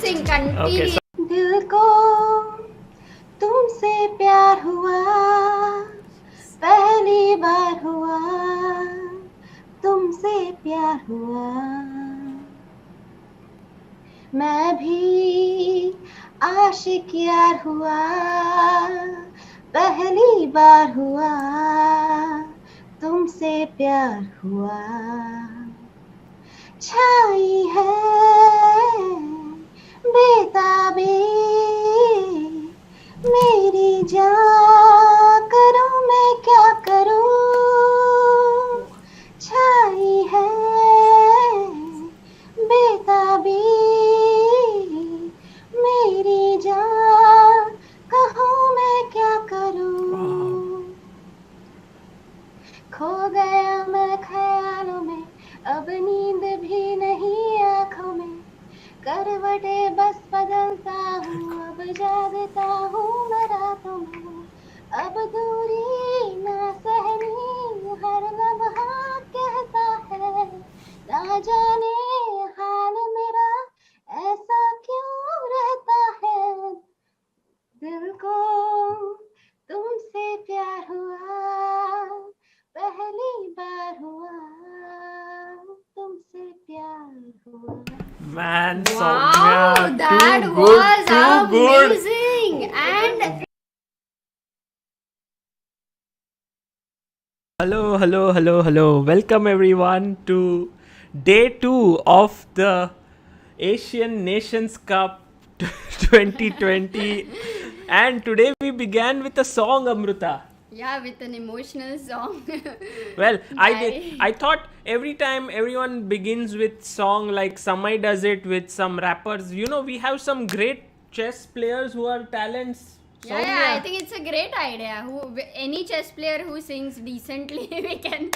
sing continuously. Okay, दिल को तुमसे प्यार हुआ, पहली बार हुआ, तुमसे प्यार हुआ। मैं भी आशिक यार हुआ, पहली बार हुआ, तुमसे प्यार हुआ। छाई है बेताबी मेरी जान, करूं मैं क्या करूं। छाई है बेताबी मेरी जान, कहूं मैं क्या करूं। खो गया मैं ख्यालों में, अब नींद भी नहीं आँखों में। करवटे बस बदलता हूँ, अब जागता हूँ मैं रातों में। अब दूरी ना सहनी, हर लम्हा कहता है, ना जाने हाल मेरा ऐसा क्यों रहता है। दिल को तुमसे प्यार हुआ, पहली बार हुआ, तुमसे प्यार हुआ। man, Wow, Soumya, that too was good, too good. amazing. And Hello. Welcome everyone to day 2 of the Asian Nations Cup 2020. And today we began with a song, Amruta. yeah, with an emotional song. Well, By- I thought every time everyone begins with song like Samay does it with some rappers. You know, we have some great chess players who are talents. Yeah, Soumya. I think it's a great idea. Any chess player who sings decently, we can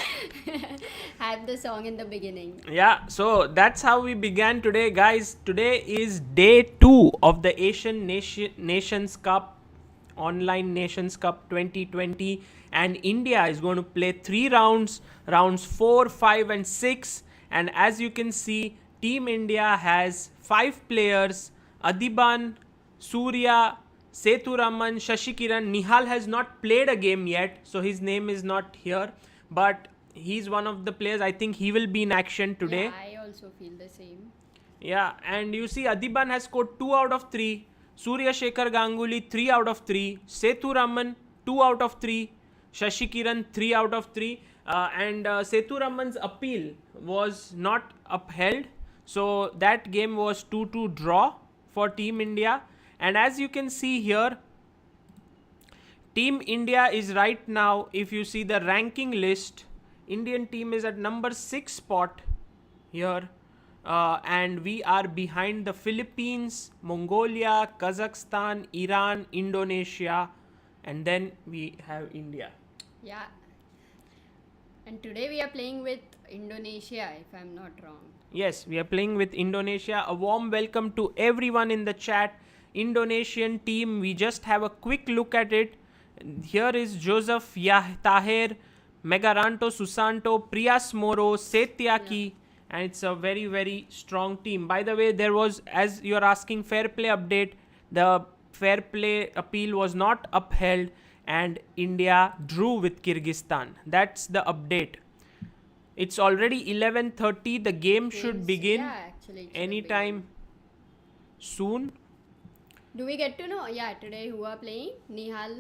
have the song in the beginning. Yeah, so that's how we began today, guys. Today is day 2 of the Asian Nations Cup, Online Nations Cup 2020, and India is going to play 3 rounds 4, 5, and 6. And as you can see, Team India has 5 players: Adiban, Surya, Sethuraman, Shashikiran. Nihal has not played a game yet, so his name is not here. But he's one of the players. I think he will be in action today. Yeah, I also feel the same. Yeah, and you see Adiban has scored 2 out of 3. Surya Shekhar Ganguly 3 out of 3. Sethuraman 2 out of 3. Shashikiran 3 out of 3. And Sethuraman's appeal was not upheld. So that game was 2-2 draw for Team India. And as you can see here, Team India is right now, if you see the ranking list, Indian team is at number 6 spot here. And we are behind the Philippines, Mongolia, Kazakhstan, Iran, Indonesia, and then we have India. Yeah. And today we are playing with Indonesia, if I'm not wrong. Yes, we are playing with Indonesia. A warm welcome to everyone in the chat. Indonesian team, we just have a quick look at it. Here is Joseph Tahir, Megaranto Susanto, Priyas Moro, Setyaki, and it's a very, very strong team. By the way, there was, as you're asking, fair play update. The fair play appeal was not upheld, and India drew with Kyrgyzstan. That's the update. It's already 11:30. The game should begin Yeah, actually. it should anytime soon. begin. Do we get to know? Yeah, today who are playing? Nihal,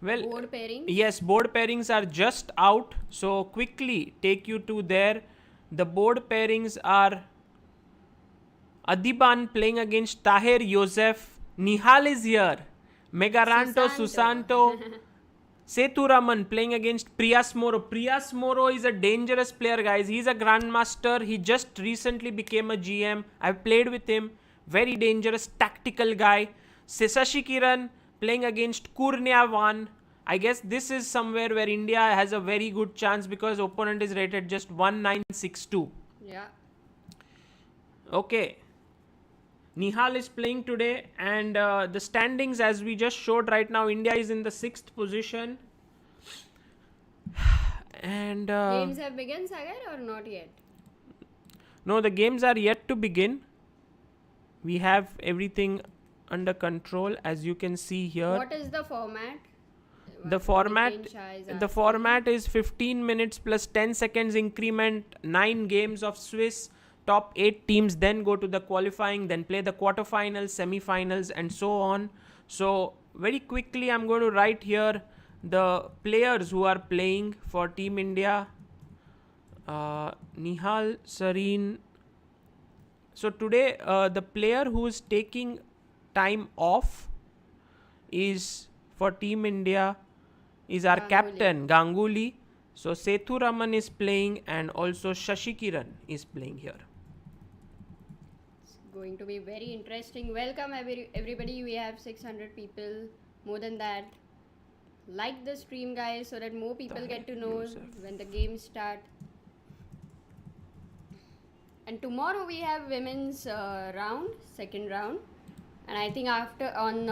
Well, board pairing. yes, board pairings are just out. So quickly take you to there. The board pairings are Adiban playing against Tahir Yosef. Nihal is here. Megaranto Susanto. Sethuraman playing against Priyas Moro. Priyas Moro is a dangerous player, guys. He's a grandmaster. He just recently became a GM. I've played with him. Very dangerous, tactical guy. Shashikiran playing against Kurniawan. I guess this is somewhere where India has a very good chance because opponent is rated just 1962. Yeah. Okay. Nihal is playing today, and the standings as we just showed right now, India is in the 6th position. And Games have begun, Sagar, or not yet? no, the games are yet to begin. we have everything under control, as you can see here. What is the format? The format is 15 minutes plus 10 seconds increment, 9 games of Swiss. Top 8 teams then go to the qualifying, then play the quarterfinals, semi-finals, and so on. So very quickly I'm going to write here the players who are playing for Team India. Nihal, Sareen. So today the player who is taking time off is for Team India is our captain Ganguly. So Sethu Raman is playing, and also Shashi Kiran is playing here. It's going to be very interesting. Welcome everybody. We have 600 people, more than that. Like the stream, guys, so that more people get to know when the games start. And tomorrow we have women's round, second round. And I think after on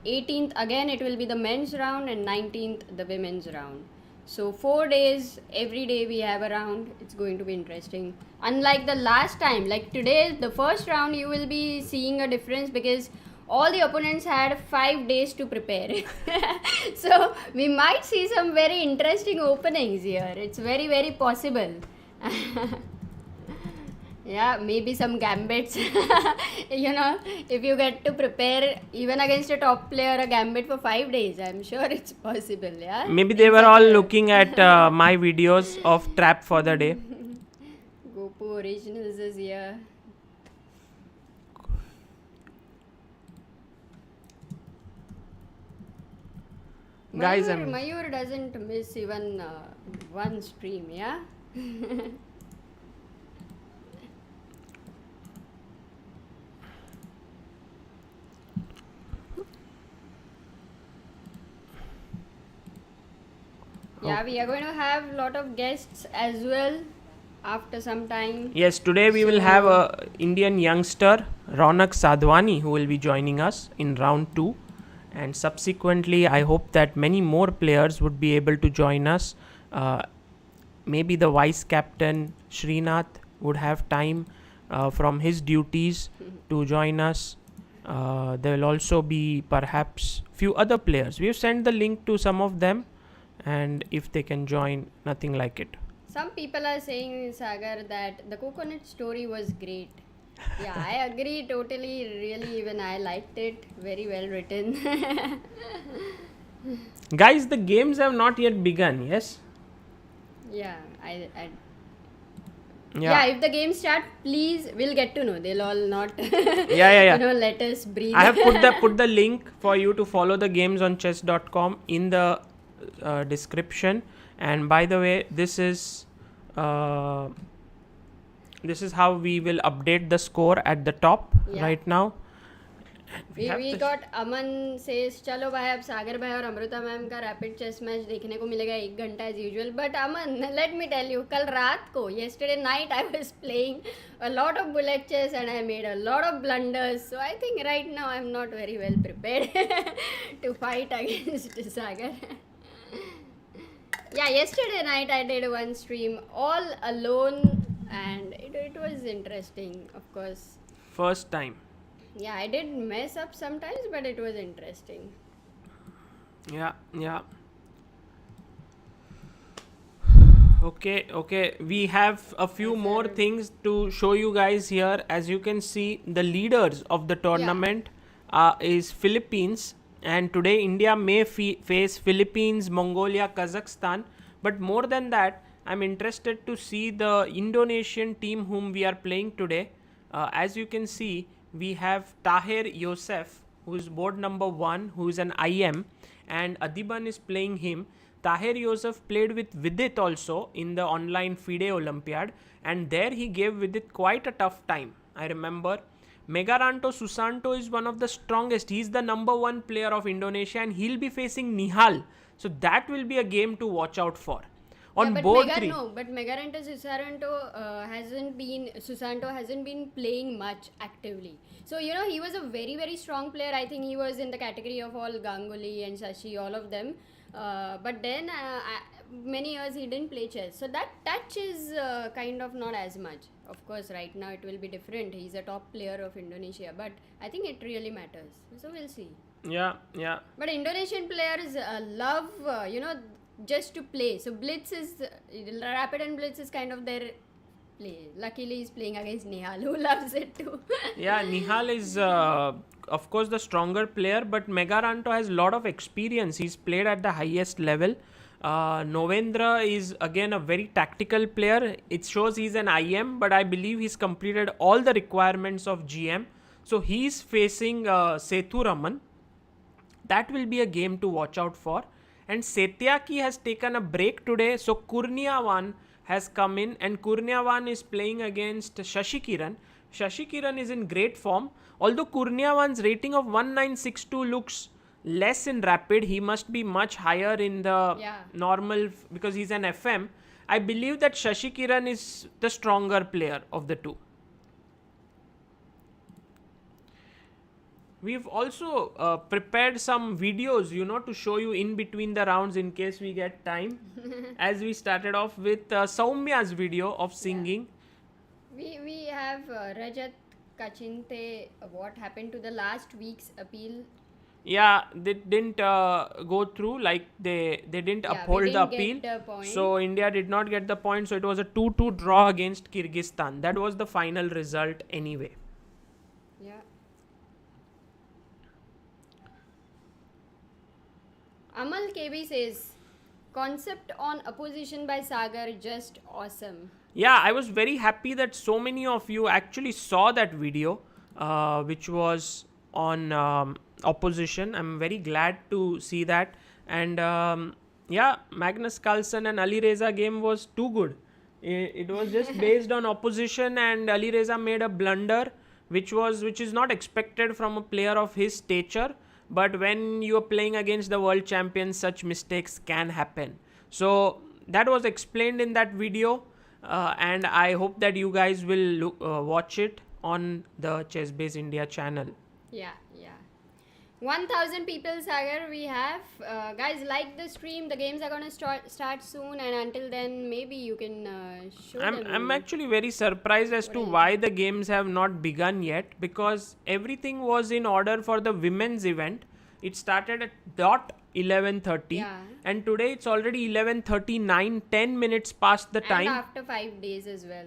18th again it will be the men's round, and 19th the women's round. So 4 days, every day we have a round. It's going to be interesting. Unlike the last time, like today, the first round, you will be seeing a difference because all the opponents had 5 days to prepare. So we might see some very interesting openings here. It's very, very possible. Yeah, maybe some gambits. If you get to prepare even against a top player a gambit for 5 days, I'm sure it's possible. Yeah. Maybe they were all looking at my videos of trap for the day. Gopu Originals is here. Guys, Mayur doesn't miss even one stream. Yeah. Yeah, we are going to have a lot of guests as well after some time. Yes, today we will have a Indian youngster, Ronak Sadhwani, who will be joining us in round 2. And subsequently, I hope that many more players would be able to join us. Maybe the vice captain, Srinath, would have time from his duties to join us. There will also be perhaps few other players. We have sent the link to some of them. And if they can join, nothing like it. Some people are saying, Sagar, that the coconut story was great. Yeah, I agree totally. Really, even I liked it. Very well written. Guys, the games have not yet begun, yes? Yeah, yeah, if the games start, please, we'll get to know. They'll all not, yeah. Let us breathe. I have put the link for you to follow the games on chess.com in the description. And by the way, this is how we will update the score at the top right now. We got Aman says, चलो भाई अब सागर भाई और Amrita ma'am का rapid chess match देखने को मिलेगा 1 घंटा as usual. But Aman, let me tell you, कल रात को, yesterday night I was playing a lot of bullet chess and I made a lot of blunders. So I think right now I'm not very well prepared to fight against Sagar. Yeah, yesterday night I did one stream all alone and it was interesting, of course. First time. Yeah, I did mess up sometimes, but it was interesting. Yeah. Okay. We have a few more things to show you guys here. As you can see, the leaders of the tournament is Philippines. And today India may face Philippines, Mongolia, Kazakhstan. But more than that, I'm interested to see the Indonesian team whom we are playing today. As you can see, we have Tahir Yosef, who is board number 1, who is an IM. And Adiban is playing him. Tahir Yosef played with Vidit also in the online FIDE Olympiad. And there he gave Vidit quite a tough time. I remember. Megaranto Susanto is one of the strongest. He's the number 1 player of Indonesia and he'll be facing Nihal. So that will be a game to watch out for. On board 3. No, but Megaranto Susanto hasn't been playing much actively. So, he was a very, very strong player. I think he was in the category of all Ganguly and Shashi, all of them. But then many years he didn't play chess. So that touch is kind of not as much. Of course, right now it will be different. He's a top player of Indonesia, but I think it really matters. So we'll see. Yeah, yeah. But Indonesian players love, just to play. So Blitz is, Rapid and Blitz is kind of their play. Luckily, he's playing against Nihal, who loves it too. Yeah, Nihal is, of course, the stronger player, but Megaranto has a lot of experience. He's played at the highest level. Novendra is again a very tactical player. It shows he's an IM, but I believe he's completed all the requirements of GM. So he's facing Sethu Raman. That will be a game to watch out for. And Setyaki has taken a break today. So Kurniawan has come in, and Kurniawan is playing against Shashi Kiran. Shashi Kiran is in great form. Although Kurniawan's rating of 1962 looks less in rapid, he must be much higher in the normal because he's an FM. I believe that Shashi Kiran is the stronger player of the two. We've also prepared some videos, to show you in between the rounds in case we get time. As we started off with Saumya's video of singing. We have Rajat Kachinte, what happened to the last week's appeal. Yeah, they didn't go through, like they didn't uphold the appeal. So India did not get the point. So it was a 2-2 draw against Kyrgyzstan. That was the final result anyway. Yeah. Amal KB says, concept on opposition by Sagar, just awesome. Yeah, I was very happy that so many of you actually saw that video, which was on opposition. I'm very glad to see that. And Magnus Carlsen and Ali Reza game was too good. It was just based on opposition, and Ali Reza made a blunder, which is not expected from a player of his stature. But when you are playing against the world champions, such mistakes can happen. So that was explained in that video, and I hope that you guys will watch it on the Chess Base India channel. Yeah. 1,000 people, Sagar, we have. Guys, like the stream. The games are going to start soon, and until then, maybe you can show them. I'm actually very surprised as to why the games have not begun yet, because everything was in order for the women's event. It started at 11:30, and today it's already 11:39, 10 minutes past the time. And after 5 days as well.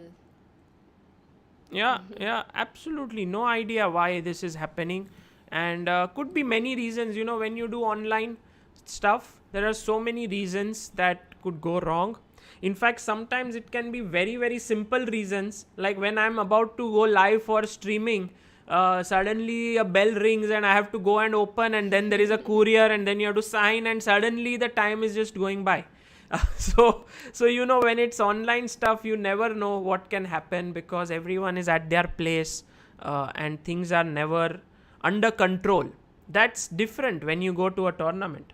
Yeah, absolutely. No idea why this is happening. And could be many reasons. When you do online stuff, there are so many reasons that could go wrong. In fact, sometimes it can be very, very simple reasons. Like when I'm about to go live for streaming, suddenly a bell rings and I have to go and open, and then there is a courier, and then you have to sign, and suddenly the time is just going by. So when it's online stuff, you never know what can happen because everyone is at their place, and things are never under control. That's different when you go to a tournament.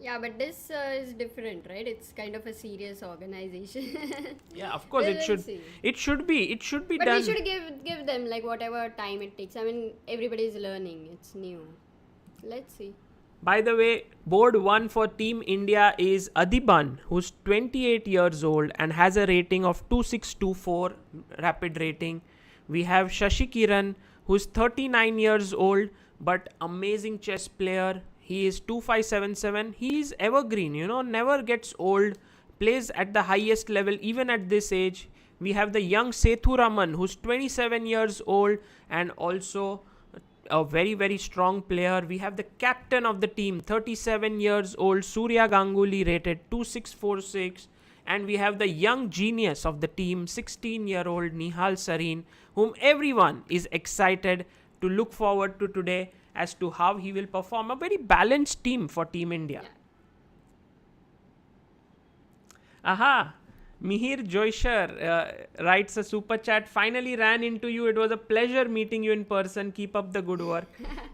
Yeah, but this is different, right? It's kind of a serious organization. Yeah, of course it should. It should be but done. We should give them like whatever time it takes. I mean, everybody is learning. It's new. Let's see. By the way, board 1 for Team India is Adiban, who's 28 years old and has a rating of 2624 rapid rating. We have Shashi Kiran, who's 39 years old but amazing chess player. He is 2577. He is evergreen, never gets old, plays at the highest level even at this age. We have the young Sethu Raman, who's 27 years old and also a very, very strong player. We have the captain of the team, 37 years old, Surya Ganguly, rated 2646. And we have the young genius of the team, 16-year-old Nihal Sareen, whom everyone is excited to look forward to today as to how he will perform. A very balanced team for Team India. Yeah. Aha! Mihir Joisher writes a super chat. Finally ran into you. It was a pleasure meeting you in person. Keep up the good work.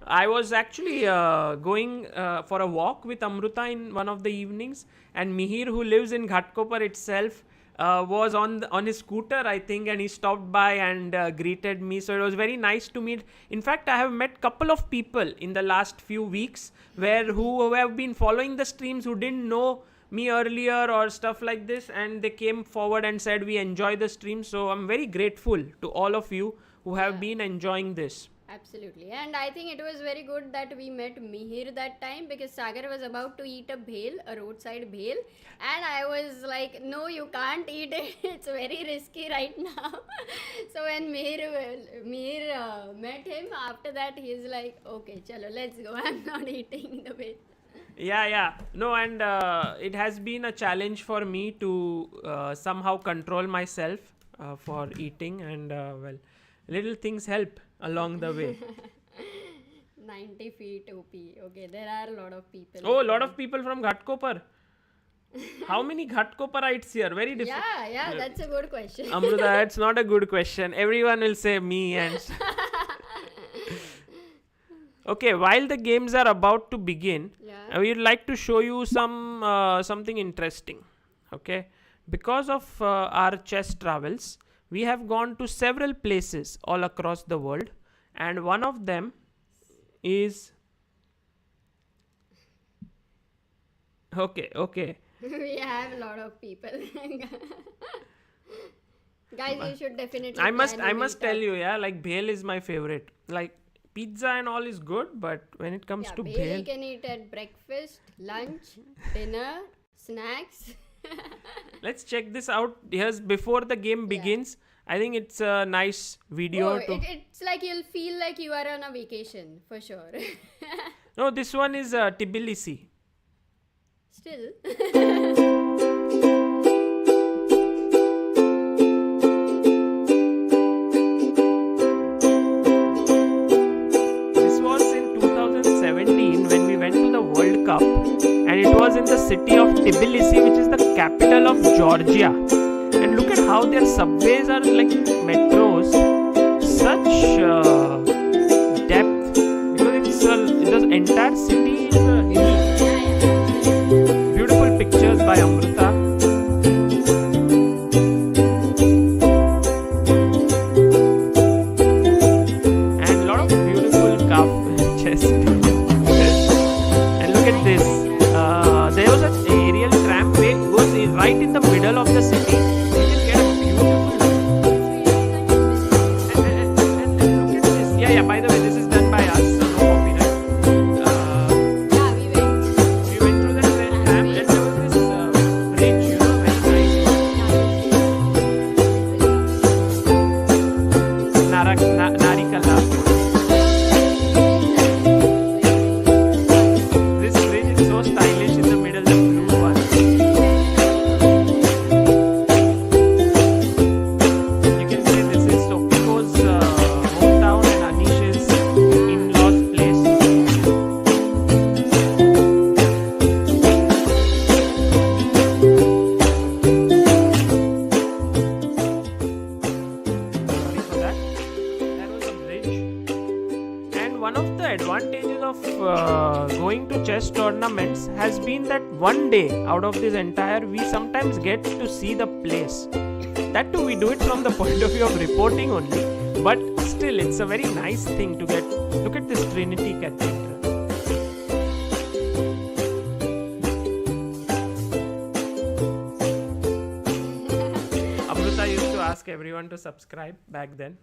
I was actually going for a walk with Amruta in one of the evenings, and Mihir, who lives in Ghatkopar itself, was on his scooter, I think, and he stopped by and greeted me. So it was very nice to meet. In fact, I have met couple of people in the last few weeks who have been following the streams who didn't know me earlier or stuff like this, and they came forward and said we enjoy the stream. So I'm very grateful to all of you who have been enjoying this. Absolutely. And I think it was very good that we met Mihir that time, because Sagar was about to eat a bhel, a roadside bhel. And I was like, no, you can't eat it. It's very risky right now. So when Mihir met him, after that he's like, okay, chalo, let's go. I'm not eating the bhel. Yeah. No, and it has been a challenge for me to somehow control myself for eating, and well, little things help along the way. 90 feet OP. Okay, there are a lot of people. Oh, a lot of people from Ghatkopar. How many Ghatkoparites here? Very different. Yeah, that's a good question. Amruta, it's not a good question. Everyone will say me and... Okay, while the games are about to begin, we would like to show you something interesting. Okay, because of our chess travels, we have gone to several places all across the world, and one of them is... Okay. We have a lot of people. Guys, you should definitely... I must tell you, like bhel is my favorite. Like pizza and all is good, but when it comes to bhel... You can eat at breakfast, lunch, dinner, snacks. Let's check this out. Here's before the game begins. I think it's a nice video. It's like you'll feel like you are on a vacation, for sure. No, this one is Tbilisi. Still. When we went to the World Cup, and it was in the city of Tbilisi, which is the capital of Georgia. And look at how their subways are like metros, such depth, because the entire city is a hill. Beautiful pictures by Amruta. And a lot of beautiful chess. There was an aerial tramway goes right in the middle of the city. You can get a beautiful. And look at this. Yeah. By the way, this is done by us. So no copyright. We went through the tram, and there was this bridge, very nice. Narikala. Tournaments has been that one day out of this entire we sometimes get to see the place. That too, we do it from the point of view of reporting only, but still it's a very nice thing to get. Look at this Trinity Cathedral. Amruta used to ask everyone to subscribe back then.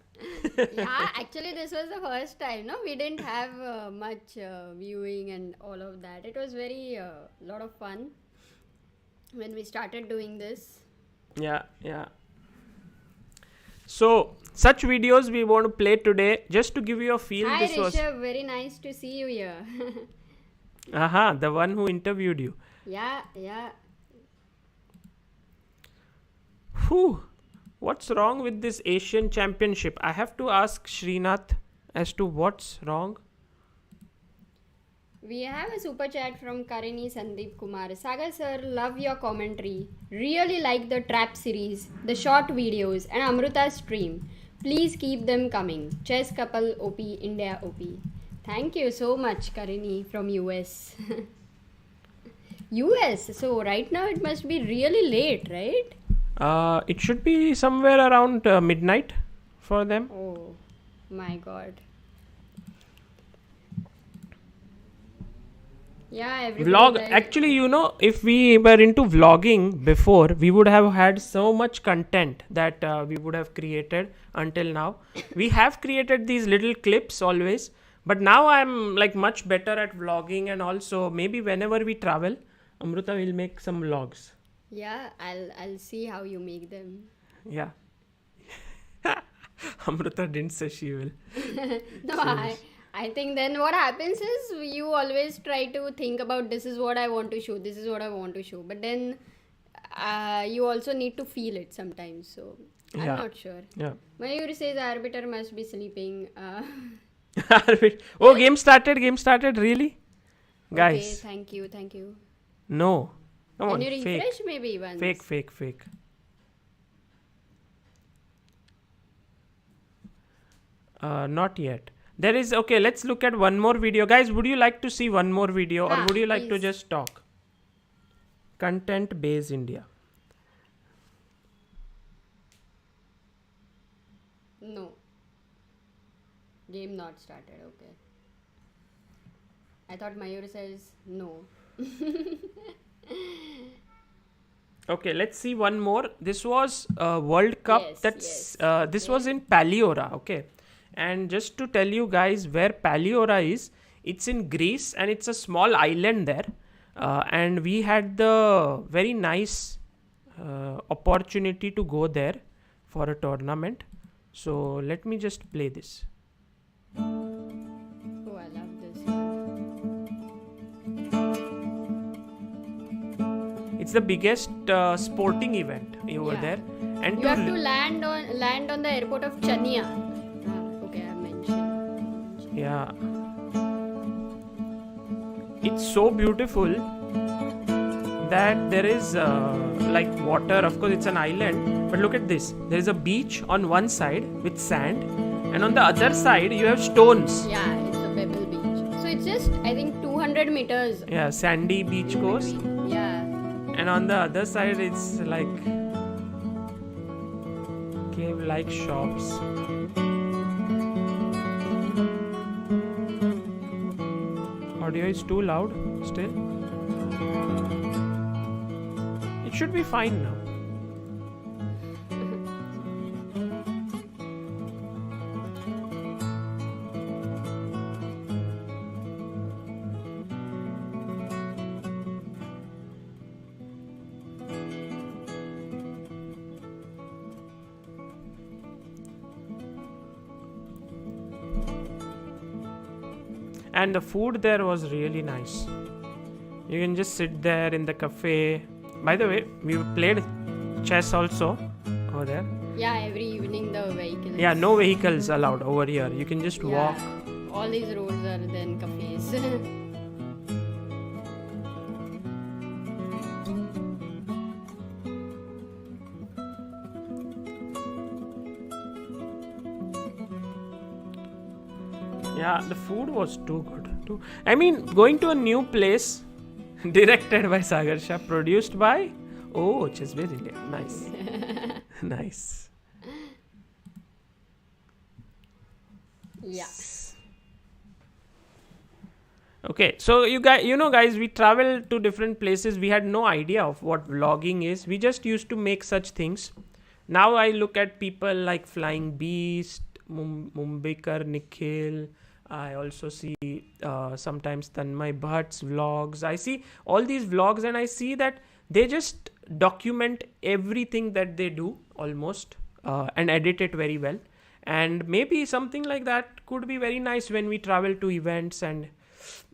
Yeah, actually this was the first time, no? We didn't have much viewing and all of that. It was very lot of fun when we started doing this. Yeah. So, such videos we want to play today just to give you a feel. Hi Rishabh, very nice to see you here. The one who interviewed you. Yeah. Whew. What's wrong with this Asian Championship? I have to ask Srinath as to what's wrong. We have a super chat from Karini Sandeep Kumar. Sagar sir, love your commentary. Really like the trap series, the short videos, and Amruta's stream. Please keep them coming. Chess couple OP, India OP. Thank you so much, Karini from US. US? So right now it must be really late, right? It should be somewhere around midnight for them. Oh my god. Yeah, everybody Vlog, like, actually, you know, if we were into vlogging before, we would have had so much content that we would have created until now. We have created these little clips always, but now I'm like much better at vlogging, and also maybe whenever we travel, Amruta will make some vlogs. yeah, I'll see how you make them. Yeah. Amruta didn't say she will. No, I think then what happens is you always try to think about this is what I want to show, this is what I want to show, but then you also need to feel it sometimes. So I'm Yeah. not sure. Yeah. Mayur says arbiter must be sleeping. Oh, game started. Game started. Really, Okay, guys? thank you. No. Come Can on. you Fake. refresh maybe once? Fake. Not yet. There is, okay, let's look at one more video. Guys, would you like to see one more video, or Yeah, would you like to please. just talk? Content based India. No. Game not started. Okay. I thought Mayur says no. Okay, let's see one more. This was World Cup. Yes, That's yes. this Okay. was in Paliora. Okay, and just to tell you guys where Paliora is, it's in Greece and it's a small island there. And we had the very nice opportunity to go there for a tournament. So let me just play this. Oh, I love this. It's the biggest sporting event over Yeah. there, and You have to land on the airport of Chania. Okay, I mentioned. yeah, it's so beautiful that there is like water. Of course, it's an island, but look at this. There is a beach on one side with sand, and on the other side you have stones. Yeah, it's a pebble beach. So it's just I think 200 meters. Yeah, sandy beach course, Yeah. and on the other side it's like cave-like shops. Audio is too loud still. It should be fine now. And the food there was really nice. You can just sit there in the cafe. By the way, we played chess also over there. Yeah, every evening the vehicles. Yeah, no vehicles allowed over here. You can just Yeah. walk. All these roads are then cafes. Yeah, the food was too good. I mean, going to a new place, directed by Sagar Shah, produced by chessbaseindia. Nice, nice. Yeah. Okay, so guys, we traveled to different places. We had no idea of what vlogging is. We just used to make such things. Now I look at people like Flying Beast, Mumbaikar Nikhil. I also see sometimes Tanmay Bhatt's vlogs. I see all these vlogs and I see that they just document everything that they do almost and edit it very well. And maybe something like that could be very nice when we travel to events. And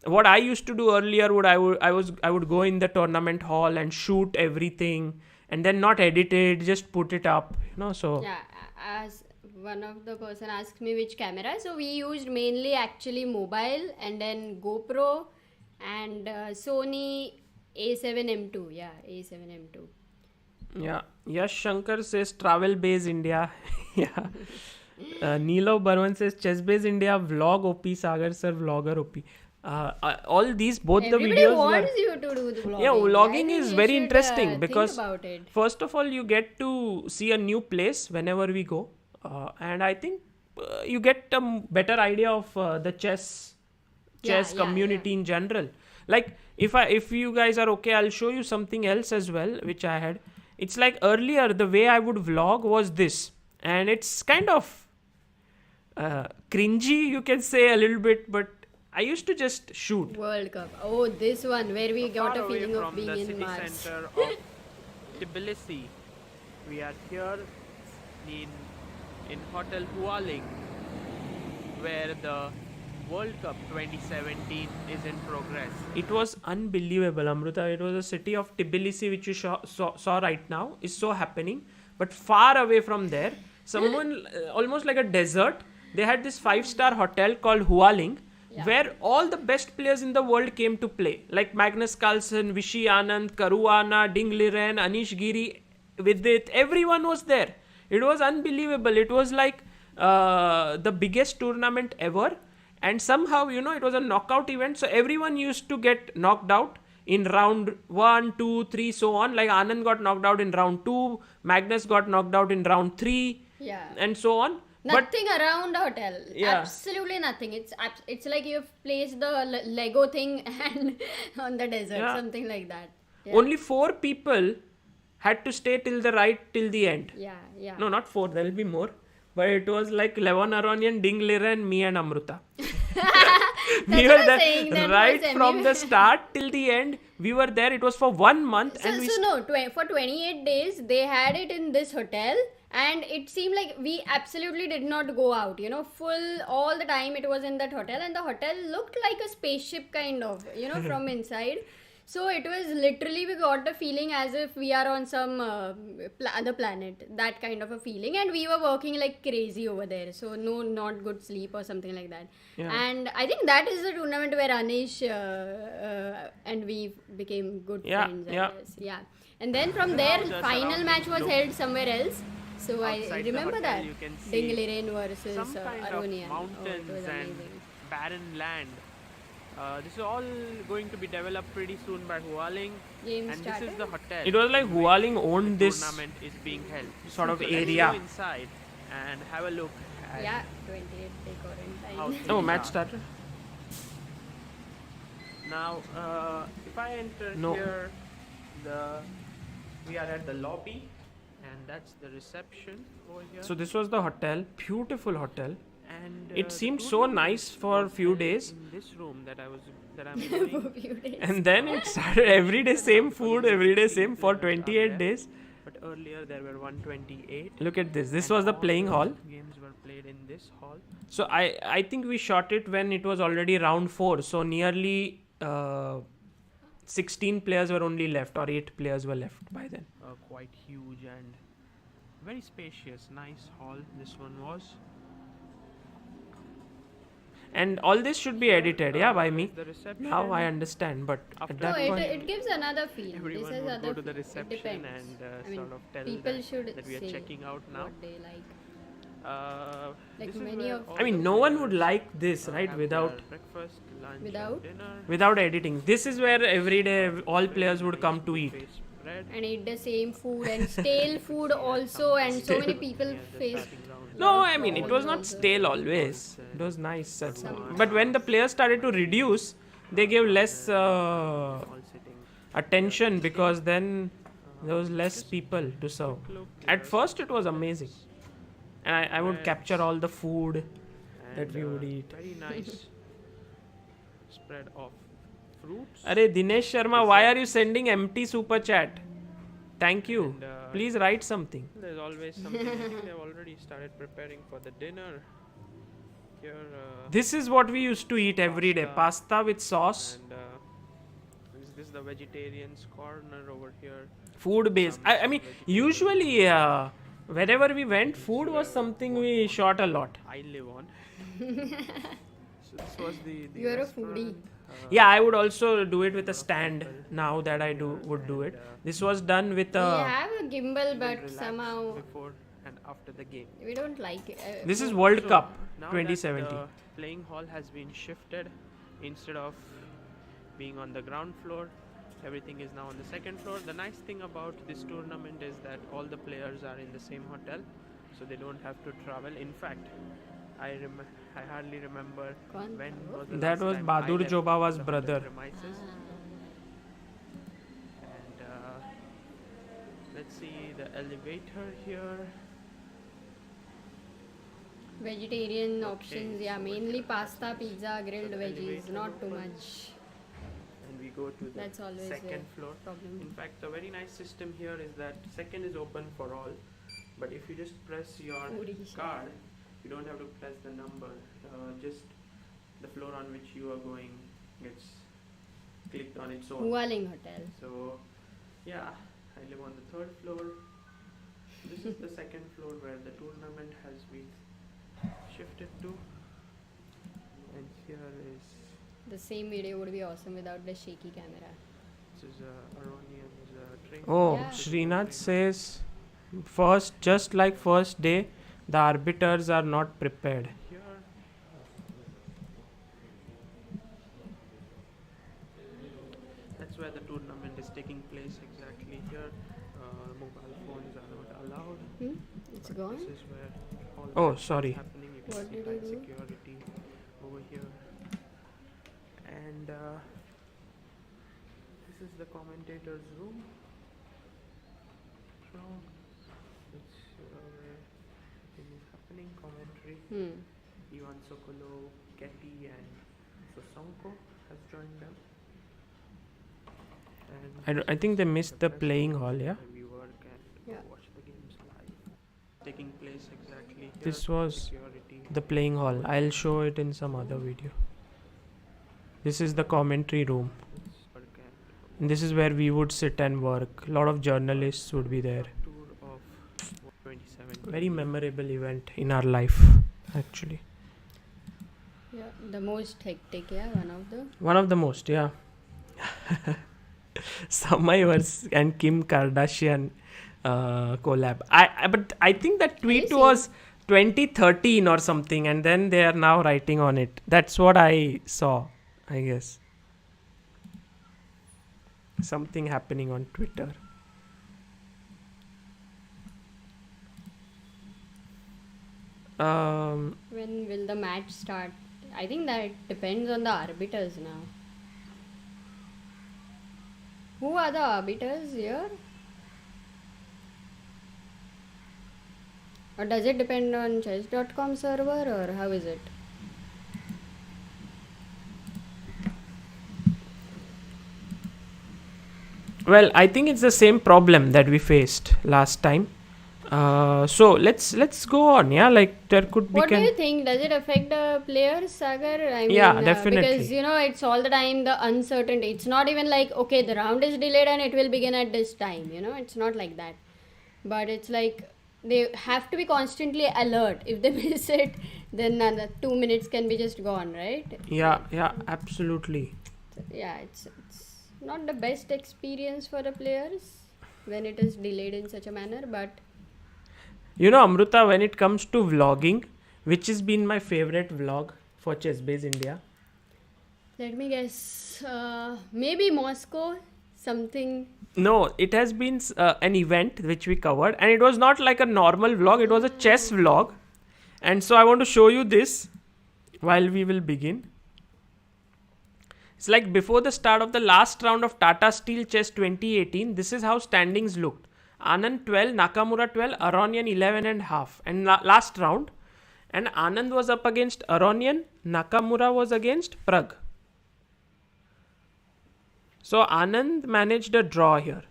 what I used to do earlier I would go in the tournament hall and shoot everything and then not edit it, just put it up, so Yeah, as one of the person asked me which camera, so we used mainly actually mobile and then GoPro and Sony A7M2. Yeah, A7M2. yeah. Yash Shankar says travel base India. Yeah. Neelo Barwan says chess base India vlog OP. Sagar sir vlogger OP. All these, both Everybody the videos wants were, you to do the vlogging. yeah, I vlogging think is you very should, interesting think because about it. first of all you get to see a new place whenever we go, and I think you get a better idea of the chess Yeah, community in general. Like if you guys are okay, I'll show you something else as well, which I had. It's like earlier the way I would vlog was this, and it's kind of cringy, you can say a little bit, but I used to just shoot. World Cup. Oh, this one where we got Far a away feeling of from being the in city Mars. center of Tbilisi. We are here in Hotel Hualing, where the World Cup 2017 is in progress. It was unbelievable, Amruta. It was a city of Tbilisi, which you saw right now, is so happening. But far away from there, someone almost like a desert, they had this 5-star hotel called Hualing, where all the best players in the world came to play. Like Magnus Carlsen, Vishy Anand, Caruana, Ding Liren, Anish Giri, Vidit, everyone was there. It was unbelievable. It was like the biggest tournament ever. And somehow, it was a knockout event. So everyone used to get knocked out in round 1, 2, 3, so on. Like Anand got knocked out in round 2. Magnus got knocked out in round 3. Yeah. And so on. Nothing around the hotel. Yeah. Absolutely nothing. It's like you've placed the Lego thing and on the desert, something like that. Yeah. Only 4 people had to stay till the end. Yeah. No, not 4. There will be more. But it was like Levon Aronian, Ding Liren, me and Amruta. We were there right from the start till the end. We were there. It was for 1 month. For 28 days, they had it in this hotel. And it seemed like we absolutely did not go out, full all the time it was in that hotel. And the hotel looked like a spaceship kind of, from inside. So it was literally, we got the feeling as if we are on some other planet, that kind of a feeling. And we were working like crazy over there. So not good sleep or something like that. Yeah. And I think that is the tournament where Anish and we became good friends, I guess. Yeah. And then from there, final match was held somewhere else. So I remember that. Ding Liren versus some kind Aronian. of mountains and barren land. This is all going to be developed pretty soon by Hualing. Game and started? This is the hotel. It was like Hualing owned this tournament is being held. Sort of area. Let's go inside and have a look at 28-day quarantine. Oh, match started. Now, if I enter here, we are at the lobby. And that's the reception over here. So this was the hotel, beautiful hotel. And it seemed so nice for a few days. In this room that I'm doing. For a few days. And then it started every day same food, every day same for 28 days. But earlier there were 128. Look at this. This was the playing hall. Games were played in this hall. So I think we shot it when it was already round 4. So nearly 16 players were only left, or 8 players were left by then. Quite huge and very spacious, nice hall this one was. And all this should be edited, by me. Now I understand, but at that point, it gives another feel. Everyone this would go to the reception and sort of tell people should that we are checking out now. What they like. Like many of. I mean, no one would like this, right? Without Without? dinner. Without editing. This is where every day all players would come to eat. And eat the same food and stale food also, and so many people face. No, I mean, it was not stale always. It was nice. But when the players started to reduce, they gave less attention because then there was less people to serve. At first, it was amazing. And I would capture all the food that we would eat. Very nice spread of fruits. Arey Dinesh Sharma, why are you sending empty super chat? Thank you. Please write something. There's always something. I think they've already started preparing for the dinner. Here, this is what we used to eat every day. Pasta with sauce. And is this the vegetarian's corner over here? Food based. I mean, usually wherever we went, food was something we shot a lot. I live on. So this was the You're a foodie. Yeah, I would also do it with a stand now that I would do it. This was done with a... We have a gimbal, but somehow... Before and after the game. We don't like it. This is World Cup 2017. The playing hall has been shifted. Instead of being on the ground floor, everything is now on the second floor. The nice thing about this tournament is that all the players are in the same hotel, so they don't have to travel. In fact, I hardly remember Kaun when tha wo? was the That last was time I Bahadur left Jobawa's the hotel brother. premises. And let's see the elevator here. Vegetarian Okay, options, yeah, so mainly yeah, pasta, that's nice. pizza, grilled the veggies, elevator not too opens. much. And we go to the That's always second a floor. problem. In fact, the very nice system here is that second is open for all, but if you just press your Odisha. card, you don't have to press the number. Just the floor on which you are going gets clicked on its own. Hualing Hotel. So, yeah, I live on the third floor. This is the second floor where the tournament has been shifted to. And here is The same video would be awesome without the shaky camera. this is Aronian's train. Oh, Yeah. Srinath says, just like first day, the arbiters are not prepared. Here, that's where the tournament is taking place exactly here. Mobile phones are not allowed. It's But gone? this is where all the Oh, action is sorry. happening. You can What see did tight you do? security over here. And this is the commentator's room. So, it's where everything is happening. Commentary. Ivan Sokolov, Getty, and Sosonko has joined them. And I think they missed the press playing box hall, yeah? where viewer can Yeah. watch the games live. Taking place exactly here. This was security. the playing hall. I'll show it in some other video. This is the commentary room. Work and And this is where we would sit and work. A lot of journalists would be there. tour of 2017. Very memorable event in our life, actually. Yeah, the most hectic, yeah, one of the. One of the most, yeah. Samay and Kim Kardashian collab. But I think that tweet seen? was 2013 or something, and then they are now writing on it. That's what I saw, I guess. Something happening on Twitter. When will the match start? I think that depends on the arbiters now. Who are the arbiters here? Or does it depend on chess.com server, or how is it? Well, I think it's the same problem that we faced last time. So let's go on. Yeah, like there could be. What do you think? Does it affect the players, Sagar? I mean, Yeah, definitely. Because it's all the time the uncertainty. It's not even like, okay, the round is delayed and it will begin at this time. It's not like that. But it's like they have to be constantly alert. If they miss it, then another 2 minutes can be just gone, right? Yeah, absolutely. Yeah, it's not the best experience for the players when it is delayed in such a manner, but Amruta, when it comes to vlogging, which has been my favorite vlog for Chessbase India? let me guess, maybe Moscow, something. No, it has been an event which we covered, and it was not like a normal vlog, it was a chess vlog. And so I want to show you this while we will begin. It's like before the start of the last round of Tata Steel Chess 2018, this is how standings looked. Anand 12, Nakamura 12, Aronian 11 and half. And last round, and Anand was up against Aronian, Nakamura was against Prag. So Anand managed a draw here.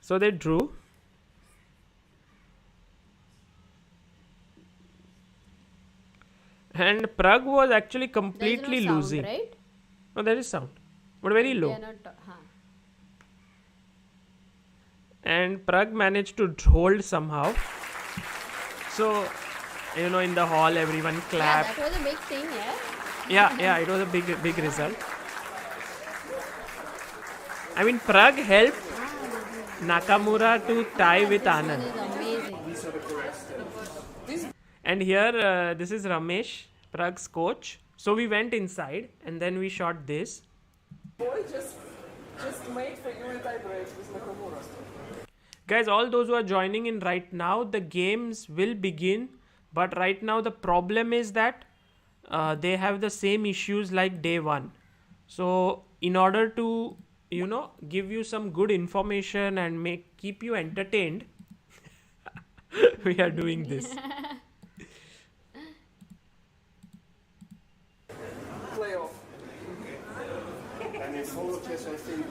So they drew. And Prag was actually completely There's no sound, losing. right? No, there is sound, but very low. They are not, And Prag managed to hold somehow. So, in the hall, everyone Yeah, clapped. that was a big thing, yeah. Yeah, it was a big result. I mean, Prag helped Nakamura to tie with Anand. This is amazing. And here, this is Ramesh, Prag's coach. So we went inside and then we shot this. Boy, just made for you a tie break with Nakamura. Guys, all those who are joining in right now, the games will begin. But right now, the problem is that they have the same issues like day one. So, in order to, give you some good information and keep you entertained, we are doing this. Playoff. And in solo chess, I think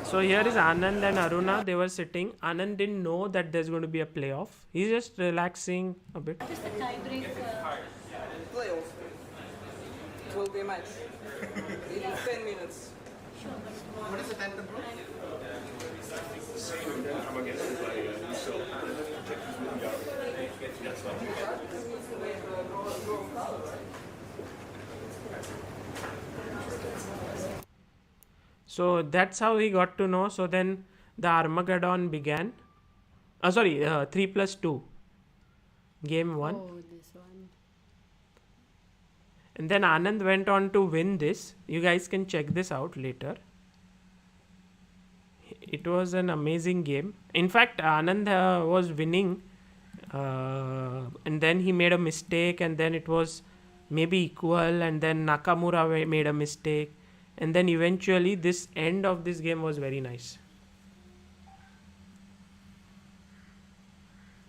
So here is Anand and Aruna. They were sitting. Anand didn't know that there's going to be a playoff. He's just relaxing a bit. What is the tiebreak? playoff. It will be a match. In 10 minutes. What is the time control? So that's how he got to know. So then the Armageddon began. 3+2. Game 1. Oh, this one. And then Anand went on to win this. You guys can check this out later. It was an amazing game. In fact, Anand was winning. And then he made a mistake. And then it was maybe equal. And then Nakamura made a mistake. And then eventually this end of this game was very nice.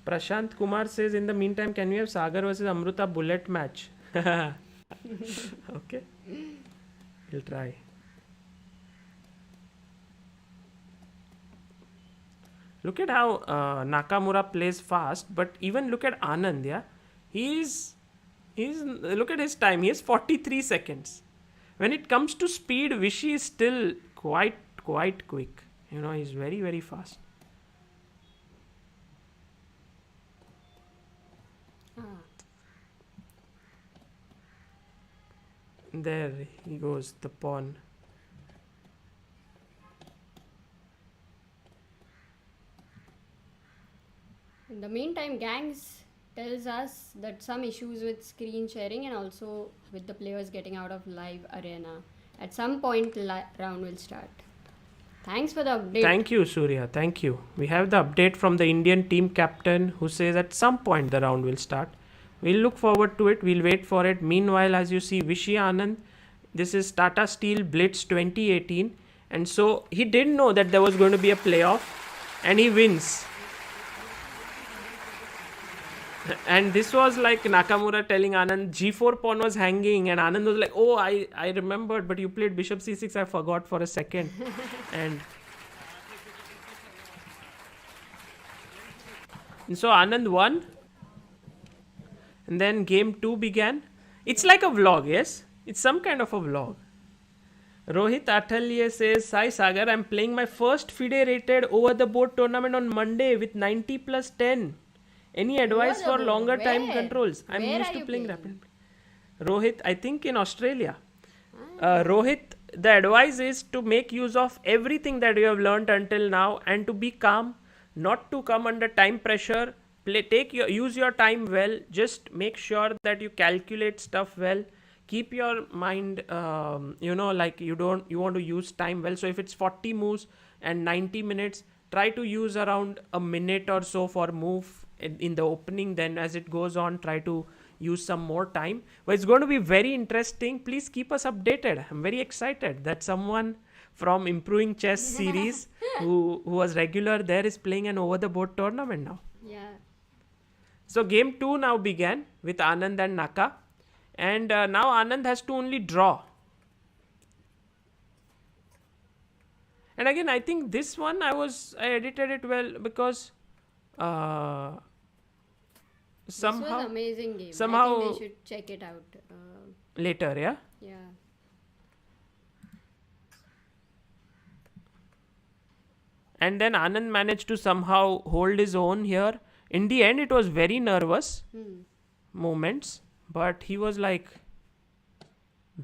Prashant Kumar says, in the meantime, can we have Sagar versus Amruta bullet match? Okay. We'll try. Look at how Nakamura plays fast, but even look at Anand, yeah? Look at his time. He has 43 seconds. When it comes to speed, Vishy is still quite quick. He's very, very fast. There he goes, the pawn. In the meantime, Gangs tells us that some issues with screen sharing and also with the players getting out of live arena. At some point, round will start. Thanks for the update. Thank you, Surya. Thank you. We have the update from the Indian team captain who says at some point the round will start. We'll look forward to it. We'll wait for it. Meanwhile, as you see, Vishy Anand, this is Tata Steel Blitz 2018. And so he didn't know that there was going to be a playoff and he wins. And this was like Nakamura telling Anand, G4 pawn was hanging and Anand was like, oh, I remembered, but you played bishop c6, I forgot for a second. and so Anand won. And then game 2 began. It's like a vlog, yes? It's some kind of a vlog. Rohit Athalye says, Sai Sagar, I'm playing my first FIDE rated over the board tournament on Monday with 90 plus 10. Any advice for longer time controls? I'm used to playing rapid. Rohit, I think in Australia. Rohit, the advice is to make use of everything that you have learned until now and to be calm, not to come under time pressure. Use your time well. Just make sure that you calculate stuff well. Keep your mind, like you want to use time well. So if it's 40 moves and 90 minutes, try to use around a minute or so for move in the opening. Then as it goes on, try to use some more time. But it's going to be very interesting. Please keep us updated. I'm very excited that someone from Improving Chess series who was regular there is playing an over the board tournament now. Yeah. So game 2 now began with Anand and Naka. And now Anand has to only draw. And again, I think this one I edited it well because somehow This was an amazing game. somehow- I think they should check it out. later, yeah. Yeah. And then Anand managed to somehow hold his own here. In the end, it was very nervous moments, but he was like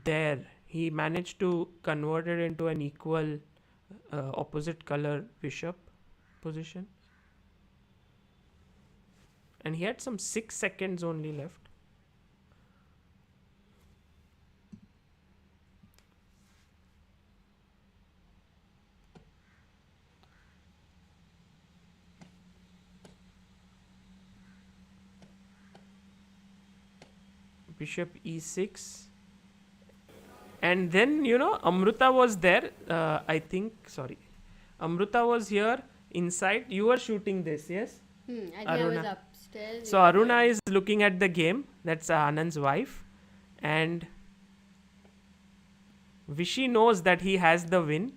there. He managed to convert it into an equal opposite color bishop position. And he had some 6 seconds only left. bishop e6. And then, Amruta was there. I think, sorry. Amruta was here inside. You were shooting this, yes? I think I was Aruna. upstairs. So Aruna is looking at the game. That's Anand's wife. And Vishy knows that he has the win.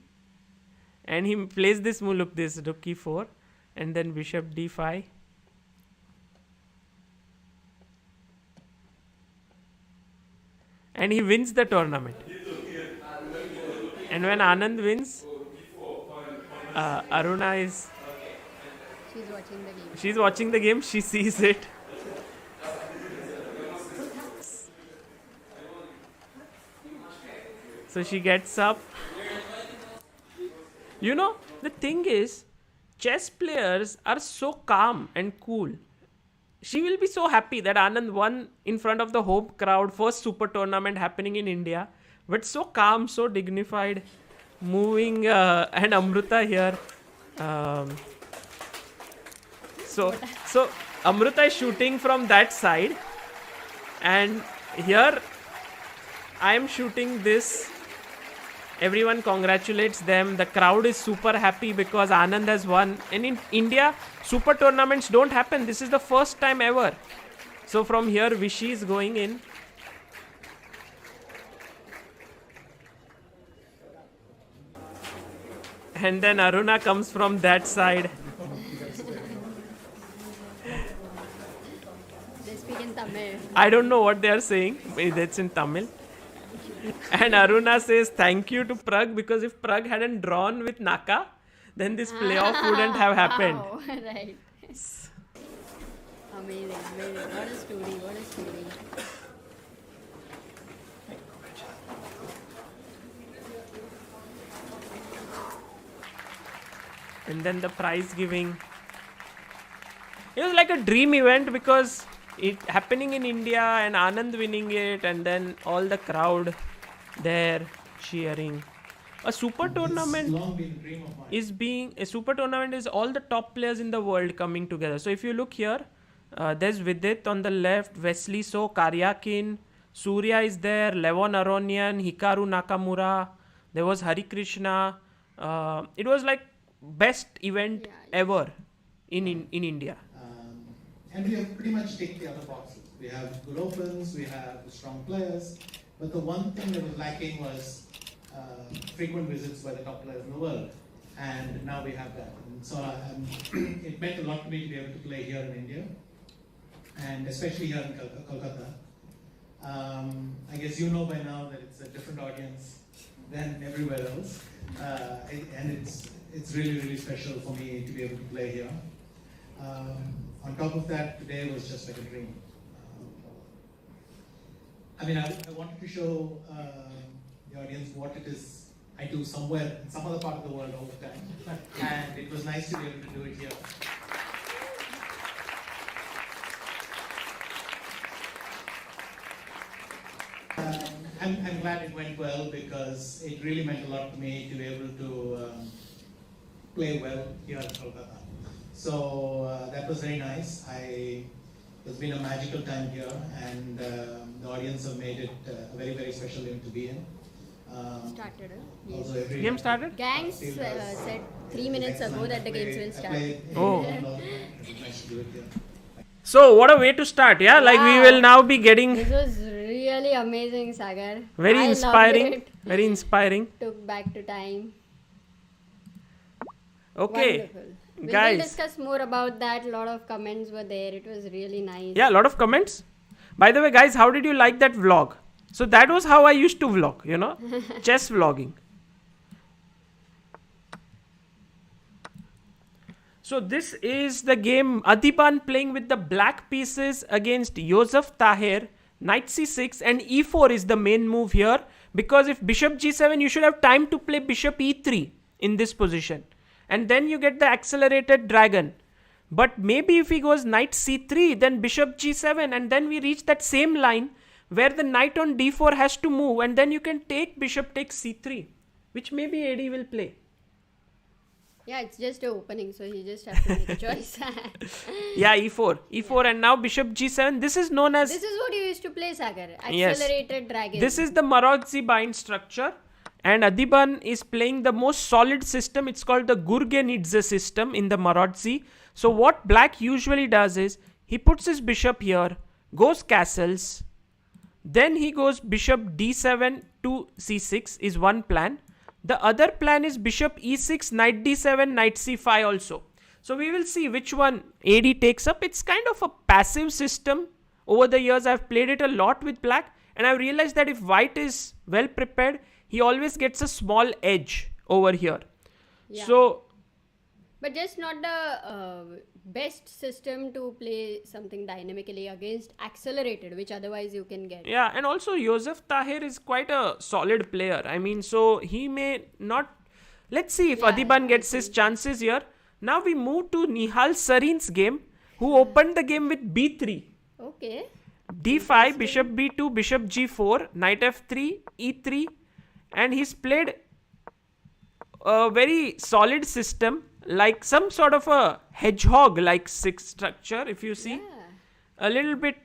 And he plays this move, look this, rook e4. And then bishop d5. And he wins the tournament. And when Anand wins, Aruna is... She's watching the game. She's watching the game, she sees it. So she gets up. The thing is, chess players are so calm and cool. She will be so happy that Anand won in front of the home crowd, first super tournament happening in India. But so calm, so dignified, moving, and Amruta here. So Amruta is shooting from that side, and here I am shooting this. Everyone congratulates them. The crowd is super happy because Anand has won. And in India, super tournaments don't happen. This is the first time ever. So from here, Vishy is going in. And then Aruna comes from that side. They speak in Tamil. I don't know what they are saying. It's in Tamil. And Aruna says thank you to Prag because if Prag hadn't drawn with Naka, then this playoff wouldn't have happened. Wow. Right. Amazing. What a story. And then the prize giving. It was like a dream event because it happening in India and Anand winning it, and then all the crowd there cheering. A super tournament Long been a dream of mine. is all the top players in the world coming together. So if you look here, there's Vidit on the left, Wesley So, Karyakin, Surya is there, Levon Aronian, Hikaru Nakamura, there was Hari Krishna. It was like best event ever in India. And we have pretty much ticked the other boxes. We have good opens, we have strong players, but the one thing that was lacking was frequent visits by the top players in the world. And now we have that. And so it meant a lot to me to be able to play here in India, and especially here in Kolkata. I guess you know by now that it's a different audience than everywhere else. And it's really, really special for me to be able to play here. On top of that, today was just like a dream. I wanted to show the audience what it is I do somewhere in some other part of the world all the time. And it was nice to be able to do it here. I'm glad it went well because it really meant a lot to me to be able to play well here in Kolkata. So that was very nice. It's been a magical time here, and the audience have made it a very, very special game to be in. Started. Also Yes. every Game started? Gangs said 3 minutes ago that the games will start. Oh. Nice to do it here. So what a way to start, yeah? Like we Wow. will now be getting This was really amazing, Sagar. very I loved inspiring. it. Very inspiring. Took back to time. Okay. Wonderful. We will Guys. discuss more about that. A lot of comments were there. It was really nice. Yeah, a lot of comments. By the way, guys, how did you like that vlog? So that was how I used to vlog, chess vlogging. So this is the game Adiban playing with the black pieces against Joseph Taher. Knight c6 and e4 is the main move here, because if bishop g7 you should have time to play bishop e3 in this position, and then you get the accelerated dragon. But maybe if he goes knight c3 then bishop g7, and then we reach that same line where the knight on d4 has to move, and then you can take bishop takes c3, which maybe AD will play. Yeah, it's just an opening, so he just has to make a choice. Yeah, e4, and now bishop g7. This is known as This is what you used to play, Sagar. Yes. Accelerated dragon. This is the Marozzi bind structure, and Adiban is playing the most solid system. It's called the Gurgenidze system in the Marozzi. So what black usually does is he puts his bishop here, goes castles, then he goes bishop d7 to c6 is one plan. The other plan is bishop e6, knight d7, knight c5 also. So we will see which one AD takes up. It's kind of a passive system. Over the years, I've played it a lot with black, and I've realized that if white is well prepared, he always gets a small edge over here. Yeah. So, But just not the best system to play something dynamically against accelerated, which otherwise you can get. yeah, and also Joseph Tahir is quite a solid player. I mean, so he may not. Let's see if Yeah, Adiban I gets his chances here. Now we move to Nihal Sarin's game, who opened the game with b3. Okay. d5, bishop b2, bishop g4, knight f3, e3, and he's played a very solid system, like some sort of a hedgehog-like structure, if you see. Yeah. A little bit...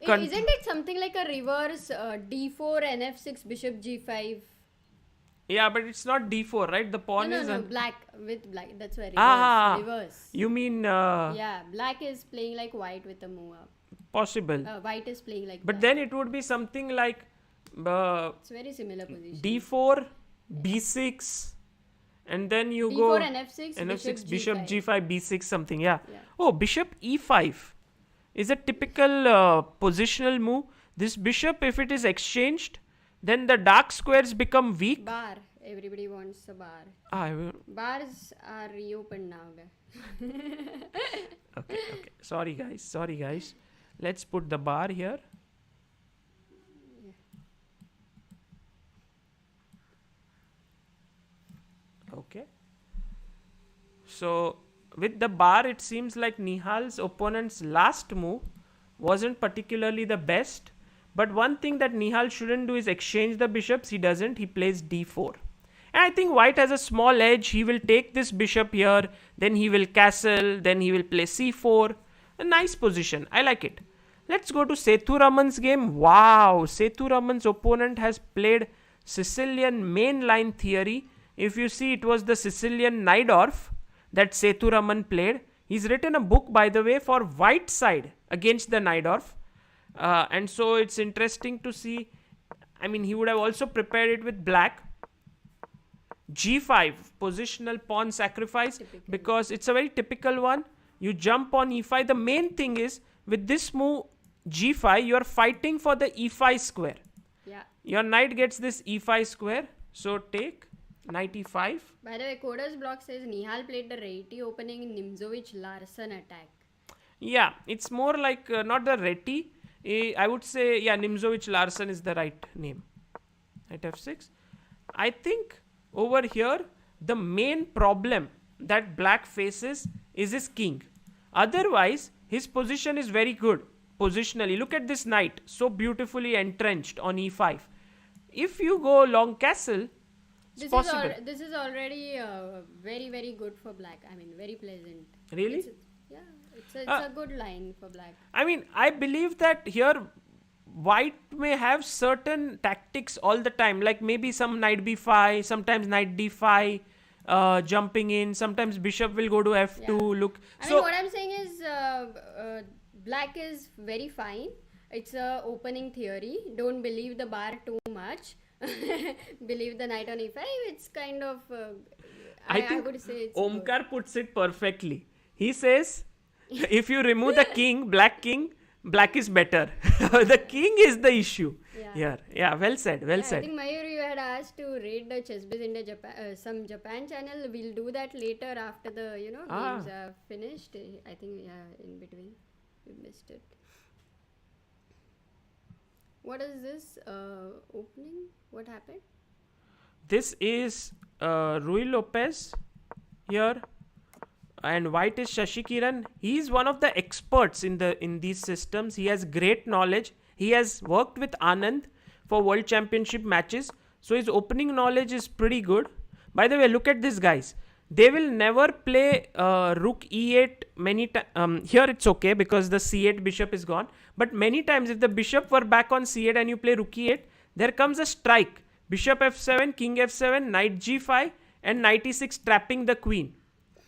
Isn't it something like a reverse d4 and f6 bishop g5? Yeah, but it's not d4, right? The pawn is... No, black with black. That's why reverse. Ah, Reverse. you mean... Yeah, black is playing like white with a move up. Possible. White is playing like But black. then it would be something like It's very similar position. d4, b6, and then you d4 go... and f6, and bishop f6, bishop g5. g5, b6, something, yeah. Yeah. Oh, bishop e5 is a typical positional move. This bishop, if it is exchanged, then the dark squares become weak. Bar. Everybody wants a bar. Okay. Bars are reopened now. Sorry, guys. Let's put the bar here. Okay. So, with the bar, it seems like Nihal's opponent's last move wasn't particularly the best. But one thing that Nihal shouldn't do is exchange the bishops. He doesn't. He plays d4. And I think white has a small edge. He will take this bishop here. Then he will castle. Then he will play c4. A nice position. I like it. Let's go to Sethuraman's game. Wow. Sethuraman's opponent has played Sicilian mainline theory. If you see, it was the Sicilian Najdorf that Sethuraman played. He's written a book, by the way, for white side against the Najdorf. And so it's interesting to see. I mean, he would have also prepared it with black. G5, positional pawn sacrifice, because it's a very typical one. You jump on e5. The main thing is, with this move g5, you are fighting for the e5 square. Yeah. Your knight gets this e5 square. So take knight e5. By the way, Coder's block says Nihal played the Reti opening in Nimzovich-Larsen attack. Yeah, it's more like not the Reti. I would say, yeah, Nimzovich-Larsen is the right name. Knight f6. I think over here, the main problem that black faces is his king. Otherwise, his position is very good positionally. Look at this knight, so beautifully entrenched on e5. If you go long castle, it's possible. This is already very, very good for black. I mean, very pleasant. Really? It's a good line for black. I mean, I believe that here white may have certain tactics all the time, like maybe some knight b5, sometimes knight d5, jumping in, sometimes bishop will go to f2. Yeah. Look, I so mean, what I'm saying is black is very fine. It's a opening theory. Don't believe the bar too much. Believe the knight on e5. It's kind of I would say it's Omkar good. puts it perfectly. He says, if you remove the king, black is better. The king is the issue. Yeah, well said. I think Mayur, you had asked to rate the chessbaseindia Japan, some Japan channel. We'll do that later after the games are finished. I think in between we missed it. What is this opening? What happened? This is Rui Lopez here, and white is Shashi Kiran. He is one of the experts in these systems. He has great knowledge. He has worked with Anand for World Championship matches, so his opening knowledge is pretty good. By the way, look at this, guys. they will never play rook e8 many times. Here it's okay because the c8 bishop is gone. But many times if the bishop were back on c8 and you play rook e8, there comes a strike. Bishop f7, king f7, knight g5 and knight e6 trapping the queen.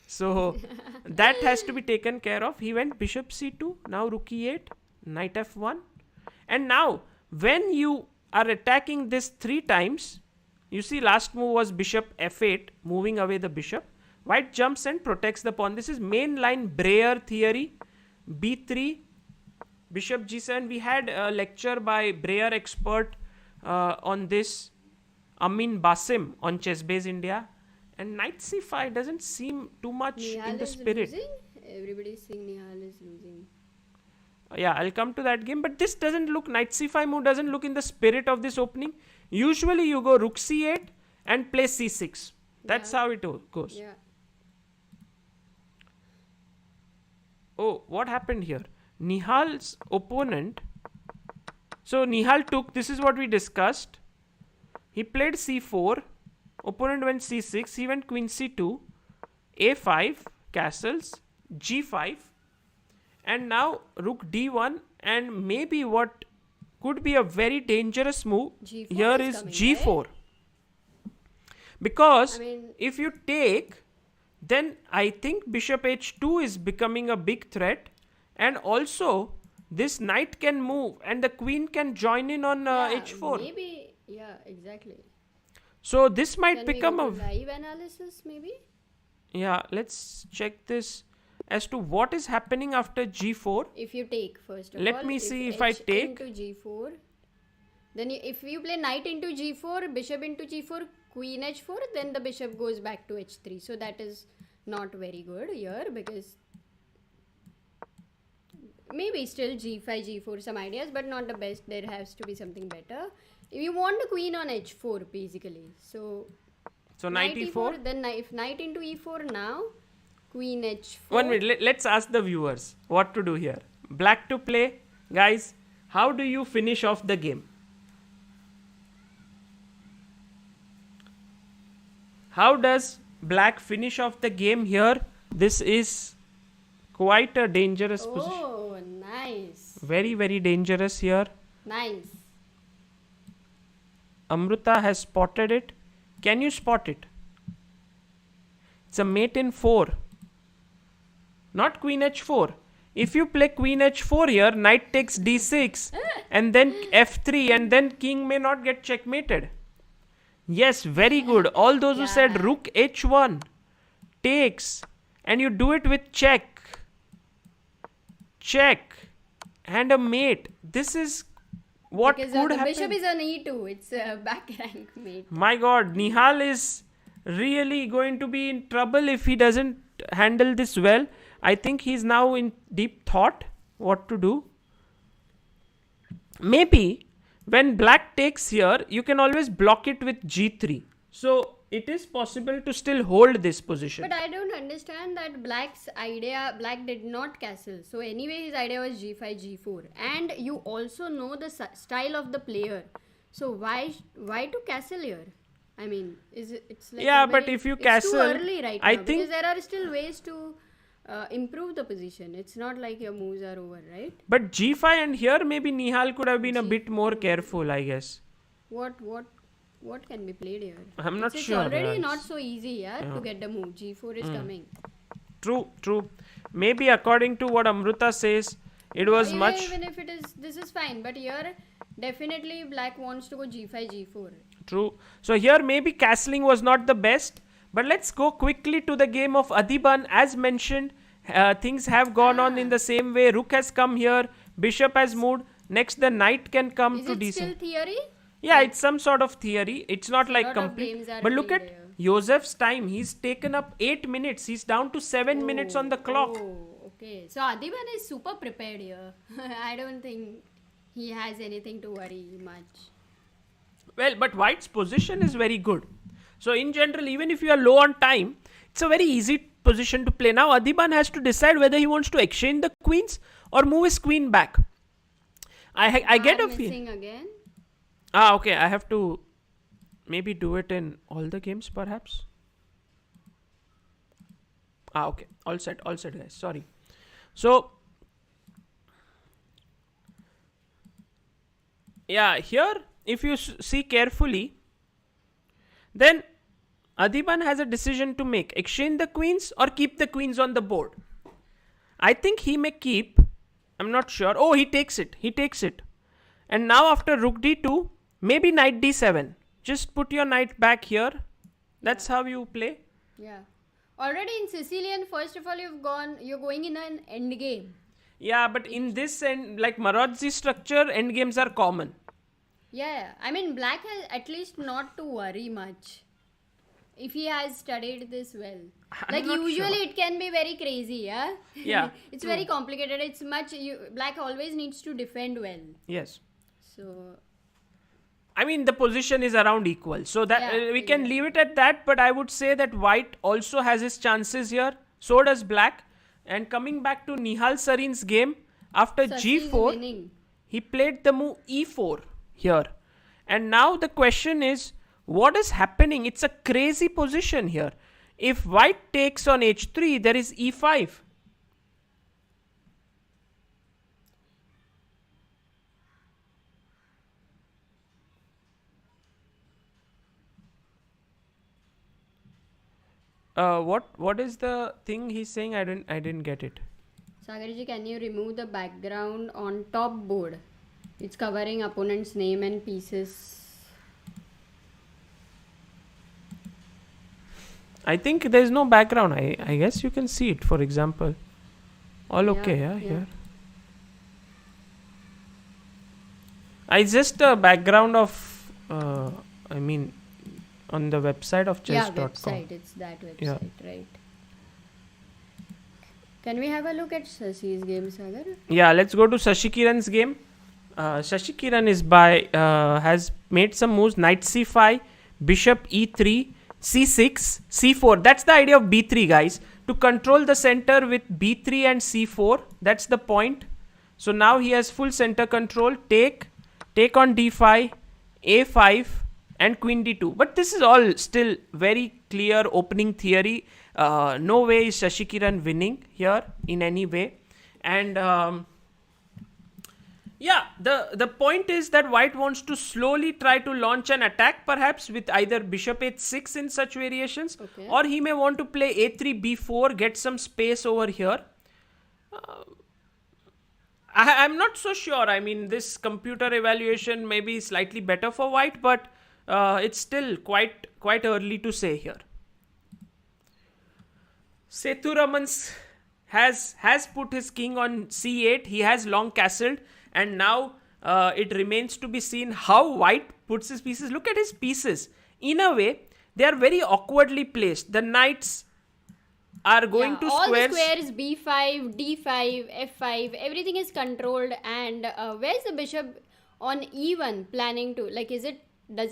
So that has to be taken care of. He went bishop c2, now rook e8, knight f1. And now when you are attacking this 3 times, you see last move was bishop f8, moving away the bishop. White jumps and protects the pawn. This is mainline Breyer theory. b3, bishop g7. We had a lecture by Breyer expert on this, Amin Basim, on Chessbase India. And knight c5 doesn't seem too much Nihal in the is spirit. losing? Everybody's saying Nihal is losing. Yeah, I'll come to that game. But this doesn't look, knight c5 move doesn't look in the spirit of this opening. Usually you go rook c8 and play c6. That's how it goes. Yeah. Oh, what happened here? Nihal's opponent. So Nihal took, this is what we discussed. He played c4. Opponent went c6. He went queen c2. a5, castles, g5. And now rook d1. And maybe what could be a very dangerous move G4 here is is coming, g4. right? Because I mean- if you take, then I think bishop h2 is becoming a big threat. And also this knight can move and the queen can join in on Yeah, h4. Maybe, yeah, exactly. So this might Can become we a... go to live analysis maybe? Yeah, let's check this as to what is happening after g4. If you take first of Let all, me see if I H take. into g4, then if you play knight into g4, bishop into g4, queen h4, then the bishop goes back to h3. So that is not very good here because maybe still g5, g4 some ideas, but not the best. There has to be something better. If you want the queen on h4 basically. So Knight e4. then if knight into e4 now, queen h4. 1 minute, let's ask the viewers what to do here. Black to play. Guys, how do you finish off the game? How does black finish off the game here? This is quite a dangerous position. Oh, nice. Very, very dangerous here. Nice. Amruta has spotted it. Can you spot it? It's a mate in 4. Not queen h4. If you play queen h4 here, knight takes d6 and then f3 and then king may not get checkmated. Yes, very good. All those who said rook h1 takes and you do it with check and a mate. This is what Because could the happen. bishop is on e2. It's a back rank mate. My god, Nihal is really going to be in trouble if he doesn't handle this well. I think he's now in deep thought what to do. Maybe when black takes here, you can always block it with g3. So it is possible to still hold this position. But I don't understand that black's idea. Black did not castle. So anyway, his idea was g5, g4. And you also know the style of the player. So why to castle here? I mean, it's like Yeah, a but very- if you it's castle, too early right I now, think- because there are still ways to improve the position. It's not like your moves are over, right? But g5 and here maybe Nihal could have been a bit more careful, I guess. What can be played here? I'm not it's sure, already yeah. not so easy, to get the move. G4 is coming. True. Maybe according to what Amruta says, it was Even if it is, this is fine. But here, definitely black wants to go g5, g4. True. So here maybe castling was not the best. But let's go quickly to the game of Adiban. As mentioned, things have gone on in the same way. Rook has come here. Bishop has moved. Next, the knight can come Is to it d7. still theory? Yeah, it's some sort of theory. It's not like lot of complete. games are But look at played Josef's time. He's taken up 8 minutes. He's down to 7 minutes on the clock. Oh, okay. So Adiban is super prepared here. I don't think he has anything to worry much. Well, but White's position is very good. So in general, even if you are low on time, it's a very easy position to play. Now Adiban has to decide whether he wants to exchange the queens or move his queen back. I get a feeling. Missing again. Okay. I have to maybe do it in all the games, perhaps. Okay. All set, guys. Sorry. So, yeah, here, if you see carefully, then Adiban has a decision to make. Exchange the queens or keep the queens on the board. I think he may keep. I'm not sure. Oh, he takes it. And now after rook d2, maybe knight d7. Just put your knight back here. That's how you play. Yeah. Already in Sicilian, first of all, you're going in an end game. Yeah, but in this end, like Marodzi structure, endgames are common. Yeah. I mean, black has at least not to worry much. If he has studied this well. I'm not usually sure. it can be very crazy, yeah? Yeah. It's very complicated. It's much, black always needs to defend well. Yes. So, I mean, the position is around equal. So that Yeah, we can leave it at that. But I would say that white also has his chances here. So does black. And coming back to Nihal Sarin's game, after Sasi is g4, winning. he played the move e4 here. And now the question is, what is happening? It's a crazy position here. If white takes on h3, there is e5. What is the thing he's saying? I didn't get it. Sagarji, can you remove the background on top board? It's covering opponent's name and pieces. I think there's no background. I guess you can see it, for example. All okay, yeah, here. It's just a background of, I mean, on the website of chess.com. Yeah, website. It's that website, Yeah. right? Can we have a look at Sasi's game, Sagar? Yeah, let's go to Shashi Kiran's game. Shashi Kiran has made some moves. Knight c5, bishop e3, c6, c4. That's the idea of b3, guys. To control the center with b3 and c4. That's the point. So now he has full center control. Take on d5, a5, and queen d2. But this is all still very clear opening theory. No way is Shashi Kiran winning here in any way. And yeah, the point is that white wants to slowly try to launch an attack, perhaps with either bishop h6 in such variations, Okay. or he may want to play a3, b4, get some space over here. I'm not so sure. I mean, this computer evaluation may be slightly better for white, but it's still quite early to say here. Sethuraman has put his king on c8. He has long castled, and now it remains to be seen how white puts his pieces. Look at his pieces. In a way, they are very awkwardly placed. The knights are going to all squares. the squares, b5, d5, f5, everything is controlled. And where's the bishop on e1 planning to? Like, does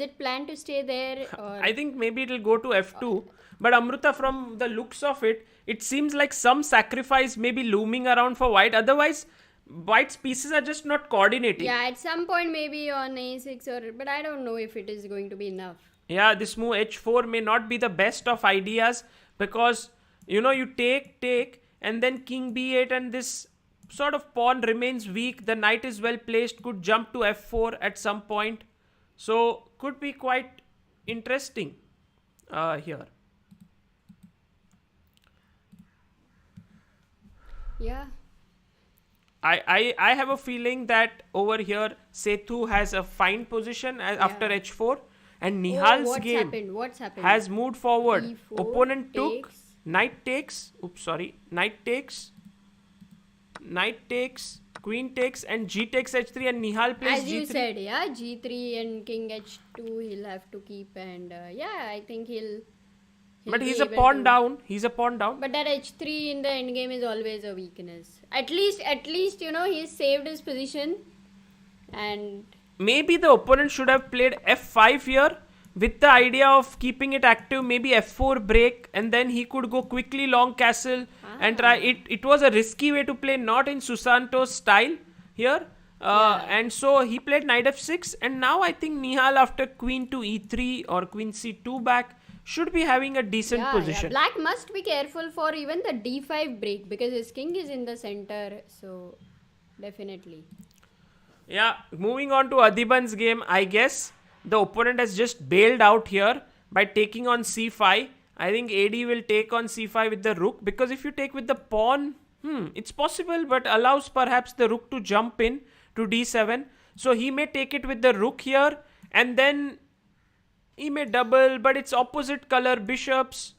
it plan to stay there? Or? I think maybe it will go to f2. But Amruta, from the looks of it, it seems like some sacrifice may be looming around for white. Otherwise, white's pieces are just not coordinating. Yeah, at some point maybe on a6 but I don't know if it is going to be enough. Yeah, this move h4 may not be the best of ideas, because you take and then king b8, and this sort of pawn remains weak. The knight is well placed, could jump to f4 at some point. So could be quite interesting here. Yeah. I have a feeling that over here Sethu has a fine position after h4, and Nihal's game What's happened? has moved forward. E4 Opponent took, takes. knight takes, queen takes, and g takes h3, and Nihal plays As g3. you said, yeah, g3 and king h2 he'll have to keep, and yeah, I think he'll But be he's a able pawn to- down. He's a pawn down. But that h3 in the endgame is always a weakness. At least he's saved his position, and Maybe the opponent should have played f5 here with the idea of keeping it active. Maybe f4 break, and then he could go quickly long castle and try it. It was a risky way to play, not in Susanto's style here. And so he played knight f6, and now I think Nihal, after queen to e3 or queen c2 back, should be having a decent position. Black must be careful for even the d5 break because his king is in the center. So definitely. Yeah, moving on to Adhiban's game, I guess the opponent has just bailed out here by taking on c5. I think AD will take on c5 with the rook, because if you take with the pawn, it's possible, but allows perhaps the rook to jump in to d7. So he may take it with the rook here, and then he may double, but it's opposite color bishops,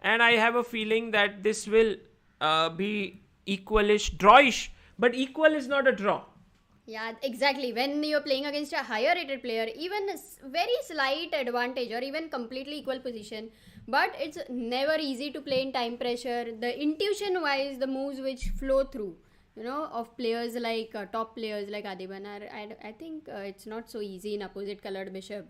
and I have a feeling that this will be equalish, drawish, but equal is not a draw. Yeah, exactly. When you're playing against a higher rated player, even a very slight advantage or even completely equal position, but it's never easy to play in time pressure. The intuition wise, the moves which flow through, of players like top players like Adiban I think it's not so easy in opposite colored bishop.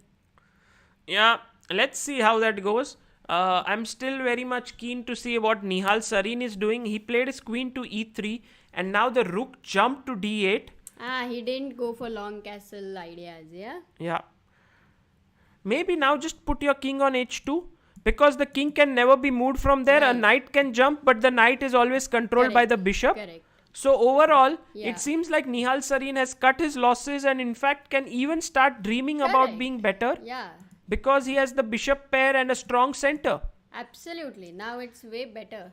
Yeah, let's see how that goes. I'm still very much keen to see what Nihal Sarin is doing. He played his queen to e3, and now the rook jumped to d8. He didn't go for long castle ideas, yeah? Yeah. Maybe now just put your king on h2, because the king can never be moved from there. Right. A knight can jump, but the knight is always controlled by the bishop. Correct. So overall, Yeah. it seems like Nihal Sarin has cut his losses and in fact can even start dreaming about Correct. being better, Yeah, because he has the bishop pair and a strong center. absolutely. Now it's way better.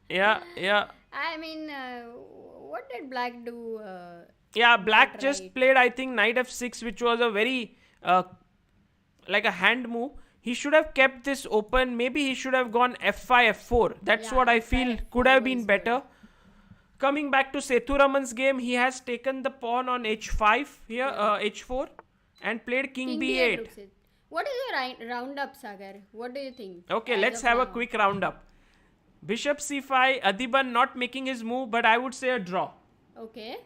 Yeah. I mean, what did black do? Yeah, black Not just right. played, I think, knight f6, which was a very like a hand move. He should have kept this open. Maybe he should have gone f5, f4. That's Yeah, what I F5, feel F4 could have was been good. better. Coming back to Sethuraman's game, he has taken the pawn on h5 here, h4, and played king b8. rook c- What is your roundup, Sagar? What do you think? Okay, as let's of have a now? quick roundup. Bishop c5, Adiban not making his move, but I would say a draw. Okay.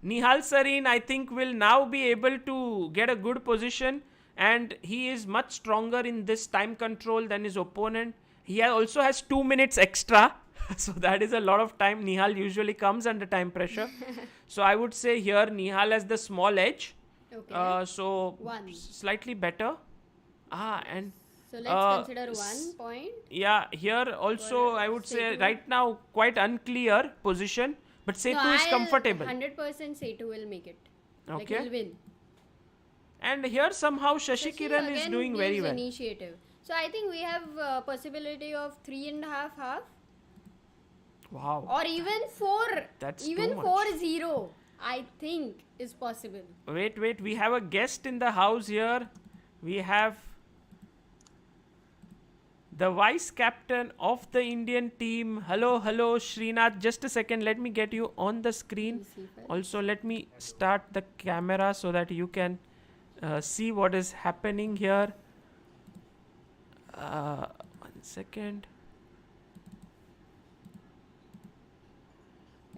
Nihal Sarin, I think, will now be able to get a good position, and he is much stronger in this time control than his opponent. He also has 2 minutes extra, so that is a lot of time. Nihal usually comes under time pressure. So I would say here Nihal has the small edge. Okay. So One. slightly better. And So let's consider 1 point. yeah, here also For I would say Setu. right now quite unclear position, but Setu is comfortable. 100% Setu will make it. Like Okay. he'll win. And here somehow Shashi Shashi Kiran is again doing very gives well. Initiative. So I think we have possibility of 3.5 half Wow. or even 4. That's even too much. 4-0. I think is possible. Wait, we have a guest in the house here. We have the vice captain of the Indian team. Hello, Srinath. Just a second, let me get you on the screen. Also, let me start the camera so that you can see what is happening here. 1 second.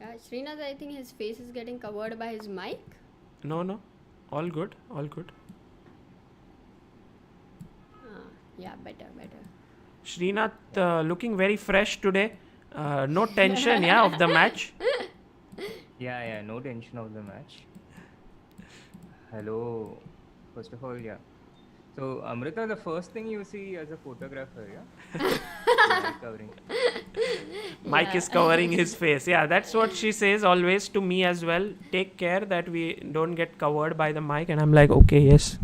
Yeah, Srinath, I think his face is getting covered by his mic. No. All good. Yeah, better. Srinath looking very fresh today. No tension, of the match. Yeah, no tension of the match. Hello. First of all, yeah. So, Amrita, the first thing you see as a photographer, yeah? Mic covering. Mike is covering his face. Yeah, that's what she says always to me as well. Take care that we don't get covered by the mic. And I'm like, okay, yes.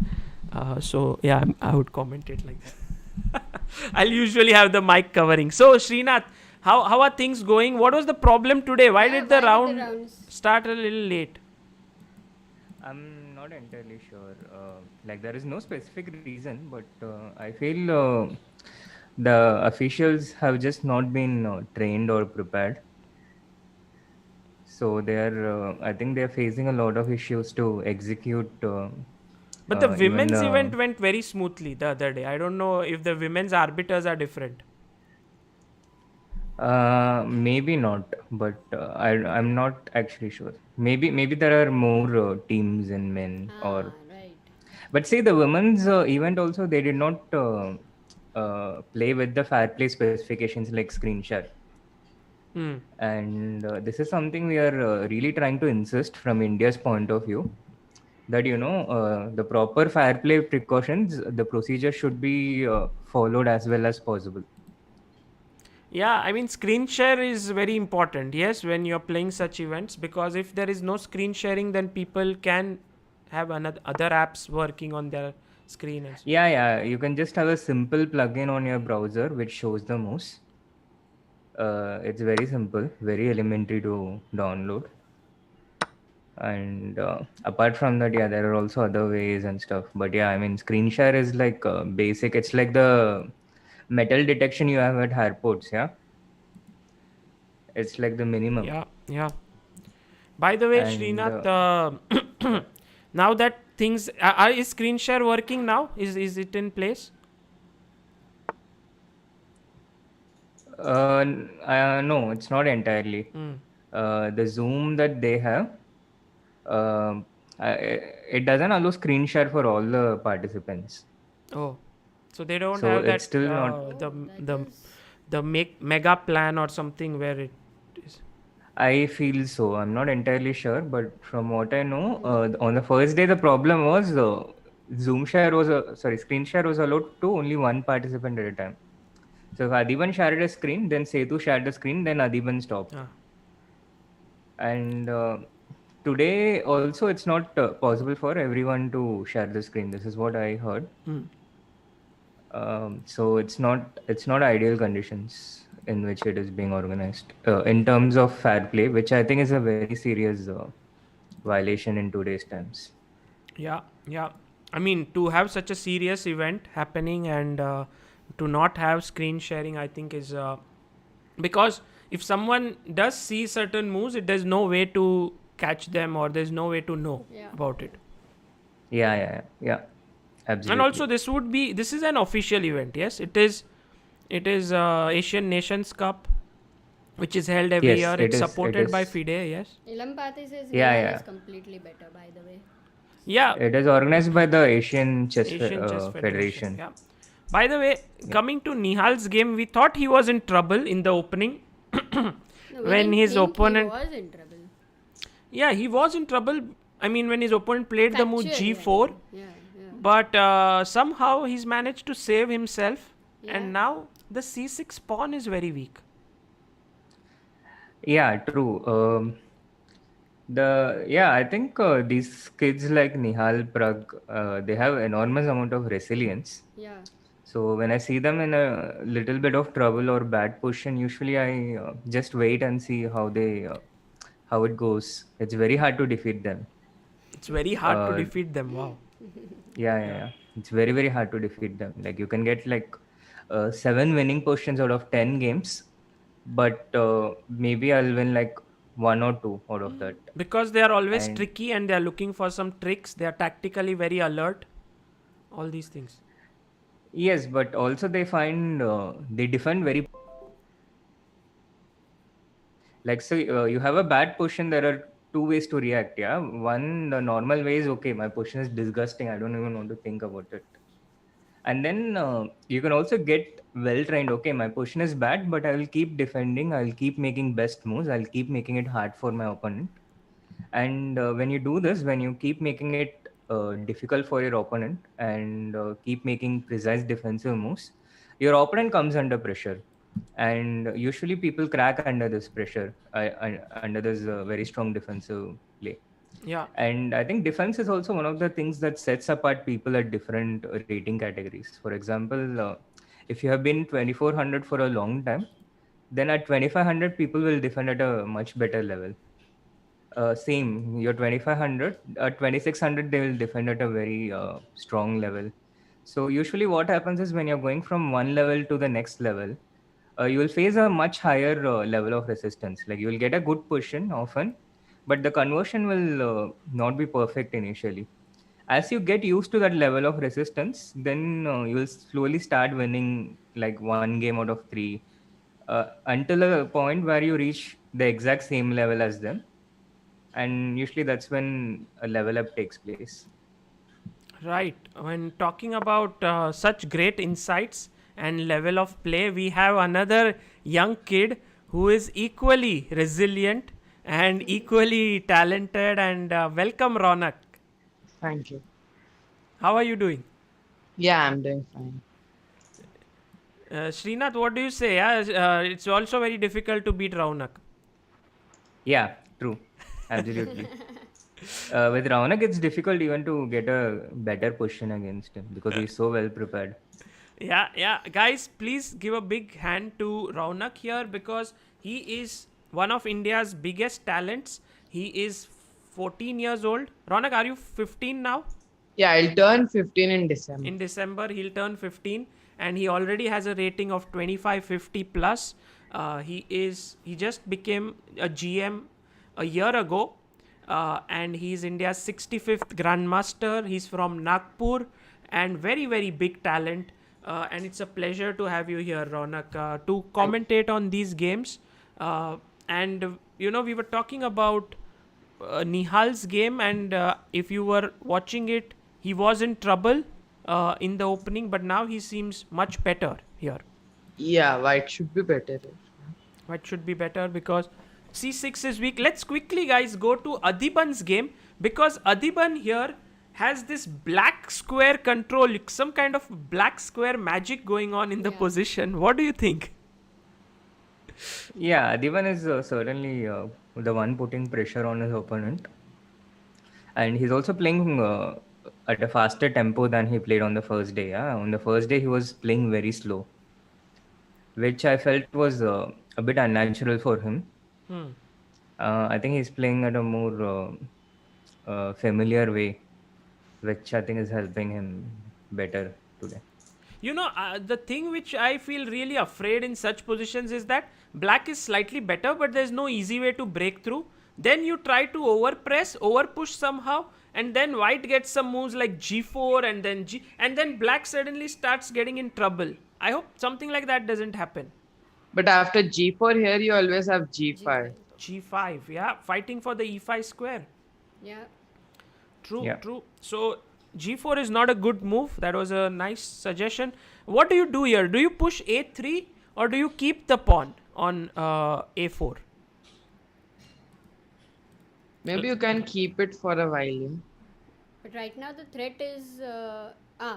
So, yeah, I would comment it like that. I'll usually have the mic covering. So, Srinath, how are things going? What was the problem today? Why did the rounds start a little late? I'm not entirely sure. Like, there is no specific reason, but I feel the officials have just not been trained or prepared. So I think they're facing a lot of issues to execute. But the women's even, event went very smoothly the other day. I don't know if the women's arbiters are different. Maybe not, but I'm not actually sure. Maybe there are more teams in men, or Right. but see, the women's event also, they did not play with the fair play specifications like screen share. And this is something we are really trying to insist from India's point of view. that the proper fair play precautions, the procedure should be followed as well as possible. Yeah, I mean, screen share is very important, yes, when you're playing such events, because if there is no screen sharing, then people can have another other apps working on their screen. And Yeah, you can just have a simple plugin on your browser which shows the moves. It's very simple, very elementary to download. And apart from that, yeah, there are also other ways and stuff. But yeah, I mean, screen share is like basic. It's like the metal detection you have at airports. Yeah, it's like the minimum. yeah, yeah. By the way, And Srinath, now that things is screen share working now? Is it in place? no, it's not entirely. The Zoom that they have, um, it doesn't allow screen share for all the participants. Oh, so they don't So have it's that still not. the mega plan or something where it is. I feel so. I'm not entirely sure, but from what I know, on the first day, the problem was Zoom share was screen share was allowed to only one participant at a time. So if Adiban shared a screen, then Setu shared the screen, then Adiban stopped. Ah. And today also, it's not possible for everyone to share the screen. This is what I heard. So it's not ideal conditions in which it is being organized in terms of fair play, which I think is a very serious violation in today's times. Yeah, yeah. I mean, to have such a serious event happening and to not have screen sharing, I think is because if someone does see certain moves, there's no way to catch them or there's no way to know about it. Yeah, absolutely. And also, this is an official event. Yes, it is. It is Asian Nations Cup, which is held every year. It's supported by FIDE. Yes. Ilampati says Yeah. is completely better, by the way. Yeah. It is organized by the Asian Chess Chess Federation. Yeah. By the way, coming to Nihal's game, we thought he was in trouble in the opening. When his opponent was in trouble. Yeah, he was in trouble. I mean, when his opponent played the move G4, Yeah. but somehow he's managed to save himself, and now the C6 pawn is very weak. Yeah, true. I think these kids like Nihal Prag, they have enormous amount of resilience. Yeah. So when I see them in a little bit of trouble or bad position, usually I just wait and see how it goes. It's very hard to defeat them. It's very hard to defeat them. Wow. Yeah. It's very, very hard to defeat them. Like you can get like 7 winning positions out of 10 games, but maybe I'll win like 1 or 2 out of that. Because they are always tricky and they are looking for some tricks. They are tactically very alert. All these things. Yes, but also they find they defend very. Like so, you have a bad position. There are 2 ways to react. Yeah, one, the normal way is okay. My position is disgusting. I don't even want to think about it. And then you can also get well trained. Okay, my position is bad, but I will keep defending. I'll keep making best moves. I'll keep making it hard for my opponent. And when you do this, when you keep making it difficult for your opponent and keep making precise defensive moves, your opponent comes under pressure. And usually people crack under this pressure, under this very strong defensive play. Yeah. And I think defense is also one of the things that sets apart people at different rating categories. For example, if you have been 2400 for a long time, then at 2500 people will defend at a much better level. Same, you're 2500, at 2600 they will defend at a very strong level. So usually what happens is when you're going from one level to the next level, you will face a much higher level of resistance. Like you will get a good position often, but the conversion will not be perfect initially. As you get used to that level of resistance, then you will slowly start winning like 1 game out of 3 until a point where you reach the exact same level as them. And usually that's when a level up takes place. Right. When talking about such great insights and level of play, we have another young kid who is equally resilient and equally talented. And welcome, Ronak. Thank you. How are you doing? Yeah, I'm doing fine. Srinath, what do you say? Yeah, it's also very difficult to beat Raunak. Yeah, true. Absolutely. With Raunak, it's difficult even to get a better position against him because he's so well prepared. Yeah. Guys, please give a big hand to Raunak here because he is one of India's biggest talents. He is 14 years old. Raunak, are you 15 now? Yeah, I'll turn 15 in December. In December, he'll turn 15 and he already has a rating of 2550 plus. He just became a GM a year ago and he's India's 65th Grandmaster. He's from Nagpur and very big talent. And it's a pleasure to have you here, Ronak, to commentate on these games. And we were talking about Nihal's game, and if you were watching it, he was in trouble in the opening, but now he seems much better here. Yeah, white should be better. White should be better because c6 is weak. Let's quickly, guys, go to Adhiban's game because Adhiban here has this black square control, some kind of black square magic going on in the position. What do you think? Yeah, Adivan is certainly the one putting pressure on his opponent. And he's also playing at a faster tempo than he played on the first day. Yeah? On the first day, he was playing very slow, which I felt was a bit unnatural for him. I think he's playing at a more familiar way, which I think is helping him better today. The thing which I feel really afraid in such positions is that black is slightly better, but there's no easy way to break through. Then you try to overpress, overpush somehow, and then white gets some moves like g4 and then and then black suddenly starts getting in trouble. I hope something like that doesn't happen. But after g4 here, you always have g5. G5, yeah, fighting for the e5 square. Yeah. True. So g4 is not a good move. That was a nice suggestion. What do you do here? Do you push a3 or do you keep the pawn on a4? Maybe you can keep it for a while. But right now the threat is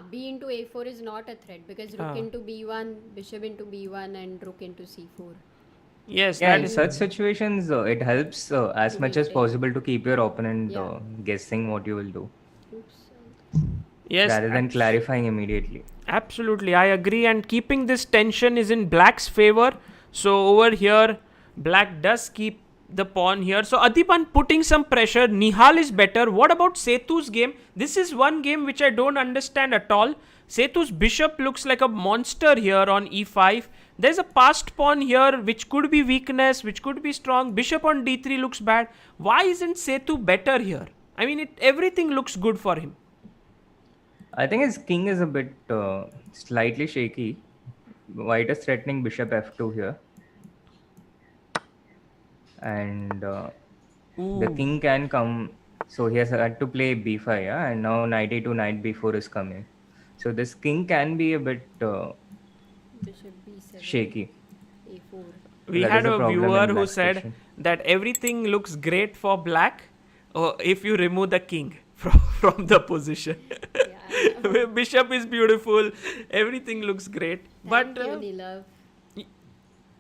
b into a4 is not a threat because rook into b1, bishop into b1 and rook into c4. Yes. Yeah, in such situations, it helps as much as possible to keep your opponent guessing what you will do. Yes. Rather than clarifying immediately. Absolutely, I agree. And keeping this tension is in black's favor. So over here, black does keep the pawn here. So Adipan putting some pressure. Nihal is better. What about Sethu's game? This is one game which I don't understand at all. Sethu's bishop looks like a monster here on e5. There's a passed pawn here which could be weakness, which could be strong. Bishop on d3 looks bad. Why isn't Sethu better here? I mean, everything looks good for him. I think his king is a bit slightly shaky. White is threatening bishop f2 here. And the king can come. So he has had to play b5, yeah? And now knight a2, knight b4 is coming. So this king can be a bit Bishop b7, shaky. a4. We had a viewer who said that everything looks great for black if you remove the king from the position. Bishop is beautiful. Everything looks great. Thank you, Nilav.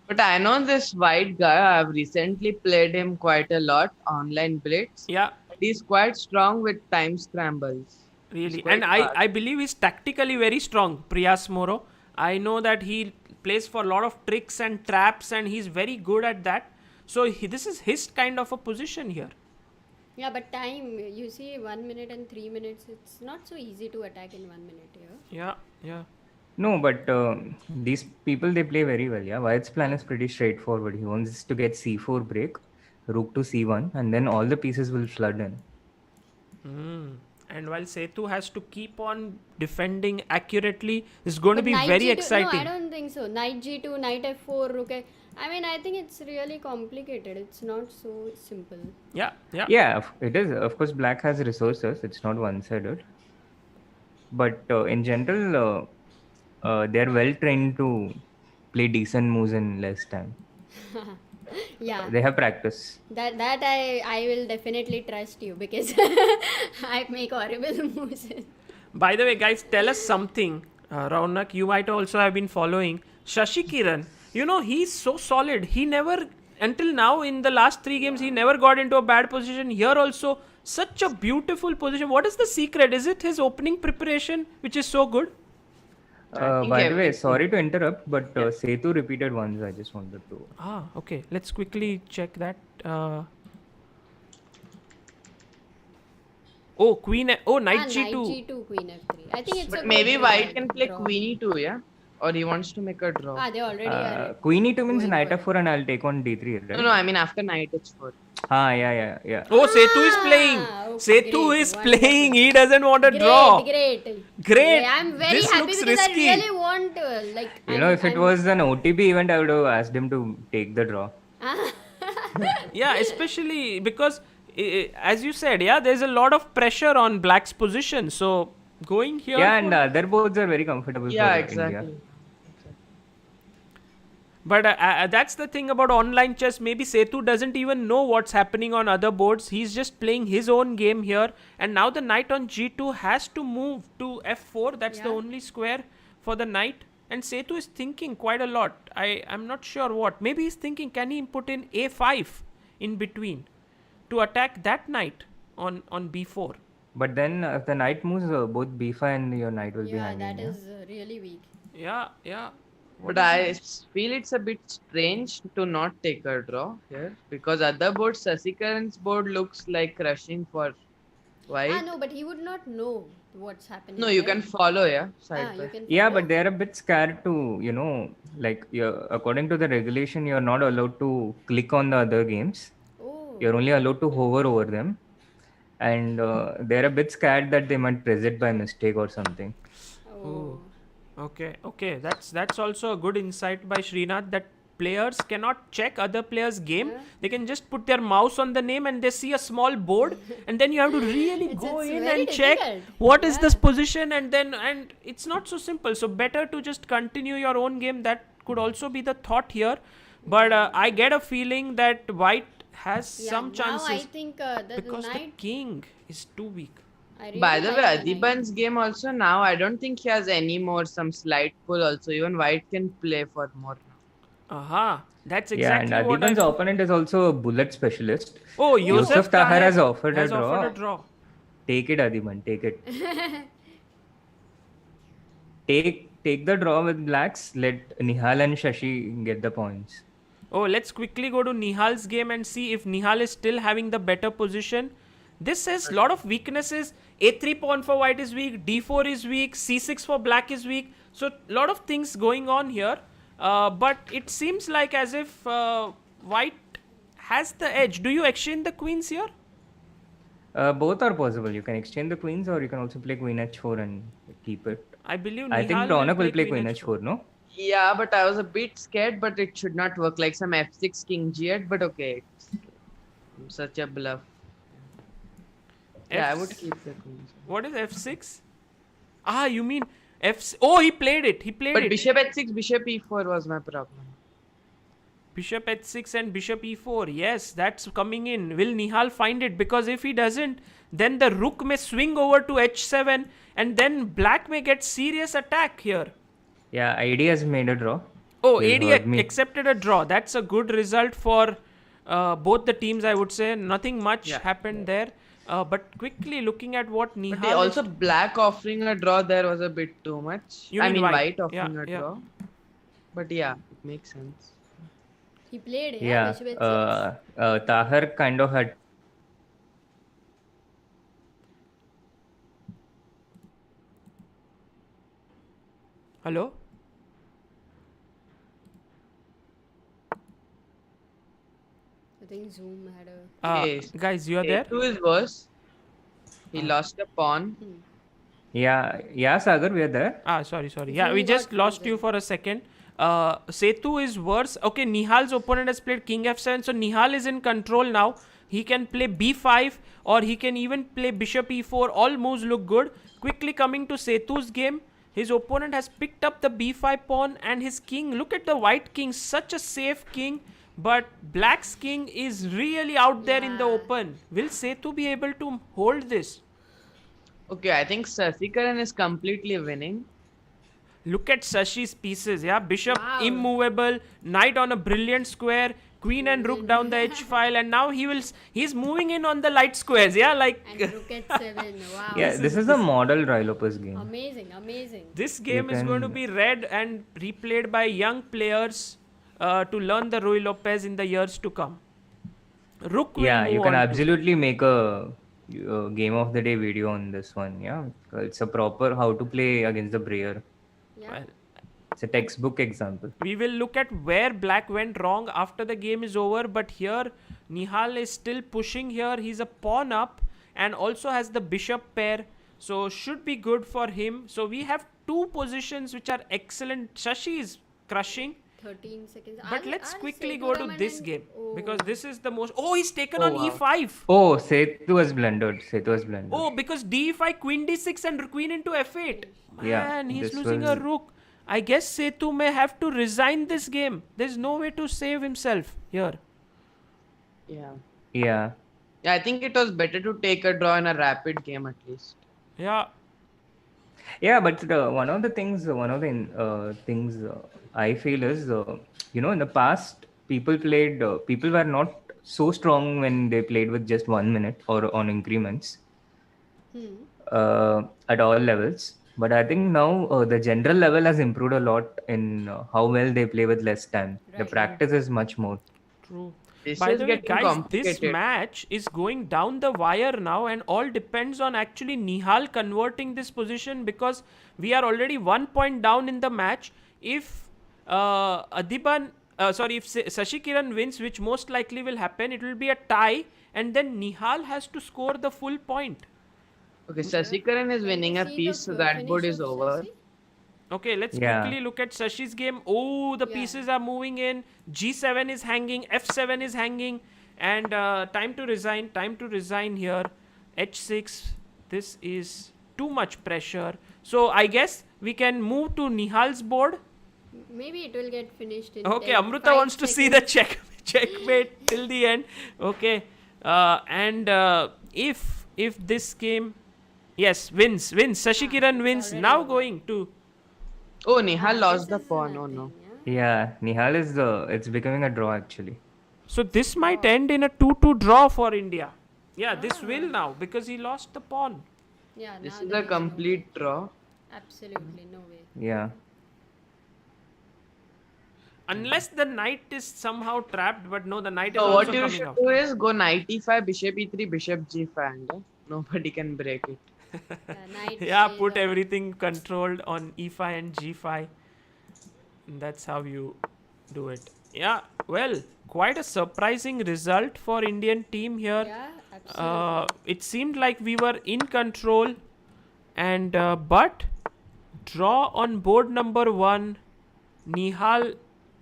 But I know this white guy. I've recently played him quite a lot online blitz. Yeah. He's quite strong with time scrambles. Really. And I believe he's tactically very strong, Priyas Moro. I know that he plays for a lot of tricks and traps and he's very good at that. So this is his kind of a position here. Yeah, but time, you see 1 minute and 3 minutes, it's not so easy to attack in 1 minute here. Yeah. No, but these people, they play very well. Yeah, White's plan is pretty straightforward. He wants to get c4 break, rook to c1, and then all the pieces will flood in. And while Sethu has to keep on defending accurately, it's going to be very G2, exciting. No, I don't think so. Knight g2, knight f4, rook a... I mean, I think it's really complicated. It's not so simple. Yeah. Yeah, it is. Of course, black has resources. It's not one-sided. But in general, they're well trained to play decent moves in less time. Yeah. They have practice. That I will definitely trust you because I make horrible moves. By the way, guys, tell us something. Raunak, you might also have been following. Shashi Kiran, he's so solid. He never, until now, in the last 3 games, he never got into a bad position. Here also, such a beautiful position. What is the secret? Is it his opening preparation, which is so good? By the way, everything. sorry to interrupt, but Setu repeated once. I just wanted to. Okay. Let's quickly check that. Knight Knight G2. G2, Queen F3. I think it's a But good maybe White result. can play Draw. Queenie too, yeah? Or he wants to make a draw. They already are. Queen E2 means going knight for it. f4 and I'll take on d3, right? No, I mean after Knight H4. Yeah. Oh, Setu is playing. Okay, Setu great, is wonderful. playing. He doesn't want to draw. Great. Great. Yeah, I'm very This happy looks because risky. I really want If it was an OTB event, I would have asked him to take the draw. Yeah, especially because, as you said, there's a lot of pressure on Black's position. So going here. Yeah, and the other boards are very comfortable Yeah, for exactly. India. But that's the thing about online chess. Maybe Setu doesn't even know what's happening on other boards. He's just playing his own game here. And now the knight on G2 has to move to F4. That's the only square for the knight. And Setu is thinking quite a lot. I'm not sure what. Maybe he's thinking, can he put in A5 in between to attack that knight on B4? But then if the knight moves, both b5 and your knight will be Yeah, hanging. that is really weak. Yeah. But I feel it's a bit strange to not take a draw here because other boards, Sasikaran's board looks like rushing for White. No, but he would not know what's happening. No, you right? can follow, yeah, You side by. can Yeah, follow. but they're a bit scared to, according to the regulation, you're not allowed to click on the other games. Oh. You're only allowed to hover over them. And they're a bit scared that they might press it by mistake or something. Oh. Okay. That's also a good insight by Srinath that players cannot check other players' game. They can just put their mouse on the name and they see a small board, and then you have to really go it's in very and check difficult. what is this position, and it's not so simple. So better to just continue your own game. That could also be the thought here. But I get a feeling that White has some chances Now I think the because the knight. king is too weak. I really By the way, like the knight. Adiban's game also now, I don't think he has any more some slight pull also. Even White can play for more now. Aha, that's Yeah, exactly and what Adiban's opponent is also a bullet specialist. Oh, Yusuf Tahir has offered a draw. Take it, Adiban, take it. Take the draw with blacks. Let Nihal and Shashi get the points. Oh, let's quickly go to Nihal's game and see if Nihal is still having the better position. This has a lot of weaknesses. A3 pawn for white is weak, D4 is weak, C6 for black is weak. So a lot of things going on here. But it seems like as if white has the edge. Do you exchange the queens here? Both are possible. You can exchange the queens or you can also play queen h4 and keep it. I believe I think Nihal Ronak will play queen h4, no? Yeah, but I was a bit scared, but it should not work like some f6 king g8, but okay. It's such a bluff. Yeah, I would keep the queens. What is f6? Ah, you mean f... Oh, he played it. But bishop h6, bishop e4 was my problem. Bishop h6 and bishop e4. Yes, that's coming in. Will Nihal find it? Because if he doesn't, then the rook may swing over to h7 and then black may get serious attack here. Yeah, AD has made a draw. Oh, He's AD heard me. accepted a draw. That's a good result for both the teams, I would say. Nothing much happened there. But quickly looking at what Nihal... But also black offering a draw there was a bit too much. You I mean mean white? white offering Yeah, a yeah. draw. But yeah, it makes sense. He played, Yeah, bishop h6. Tahir kind of had. Hello? I think Zoom had a... Yes. Guys, you are there? A2 is worse. He lost a pawn. Yeah, Sagar, we are there. Sorry. Yeah, Zoom we just got lost frozen. you for a second. Setu is worse. Okay, Nihal's opponent has played king f7. So Nihal is in control now. He can play b5 or he can even play bishop e4. All moves look good. Quickly coming to Setu's game. His opponent has picked up the b5 pawn and his king. Look at the white king. Such a safe king. but Black's king is really out there in the Yeah. open. Will Setu be able to hold this? Okay, I think Sasikaran is completely winning. Look at Sashi's pieces, yeah? Bishop Wow. immovable, knight on a brilliant square, queen and rook down the h file, and now he's moving in on the light squares, yeah? Like And rook at 7. Wow. Yeah, this is a model Roy Lopez game. Amazing, amazing. this game is going to can- be read and replayed by young players to learn the Rui Lopez in the years to come. Rook will Yeah, move you can on to- absolutely make a game of the day video on this one. Yeah, it's a proper how to play against the Breyer. Yeah. Well, It's a textbook example. we will look at where Black went wrong after the game is over, but here Nihal is still pushing here. He's a pawn up and also has the bishop pair, so should be good for him. So we have two positions which are excellent. Shashi is crushing, 13 seconds. but Are- let's are quickly Setu go to Raman this and- game Oh. because this is the most. Oh, he's taken Oh, on wow. e5. Oh, Setu has blundered. Setu has blundered. Oh, because d5, queen d6, and queen into f8. Man, Yeah, he's this losing a was- rook. I guess Setu may have to resign this game. There's no way to save himself here. Yeah. Yeah. Yeah, I think it was better to take a draw in a rapid game at least. Yeah. Yeah, but one of the things I feel is, in the past, people were not so strong when they played with just 1 minute or on increments at all levels. But I think now the general level has improved a lot in how well they play with less time. The Right. practice is much more. True. This By is the way, getting guys, this complicated. match is going down the wire now, and all depends on actually Nihal converting this position because we are already 1 point down in the match. If if Sashi Kiran wins, which most likely will happen, it will be a tie, and then Nihal has to score the full point. Okay, Sasikaran is winning a See the piece, so f- that finish board is of over. Shashi? Okay, let's Yeah. quickly look at Sashi's game. Oh, the Yeah. pieces are moving in. G7 is hanging. F7 is hanging. And time to resign. Time to resign here. H6. This is too much pressure. So I guess we can move to Nihal's board. Maybe it will get finished in Okay, 10, Amruta 5 wants to see the seconds. checkmate till the end. Okay, if this game, yes, wins. Sashi Kiran wins. already Now over. going to. Oh, Nihal lost the This is pawn. Oh nothing, no. yeah? Yeah, Nihal is it's becoming a draw actually. So this might end in a 2-2 draw for India. Yeah, this will now because he lost the pawn. Yeah, This now is there a complete draw. no, absolutely no way. Yeah. Unless the knight is somehow trapped, but no, the knight is So also what you coming should out. do is go knight e5, bishop e3, bishop g5, and nobody can break it. Yeah, knight Yeah, stays put on. everything controlled on e5 and g5. And that's how you do it. Yeah, well, quite a surprising result for Indian team here. Yeah, absolutely. It seemed like we were in control, and but draw on board number 1. Nihal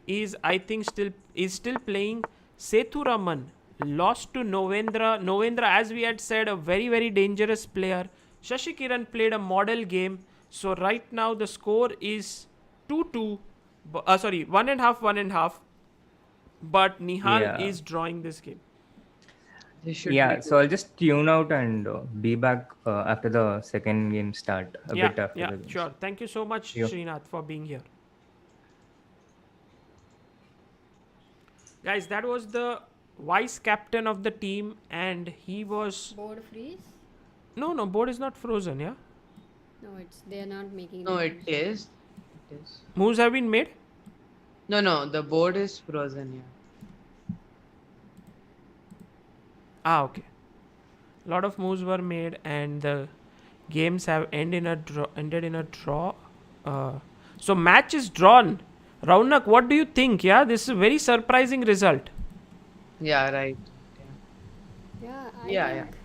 is, I think, still playing. Sethu Raman lost to Novendra. Novendra, as we had said, a very, very dangerous player. Shashi Kiran played a model game. So right now the score is 2-2. 1.5, 1.5. But Nihal Yeah. is drawing this game. This should Yeah, be so I'll just tune out and be back after the second game start. A Yeah, bit after yeah, the game. sure. Thank you so much, Yeah. Srinath, for being here. Guys, that was the vice captain of the team, and he was Board freeze? no, board is not frozen. Yeah, No, they are not making. No, the it moves. is. It is. moves have been made. No, the board is frozen. Yeah. Okay. A lot of moves were made, and the games have ended in a draw. So match is drawn. Raunak, what do you think? Yeah, this is a very surprising result. Yeah, right. Yeah, I Yeah, think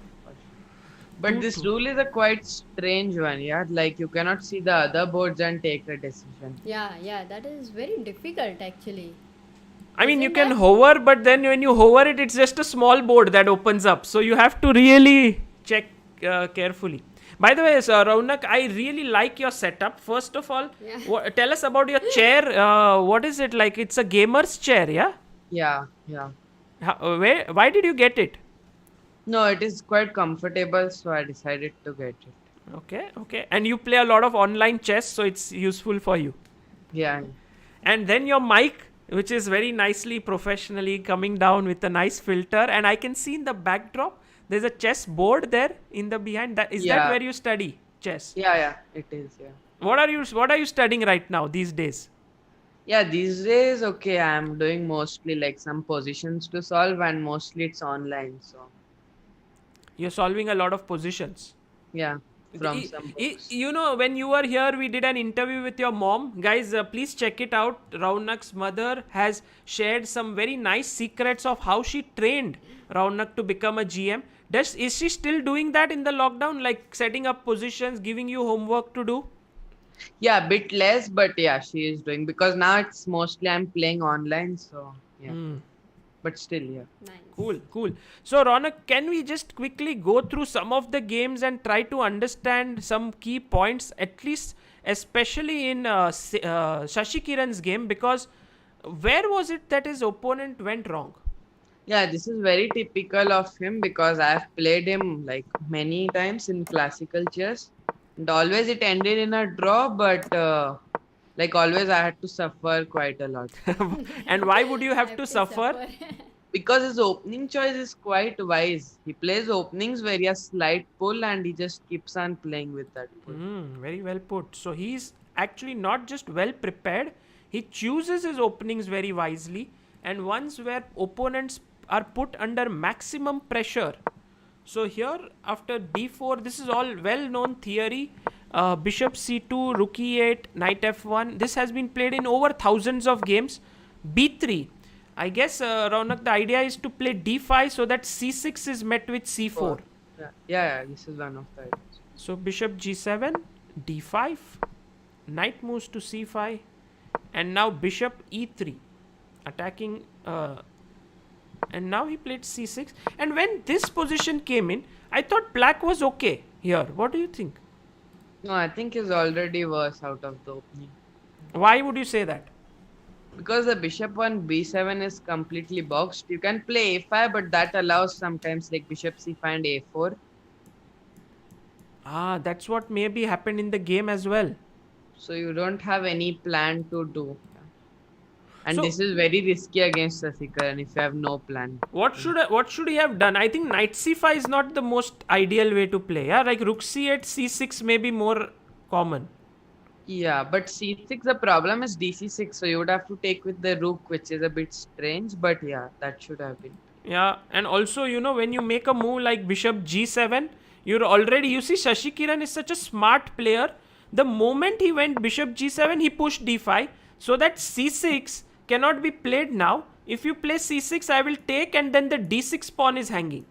But this rule is a quite strange one, yeah. Like you cannot see the other boards and take a decision. Yeah, that is very difficult actually. I mean, you Isn't can that- hover, but then when you hover it, it's just a small board that opens up. So you have to really check carefully. By the way, Raunak, I really like your setup. First of all, Yeah. tell us about your chair. What is it like? It's a gamer's chair, yeah? Yeah, yeah. Why did you get it? No, it is quite comfortable, so I decided to get it. Okay, okay. And you play a lot of online chess, so it's useful for you. Yeah. And then your mic, which is very nicely professionally coming down with a nice filter, and I can see in the backdrop there's a chess board there in the behind. That is that Yeah. where you study chess? Yeah, yeah, it is, yeah. What are you studying right now these days? Yeah, these days, okay, I'm doing mostly like some positions to solve and mostly it's online, so You're solving a lot of positions. yeah, from some books. You know, when you were here, we did an interview with your mom. Guys, please check it out. Raunak's mother has shared some very nice secrets of how she trained Raunak to become a GM. Is she still doing that in the lockdown? Like setting up positions, giving you homework to do? Yeah, a bit less, but yeah, she is doing because now it's mostly I'm playing online, so yeah. But still, yeah. Nice. Cool, cool. So, Ronak, can we just quickly go through some of the games and try to understand some key points, at least, especially in Shashi Kiran's game? Because where was it that his opponent went wrong? Yeah, this is very typical of him because I've played him like many times in classical chess, and always it ended in a draw, but like always I had to suffer quite a lot. And why would you have to suffer? Because his opening choice is quite wise. He plays openings where he has slight pull and he just keeps on playing with that pull. Very well put. So he's actually not just well prepared, he chooses his openings very wisely, and ones where opponents are put under maximum pressure. So here, after d4, this is all well-known theory. Bishop c2, rook e8, knight f1. This has been played in over thousands of games. b3. I guess, Raunak, the idea is to play d5 so that c6 is met with c4. Yeah, this is one of the ideas. So bishop g7, d5, knight moves to c5, and now bishop e3, attacking. And now he played c6. And when this position came in, I thought black was okay here. What do you think? No, I think he's already worse out of the opening. Why would you say that? Because the bishop on b7 is completely boxed. You can play a5, but that allows sometimes like bishop c5 and a4. That's what maybe happened in the game as well. So you don't have any plan to do. And So- this is very risky against Sasikaran if you have no plan. What should he have done? I think knight c5 is not the most ideal way to play. Yeah, like rook c8, c6 may be more common. Yeah, but c6, the problem is dc6, so you would have to take with the rook, which is a bit strange, but yeah, that should have been. Yeah, and also, you know, when you make a move like bishop g7, you see Shashi Kiran is such a smart player. The moment he went bishop g7, he pushed d5, so that c6 cannot be played now. If you play c6, I will take, and then the d6 pawn is hanging.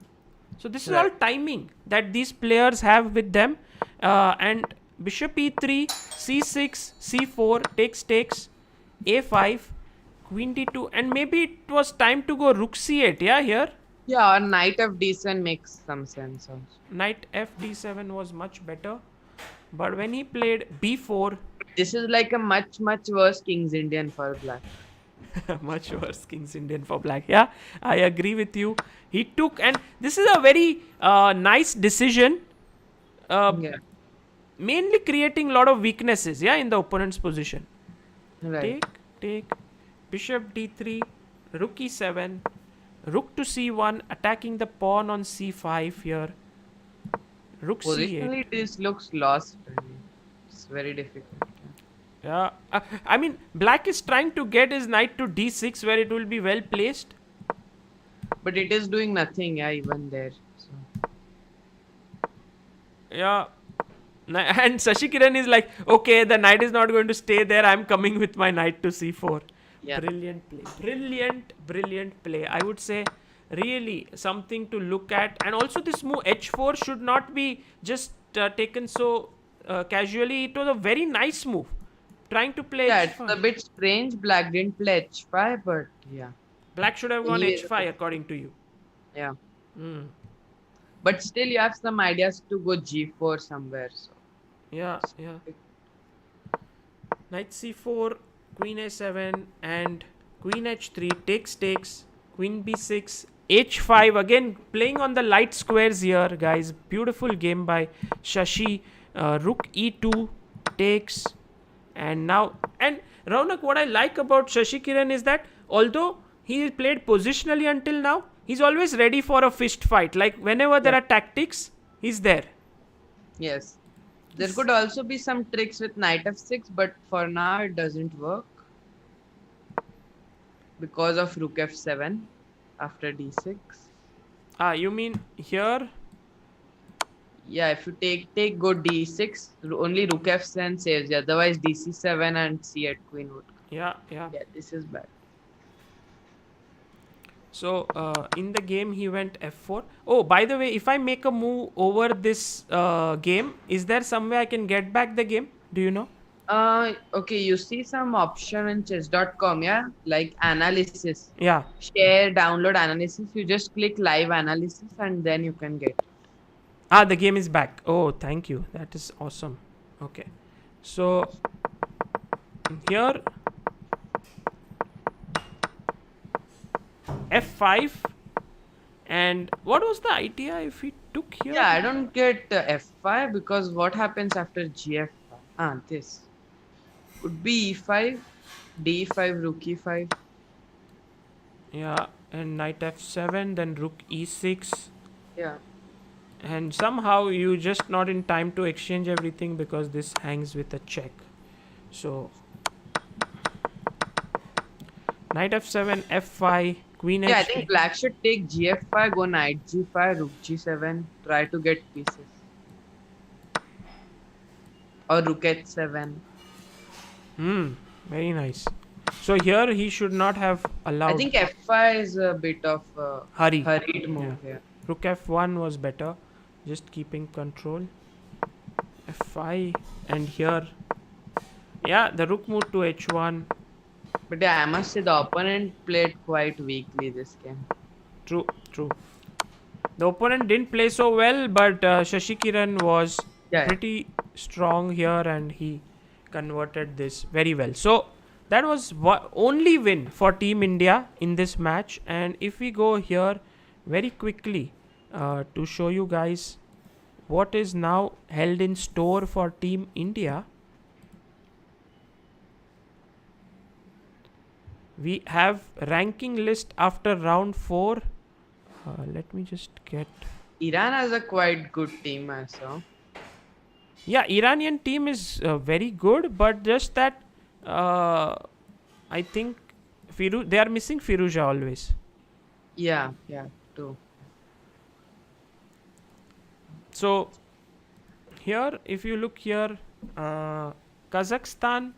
So this is all timing that these players have with them. And bishop e3, c6, c4, takes, a5, queen d2, and maybe it was time to go rook c8, yeah, here? Yeah, or knight of d7 makes some sense also. Knight f d7 was much better. But when he played b4, This is like a much worse King's Indian for black. much worse King's Indian for black. Yeah, I agree with you. He took, and this is a very nice decision. Yeah, Mainly creating a lot of weaknesses, yeah, in the opponent's position. right. Take, bishop d3, rook e7, rook to c1, attacking the pawn on c5 here. Rook c8. Positionally, this looks lost. It's very difficult. Yeah, I mean, black is trying to get his knight to d6 where it will be well placed. But it is doing nothing, yeah, even there. So. Yeah. And Shashi Kiran is like, okay, the knight is not going to stay there. I'm coming with my knight to c4. Yeah. Brilliant play. Brilliant play. I would say really something to look at. And also this move h4 should not be just taken so casually. It was a very nice move. Trying to play Yeah, h5. it's a bit strange. Black didn't play h5, but yeah. Black should have gone Anyways, h5 according to you. Yeah. Hmm. But still, you have some ideas to go g4 somewhere. So. Yeah. Knight c4, queen a7, and Queen h3, takes, queen b6, h5. Again, playing on the light squares here, guys. Beautiful game by Shashi. Rook e2, takes. And now, and Raunak, what I like about Shashi Kiran is that although he played positionally until now, he's always ready for a fist fight. Like whenever there are tactics, he's there. Yes. There could also be some tricks with knight f6, but for now it doesn't work because of rook f7 after d6. You mean here? Yeah, if you take go d6, only rook f7 saves you. Otherwise dc7 and c8 queen would. Yeah. Yeah, this is bad. So in the game he went f4. Oh, by the way, if I make a move over this game, is there some way I can get back the game? Do you know? Okay, you see some option in chess.com, yeah? Like analysis. Yeah. Share, download analysis. You just click live analysis and then you can get. The game is back. Oh, thank you. That is awesome. Okay. So here f5, and what was the idea if he took here? Yeah, I don't get f5 because what happens after gf5? This would be e5, d5, rook e5. Yeah, and knight f7, then rook e6. Yeah. And somehow you just not in time to exchange everything because this hangs with a check. So knight f7, f5, queen h3. Yeah, I think black should take gf5, go knight g5, rook g7, try to get pieces. Or rook h7. Very nice. So here he should not have allowed. I think f5 is a bit of hurried move. Yeah. Rook f1 was better, just keeping control. f5, and here, yeah, the rook moved to h1. But yeah, I must say the opponent played quite weakly this game. True. The opponent didn't play so well, but Shashi Kiran was pretty strong here and he converted this very well. So that was only win for Team India in this match. And if we go here very quickly to show you guys what is now held in store for Team India. We have ranking list after round 4. Let me just get. Iran has a quite good team, I saw. Yeah, Iranian team is very good, but just that I think they are missing Firuza always. Yeah, too. So here, if you look here, Kazakhstan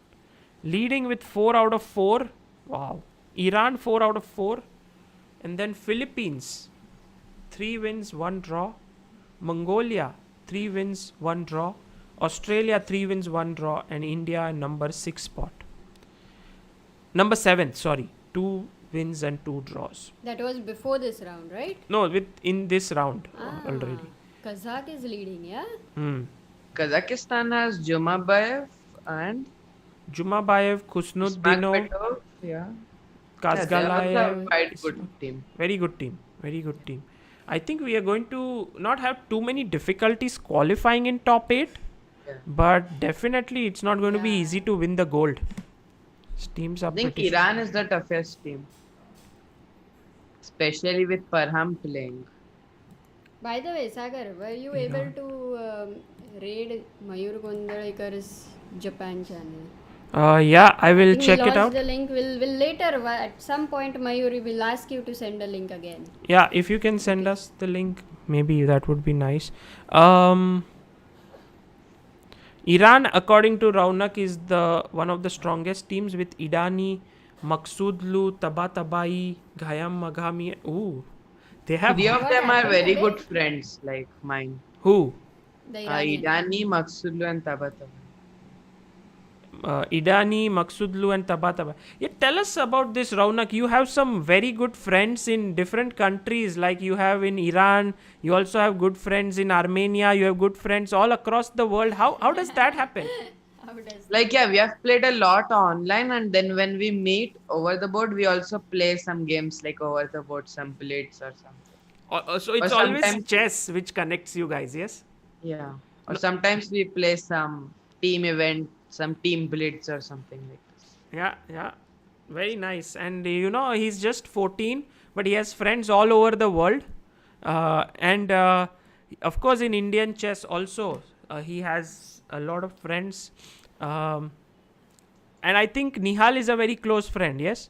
leading with 4 out of 4. Wow. Iran 4 out of 4. And then Philippines 3 wins, 1 draw. Mongolia 3 wins, 1 draw. Australia 3 wins, 1 draw. And India number 6 spot. Number 7, sorry. 2 wins and 2 draws. That was before this round, right? No, in this round already. Kazakh is leading, yeah? Kazakhstan has Jumabayev and Jumabayev, Kusnudinov, Kazgalayev. Quite good team. Very good team. I think we are going to not have too many difficulties qualifying in top 8. Yeah. But definitely it's not going to be easy to win the gold. Teams are I think Iran is the toughest team. Especially with Parham playing. By the way, Sagar, were you able to raid Mayur Gondalekar's Japan channel? Yeah, I will check it out. The link will later at some point Mayuri will ask you to send a link again. Yeah, if you can send us the link, maybe that would be nice. Iran, according to Raunak, is one of the strongest teams with Idani, Maksudlu, Tabatabai, Ghayam Maghami. Ooh, they have. 3 of them are very good friends, like mine. Who? Idani, Maksudlu, and Tabatabai. Idani, Maksudlu, and Tabatabai. Yeah, tell us about this, Raunak. You have some very good friends in different countries, like you have in Iran. You also have good friends in Armenia. You have good friends all across the world. How does that happen? How does Like, yeah, we have played a lot online, and then when we meet over the board, we also play some games like over the board, some blitz or something. So Or it's always sometimes, chess which connects you guys, yes? yeah, or No, sometimes we play some team event, some team blitz or something like this. yeah, yeah. Very nice. And he's just 14, but he has friends all over the world. And of course, in Indian chess also, he has a lot of friends. Um, and I think Nihal is a very close friend, yes?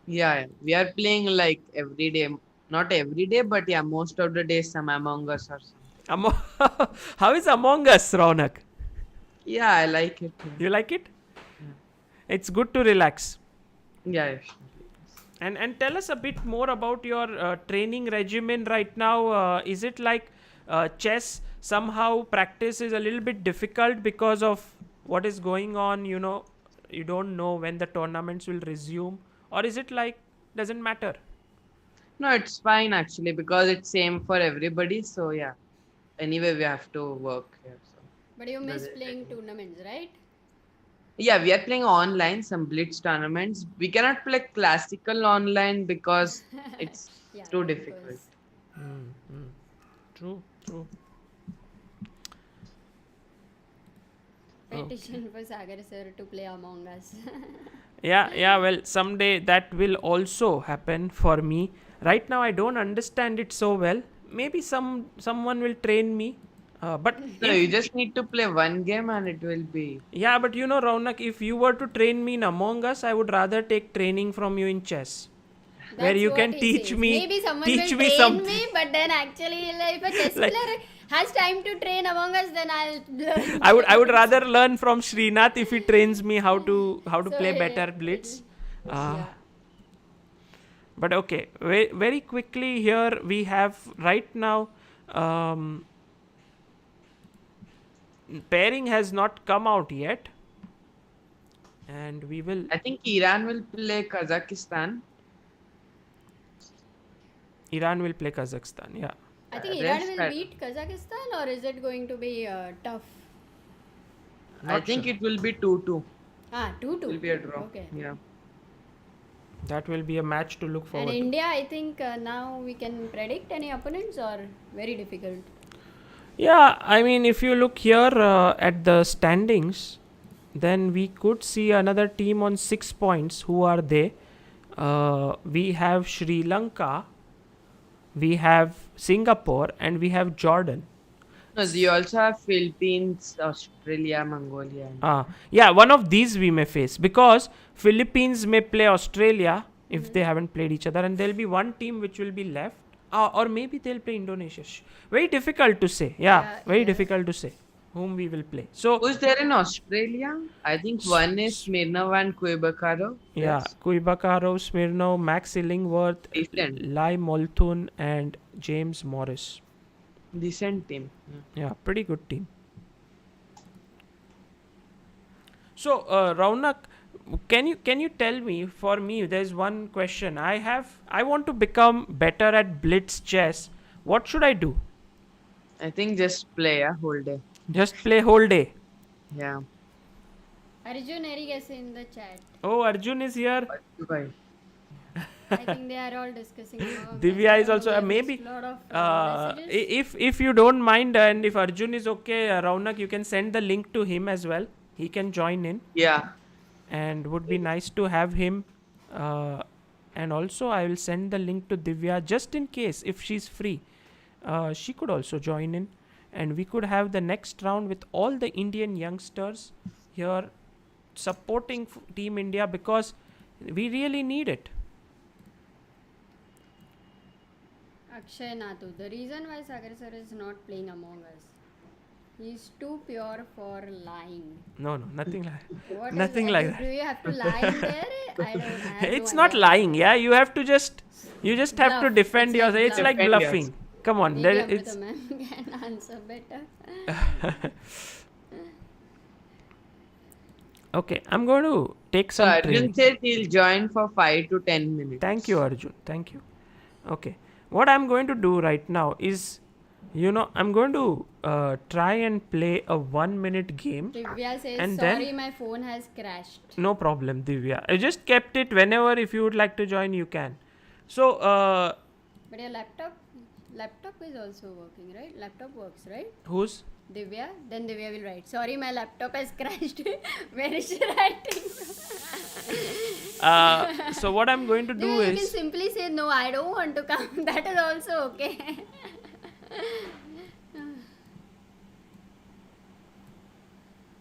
Yeah, yeah, we are playing like every day, not every day, but yeah, most of the days some Among Us or something. Amo- How is Among Us, Raunak? Yeah, I like it. Yeah, You like it? yeah, It's good to relax. yeah, sure. And tell us a bit more about your training regimen right now. Is it like chess somehow practice is a little bit difficult because of what is going on? You don't know when the tournaments will resume, or is it like doesn't matter? No, it's fine actually because it's same for everybody. So yeah, anyway, we have to work here. So But you miss doesn't playing really- tournaments, right? yeah, we are playing online some blitz tournaments. We cannot play classical online because it's Yeah, too of difficult. course. True, true. Petition for Sagar sir to play Among Us. Yeah. Well, someday that will also happen for me. Right now, I don't understand it so well. Maybe someone will train me. But No, you just need to play one game and it will be. yeah, but Raunak, if you were to train me in Among Us, I would rather take training from you in chess, where That's you what can he teach says. me, Maybe someone teach will me train something. me, but then actually, like, if a chess Like- player has time to train Among Us, then I'll learn. I would rather learn from Srinath if he trains me how to So, play better blitz. Yeah. But okay, very quickly here we have right now. Pairing has not come out yet, and we will. I think Iran will play Kazakhstan. Iran will play Kazakhstan. Yeah. I think Rest Iran will I- beat Kazakhstan, or is it going to be tough? I think it will be 2-2. 2-2. It will be a draw. Okay. Yeah. That will be a match to look And forward to. India, I think now we can predict any opponents, or very difficult. Yeah, I mean, if you look here at the standings, then we could see another team on 6 points. Who are they? We have Sri Lanka, we have Singapore, and we have Jordan. No, you also have Philippines, Australia, Mongolia. Yeah, one of these we may face because Philippines may play Australia if they haven't played each other, and there'll be one team which will be left, or maybe they'll play Indonesia. Very difficult to say. Yeah, very yeah. difficult to say whom we will play. So Who's there in Australia? I think one is Smirnov and Kuibakaro. yeah, Kuibakarov, Smirnov, Max Illingworth, Decent. Lai Molthun, and James Morris. Decent team. Yeah, pretty good team. So, Raunak, can you tell me, for me, there's one question I want to become better at blitz chess. What should I do? I think just play whole day. Just play whole day. Yeah. Arjun Erigas in the chat. Oh, Arjun is here. Bye. I think they are all discussing. Among Us. Divya is I also missed maybe. lot of messages. If you don't mind, and if Arjun is okay, Raunak, you can send the link to him as well. He can join in, Yeah. and would be nice to have him. And also, I will send the link to Divya just in case if she's free. She could also join in, and we could have the next round with all the Indian youngsters here supporting Team India because we really need it. Akshay Nathu. The reason why Sagar sir is not playing Among Us, he's too pure for lying. No, nothing like What is Nothing that? like Do that. you have to lie in there? I have It's no not idea. lying. Yeah, you have to just have to Bluff. defend It's like yourself. It's bluff. like Defend bluffing. Come on, Maybe it's Amruta ma'am can answer better. okay. I'm going to take So some Arjun training. said he'll join for 5 to 10 minutes. Thank you, Arjun. Thank you. Okay. What I'm going to do right now is You know, I'm going to try and play a 1 minute game. Divya says, And sorry, then- my phone has crashed. No problem, Divya. I just kept it. Whenever if you would like to join, you can. So, But your laptop is also working, right? Laptop works, right? who's? Divya? Then Divya will write, sorry, my laptop has crashed. Where is she writing? So what I'm going to do Divya, you can is, simply say, no, I don't want to come. That is also okay.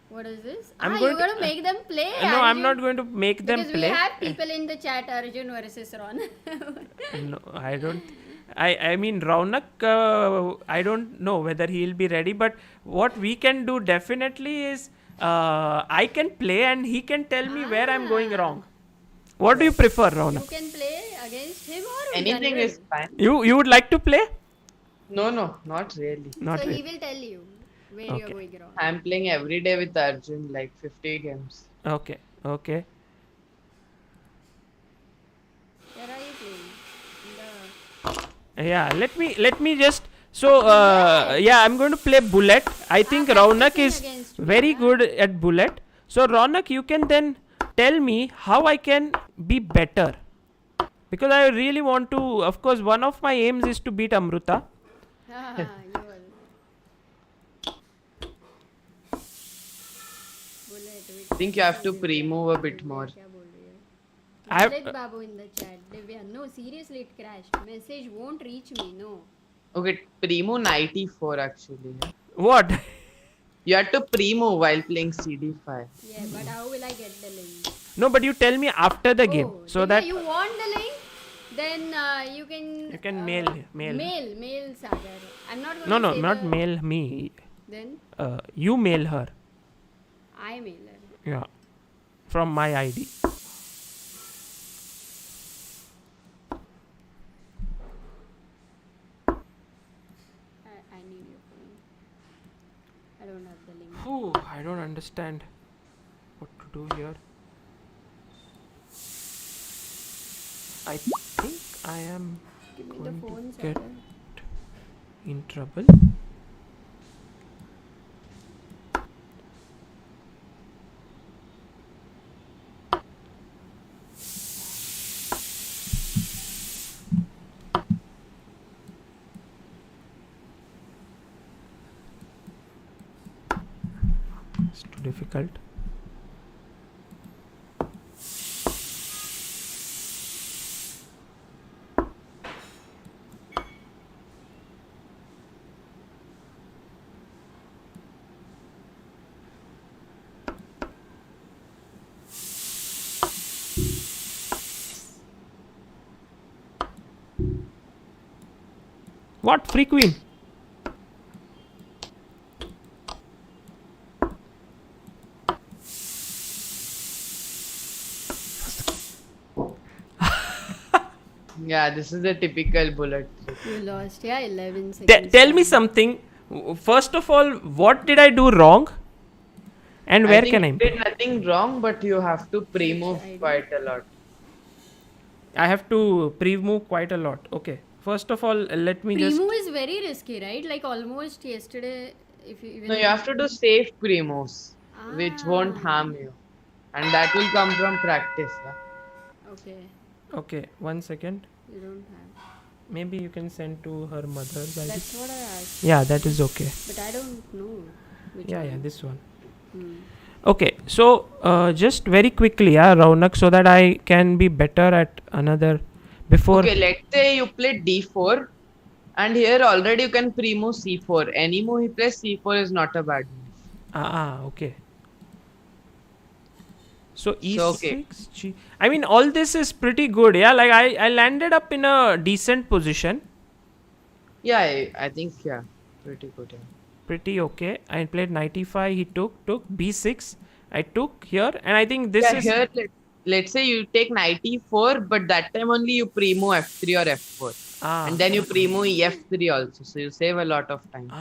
What is this? I'm you're going going to- to make them play. no, I'm Arjun. not going to make them Because play. we have people in the chat, Arjun versus Ron. No, I don't. I mean, Raunak, I don't know whether he'll be ready, but what we can do definitely is I can play and he can tell me where I'm going wrong. What do you prefer, You Raunak? can play against him or Anything general. is fine. You would like to play? No, not really. Not So really. he will tell you where you're Okay. going wrong. I'm playing every day with Arjun, like 50 games. Okay. Okay. Where are you playing? In the... Yeah. Let me just. So yeah, I'm going to play Bullet. I think Raunak practicing is against me, very yeah. good at Bullet. So Raunak, you can then tell me how I can be better. Because I really want to. Of course, one of my aims is to beat Amruta. you will. Bullet, I think you have to pre-move a bit more. क्या बोल रही है? I have- Bullet Babu in the chat. Divya, no, seriously, it crashed. Message won't reach me. No. Okay, pre-move 94 actually. What? You have to pre-move while playing CD5. Yeah, but how will I get the link? No, but you tell me after the game, Oh, so Divya, that you want the link, then you can. you can mail. Mail Sagar. I'm not going No, to no, say not the- mail me. Then You mail her. I mail her. Yeah, from my ID. I need your phone. I don't have the link. Phew, I don't understand what to do here. I think I am Give me the going phone, to get Sagar. in trouble. It's too difficult. What? Free queen? Yeah, this is a typical bullet trick. You lost, yeah, 11 seconds. Tell me something. First of all, what did I do wrong? And where I think can I you improve? did nothing wrong, but you have to pre-move quite a lot. I have to pre-move quite a lot. Okay. First of all, let me just. Primo is very risky, right? Like almost yesterday, if you even. No, you have to do safe pre-moves, which won't harm you. And that will come from practice. Yeah? Okay, Okay, 1 second. you don't have. Maybe you can send to her mother's ID. That's what I asked, Yeah, that is okay. but I don't know. Which Yeah, one. yeah, this one. Hmm. Okay, so just very quickly, Raunak, so that I can be better at another before. Okay, let's say you play d4, and here already you can pre-move c4. Any move he plays c4 is not a bad move. Okay. So E6, So, okay. G. I mean, all this is pretty good. Yeah, like I landed up in a decent position. Yeah, I think, yeah, pretty good. Yeah. Pretty okay. I played 95. He took b6. I took here, and I think this Yeah, is. here, let's say you take 94, but that time only you pre-move f3 or f4. And then you pre-move ef3 also. So you save a lot of time.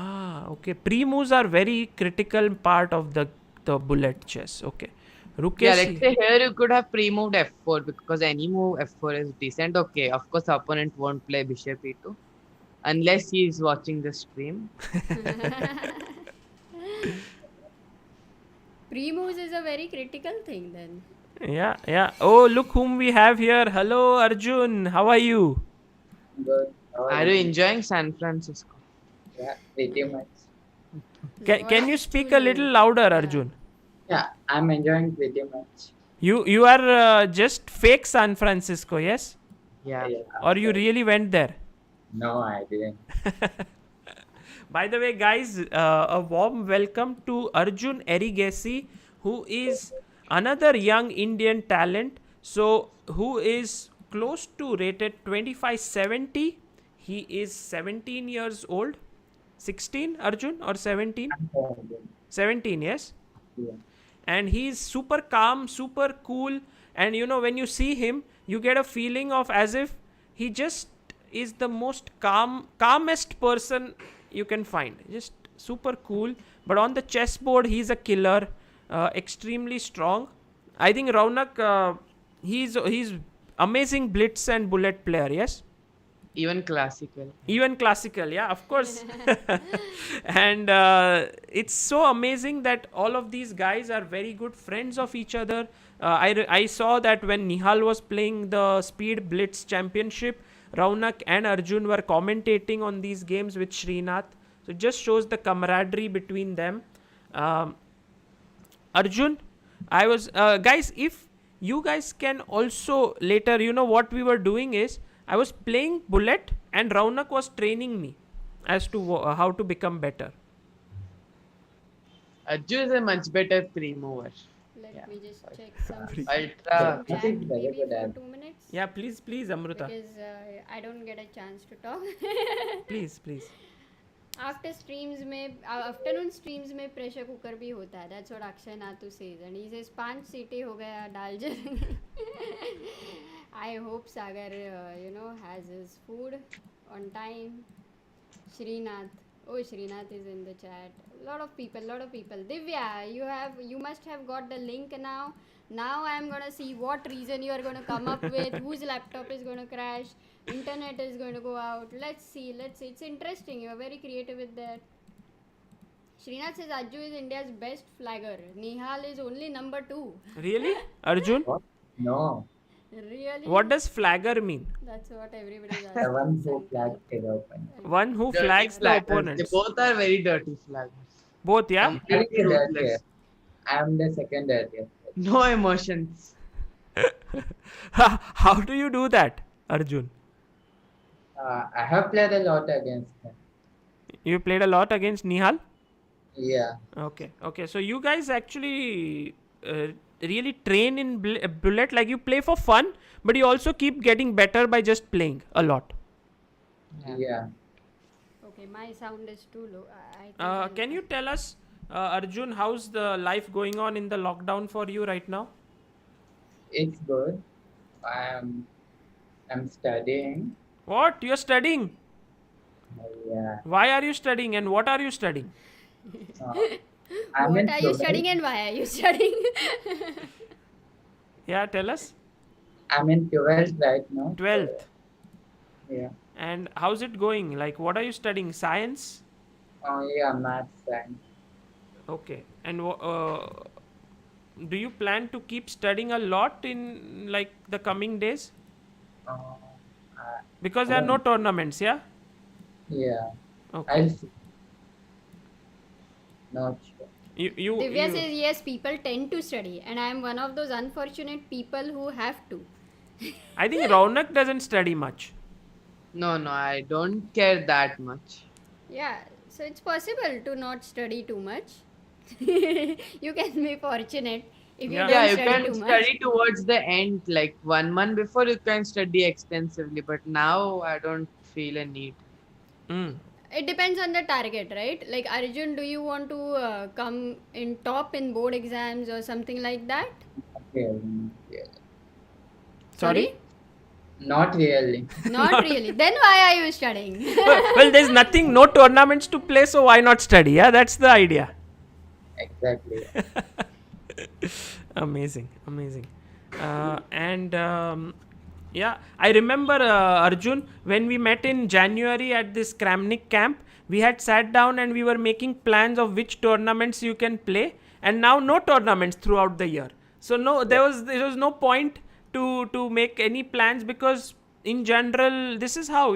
Okay. Pre-moves are very critical part of the bullet chess. Okay. Rook Yeah, A let's say here you could have pre-moved f4 because any move f4 is decent. Okay, of course the opponent won't play bishop e2. unless he is watching the stream. Pre-moves is a very critical thing then. Yeah, yeah. Oh, look whom we have here. Hello, Arjun. How are you? Good. How Are you enjoying San Francisco? Yeah, pretty much. Can Voice you speak too a low. little louder, Yeah. Arjun? Yeah, I'm enjoying pretty much. You are just fake San Francisco, yes? Yeah. Or you really went there? No, I didn't. By the way, guys, a warm welcome to Arjun Erigesi, who is another young Indian talent. So, who is close to rated 2570. He is 17 years old. 16, Arjun, or 17? 17, yes? Yeah. And he's super calm, super cool. And you know, when you see him, you get a feeling of as if he just is the most calmest person you can find. Just super cool. But on the chessboard, he's a killer, extremely strong. I think Raunak, he's amazing blitz and bullet player. Yes. Even classical. Even classical, yeah, of course. And it's so amazing that all of these guys are very good friends of each other. I saw that when Nihal was playing the Speed Blitz Championship, Raunak and Arjun were commentating on these games with Srinath. So it just shows the camaraderie between them. Arjun, I was guys, if you guys can also later, you know what we were doing is I was playing bullet and Raunak was training me as to how to become better. Ajju is a much better pre-mover. Let me just check some Ultra. chat Very maybe good for at- 2 minutes. Yeah, please, Amruta. Because I don't get a chance to talk. Please. After streams में afternoon streams में pressure cooker भी होता है. That's what Akshay Nathu says and he says 5 सीटें हो गया डाल जलेंगे. I hope Sagar has his food on time. Srinath. Oh, Srinath is in the chat. Lot of people. Divya, you must have got the link now. Now I am gonna see what reason you are gonna come up with, whose laptop is gonna crash, internet is going to go out. Let's see. It's interesting. You are very creative with that. Srinath says Ajju is India's best flagger. Nihal is only number 2. Really? Arjun? What? No, Really? What does flagger mean? That's what everybody is the asking. one who flags the open. One who Dirty flags the flaggers. opponents. They both are very dirty flaggers. Both, yeah? Completely ruthless. I'm the second dirtiest. No emotions. How do you do that, Arjun? I have played a lot against him. You played a lot against Nihal? Yeah. Okay. So you guys actually really train in bullet, like you play for fun, but you also keep getting better by just playing a lot. Yeah. Okay, my sound is too low. I think Can you tell us, Arjun, how's the life going on in the lockdown for you right now? It's good. I'm studying. What? You're studying? Yeah. Why are you studying and what are you studying? I'm What in are you 12th. studying and why are you studying? Yeah, tell us. I'm in 12th right now. 12th. Yeah. And how's it going? Like, what are you studying? Science? Oh yeah, math science. Okay. And do you plan to keep studying a lot in like the coming days? Uh, Because there are no tournaments, yeah? yeah. Okay. I'll see. Not sure. Divya says yes, people tend to study, and I am one of those unfortunate people who have to. I think Raunak doesn't study much. No, I don't care that much. Yeah, so it's possible to not study too much. You can be fortunate if you Yeah. don't Yeah, you study can too much. study towards the end, like 1 month before you can study extensively, but now I don't feel a need. Mm. It depends on the target, right? Like Arjun, do you want to come in top in board exams or something like that? Yeah. Sorry? Not really. Not really. Then why are you studying? Well, there's no tournaments to play, so why not study? Yeah, that's the idea. Exactly. Amazing. And Yeah, I remember Arjun, when we met in January at this Kramnik camp, we had sat down and we were making plans of which tournaments you can play, and now no tournaments throughout the year. So no, there was no point to make any plans, because in general this is how,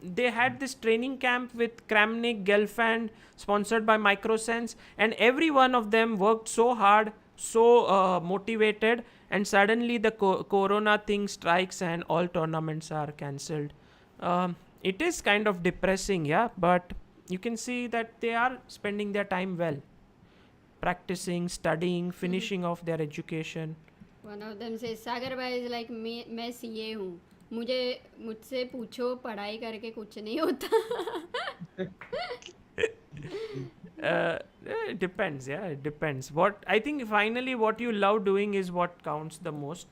they had this training camp with Kramnik, Gelfand, sponsored by Microsense, and every one of them worked so hard, so motivated, and suddenly the corona thing strikes and all tournaments are cancelled. It is kind of depressing, yeah, but you can see that they are spending their time well, practicing, studying, finishing off their education. One of them says, सागर भाई is like मैं CA हूँ, मुझसे पूछो पढ़ाई करके कुछ नहीं होता. It depends, yeah, it depends. I think finally what you love doing is what counts the most.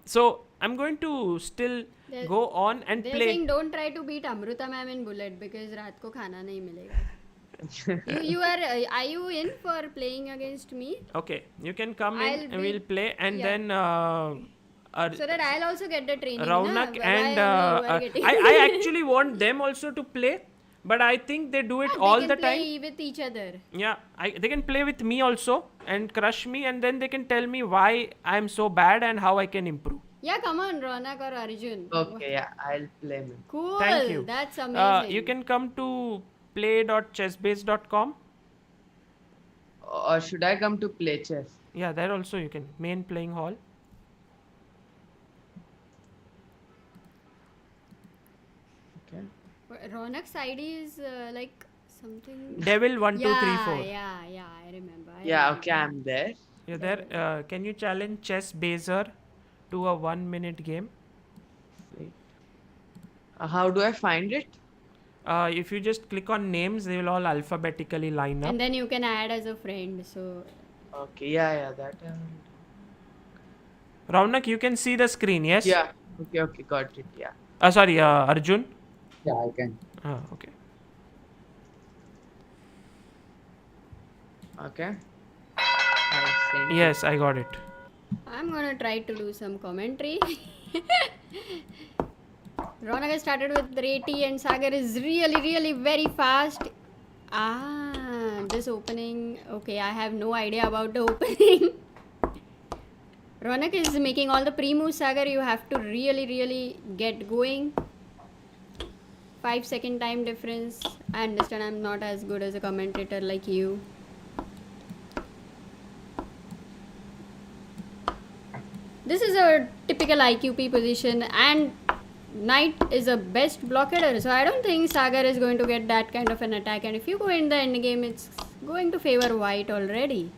So I'm going to still go on and They're play. saying don't try to beat Amruta ma'am in bullet because रात को खाना नहीं मिलेगा. you are you in for playing against me? Okay, you can come in I'll and be- we'll play, and yeah. then So that I'll also get the training. Raunak na? and Why only you are getting- I actually want them also to play, but I think they do it They all can the play time. with each other. Yeah, they can play with me also and crush me, and then they can tell me why I'm so bad and how I can improve. Yeah, come on, Ronak or Arjun. Okay, yeah, I'll play me. Cool. Thank you. That's amazing. You can come to play.chessbase.com. Or should I come to play chess? Yeah, there also you can. Main playing hall. Okay. Ronak's ID is like something. Devil 1 2 3 yeah, 4. Yeah, I remember. Yeah, okay, I'm there. You're there. Can you challenge Chess Baser to a 1-minute game? Wait. How do I find it? If you just click on names, they will all alphabetically line up. And then you can add as a friend. So Okay, yeah, that. Raunak, you can see the screen, yes? Yeah. Okay, got it. Yeah. Sorry, Arjun. Yeah, I can. Okay. Okay. I'll send Yes, I got it. I'm gonna try to do some commentary. Ronak has started with Reti and Sagar is really very fast. This opening. Okay, I have no idea about the opening. Ronak is making all the pre-moves. Sagar, you have to really get going. 5-second time difference. I understand I'm not as good as a commentator like you. This is a typical IQP position, and knight is a best blocker, so I don't think Sagar is going to get that kind of an attack, and if you go in the end game, it's going to favor white already.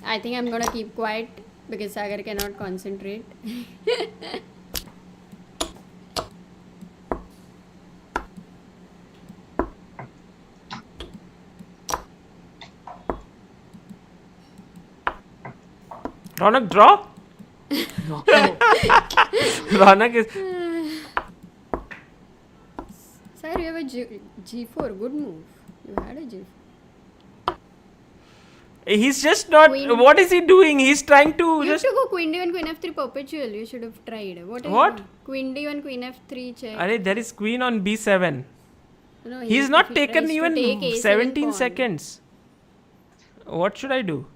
I think I'm gonna keep quiet because Sagar cannot concentrate. Raunak, draw? Raunak is... Sir, you have a G4, good move. You had a G4. He's just not... Queen. What is he doing? He's trying to You have just... to go Queen D1, Queen F3 perpetual. You should have tried. What? Queen D1, Queen F3 check. Arey, there is queen on B7. No, He's not he taken tries to even take A7 17 pawn. seconds. What should I do?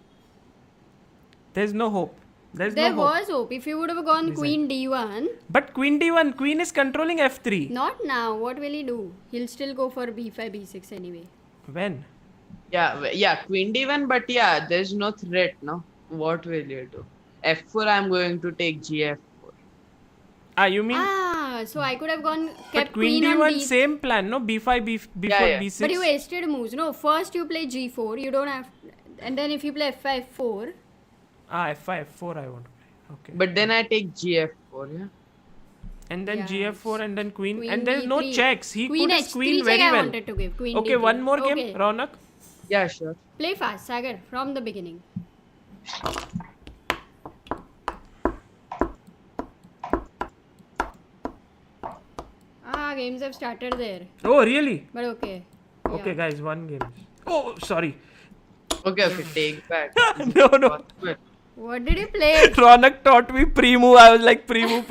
There's no hope. There no hope. was hope. If you would have gone Queen D1. But Queen D1, Queen is controlling F3. Not now. What will he do? He'll still go for B5, B6 anyway. When? Yeah, Queen D1, but yeah, there's no threat, no? What will you do? F4, I'm going to take GF4. You mean... So I could have gone but kept Queen on D1, D. same plan, no? B5, B4, Yeah. B6. But you wasted moves. No, first you play G4. You don't have... And then if you play F5, F4. F5, F4 I want to play. Okay. But then I take GF4, yeah? And then Yeah, GF4 and then Queen. Queen and there's no D3. checks. He Queen put his H3 Queen check very I well. wanted to give. Queen Okay, D3. one more game, Okay. Raunak. Yeah, sure. Play fast, Sagar, from the beginning. Games have started there. Oh, really? But okay. Okay, Yeah. guys, one game. Oh, sorry. Okay, take back. Is it No, no. possible? What did you play? Ronak taught me pre-move. I was like pre-move.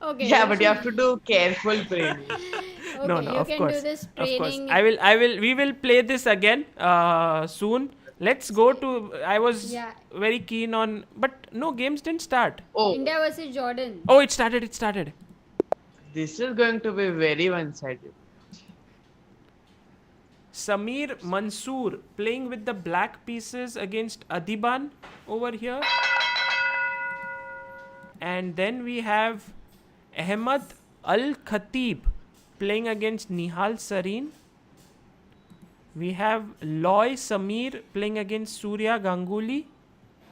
Okay. Yeah, but you have to do careful training. Okay, No, you of can course, do this of course. training. We will play this again soon. Let's go to. I was Yeah. very keen on, but no, games didn't start. Oh, India versus Jordan. Oh, it started. this is going to be very one-sided. Samir Mansoor playing with the black pieces against Adiban over here. And then we have Ahmed Al Khatib playing against Nihal Sareen. We have Loy Samir playing against Surya Ganguly.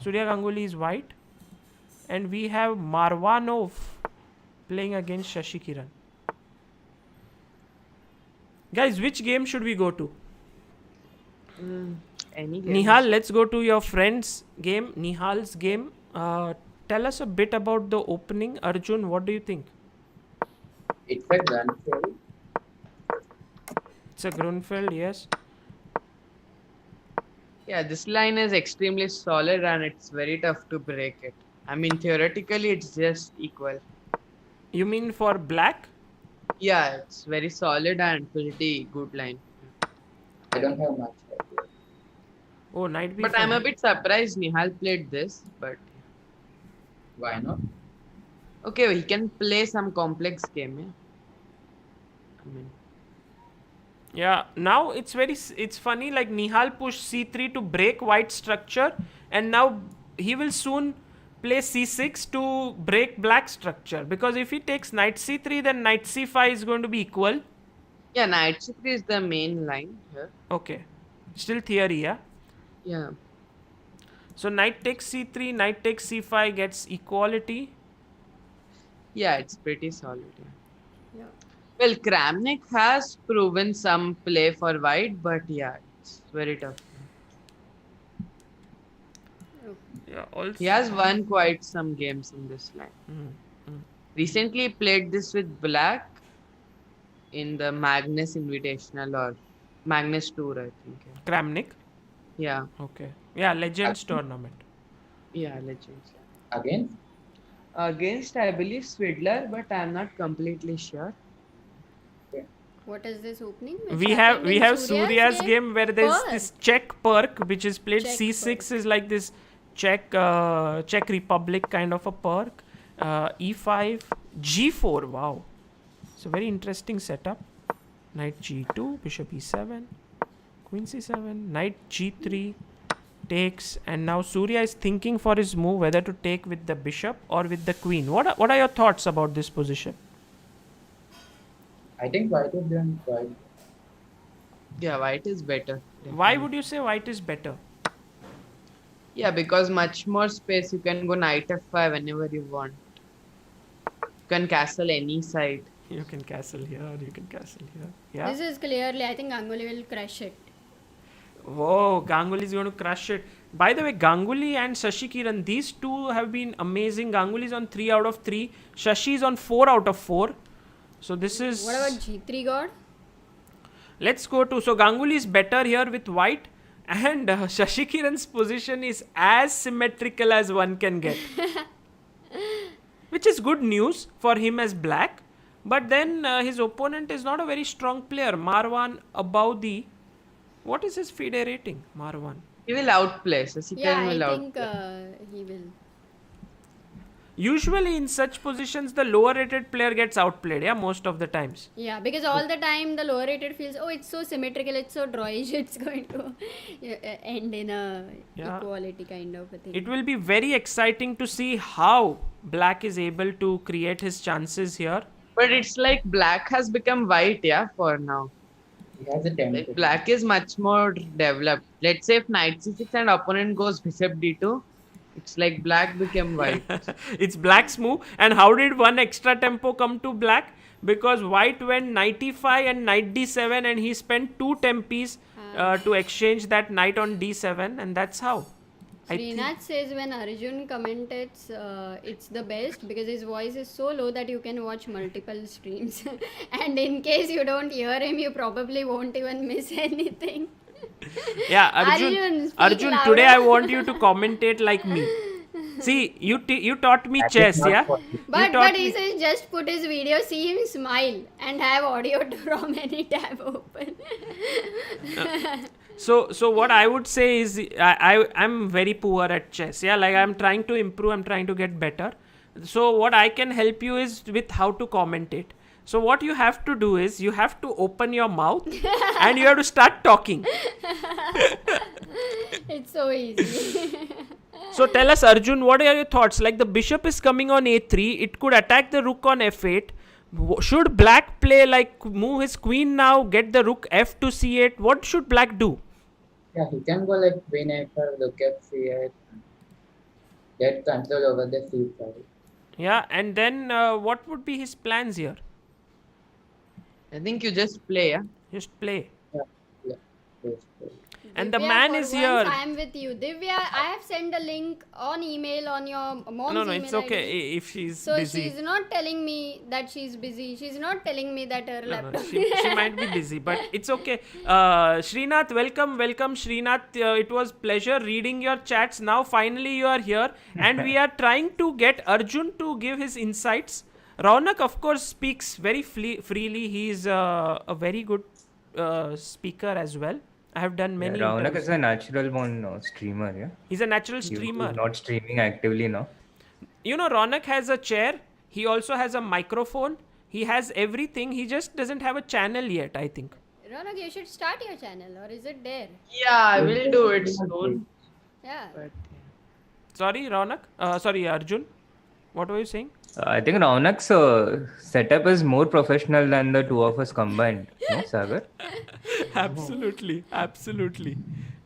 Surya Ganguly is white. And we have Marwanov playing against Shashi Kiran. Guys, which game should we go to? Any game. Nihal, let's go to your friend's game, Nihal's game. Tell us a bit about the opening. Arjun, what do you think? It's a gun field. It's a Grunfeld, yes. Yeah, this line is extremely solid and it's very tough to break it. I mean, theoretically, it's just equal. You mean for black? Yeah, it's very solid and pretty good line. I don't have much idea. Oh, knight b5. But I'm a bit surprised Nihal played this, but Why not? okay, he can play some complex game, yeah. I mean, Yeah, now it's funny, like Nihal pushed c3 to break white structure, and now he will soon play c6 to break black structure, because if he takes knight c3, then knight c5 is going to be equal. yeah, knight c3 is the main line here. Okay, still theory, yeah. Yeah. So knight takes c3, knight takes c5 gets equality. Yeah, it's pretty solid. Yeah. Yeah. Well, Kramnik has proven some play for white, but yeah, it's very tough. Yeah, also. He has won quite some games in this line. Recently he played this with black in the Magnus Invitational or Magnus Tour, I think. Kramnik. Yeah, Okay. Yeah, Legends tournament. yeah, legends. Again? Against, I believe, Swidler, but I'm not completely sure. What is this opening? Which We happened in have Surya's game where there's Perk. this Czech perk which is played. Czech C6 is like this Czech Republic kind of a perk. E5, G4. Wow, it's a very interesting setup. Knight G2, Bishop E7, Queen C7, Knight G3 takes, and now Surya is thinking for his move whether to take with the bishop or with the queen. What are your thoughts about this position? I think white is doing quite. Yeah, white is better. Why would you say white is better? Yeah, because much more space. You can go knight f5 whenever you want. You can castle any side. You can castle here, you can castle here. Yeah. This is clearly, I think Ganguly will crush it. Whoa, Ganguly is going to crush it. By the way, Ganguly and Shashi Kiran, these two have been amazing. Ganguly is on 3 out of 3. Shashi is on 4 out of 4. So this is... What about G3 God? Let's go to... So Ganguly is better here with white. And Shashi Kiran's position is as symmetrical as one can get. Which is good news for him as black. But then his opponent is not a very strong player. Marwan Aboudi. What is his FIDE rating, Marwan? He will outplay. Sasikiran Yeah, will I think outplay. he will. Usually in such positions, the lower rated player gets outplayed, yeah, most of the times. Yeah, because all the time the lower rated feels, oh, it's so symmetrical, it's so drawish, it's going to end in a Yeah. equality kind of a thing. It will be very exciting to see how black is able to create his chances here. But it's like black has become white, yeah, for now. He has a template. Like black is much more developed. Let's say if knight c6 and opponent goes bishop d2, it's like black became white. It's black's move. And how did one extra tempo come to black? Because white went knight e5 and knight d7, and he spent 2 tempis to exchange that knight on d7, and that's how. Srinath says when Arjun commentates, it's the best because his voice is so low that you can watch multiple streams. And in case you don't hear him, you probably won't even miss anything. Yeah, Arjun, speak Arjun, louder. today I want you to commentate like me. See, you taught me That is chess, not yeah? possible. But he says just put his video, see him smile, and have audio from any tab open. So what I would say is I'm very poor at chess. Yeah, like I'm trying to improve, I'm trying to get better. So what I can help you is with how to commentate. So what you have to do is you have to open your mouth and you have to start talking. It's so easy. So tell us, Arjun, what are your thoughts? Like the bishop is coming on a3, it could attack the rook on f8. Should black play like move his queen now, get the rook f to c8? What should black do? Yeah, he can go like queen f5, look at c8, get control over the c side. Yeah, and then what would be his plans here? I think you just play, yeah? Just play. Yeah, yeah. Basically. And the Divya, man for is once here. I am with you. Divya, I have sent a link on email on your mom's No, email it's okay ID. if she's So busy. she's not telling me that she's busy. She's not telling me that her No, laptop. she might be busy, but it's okay. Srinath, welcome, Srinath. It was pleasure reading your chats. Now finally you are here, and we are trying to get Arjun to give his insights. Raunak, of course, speaks very freely. He is a very good speaker as well. I have done many. Raunak interviews. is a natural born streamer, yeah. He's a natural He's streamer. not streaming actively now. You know, Raunak has a chair. He also has a microphone. He has everything. He just doesn't have a channel yet, I think. Ronak, you should start your channel, or is it there? Yeah, I will do it soon. Yeah. But Sorry, Raunak. Sorry, Arjun. What were you saying? I think Raunak's setup is more professional than the two of us combined. No, Sagar? Absolutely.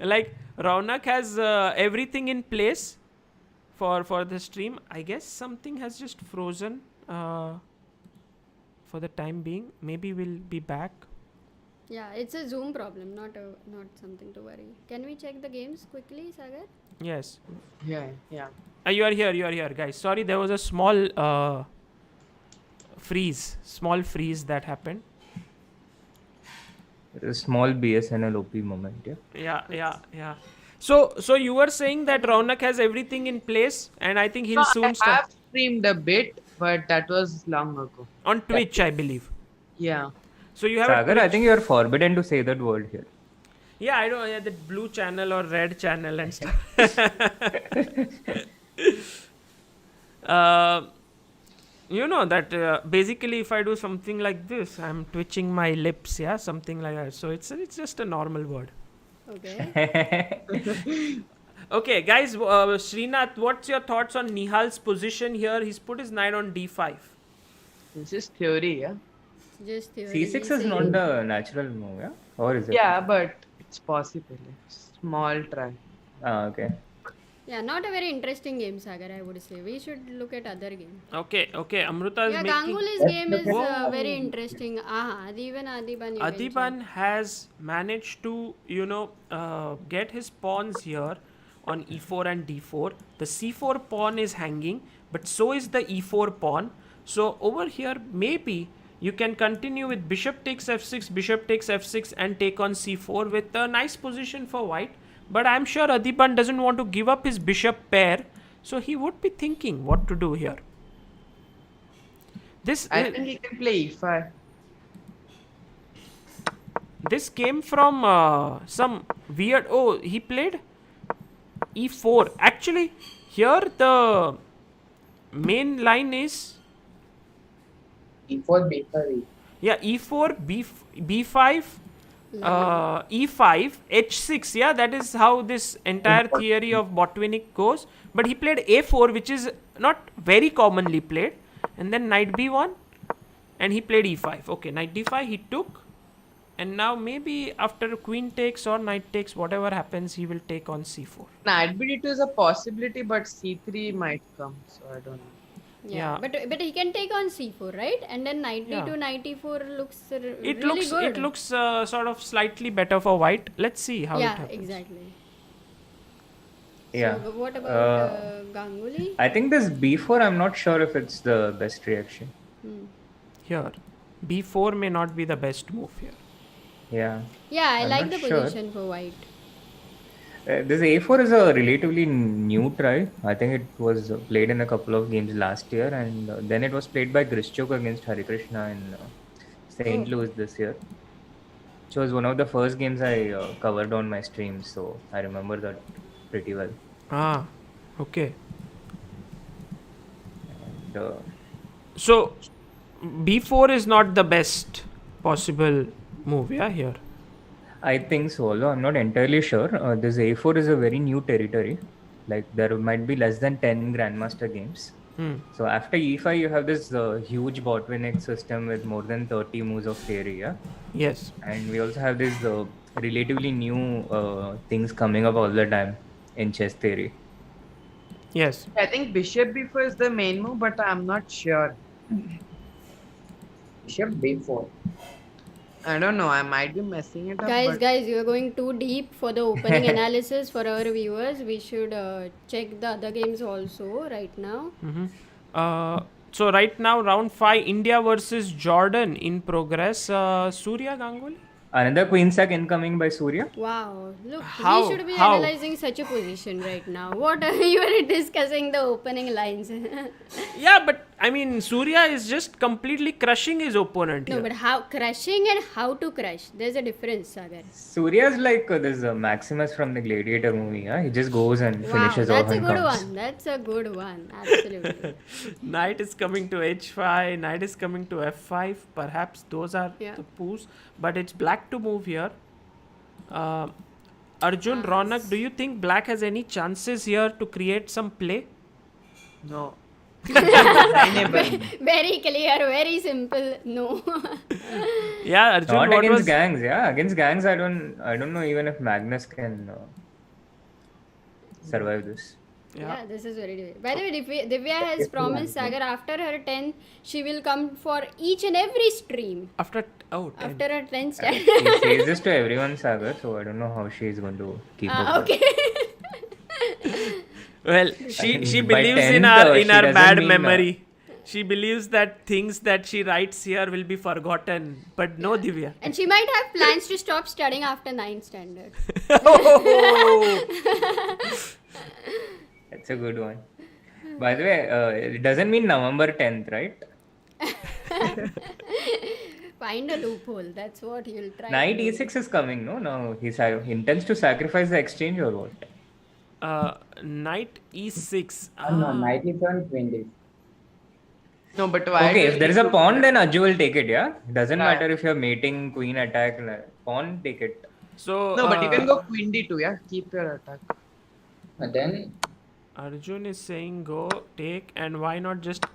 Like Raunak has everything in place for the stream. I guess something has just frozen for the time being. Maybe we'll be back. Yeah, it's a Zoom problem, not something to worry. Can we check the games quickly, Sagar? Yes. yeah. You are here, guys. Sorry, there was a small freeze that happened. A small BSNL OP moment, yeah. Yeah. So you were saying that Raunak has everything in place, and I think he'll No, soon I start have streamed a bit, but that was long ago. on Twitch, I believe. Yeah. So you have a Sagar, I think you are forbidden to say that word here. Yeah, I don't know, the blue channel or red channel and stuff. You know that basically if I do something like this, I'm twitching my lips, yeah, something like that. So it's just a normal word. Okay. Okay, guys, Srinath, what's your thoughts on Nihal's position here? He's put his knight on d5. This is theory, yeah? Just theory. C6 is not the natural move, yeah? Or is it? Yeah, but it's possible. Small try. Okay. Yeah, not a very interesting game, Sagar, I would say. We should look at other games. Okay, Amruta is Yeah, making... Ganguly's game is very interesting. Even Adiban. Adiban has managed to, get his pawns here on e4 and d4. The c4 pawn is hanging, but so is the e4 pawn. So over here, maybe you can continue with bishop takes f6, and take on c4 with a nice position for white. But I'm sure Adiban doesn't want to give up his bishop pair, so he would be thinking what to do here. I think he can play e5. This came from some weird... Oh, he played e4. Actually, here the main line is... E4, B5. Yeah, e4, b5, e5, h6. Yeah, that is how this entire theory of Botvinnik goes. But he played a4, which is not very commonly played. And then knight b1, and he played e5. Okay, knight d5 he took. And now maybe after queen takes or knight takes, whatever happens, he will take on c4. Knight b2 is a possibility, but c3 might come, so I don't know. Yeah. But he can take on c4, right? And then knight d2, knight e4 looks really good. It looks sort of slightly better for white. Let's see how it happens. Yeah, exactly. Yeah. So what about Ganguly? I think this b4, I'm not sure if it's the best reaction. Here, b4 may not be the best move here. Yeah. Yeah, I I'm like not the sure. position for white. This A4 is a relatively new try. I think it was played in a couple of games last year, and then it was played by Grischuk against Harikrishna in St. Oh. Louis this year. Which was one of the first games I covered on my stream, so I remember that pretty well. Ah, okay. And, So b4 is not the best possible move, yeah, here. I think so, although I'm not entirely sure. This A4 is a very new territory. Like there might be less than 10 Grandmaster games. So after E5, you have this huge Botvinnik system with more than 30 moves of theory, yeah? Yes. And we also have these relatively new things coming up all the time in chess theory. Yes. I think bishop b4 is the main move, but I'm not sure. Bishop b4. I don't know. I might be messing it up. Guys, you are going too deep for the opening analysis for our viewers. We should check the other games also right now. So right now, round 5, India versus Jordan in progress. Surya Ganguly? Another queen sack incoming by Surya. Wow, look, How? we should be How? analyzing such a position right now. What are you are discussing the opening lines? Yeah, but I mean, Surya is just completely crushing his opponent No, here. but how crushing and how to crush? There's a difference, Sagar. Surya's like this Maximus from the Gladiator movie. Yeah? He just goes and Wow, finishes that's off a and good comes. one. That's a good one. Absolutely. Knight is coming to h5, knight is coming to f5. Perhaps those are Yeah. the moves. But it's black to move here. Arjun, Ronak, do you think black has any chances here to create some play? No. Very clear, very simple. No. Yeah, Arjun, Not what against was... gangs, yeah. Against gangs, I don't know even if Magnus can survive this. Yeah, this is very difficult. By the way, Divya has promised Sagar after her 10, she will come for each and every stream. After... Oh, 10. After her 10 stand. She says this to everyone, Sagar, so I don't know how she is going to keep up. Okay. Well, she By believes 10th, in she our doesn't bad mean, memory. She believes that things that she writes here will be forgotten. But no, Divya. And she might have plans to stop studying after 9th standard. That's a good one. By the way, it doesn't mean November 10th, right? Find a loophole. That's what you'll try. Knight to do. e6 is coming, no? No, he intends to sacrifice the exchange or what? Knight e6. No, knight e7, queen d. No, but why? Okay, do if there is you a do pawn, that? then Ajju will take it, yeah? Doesn't Yeah. matter if you're mating, queen attack, pawn, take it. So, No, but you can go queen d2, yeah? Keep your attack. And then Arjun is saying go, take, and why not just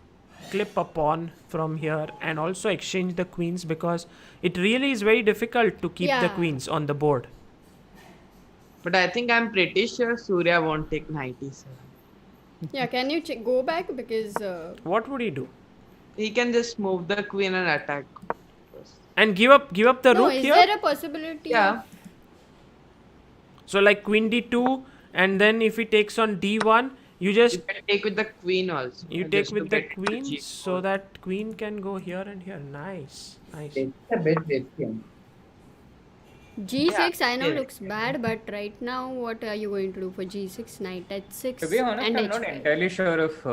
clip a pawn from here and also exchange the queens, because it really is very difficult to keep the Yeah. queens on the board. But I think I'm pretty sure Surya won't take knight e7. Yeah, can you go back? Because. What would he do? He can just move the queen and attack. And give up the No, rook is here? there a possibility? Yeah. So like queen d2, and then if he takes on d1, you You just can take with the queen also. you just take to with the get queen G4. so that queen can go here and here. Nice. it's a bit risky. G6 I know yeah. looks bad, but right now what are you going to do for G6? Knight h6 To be honest, and I'm not h5. entirely sure if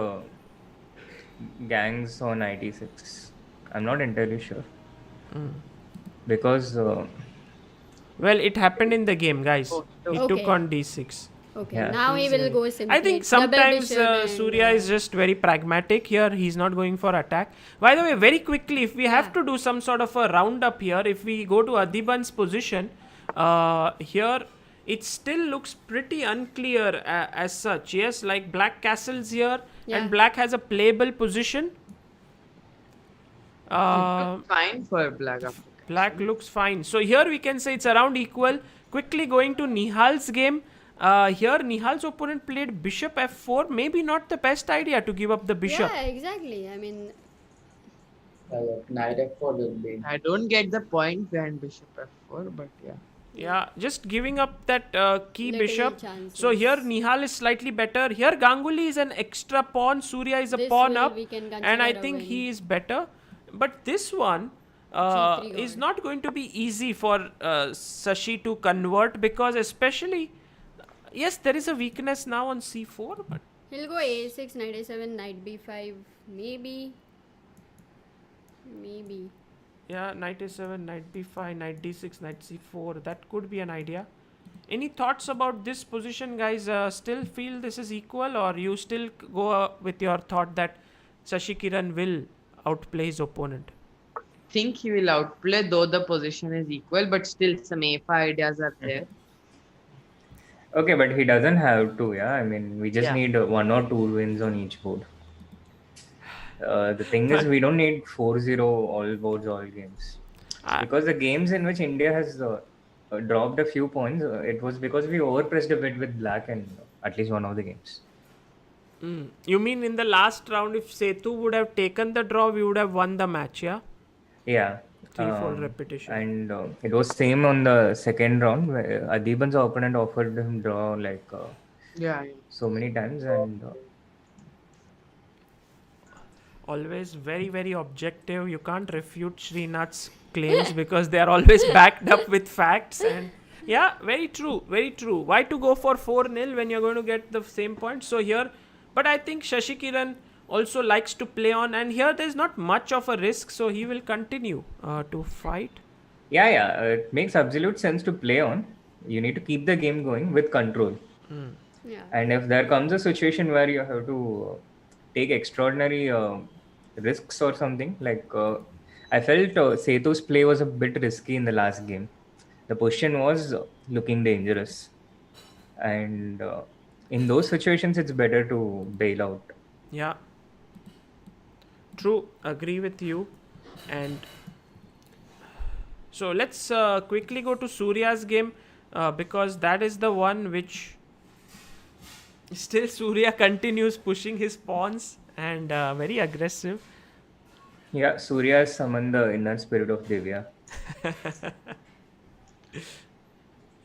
gangs on knight e6. I'm not entirely sure. Because Well, it happened in the game, guys. He took Okay. on d6. Okay, Yeah. now he will go simply. I think double sometimes bishop and, Surya is just very pragmatic here. He's not going for attack. By the way, very quickly, if we have to do some sort of a roundup here, if we go to Adiban's position, here it still looks pretty unclear as such. Yes, like black castles here, Yeah. and black has a playable position. Fine for black. Black looks fine. So here we can say it's around equal. Quickly going to Nihal's game. Here Nihal's opponent played bishop f4. Maybe not the best idea to give up the bishop. Yeah, exactly. I mean, Knight f4 will be. I don't get the point behind bishop f4, but yeah. Yeah, just giving up that key Little bishop. chances. So here Nihal is slightly better. Here Ganguly is an extra pawn. Surya is a This pawn will- up. we can And I consider a think win. he is better. But this one, G3 is gone. not going to be easy for Shashi to convert, because especially, yes, there is a weakness now on c4, but He'll go a6, knight a7, knight b5, maybe. Maybe. yeah, knight a7, knight b5, knight d6, knight c4, that could be an idea. Any thoughts about this position, guys? Still feel this is equal, or you still go with your thought that Shashi Kiran will outplay his opponent? Think he will outplay, though the position is equal, but still some a5 ideas are there. Okay, but he doesn't have to. Yeah, I mean, we just Yeah. need one or two wins on each board. The thing is, we don't need 4-0 all boards, all games. Because the games in which India has dropped a few points, it was because we overpressed a bit with black in at least one of the games. You mean in the last round, if Setu would have taken the draw, we would have won the match, yeah? Yeah. Threefold repetition. And it was same on the second round, where Adiban's opponent offered him draw like Yeah. so many times, and Always very, very objective. You can't refute Srinath's claims because they are always backed up with facts. And yeah, very true, very true. Why to go for 4-0 when you're going to get the same point? So here, but I think Shashi Kiran also likes to play on, and here there's not much of a risk, so he will continue to fight. yeah, it makes absolute sense to play on. You need to keep the game going with control. Yeah. And if there comes a situation where you have to take extraordinary risks or something, like I felt Setu's play was a bit risky in the last game. The position was looking dangerous, and in those situations, it's better to bail out. Yeah. True, agree with you. And so let's quickly go to Surya's game, because that is the one which still Surya continues pushing his pawns and very aggressive. Yeah, Surya has summoned the inner spirit of Divya.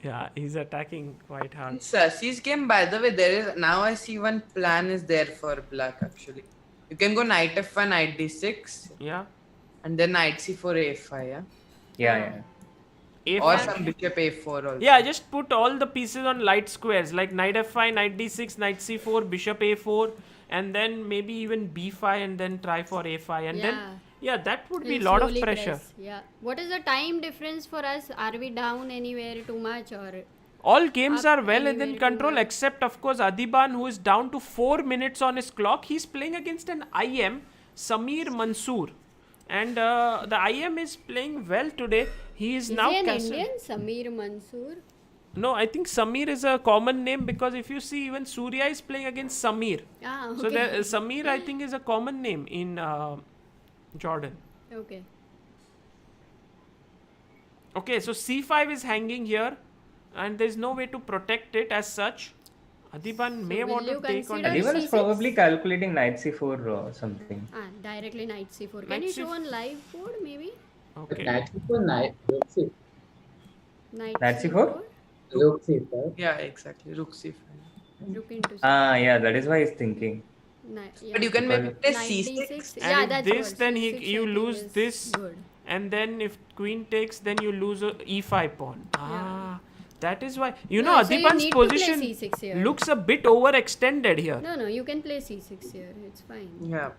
Yeah, he's attacking quite hard. In Sasi's game, by the way, there is now I see one plan is there for black actually. You can go knight f1, knight d6, Yeah. and then knight c4, a5, yeah? Yeah. Or A5. some bishop a4 also. Yeah, just put all the pieces on light squares like knight f5, knight d6, knight c4, bishop a4, and then maybe even b5, and then try for a5, and then yeah, that would be a lot of Slowly pressure. press. Yeah. What is the time difference for us? Are we down anywhere too much, or All games up are well anywhere within too control, much? except of course Adiban, who is down to 4 minutes on his clock. He's playing against an IM, Samir Mansoor, and the IM is playing well today. He is now he an castled- Indian? Samir Mansoor? No, I think Samir is a common name, because if you see, even Surya is playing against Samir. Ah, okay. So there, Samir, I think, is a common name in Jordan. Okay. Okay, so c5 is hanging here, and there is no way to protect it as such. Adiban may will want to you take on. consider Adiban is C6? probably calculating knight c4 or something. Directly knight c4. Can Knight you C4. show on live board maybe? Okay. Knight c4, knight rook c4. Knight Knight c4? Rook c4. Yeah, exactly. Rook c5. Rook into c4. Yeah, that is why he's thinking. But you can maybe play Knight c6. d6. And Yeah, if that's this, good. then C6 you I think lose is this, Good. and then if queen takes, then you lose a e5 pawn. That is why, you No, know, so you Adiban's need to play position C6 here. looks a bit overextended here. No, you can play c6 here. It's fine. Yeah.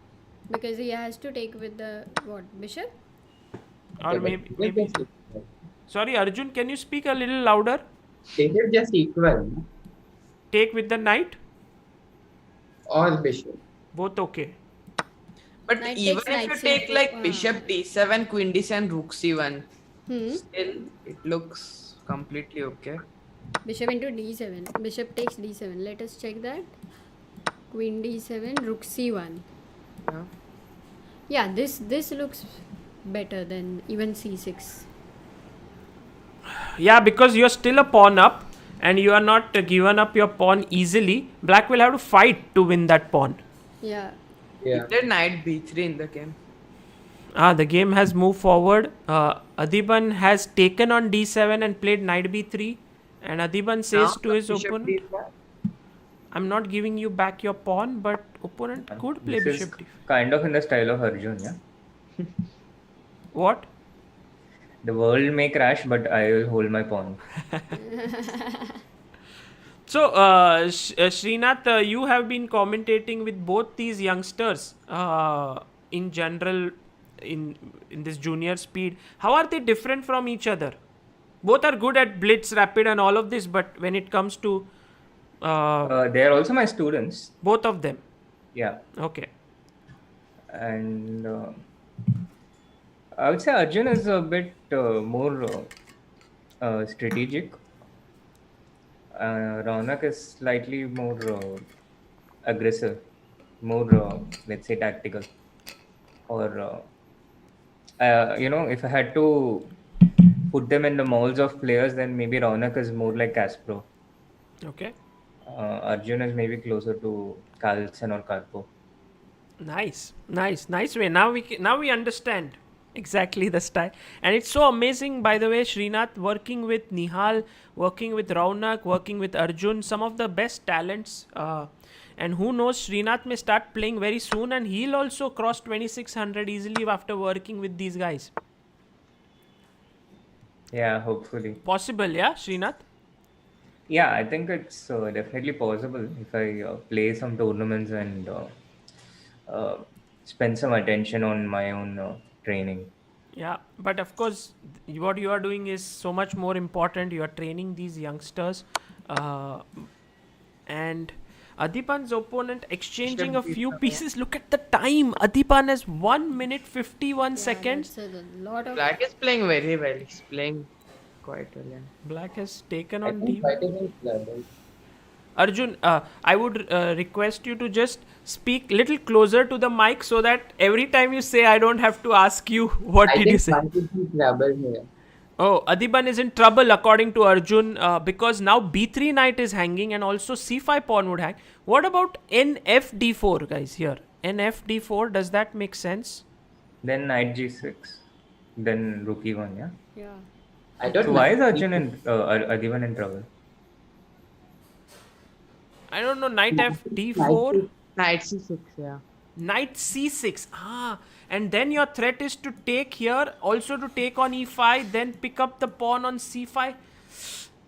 Because he has to take with the bishop? Or maybe. Sorry, Arjun, can you speak a little louder? It is just equal, no? Take with the knight? Or bishop. Both okay. But Knight even takes if knight you take c4, like bishop d7, queen d7, rook c1, Hmm. still it looks completely okay. Bishop into d7. Bishop takes d7. Let us check that. Queen d7, rook c1. Yeah. Yeah, this looks better than even c6. Yeah, because you're still a pawn up, and you are not given up your pawn easily. Black will have to fight to win that pawn. Yeah. Yeah. He played knight b3 in the game. The game has moved forward. Adiban has taken on d7 and played knight b3, and Adiban says to his Bishop opponent, d5. I'm not giving you back your pawn, but opponent could play This is bishop d5. kind of in the style of Arjun, yeah? What? The world may crash, but I will hold my pawn. So, Srinath, you have been commentating with both these youngsters in general in this junior speed. How are they different from each other? Both are good at blitz, rapid, and all of this, but when it comes to They are also my students. both of them, Yeah, okay, and I would say Arjun is a bit more strategic. Raunak is slightly more aggressive, more let's say tactical. Or if I had to put them in the molds of players, then maybe Raunak is more like Caspro. okay. Arjun is maybe closer to Carlsen or Karpo. Nice way. Now we understand exactly the style, and it's so amazing. By the way, Srinath working with Nihal, working with Raunak, working with Arjun, some of the best talents. And who knows, Srinath may start playing very soon, and he'll also cross 2600 easily after working with these guys. Yeah, hopefully. Possible, yeah, Srinath. Yeah, I think it's definitely possible if I play some tournaments and spend some attention on my own training. Yeah, but of course, what you are doing is so much more important. You are training these youngsters, and Adipan's opponent exchanging a few pieces. Look at the time. Adipan has 1 minute 51 seconds. That's a lot of. Black is playing very well. He's playing quite well. Yeah. Black has taken I on think deep. white is in club. Arjun, I would request you to just speak little closer to the mic so that every time you say, I don't have to ask you what I did think you say. white is in trouble here. Oh, Adiban is in trouble according to Arjun because now b3 knight is hanging and also c5 pawn would hang. What about nf d4, guys, here? Nf d4, does that make sense? Then knight g6, then rook e1, yeah? Yeah. I don't So know. why is Arjun Adiban in trouble? I don't know, knight f d4, Knight c6, yeah. knight c6. And then your threat is to take here, also to take on e5, then pick up the pawn on c5.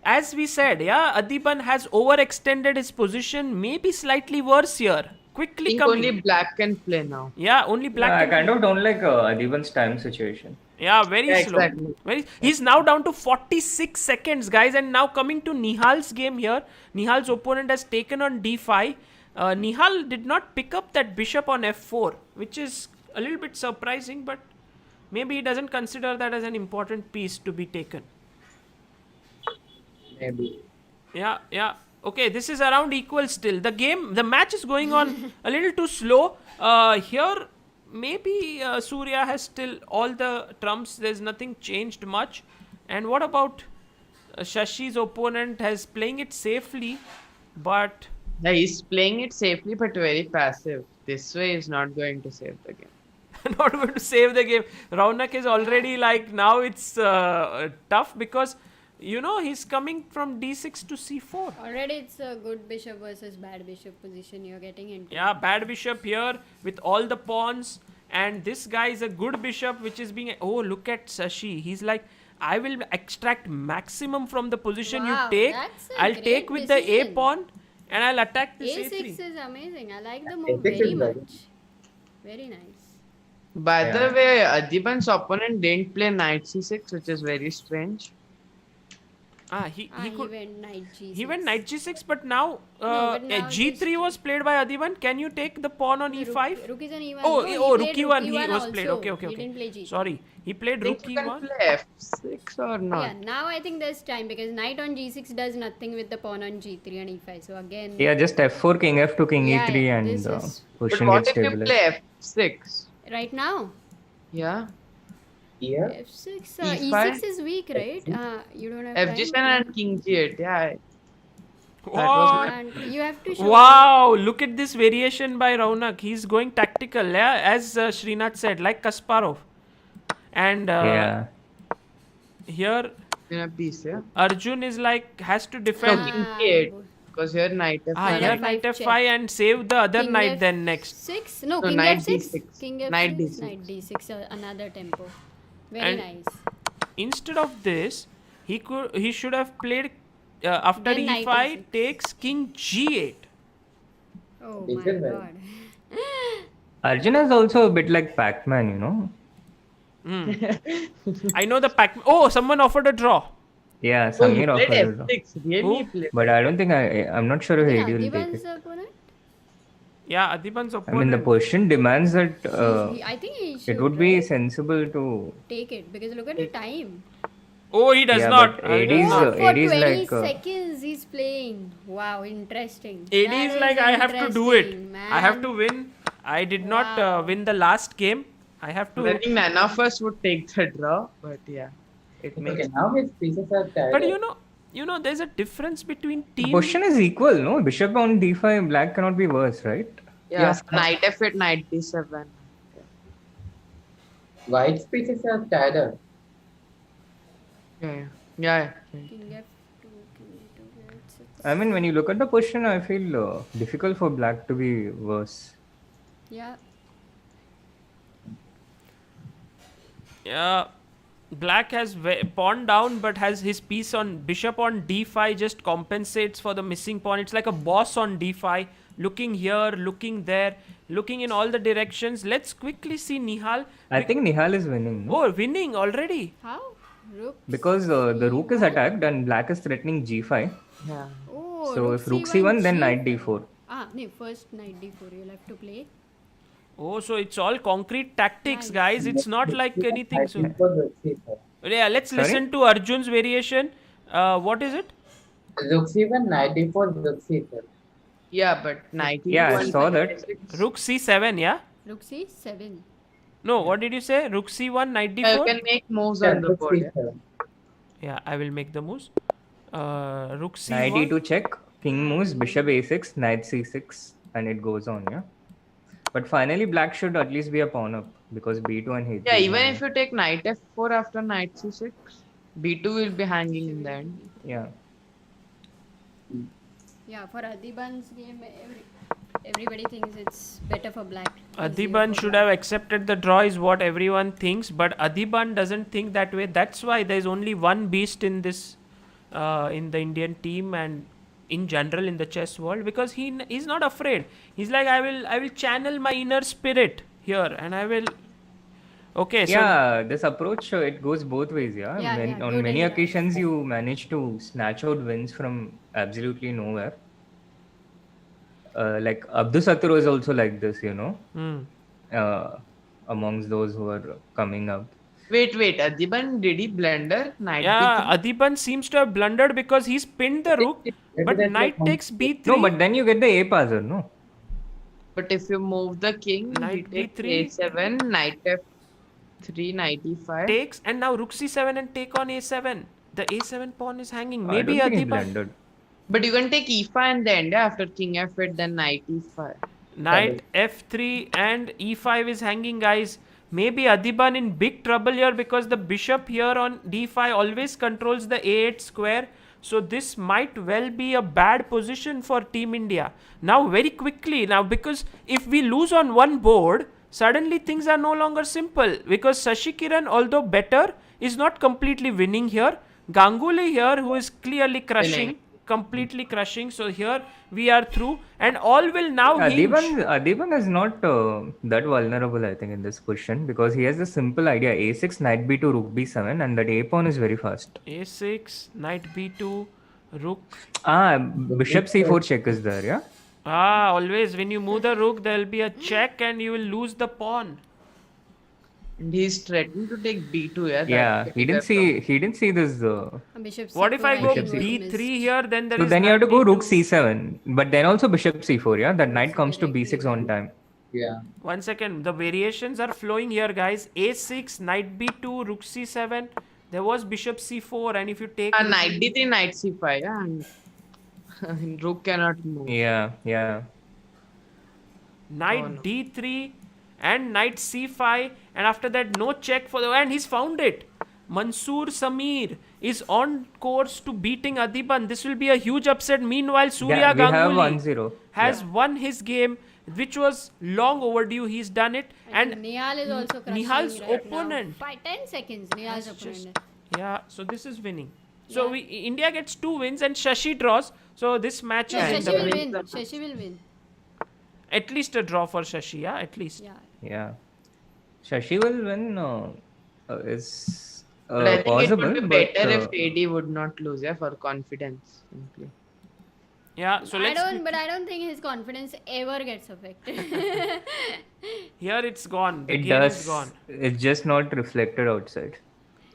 As we said, yeah, Adiban has overextended his position, maybe slightly worse here. I Quickly think coming. only black can play now. Yeah, only black. I can kind of don't like Adiban's time situation. Yeah, very Yeah, slow. exactly. He's now down to 46 seconds, guys. And now coming to Nihal's game here. Nihal's opponent has taken on d5. Nihal did not pick up that bishop on f4, which is a little bit surprising, but maybe he doesn't consider that as an important piece to be taken. Maybe. Yeah. Okay, this is around equal still. The match is going on a little too slow. Here, maybe Surya has still all the trumps. There's nothing changed much. And what about Shashi's opponent has playing it safely, but Yeah, he's playing it safely but very passive. This way is not going to save the game. not going to save the game. Raunak is already like, now it's tough because, he's coming from d6 to c4. Already it's a good bishop versus bad bishop position you're getting into. Yeah, bad bishop here with all the pawns. And this guy is a good bishop which is being... Oh, look at Shashi. He's like, I will extract maximum from the position Wow, you take. that's a I'll great take with the a decision. pawn and I'll attack this A6 a3. is amazing. I like the A6 move is very very- much. Very nice. By Yeah. the way, Adiban's opponent didn't play knight c6, which is very strange. He He could... went knight g6. He went knight g6, but now, but now g3 just- was played by Adiban. Can you take the pawn on e5? Rook is an e1. Oh, No, he rook played e1 he was also. played. Okay. He didn't play g3. Sorry, he played Think rook you can e1. play f6 or not? Yeah, now I think there's time because knight on g6 does nothing with the pawn on g3 and e5. So again, Yeah, just f4, king f2, king Yeah, e3, yeah, and this is- But position what gets if you stabilized. play f6? right now, Yeah. Yeah. f6, E5? e6 is weak, right? You don't have F7 time. and king g8. Yeah. What? And you have to show. Wow, look at this variation by Raunak. He's going tactical, yeah, as Srinath said, like Kasparov. And Yeah. here In a piece, yeah. Arjun is like, has to No, defend. king g8. Because here knight f5. Here F5 knight f5 check. and save the other King knight then next. Six? No, No, king knight f6. d6. King f6. Knight d6. Knight d6. Another tempo. Very And- nice. instead of this, he should have played after Then knight e5 e6. takes king g8. Oh This my is well. god. Arjun is also a bit like Pac-Man, you know. I know the pac. Oh, someone offered a draw. Yeah, Oh, he Samir played offered it. F6. Really, Who? he played. But I don't think I'm not sure if Yeah, he will take Adiban's it. the opponent. Yeah, Adiban's I opponent. mean, the position demands that I think he should. it would be right? sensible to. Take it because look at the time. Oh, he does Yeah, not. but AD is, Oh, for AD is 20 like. seconds he's playing. Wow, interesting. AD That is like, I have to do it. interesting, I have man. to win. I did Wow. not win the last game. I have I to. think none of us would take the draw, but yeah, it makes. Okay, now his pieces are tied. But you know, there's a difference between The team. position is equal, no? Bishop on d5, black cannot be worse, right? Yeah, Yeah. so knight f8, knight d7. White's pieces are tied up. Yeah. King F2, King E2, H6. I mean, when you look at the position, I feel difficult for black to be worse. Yeah. Yeah, black has pawn down, but has his piece on bishop on d5 just compensates for the missing pawn. It's like a boss on d5, looking here, looking there, looking in all the directions. Let's quickly see Nihal. I think Nihal is winning. No? Oh, winning already. How? Rook. Because the rook is attacked and black is threatening g5. Yeah. Oh, So rook if rook c1, then knight G4. d4. No, first knight d4 you'll have to play. Oh, so it's all concrete tactics, Nice. guys. It's not like anything. So Rook c4. yeah, let's Sorry? listen to Arjun's variation. What is it? Rook c1, knight d4, rook c4. Yeah, but knight Yeah, I e1, saw knight that. f6. Rook c7, yeah. Rook c7. No, what did you say? Rook c1, knight You d4. can make moves Yeah, on the rook board. Yeah. c7. Yeah, I will make the moves. Rook Knight c1. e2 check, king moves, bishop a6, knight c6, and it goes on, yeah. But finally, black should at least be a pawn up because b2 and h3. Yeah, even if you take knight f4 after knight c6, b2 will be hanging in the end. Yeah. Yeah, for Adiban's game, everybody thinks it's better for black. Adiban should have accepted the draw is what everyone thinks, but Adiban doesn't think that way. That's why there's only one beast in this, in the Indian team and in general in the chess world, because he's not afraid. He's like, I will channel my inner spirit here and I will. Okay, so Yeah, this approach, it goes both ways, yeah. Yeah, yeah, On totally. many occasions, you manage to snatch out wins from absolutely nowhere. Like Abdus Sattur is also like this, you know, amongst those who are coming up. Wait, Adiban, did he blunder? Knight yeah, b3? Adiban seems to have blundered because he's pinned the rook, but that's knight like takes b3. No, but then you get the a passer, no? But if you move the king, Knight he takes b3. a7, knight f3, knight e5. takes, and now rook c7 and take on a7. The a7 pawn is hanging. I Maybe don't think he Adiban. blundered. But you can take e5 in the end, yeah, after king f8, then knight e5. Knight f3 and e5 is hanging, guys. Maybe Adiban in big trouble here because the bishop here on d5 always controls the a8 square. So this might well be a bad position for Team India. Now very quickly, because if we lose on one board, suddenly things are no longer simple, because Shashi Kiran, although better, is not completely winning here. Ganguly here, who is clearly crushing, completely crushing. So here we are through, and all will now hinge. Adiban is not that vulnerable, I think, in this position because he has a simple idea: a6, knight b2, rook b7, and that a pawn is very fast. a6, knight b2, rook. Bishop c4 check is there, yeah. Always when you move the rook, there will be a check, and you will lose the pawn. And he's threatening to take b2, yeah. Yeah, he didn't see this. Bishop What if I C4, go think was b3 missed. here? Then there So is then you have to knight go b2. rook c7, but then also bishop c4, yeah. That knight comes to b6 on time. Yeah. 1 second, the variations are flowing here, guys. a6, knight b2, rook c7. There was bishop c4, and if you take Knight d3, knight c5, yeah. And rook cannot move. Yeah. knight d3 and knight c5, and after that no check for the, and he's found it. Mansoor Samir is on course to beating Adiban. This will be a huge upset. Meanwhile, Surya Yeah, we have Ganguly 1-0. has won his game, which was long overdue. He's done it, I and think Nihal is also crushing Nihal's right opponent. now. 10 seconds, Nihal's opponent. Yeah, so this is winning. So Yeah. India gets 2 wins and Shashi draws. So this match No, is Yeah, in Shashi the will wins win. the match. Shashi will win. at least a draw for Shashi. Yeah, at least. Yeah. Yeah. Shashi will win is But I think it would possible, be but better if AD would not lose, yeah, for confidence simply. Yeah, so let's But I don't think his confidence ever gets affected. here it's gone. The it game is does. gone. It's just not reflected outside.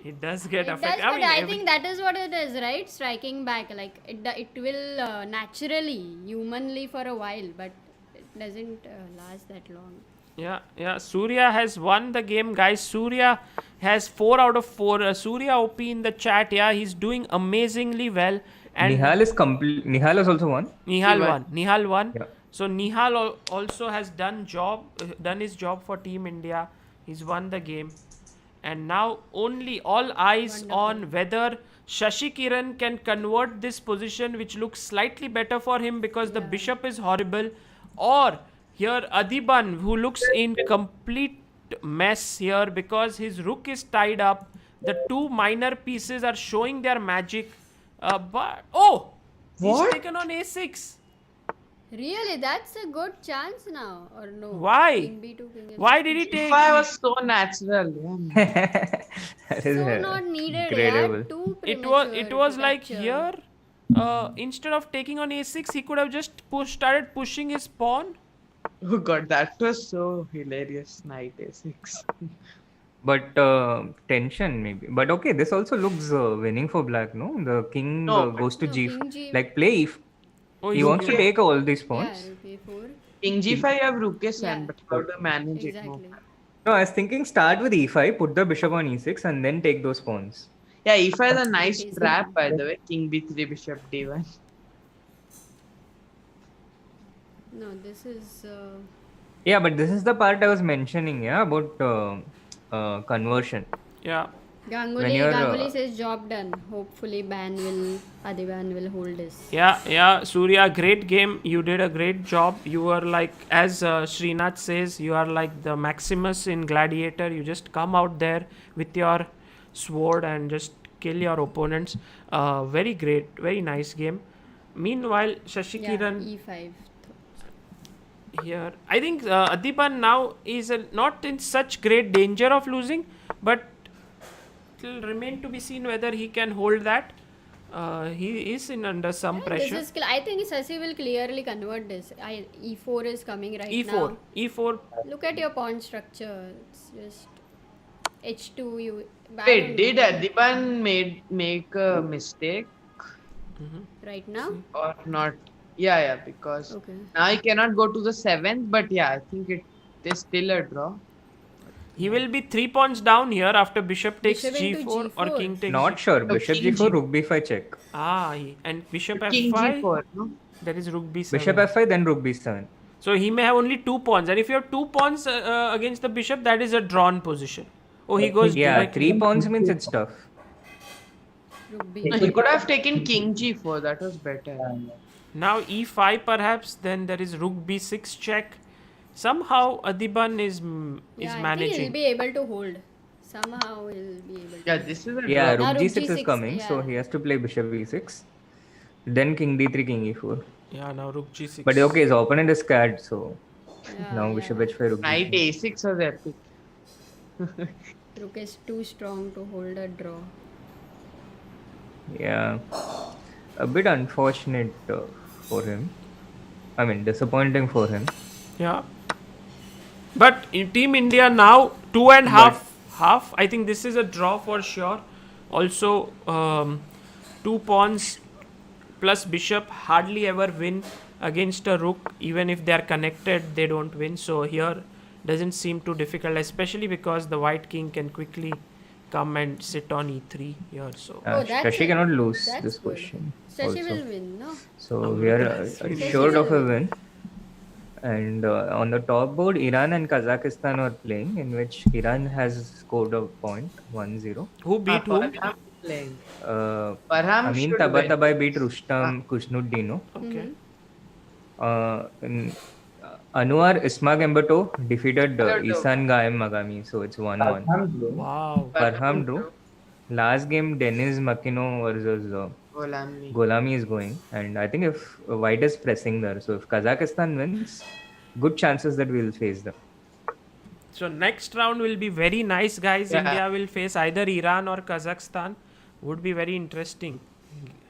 It does get It affected. does, but I every- think that is what it is, right? Striking back, like it will naturally, humanly for a while, but it doesn't last that long. Yeah. Surya has won the game, guys. Surya has 4 out of 4. Surya OP in the chat. Yeah, he's doing amazingly well. And Nihal is complete. Nihal has also won. Nihal He won. Nihal won. Yeah. So Nihal also has done his job for Team India. He's won the game, and now only all eyes on whether Shashi Kiran can convert this position, which looks slightly better for him because the bishop is horrible, or here Adiban, who looks in complete mess here because his rook is tied up. The 2 minor pieces are showing their magic, but he's taken on a6. Really, that's a good chance now, or no? Why? King B2, King F6. Why did he take? I was so natural. Yeah. That is So not needed. incredible. Yeah, too It premature was to like capture. here. Instead of taking on a6, he could have just started pushing his pawn. Oh god, that was so hilarious. Knight A6. But tension maybe. But okay, this also looks winning for black. No, the king No, goes to no, G. king G- Like play if Oh, he he's wants to okay. take all these Yeah, pawns. rook A4. King G5 you have Rook A7, Yeah. but how to manage it Exactly. more? No, I was thinking start with e5, put the bishop on e6, and then take those pawns. Yeah, E5 is a nice Okay, so- trap by the way. King B3, Bishop D1. No, this is. Yeah, but this is the part I was mentioning. Yeah, about conversion. Yeah. When you're, Ganguly says job done. Hopefully, Adiban will hold this. Yeah, Surya, great game. You did a great job. You were like, as Srinath says, you are like the Maximus in Gladiator. You just come out there with your sword and just kill your opponents. Very great, very nice game. Meanwhile, Shashi Yeah, Kiran E5. here. I think Adiban now is not in such great danger of losing, but it will remain to be seen whether he can hold that. He is under some pressure. This is. I think Sasi will clearly convert this. E4 is coming right E4. now. E4. Look at your pawn structure. It's just H2. I Wait, don't did know. Adiban make a mistake Right now? or not? Yeah, because Okay. now he cannot go to the 7th, but yeah, I think it is still a draw. He will be 3 pawns down here after bishop takes Bishop into G4 or G4. king takes Not sure. No, Bishop king G4, G. Rook B5 check. and bishop King F5. G4, no? There is rook B7. Bishop F5, then Rook B7. So he may have only 2 pawns, and if you have 2 pawns against the bishop, that is a drawn position. Oh, he goes Yeah, directly. 3 pawns means it's tough. Rook B. No, he could have taken King G4, that was better. Now E5 perhaps, then there is rook B6 check. Somehow Adiban is Yeah, I think managing. he'll be able to hold. Somehow he'll be able to. Yeah, this is a Yeah, draw. Now Rook Rook G6 is G6, coming, so yeah. he has to play Bishop E6. Then King D3, King E4. Yeah, now rook G6. But okay, his opponent is scared, so Yeah, now yeah. Bishop H5, Rook Knight D3. A6 was epic. Rook is too strong to hold a draw. Yeah, a bit unfortunate for him. I mean, disappointing for him. Yeah. But in Team India now, 2.5. I think this is a draw for sure. Also, 2 pawns plus bishop hardly ever win against a rook. Even if they are connected, they don't win. So here doesn't seem too difficult, especially because the white king can quickly come and sit on e3 here. So Oh, that's Shashi it. cannot lose That's this good. question. Shashi also. will win, no? So we are assured of a win. And on the top board, Iran and Kazakhstan are playing, in which Iran has scored a point, 1-0. who beat whom? Parham playing. Uh, Parham Amin should win. Tabatabai beat Rustam Kushnuddino. Okay. Anwar Ismagembato defeated Hello. Isan Gaem Magami, so it's 1-1. Wow. Parham drew. last game Denis Makino versus Golami. Golami is going, and I think if White is pressing there, so if Kazakhstan wins, good chances that we'll face them. So next round will be very nice, guys. Yeah. India will face either Iran or Kazakhstan. Would be very interesting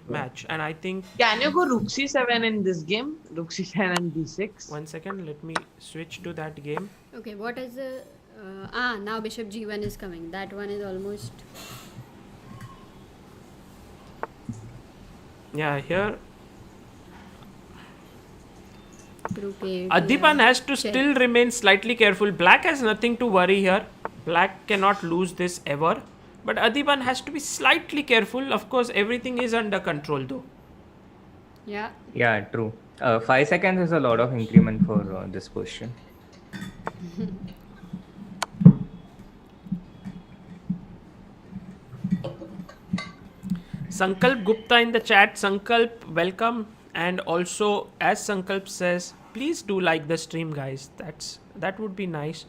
match. And I think Can you go Rook C7 in this game? Rook C7 and D6. 1 second, let me switch to that game. Okay, what is the... now bishop g1 is coming. That one is almost... Yeah, here Rook a8. Adipan has to Check. still remain slightly careful. Black has nothing to worry here. Black cannot lose this ever. But Adipan has to be slightly careful. Of course, everything is under control though. Yeah. Yeah, true. 5 seconds is a lot of increment for this position. Sankalp Gupta in the chat. Sankalp, welcome. And also, as Sankalp says, please do like the stream, guys. That would be nice.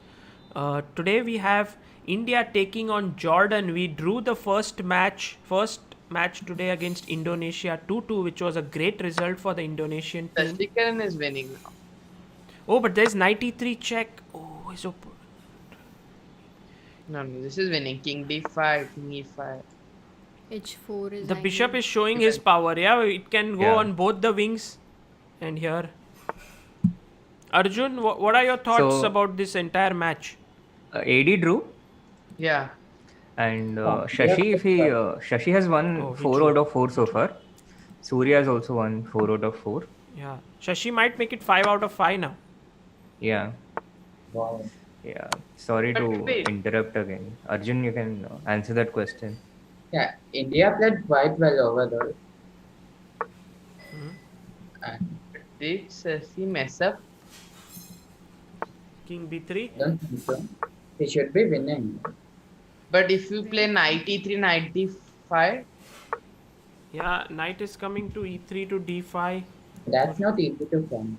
Today we have India taking on Jordan. We drew the first match today against Indonesia 2-2, which was a great result for the Indonesian team. Shashikaran is winning now. Oh, but there's 93 check. Oh, he's open. No, this is winning. King D5, King E5. h4 is... The hanging. bishop is showing his power. Yeah, it can go Yeah. on both the wings. And here. Arjun, what are your thoughts So- about this entire match? AD drew, Yeah. and Shashi, if he Shashi has won Oh, he 4 drew. out of 4 so far. Surya has also won 4 out of 4. Yeah. Shashi might make it 5 out of 5 now. Yeah, Wow. yeah. Sorry But to wait. interrupt again. Arjun, you can answer that question. Yeah, India played quite well overall. Did Shashi mess up? King b3. Don't think so. He should be winning. But if you play knight E3, knight D5, Yeah, knight is coming to e3 to d5. That's not easy to form.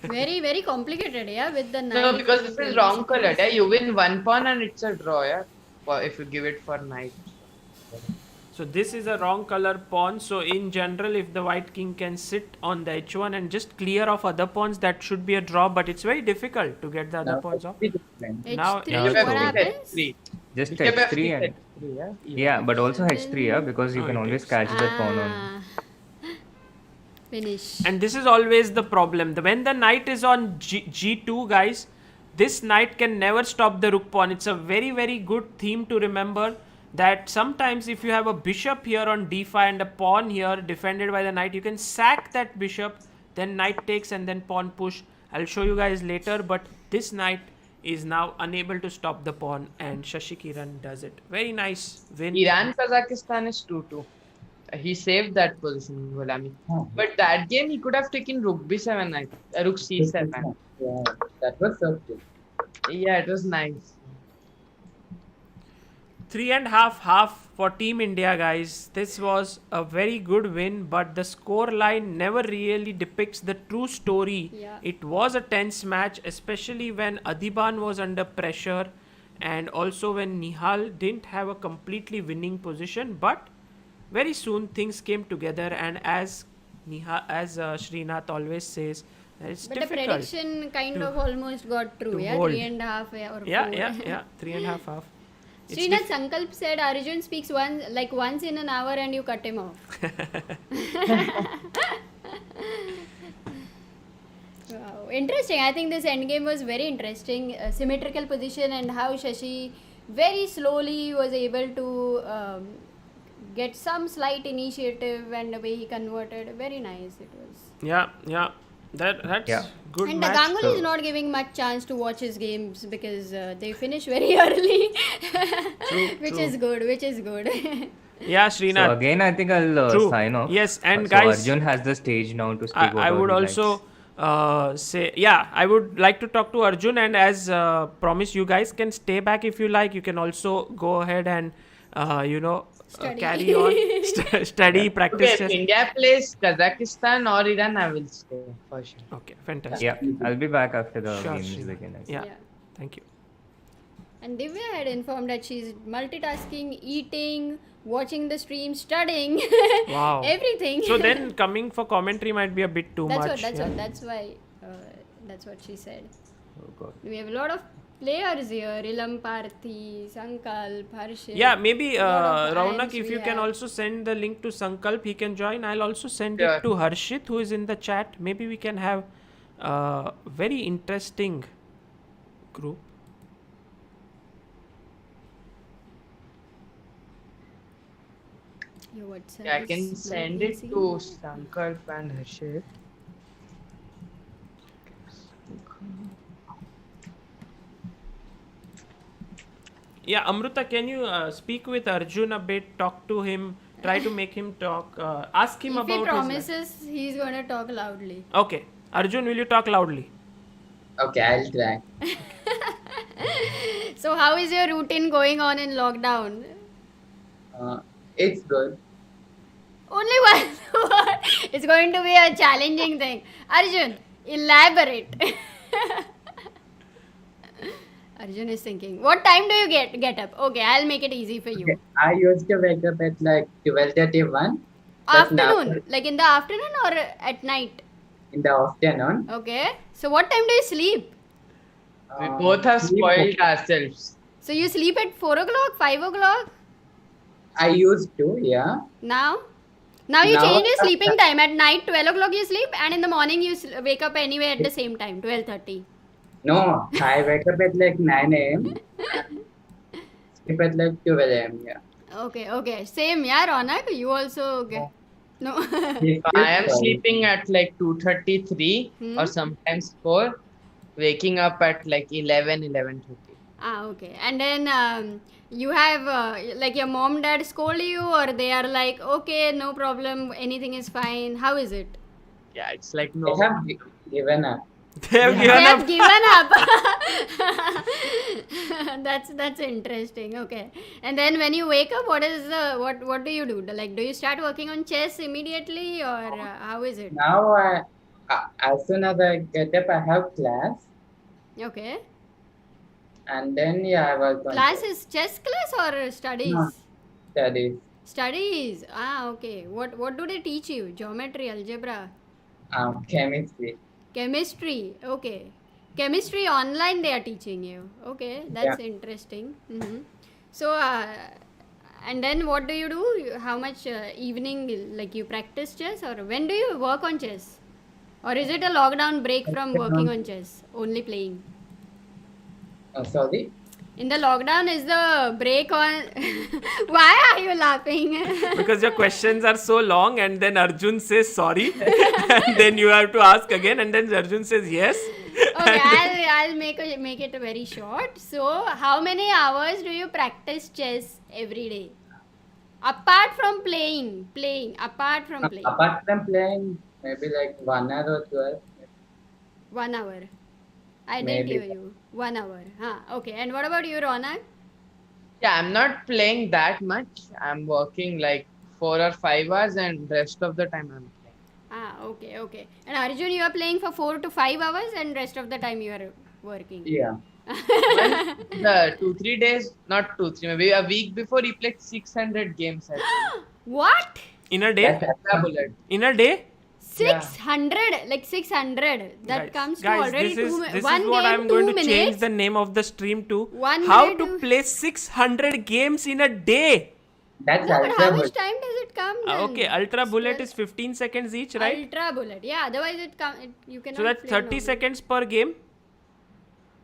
Very, very complicated, yeah, with the knight. no, because this is wrong color. Yeah, you win one pawn and it's a draw. Yeah, if you give it for knight. So this is a wrong color pawn. So in general, if the white king can sit on the h1 and just clear off other pawns, that should be a draw. But it's very difficult to get the other Now, pawns off. it's different. h3, now- now what it's happens? H3. Just Bishop h3 F6, and H3, yeah, but also h3, yeah, because you Oh, can it always is. catch that pawn on. Ah. Finish. And this is always the problem. When the knight is on g2, guys, this knight can never stop the rook pawn. It's a very, very good theme to remember that sometimes if you have a bishop here on d5 and a pawn here defended by the knight, you can sack that bishop, then knight takes and then pawn push. I'll show you guys later, but this knight is now unable to stop the pawn and Shashi Kiran does it. Very nice win. Iran Kazakhstan is 2-2. He saved that position, Gholami. Oh. But that game he could have taken Rook B7, Rook C7. Yeah, that was so cool. Yeah, it was nice. 3.5 for Team India, guys. This was a very good win, but the score line never really depicts the true story. Yeah. It was a tense match, especially when Adiban was under pressure and also when Nihal didn't have a completely winning position. But very soon things came together, and as Srinath always says, that it's But the difficult. prediction kind of almost got true, to yeah? hold. 3.5 or 4. Yeah. 3.5 half. It's Srinath, Sankalp said Arjun speaks once in an hour and you cut him off. Wow. Interesting. I think this endgame was very interesting. Symmetrical position and how Shashi very slowly was able to get some slight initiative, and the way he converted. Very nice it was. Yeah. That's Yeah. good And match. the Ganguly is not giving much chance to watch his games because they finish very early, which is good. Yeah, So Srinath. again, I think I'll True. sign off. Yes, and So guys, Arjun has the stage now to speak. I whatever would he also likes. say, yeah, I would like to talk to Arjun, and as promised, you guys can stay back if you like. You can also go ahead and Study. carry on, study, practice. Okay, if chess. India plays Kazakhstan or Iran, I will stay for sure. Okay, fantastic. Yeah, I'll be back after the Sure, games Srinath. begin. Yeah, thank you. And Divya had informed that she's multitasking, eating, watching the stream, studying, Wow. everything. So then coming for commentary might be a bit too much. That's why. That's what she said. Oh God. We have a lot of players here. Ilam Parthi, Sankalp, Harshit. Yeah, maybe lot of Raunak, IMs if we you can have. also send the link to Sankalp, he can join. I'll also send Sure. it to Harshit, who is in the chat. Maybe we can have very interesting group. Your WhatsApp Yeah, I is can not send it easy. to Sankalp and Harshit. Yeah, Amruta, can you speak with Arjun a bit, talk to him, try to make him talk, ask him If about he his promises, he's going to talk loudly. life. Okay, Arjun, will you talk loudly? Okay, I'll try. So, how is your routine going on in lockdown? It's good. Only one word. It's going to be a challenging thing. Arjun, elaborate. Arjun is thinking. What time do you get up? Okay, I'll make it easy for you. I used to wake up at like 12:31. but now Afternoon, like in the afternoon or at night? in the afternoon. Okay. So what time do you sleep? We both have sleep- spoiled ourselves. So you sleep at 4 o'clock, 5 o'clock? I used to, yeah. Now? Now you Now- change your sleeping time. At night, 12 o'clock you sleep, and in the morning you wake up anyway at the same time, 12:30. No, I wake up at like 9 a.m. Sleep at like 12 a.m. Yeah. Okay. Same, yeah, Ronak. You also okay. No. I am sleeping at like 2:33 Hmm. or sometimes 4, waking up at like 11:30. Okay. And then you have like your mom, dad scold you, or they are like, okay, no problem, anything is fine. How is it? Yeah, it's like I no. have given up. They have They given have up. given up. That's interesting. Okay. And then when you wake up, what do you do? Like, do you start working on chess immediately, or how is it? Now, as soon as I get up, I have class. Okay. And then, yeah, I work on Class is chess class or studies? No. studies. Studies. Okay. What do they teach you? Geometry, algebra, Chemistry. chemistry. Okay. Chemistry online they are teaching you. Okay, that's interesting. So, and then what do you do? How much evening, like you practice chess, or when do you work on chess? Or is it a lockdown break from working on chess? Only playing? Sorry. In the lockdown, is the break on? Why are you laughing? Because your questions are so long and then Arjun says sorry and then you have to ask again and then Arjun says yes. Okay, I'll make it very short. So, how many hours do you practice chess every day? Apart from playing. Apart from playing. Apart from playing, maybe like 1 hour or 12. 1 hour. I didn't Maybe. hear you. 1 hour. Okay. And what about you, Ronak? Yeah, I'm not playing that much. I'm working like 4 or 5 hours, and rest of the time I'm playing. Okay. And Arjun, you are playing for 4 to 5 hours, and rest of the time you are working. Yeah. The 2-3 days, not 2-3, maybe a week before he played 600 games. I think. What? In a day? Ultra Bullet. In a day? 600, like 600. That comes to already this 2 is, this one is what game, I'm going 2 to minutes. change the name of the stream to. One How minute to to- play 600 games in a day. That's No, but how ultra much bullet. time does it come then? Okay, Ultra Bullet is 15 seconds each, right? Ultra bullet. Yeah, otherwise you cannot So that's play 30 normally. seconds per game.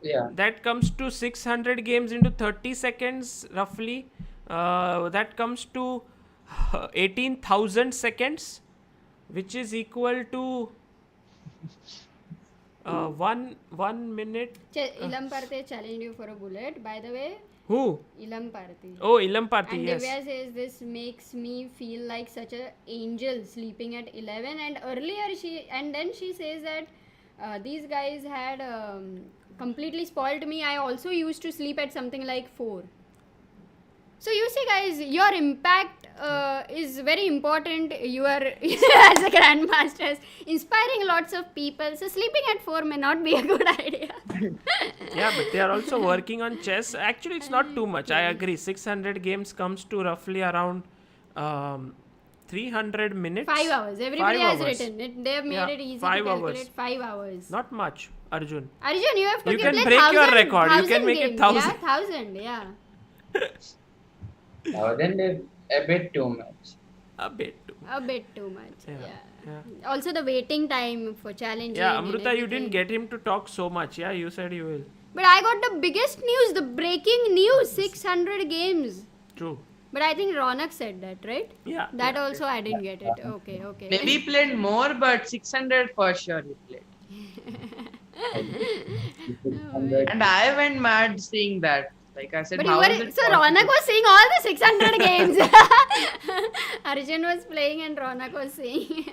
Yeah. That comes to 600 games into 30 seconds roughly. That comes to 18,000 seconds, which is equal to 1 minute. Ilam Parthe challenged you for a bullet. By the way, Who? Ilam Parthe. Oh, Ilam Parthi, And yes. Divya says this makes me feel like such an angel sleeping at 11. And earlier then she says that these guys had completely spoiled me. I also used to sleep at something like 4. So you see, guys, your impact is very important. You are as a grandmasters inspiring lots of people. So sleeping at 4 may not be a good idea. Yeah, but they are also working on chess. Actually, it's not too much. I agree. 600 games comes to roughly around 300 minutes. 5 hours. Everybody 5 has hours. written it. They have made Yeah, it easy to 5 calculate. hours. 5 hours. Not much, Arjun. Arjun, you have to You can play break your 1,000 record. You can 1,000 make it games. 1,000. Yeah, 1,000. Yeah. 1,000 is a bit too much. A bit too. A bit too much. Yeah, Yeah. yeah. Also, the waiting time for challenging. Yeah, and Amruta, you everything. didn't get him to talk so much. Yeah, you said you will. But I got the biggest news, the breaking news, 600 games. True. But I think Ronak said that, right? Yeah. That yeah. also I didn't get it. Okay, okay. Maybe he played more, but 600 for sure he played. And I went mad seeing that. Like I said, But how you is were, it so possible? Ronak was seeing all the 600 games. Arjun was playing and Ronak was seeing.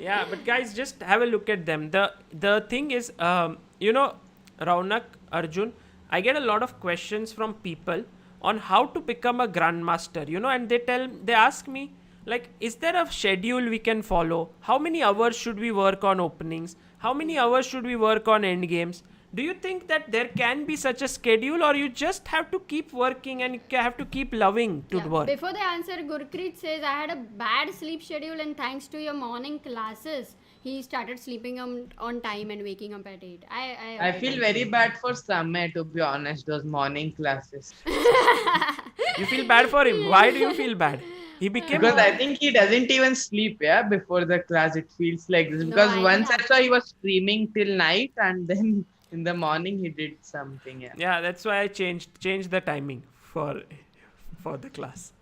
Yeah, but guys, just have a look at them. The thing is, Raunak, Arjun, I get a lot of questions from people on how to become a grandmaster, and they ask me, like, is there a schedule we can follow? How many hours should we work on openings? How many hours should we work on end games? Do you think that there can be such a schedule, or you just have to keep working and you have to keep loving to work? Before the answer, Gurpreet says, I had a bad sleep schedule and thanks to your morning classes, he started sleeping on time and waking up at 8. I feel very bad for Samay, to be honest, those morning classes. You feel bad for him. Why do you feel bad? He became... Because I think he doesn't even sleep, yeah, before the class. It feels like this. Because once I saw he was streaming till night and then in the morning he did something. Yeah, Yeah, that's why I changed the timing for the class.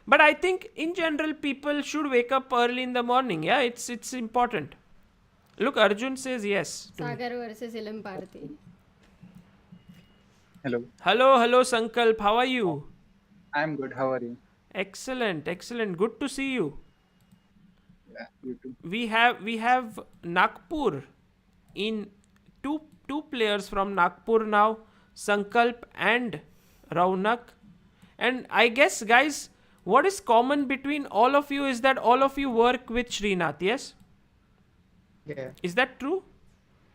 But I think in general people should wake up early in the morning. Yeah, it's important. Look, Arjun says yes. Sagar versus Ilim Parthi. Hello. Hello, Sankalp. How are you? I'm good. How are you? Excellent. Good to see you. Yeah, you too. We have Nagpur in two players from Nagpur now, Sankalp and Raunak. And I guess, guys, what is common between all of you is that all of you work with Srinath, yes? yeah, Is that true?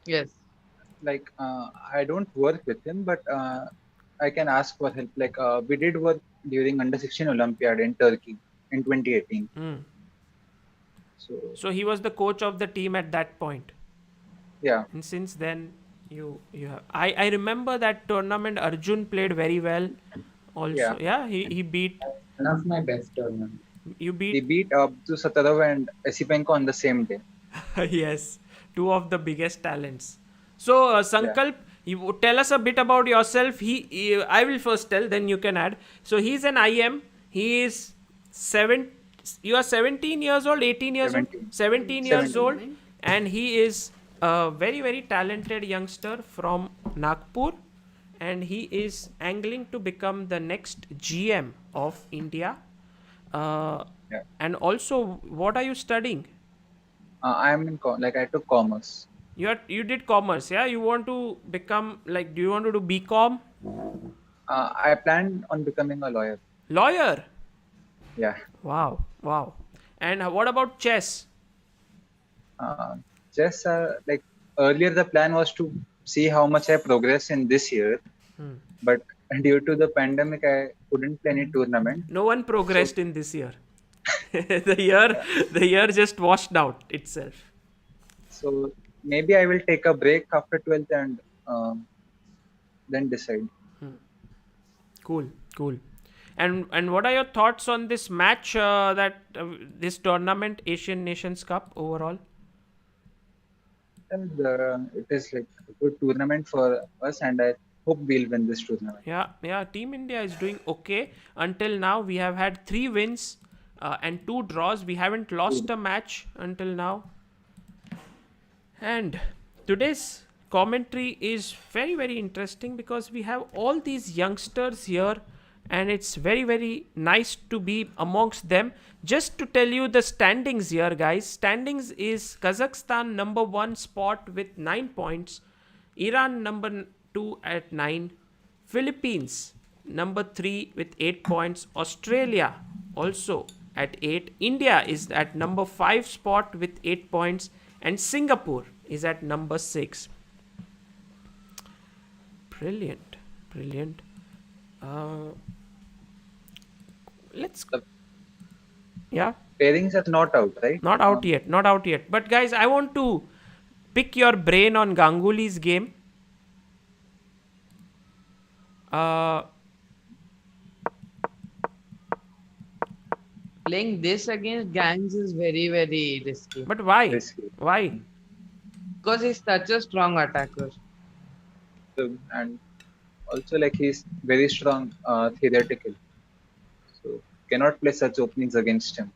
yes. Like, I don't work with him, but I can ask for help. Like, we did work during Under 16 Olympiad in Turkey in 2018. So he was the coach of the team at that point. Yeah. And since then, you have... I remember that tournament Arjun played very well also. Yeah, he beat... One of my best tournaments. You He beat... beat Abdu Satarov and Esipenko on the same day. Yes, two of the biggest talents. So, Sankalp, you tell us a bit about yourself. I will first tell, then you can add. So, he's an IM. He is you are 17 years old, 18 years old? 17 years old. And he is a very, very talented youngster from Nagpur. And he is angling to become the next GM of India. And also, what are you studying? I'm in I took commerce. You did commerce, yeah? You want to become, do you want to do BCom? I planned on becoming a lawyer. Lawyer? Yeah. Wow. And what about chess? Just earlier the plan was to see how much I progress in this year, but due to the pandemic I couldn't play any tournament. No one progressed in this year. the year just washed out itself. So maybe I will take a break after 12th and then decide. Cool. And what are your thoughts on this match, this tournament, Asian Nations Cup overall? And it is a good tournament for us, and I hope we'll win this tournament. Yeah. Team India is doing okay. Until now, we have had 3 wins and 2 draws. We haven't lost a match until now. And today's commentary is very, very interesting because we have all these youngsters here and it's very, very nice to be amongst them. Just to tell you the standings here, guys. Standings is Kazakhstan number 1 spot with 9 points. Iran number 2 at 9. Philippines number 3 with 8 points. Australia also at 8. India is at number 5 spot with 8 points. And Singapore is at number 6. Brilliant. Brilliant. Let's. The Yeah. pairings are not out, right? Not out yet. Not out yet. But guys, I want to pick your brain on Ganguly's game. Playing this against gangs is very, very risky. But why? Risky. Why? Because he's such a strong attacker. And also like he's very strong theoretical. So cannot play such openings against him.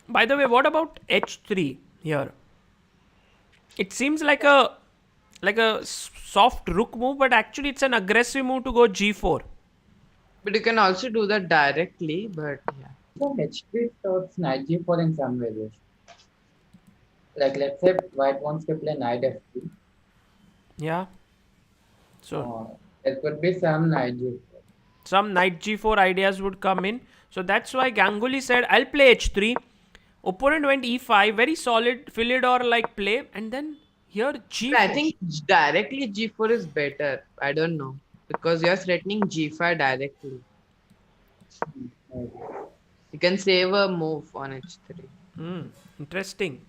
By the way, what about h3 here? It seems like a soft rook move, but actually it's an aggressive move to go g4. But you can also do that directly, but yeah. So H3 stops knight G4 in some variation. Like let's say white wants to play knight F3. Yeah. So There could be some knight G4. some knight g4 ideas would come in. So that's why Ganguly said, I'll play h3. Opponent went e5, very solid Philidor like play, and then here g4. I think directly G4 is better. I don't know. Because you're threatening G5 directly. You can save a move on H3.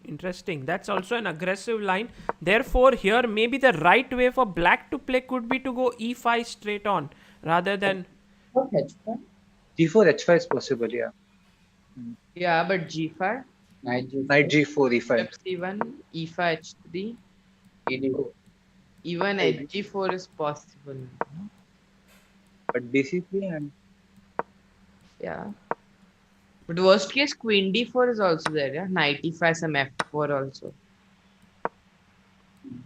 Interesting. That's also an aggressive line. Therefore, here maybe the right way for black to play could be to go e5 straight on rather than H5? G4 H5 is possible, yeah. Yeah, but G5, Knight G4. Knight G4 E5. F7, E5, H3, ED4. even H4 is possible. But BC3 and Yeah. But worst case, Queen D4 is also there, yeah? Knight E5, some F4 also.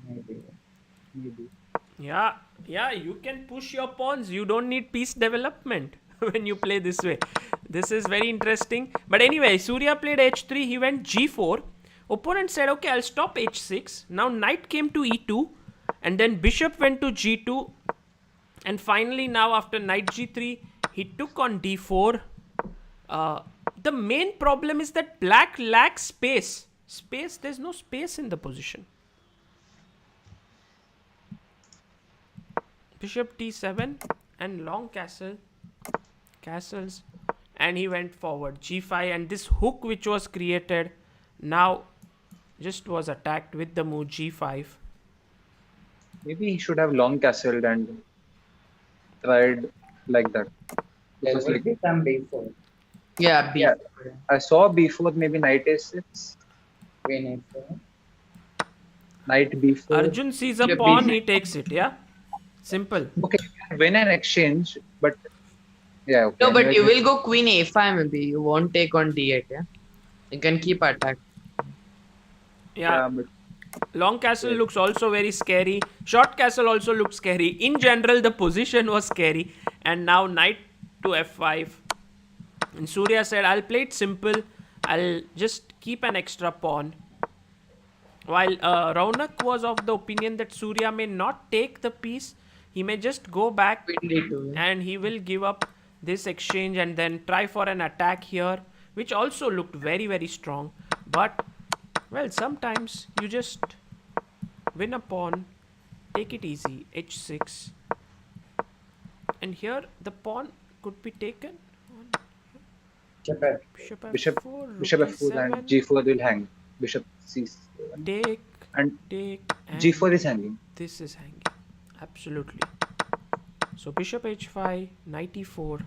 Maybe. yeah, you can push your pawns. You don't need piece development when you play this way. This is very interesting. But anyway, Surya played h3. He went g4. Opponent said, okay, I'll stop h6. Now knight came to e2. And then bishop went to g2. And finally now after knight g3, he took on d4. The main problem is that black lacks space. There's no space in the position. Bishop t7 and long castles, and he went forward g5, and this hook which was created now just was attacked with the move g5. maybe he should have long castled and tried like that. There Because, would like, be some B4. Yeah, B4. Yeah. I saw B4 maybe knight A6, Queen A4. knight B4. Arjun sees a Yeah, pawn, B6. he takes it. Yeah, simple. Okay, win an exchange, but yeah. Okay, No, but anyway, you will go Queen A5 maybe. You won't take on D8, yeah? You can keep attack. Yeah, but long castle looks also very scary. Short castle also looks scary. In general, the position was scary. And now knight to f5. And Surya said, I'll play it simple. I'll just keep an extra pawn. While Raunak was of the opinion that Surya may not take the piece. He may just go back Queen D2. Yeah. and he will give up this exchange and then try for an attack here, which also looked very, very strong. But, well, sometimes you just win a pawn, take it easy, h6. And here the pawn could be taken. Bishop F. Bishop F4, Bishop rook F4 and E7, G4 will hang. Bishop C7 take, and and G4 is hanging. this is hanging. Absolutely. So bishop h5, knight e4.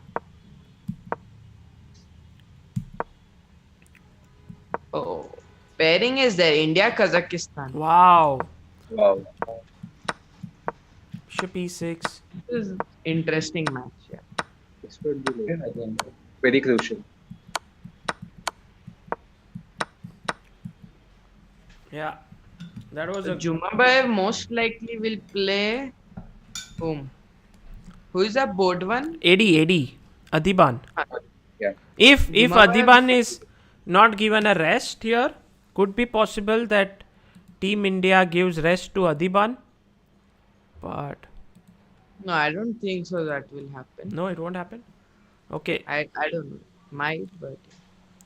Oh. Pairing is there. India, Kazakhstan. Wow. Wow. Bishop e6. This is interesting match, yeah. This would be like I think. very crucial. Yeah. That was So a Jumabayev most likely will play whom? Who is that board one? AD, Adiban. Yeah. If Jumabayev- Adiban is not given a rest here, could be possible that Team India gives rest to Adiban. But No, I don't think so that will happen. no, it won't happen. Okay. I don't know. Might, but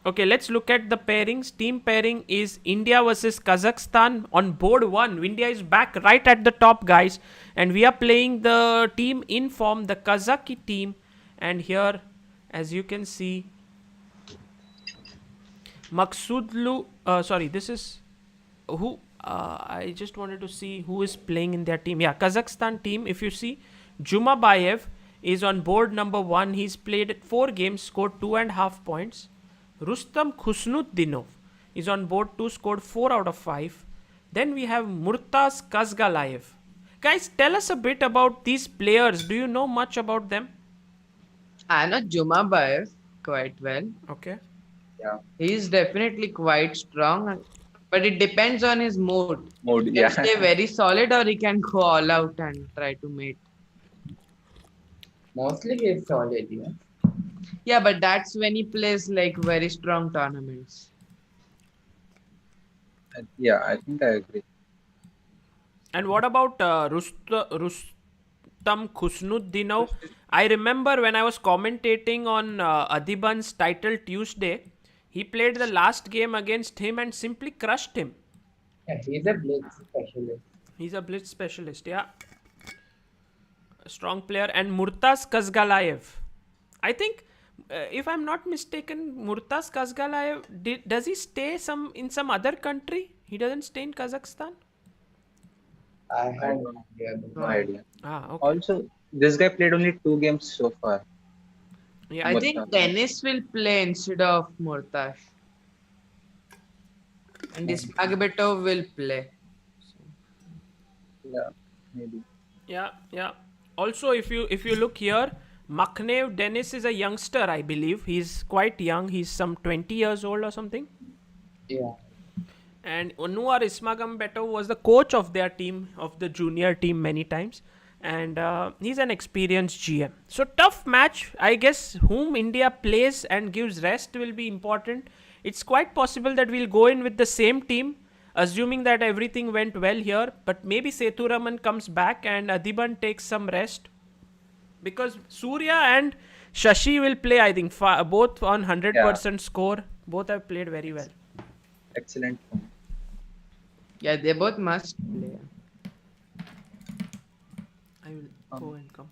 Okay, let's look at the pairings. Team pairing is India versus Kazakhstan on board 1. India is back right at the top, guys. And we are playing the team in form, the Kazakh team. And here, as you can see, Maksudlu, this is who I just wanted to see who is playing in their team. Yeah, Kazakhstan team. If you see, Jumabayev is on board number 1. He's played 4 games, scored 2.5 points. Rustam Khusnutdinov is on board 2, scored 4 out of 5. Then we have Murtaz Kazgalayev. Guys, tell us a bit about these players. Do you know much about them? I know Jumabayev quite well. Okay. Yeah. He is definitely quite strong, but it depends on his mood. Mode, He yeah. can stay very solid, or he can go all out and try to mate. Mostly he's solid, yeah. Yeah, but that's when he plays like very strong tournaments. Yeah, I think I agree. And what about Rustam Khusnutdinov? I remember when I was commentating on Adiban's title Tuesday, he played the last game against him and simply crushed him. Yeah, he's a blitz specialist. He's a blitz specialist, yeah. A strong player. And Murtaz Kazgalayev. I think, if I'm not mistaken, Murtaz Kazgalayev, does he stay in some other country? He doesn't stay in Kazakhstan? I have no idea. No idea. Okay. Also, this guy played only 2 games so far. Yeah. I think Dennis will play instead of Murtash. And Ismagabetov will play. Yeah, maybe. Yeah. Also, if you look here, Makhnev Dennis is a youngster, I believe. He's quite young. He's some 20 years old or something. Yeah. And Onuar Ismagambetov was the coach of their team, of the junior team many times. And he's an experienced GM. So tough match. I guess whom India plays and gives rest will be important. It's quite possible that we'll go in with the same team, assuming that everything went well here. But maybe Sethuraman comes back and Adiban takes some rest. Because Surya and Shashi will play, I think, both on 100% score. Both have played very well. Excellent form. Yeah, they both must play. I will go and come.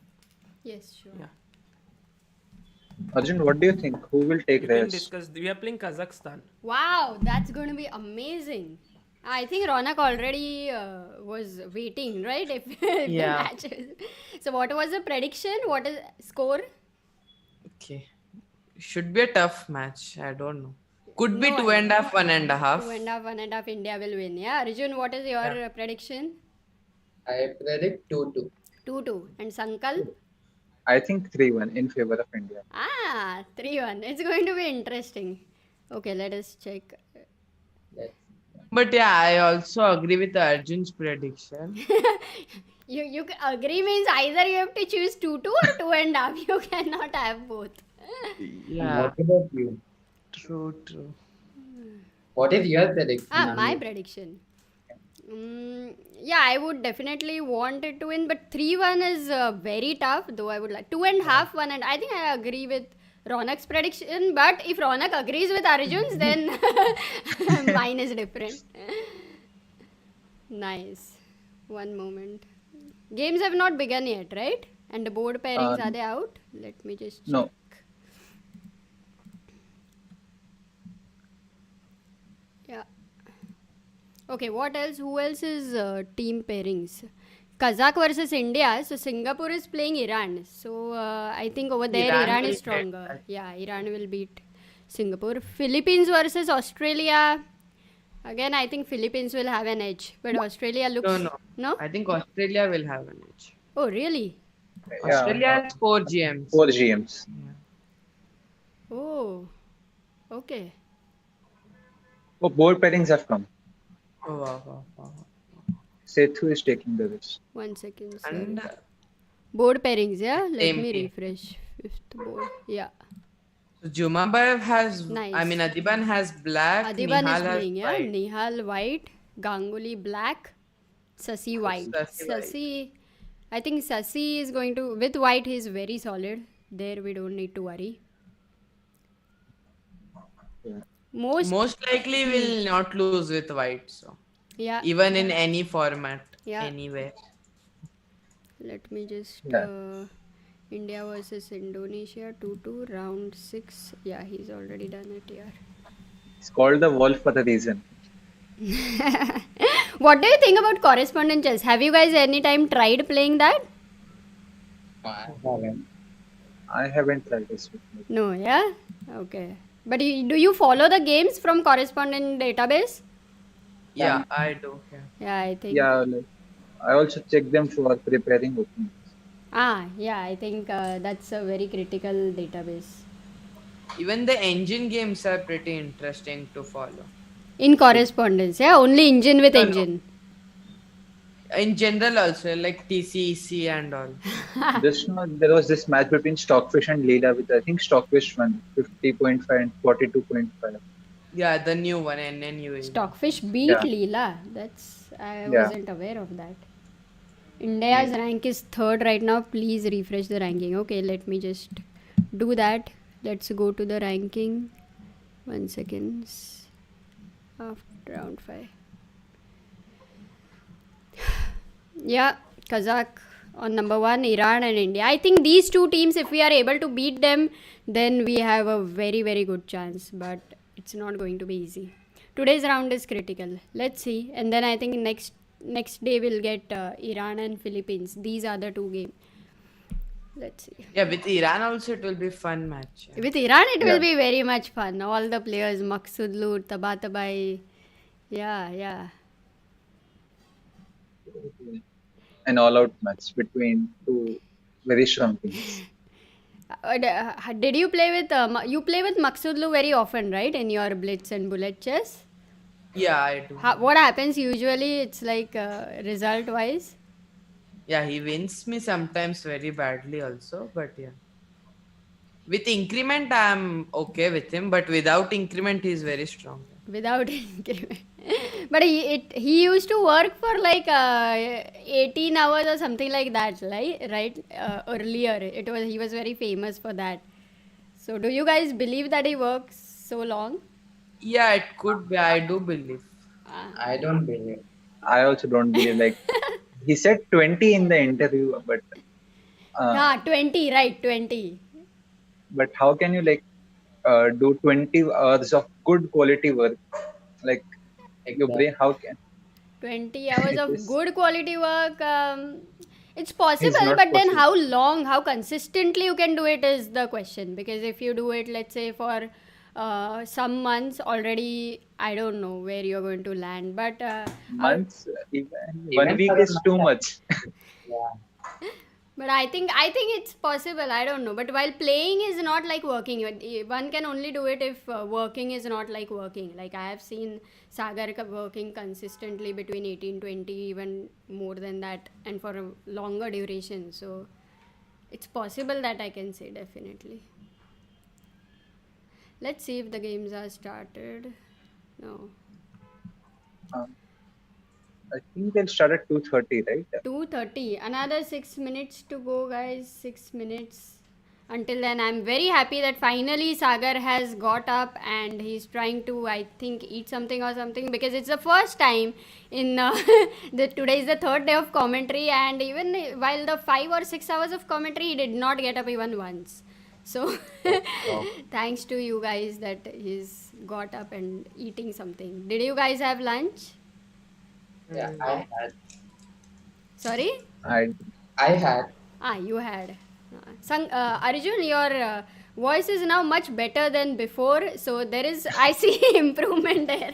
Yes, sure. Yeah. Arjun, what do you think? Who will take We can rest? discuss. We are playing Kazakhstan. Wow, that's going to be amazing. I think Ronak already was waiting, right? If the Yeah. matches. So what was the prediction? What is score? Okay. Should be a tough match. I don't know. Could be No 2.5, 1.5. 2.5 India will win. Yeah, Arjun, what is your prediction? I predict 2-2. 2-2. And Sankal? I think 3-1 in favor of India. 3-1. It's going to be interesting. Okay, let us check. Let's But yeah, I also agree with Arjun's prediction. You agree means either you have to choose 2-2 or 2.5. You cannot have both. Yeah, What about you? true. What is your prediction? My Anu? prediction. Yeah, I would definitely want it to win, but 3-1 is very tough. Though I would like 2.5, 1, and I think I agree with Ronak's prediction. But if Ronak agrees with Arjun's, then mine is different. Nice. One moment. Games have not begun yet, right? And the board pairings, are they out? Let me just check. No. Yeah. Okay, what else? Who else is team pairings? Kazakh versus India. So Singapore is playing Iran. So I think over there Iran will is stronger. Yeah, Iran will beat Singapore. Philippines versus Australia. Again, I think Philippines will have an edge. But Australia looks... No. I think Australia will have an edge. Oh, really? Australia has 4 GMs. 4 GMs. Oh, okay. Oh, board pairings have come. Oh, wow. Sethu is taking the risk. 1 second. Sir. And Board pairings, yeah? Let Same me here. refresh. 5th board. Yeah. so Jumabayev has, Nice. I mean, Adiban has black. Adiban Nihal is has playing, yeah? white. Nihal white, Ganguly black, Sasi white. Sasi white. Sasi, I think Sasi is going to, with white, he is very solid. There we don't need to worry. Most likely will not lose with white. So yeah, even in any format, yeah. anywhere. Let me just Yeah. India versus Indonesia 2-2 round 6. Yeah, he's already done it. Yeah. It's called the Wolf for a reason. What do you think about correspondent chess? Have you guys any time tried playing that? I haven't. I haven't tried this before. No, yeah? Okay. But do you follow the games from correspondent database? Yeah, I do. Yeah. Yeah, I think. Yeah, like I also check them for preparing openings. Yeah, I think that's a very critical database. Even the engine games are pretty interesting to follow. In correspondence, yeah? Only engine with No, engine. In general, also like TCEC and all. Just now, there was this match between Stockfish and Leela, with I think Stockfish won 50.5 and 42.5. Yeah, the new one, NNUA. Stockfish beat Yeah. Leela. I Yeah. wasn't aware of that. India's rank is 3rd right now. Please refresh the ranking. Okay, let me just do that. Let's go to the ranking. 1 second. After round 5. Yeah, Kazakh on number 1, Iran and India. I think these two teams, if we are able to beat them, then we have a very, very good chance. But it's not going to be easy. Today's round is critical. Let's see. And then I think next day we'll get Iran and Philippines. These are the 2 games. Let's see. Yeah, with Iran also it will be fun match. With Iran it will be very much fun. All the players, Maqsoodlu, Tabatabai. Yeah. An all-out match between two very strong teams. Did you play with you play with Maqsoodlu very often, right, in your blitz and bullet chess? Yeah, I do. What happens usually? It's like result wise. Yeah, he wins me sometimes very badly also, but yeah. With increment, I'm okay with him, but without increment, he's very strong. Without increment. But he used to work for like 18 hours or something like that, right? Earlier, he was very famous for that. So, do you guys believe that he works so long? Yeah, it could be. I do believe. I don't believe. I also don't believe, like, he said 20 in the interview, but 20, right? 20. but how can you like do 20 hours of good quality work? Like your brain, how can 20 hours of Yes. good quality work. It's It's possible, not but then possible. how long, how consistently you can do it is the question. Because if you do it, let's say for some months already, I don't know where you're going to land. But months? Even Even 1 week for a is too match. much. Yeah. But I think it's possible. I don't know. But while playing is not like working. One can only do it if working is not like working. Like I have seen Sagar working consistently between 18, 20, even more than that, and for a longer duration. So it's possible that I can say definitely. Let's see if the games are started. No. Um, I think they'll start at 2:30, right? 2:30. Another 6 minutes to go, guys. 6 minutes. Until then, I'm very happy that finally Sagar has got up and he's trying to, I think, eat something or something, because it's the first time in today is the 3rd day of commentary, and even while the 5 or 6 hours of commentary, he did not get up even once. So, thanks to you guys that he's got up and eating something. Did you guys have lunch? Yeah, I had. Sorry? I had. You had. Arjun, your voice is now much better than before, so there is, I see improvement there.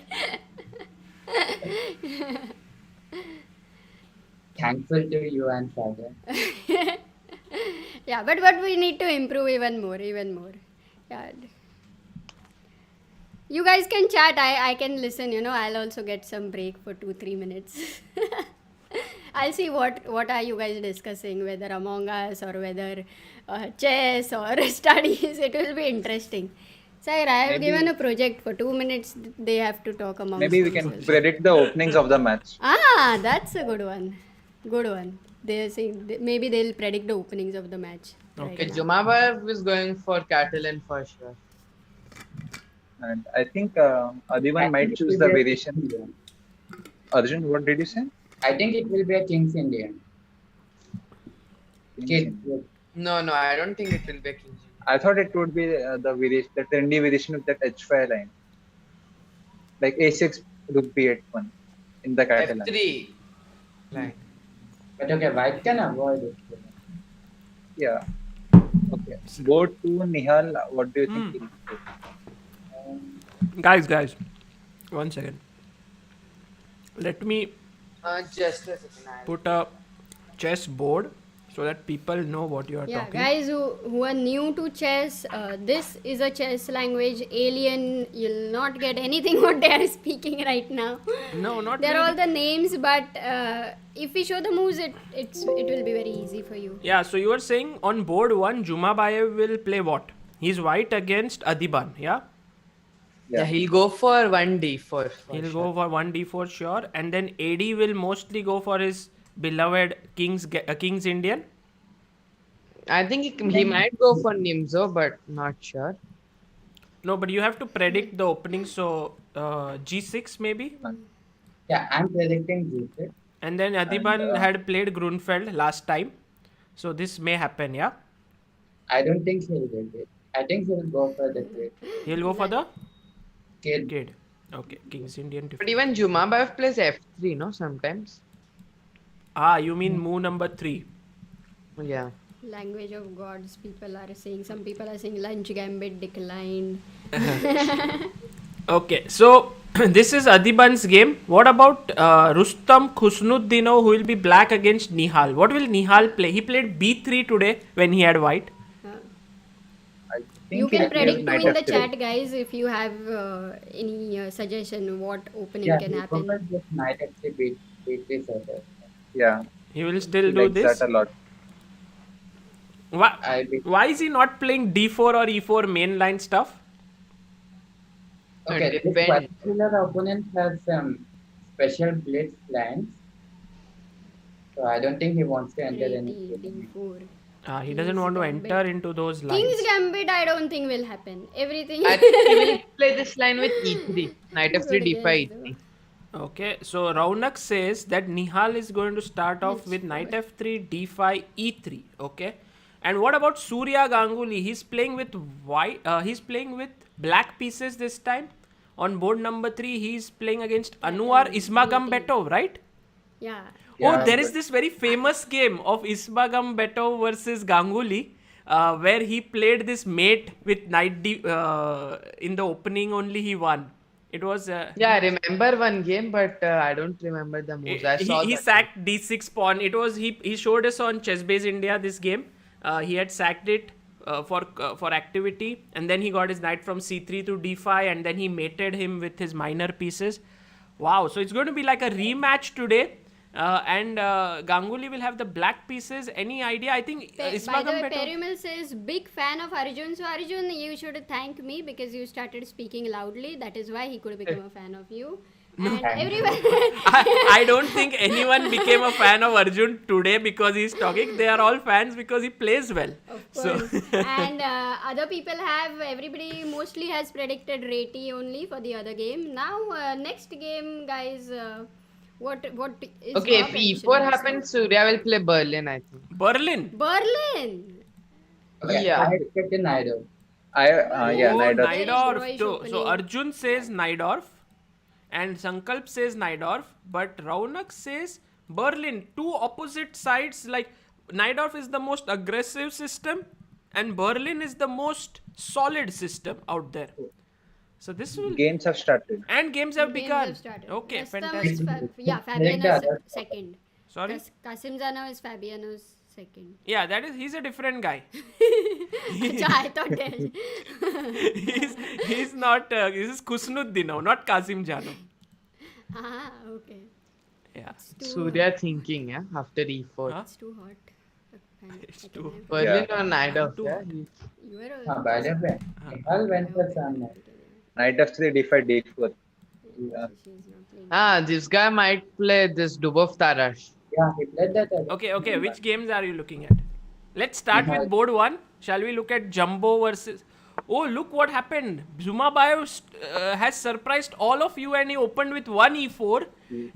Thankful to you and Sagar. Yeah, but we need to improve even more. Yeah. You guys can chat, I can listen, I'll also get some break for 2-3 minutes. I'll see what are you guys discussing, whether Among Us or whether chess or studies. It will be interesting. Sir, I have given a project for 2 minutes. They have to talk amongst maybe we can themselves. predict the openings of the match. That's a good one. They're saying maybe they'll predict the openings of the match. Okay, now. Jumabayev is going for Catalan for sure. And I think Adiban might choose the variation. Arjun, what did you say? I think it will be a King's Indian. Kid. No, I don't think it will be a King's Indian. I thought it would be the trendy variation of that H5 line, like A6 rook B8 one in the Catalan. F3 line. But okay, white can avoid it. Yeah. Okay. Board 2, Nihal, what do you think? He'll do? Guys, 1 second. Let me Just a second. put a chess board so that people know what you are Yeah, talking. guys who are new to chess, this is a chess language. Alien, you'll not get anything what they are speaking right now. No, not They're really. all the names, but if we show the moves, it will be very easy for you. Yeah, so you were saying on board 1, Jumabayev will play what? He's white against Adiban, yeah? Yeah, he'll go for 1d4. He'll go for 1d4 sure, and then AD will mostly go for his beloved King's Indian. I think he might go for Nimzo, but not sure. No, but you have to predict the opening, so G6 maybe? Yeah, I'm predicting G6. And then Adiban had played Grunfeld last time, so this may happen, yeah? I don't think he'll get it. I think he'll go for the kid. He'll go for the Kid. Okay, King's Indian. But even Jumabayev plays F3, no? Sometimes. Ah, you mean move number 3. Yeah. Language of gods, people are saying. Some people are saying lunch gambit declined. Okay, so this is Adiban's game. What about Rustam Khusnuddinov, who will be black against Nihal? What will Nihal play? He played B3 today when he had white. You can predict Knight in the F3. chat, guys, if you have any suggestion what opening Yeah, can he'll go happen. for just knight F3 B3 setup. Yeah. He will still He do likes this. that a lot. Why is he not playing D4 or E4 mainline stuff? Okay, this depends. particular opponent has some special blitz plans. So I don't think he wants to enter any. D4. He doesn't want to enter into those lines. King's gambit, I don't think will happen. Everything. I think he will play this line with E3. Knight F3, D5, E3. Okay, so Raunak says that Nihal is going to start off with Knight F3, D5, E3. Okay, and what about Surya Ganguly? He's playing with white. He's playing with black pieces this time. On board number 3, he's playing against Anwar Ismagambetov, right? Yeah. Oh, there is this very famous game of Ismagambetov versus Ganguly, where he played this mate with Knight D. In the opening, only he won. It was. Yeah, I remember one game, but I don't remember the moves. I saw he that. sacked D6 pawn. It was he showed us on chessbaseindia this game. He had sacked it for activity, and then he got his knight from C3 to D5, and then he mated him with his minor pieces. Wow! So it's going to be like a rematch today. And Ganguly will have the black pieces. Any idea? I think By the way, Ismagambetov. Perumal says big fan of Arjun. So Arjun, you should thank me because you started speaking loudly. That is why he could become a fan of you. And everyone. I don't think anyone became a fan of Arjun today because he's talking. They are all fans because he plays well. Of course. And other people have, everybody mostly has predicted Reti only for the other game. Now, next game, guys, what is Okay, your if prediction? E4 happens, Surya will play Berlin, I think. Berlin. Berlin. Okay, Yeah. I expected Naidoo. Naidoo. Naidorf. Roy's So opening. Arjun says Naidorf, and Sankalp says Naidorf, but Raunak says Berlin. Two opposite sides. Like Naidorf is the most aggressive system, and Berlin is the most solid system out there. So this will. Games have started. And games have Games begun. have started. Okay, Rustam fantastic. is Select the Fabiano's other. second. Sorry. Kasim Zanov is Fabiano's second. Yeah, he's a different guy. Acha, I thought that. he's not. This is Khusnuddinov, not Kasim Janov. Ah, okay. Yeah. Surya thinking, yeah, after E4. Huh? It's too hot. It's too. Berlin or Naidorf, yeah. You were By the way, Nihal went for some. Knight F3, D5, D4. This guy might play this Dubov Tarash. Yeah, he played that. Okay. Which games are you looking at? Let's start with board 1. Shall we look at Jumbo versus? Oh, look what happened. Zumabayev has surprised all of you and he opened with 1 e4.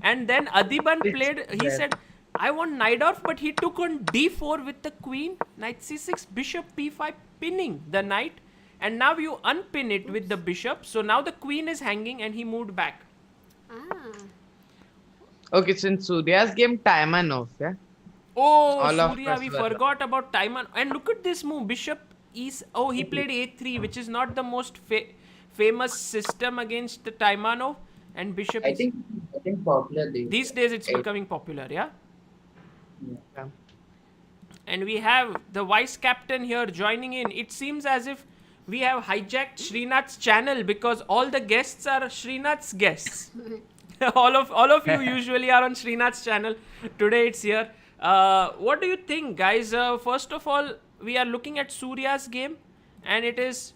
And then Adiban played, he said, I want knight off, but he took on d4 with the queen. Knight c6, bishop p5, pinning the knight. And now you unpin it with the bishop. So now the queen is hanging and he moved back. Ah. Okay, since Surya's game, Taimanov, yeah? Oh, All of Surya, us we were- forgot about Taiman. And look at this move. Bishop is. Oh, he played a3, which is not the most famous system against the Taimanov. And bishop I is. think popular These days it's becoming popular, yeah? Yeah. And we have the vice captain here joining in. It seems as if we have hijacked Srinath's channel because all the guests are Srinath's guests. all of you usually are on Srinath's channel. Today it's here. What do you think, guys? First of all, we are looking at Surya's game, and it is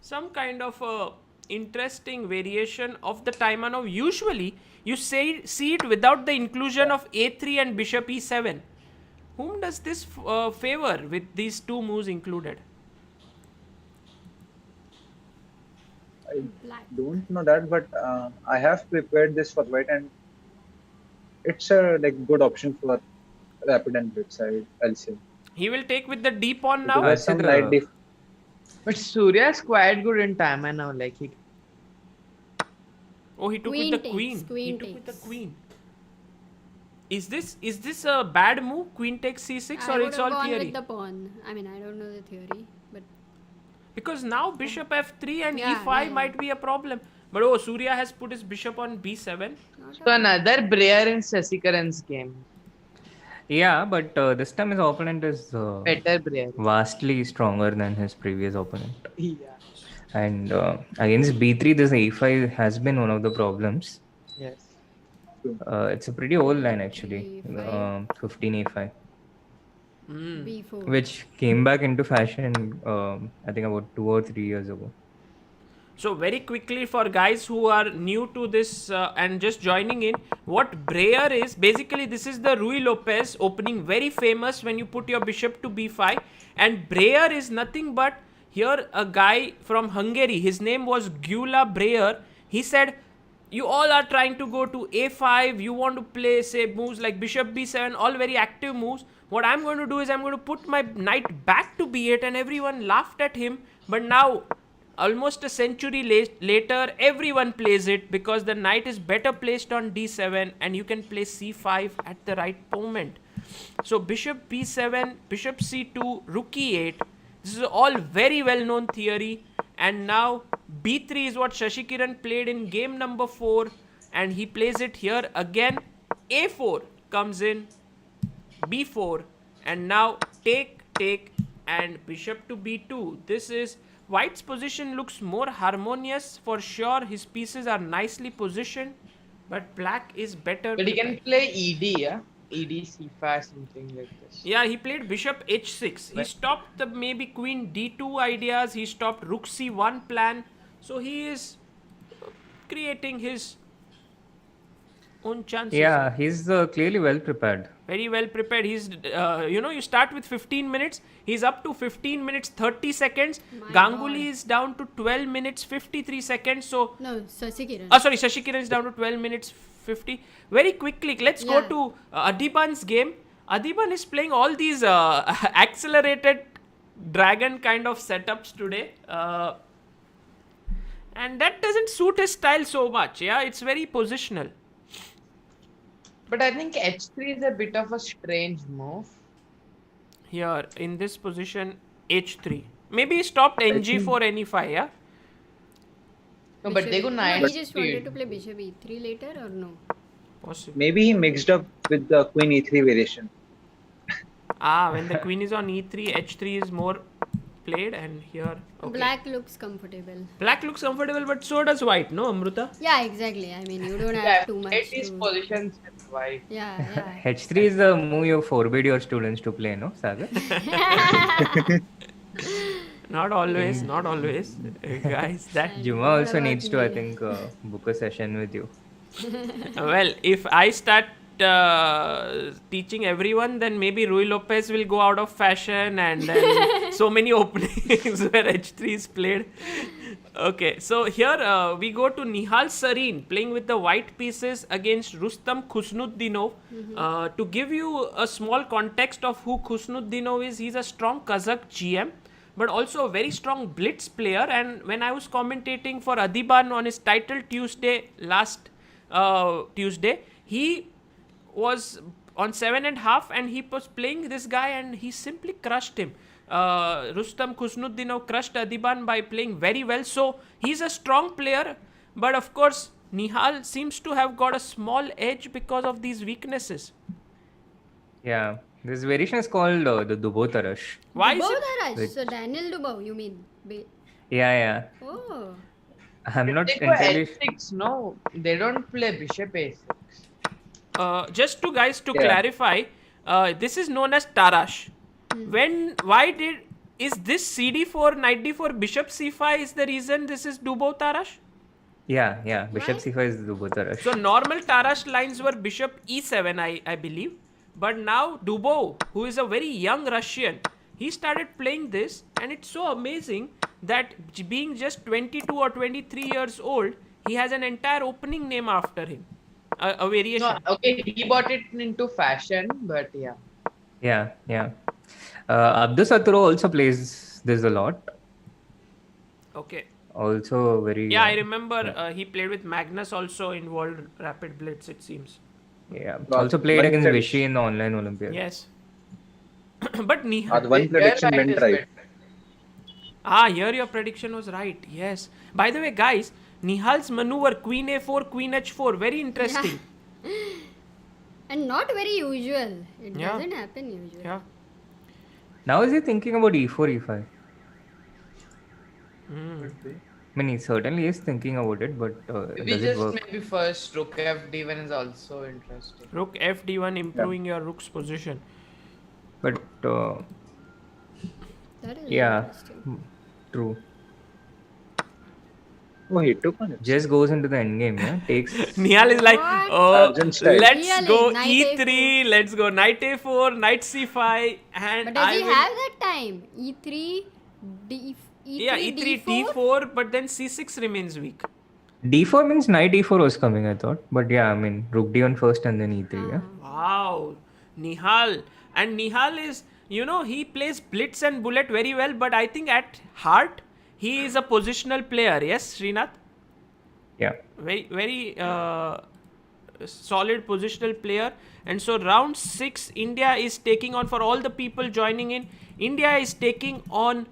some kind of a interesting variation of the Taimanov. Usually, you see it without the inclusion of a3 and bishop e7. Whom does this favor with these two moves included? I don't know that, but I have prepared this for white, and it's a like good option for rapid and blitz. I'll say. He will take with the d pawn now. Because some light But Surya's quite good in Taimanov. Like he. Oh, he took Queen with the takes, queen. queen He took with the takes. queen. Is this a bad move? Queen takes c6 I or would it's have all gone theory? with the pawn. I mean, I don't know the theory, but Because now bishop f3 and Yeah, e5 yeah. might be a problem. But oh, Surya has put his bishop on b7. So another Breyer in Sasikaran's game. Yeah, but this time his opponent is Better Breyer. vastly stronger than his previous opponent. Yeah. And against b3, this a5 has been one of the problems. Yes. It's a pretty old line actually, A5. 15 a5, b4. which came back into fashion, I think about 2 or 3 years ago. So very quickly for guys who are new to this and just joining in, what Breyer is, basically this is the Rui Lopez opening, very famous when you put your bishop to b5. And Breyer is nothing but, here a guy from Hungary, his name was Gyula Breyer. He said, you all are trying to go to a5, you want to play say moves like bishop b7, all very active moves. What I'm going to do is I'm going to put my knight back to b8, and everyone laughed at him. But now, almost a century later, everyone plays it because the knight is better placed on d7 and you can play c5 at the right moment. So bishop b7, bishop c2, rook e8. This is all very well known theory. And now b3 is what Shashikiran played in game number 4, and he plays it here again. a4 comes in, b4, and now take, and bishop to b2. This is white's position looks more harmonious for sure. His pieces are nicely positioned, but black is better. But he can play ED, yeah? ED c5, something like this. Yeah, he played bishop h6. He stopped the maybe queen d2 ideas. He stopped rook c1 plan. So he is creating his own chances. Yeah, he's clearly well prepared. Very well prepared. He's, you start with 15 minutes. He's up to 15 minutes 30 seconds. Ganguly is down to 12 minutes 53 seconds. So No, Sasikiran. Shashikiran is down to 12 minutes 50. Very quickly, let's go to Adiban's game. Adiban is playing all these accelerated dragon kind of setups today. And that doesn't suit his style so much. Yeah, it's very positional. But I think h3 is a bit of a strange move. Here, in this position, h3. Maybe he stopped ng for ne5, yeah? No, but they go No, knight. he just wanted to play bishop e3 later, or no? Possible. Maybe he mixed up with the queen e3 variation. When the queen is on e3, h3 is more played, and here, okay. Black looks comfortable. Black looks comfortable, but so does white, no, Amruta? Yeah, exactly. I mean, you don't Yeah, have too much it is to... positions with white. Yeah. h3 is the move you forbid your students to play, no, Sagar? Not always, not always. Guys, that... Juma also needs to, I think, book a session with you. Well, if I start teaching everyone, then maybe Rui Lopez will go out of fashion, and then so many openings where h3 is played. Okay, so here we go to Nihal Sarin playing with the white pieces against Rustam Khusnuddinov. To give you a small context of who Khusnuddinov is, he's a strong Kazakh GM, but also a very strong blitz player. And when I was commentating for Adiban on his title Tuesday last Tuesday, he was on 7.5 and he was playing this guy and he simply crushed him. Rustam Khusnuddinov crushed Adiban by playing very well. So he's a strong player, but of course Nihal seems to have got a small edge because of these weaknesses. Yeah, this variation is called the Dubo Tarash. Why is Dubov it? Dharaj. So Daniel Dubov, you mean? Yeah. Oh. I'm not They go entirely. h6, no? They don't play bishop a6. Just to guys to Yeah. clarify, this is known as Tarash. Is this CD4 knight d4 bishop c5 is the reason this is Dubov Tarash? Yeah. Bishop c5 is the Dubo Tarash. So normal Tarash lines were bishop e7, I believe. But now Dubov, who is a very young Russian, he started playing this, and it's so amazing that being just 22 or 23 years old, he has an entire opening name after him. A variation. No, okay, he bought it into fashion, but yeah. Yeah. Abdus Saturo also plays this a lot. Okay. Also very. Yeah, I remember he played with Magnus also in World Rapid Blitz, it seems. Yeah. But Also played one against prediction- Vishy in the online Olympiad. Yes. But Nihal. The one prediction Their went is right. better. Here your prediction was right. Yes. By the way, guys, Nihal's maneuver queen a4, queen h4, very interesting. And not very usual. It Yeah. doesn't happen usually. Yeah. Now is he thinking about e4, e5? I mean, he certainly is thinking about it, but Maybe does it just work? maybe first rook fd1 is also interesting. Rook fd1, improving your rook's position. But That is yeah, interesting. true. Oh, he took on it. Just goes into the endgame, yeah? Takes. Nihal is like, What? oh, Arjun style. let's Really? go Knight e3, let's go knight a4, knight c5, and But does I he will... have that time? E3, D, E3, Yeah, e3, D4? d4, but then c6 remains weak. d4 means knight e4 was coming, I thought. But yeah, I mean, rook d1 first and then e3, yeah? Wow, Nihal. And Nihal is, he plays blitz and bullet very well, but I think at heart, he is a positional player. Yes, Srinath? Yeah. Very, very solid positional player. And so round 6, India is taking on, for all the people joining in, India is taking on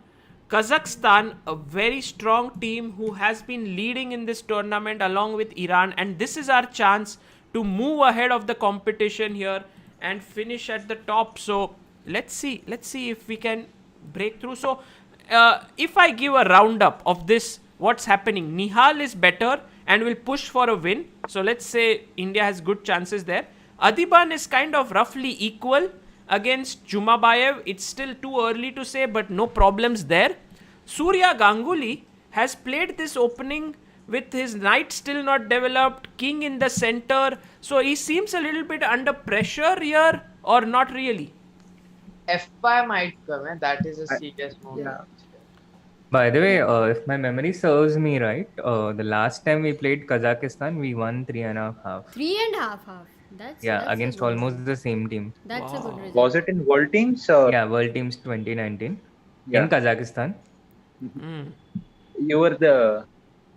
Kazakhstan, a very strong team who has been leading in this tournament along with Iran. And this is our chance to move ahead of the competition here and finish at the top. So let's see if we can break through. So if I give a roundup of this, what's happening? Nihal is better and will push for a win. So let's say India has good chances there. Adiban is kind of roughly equal against Jumabayev. It's still too early to say, but no problems there. Surya Ganguly has played this opening with his knight still not developed, king in the center. So he seems a little bit under pressure here, or not really. f5 might come, that is a serious move. Yeah. By the way, if my memory serves me right, the last time we played Kazakhstan, we won 3.5. 3.5. That's a Against good almost result. the same team. That's a good result. Was it in World Teams or Yeah, World Teams 2019 Yeah. in Kazakhstan. you were the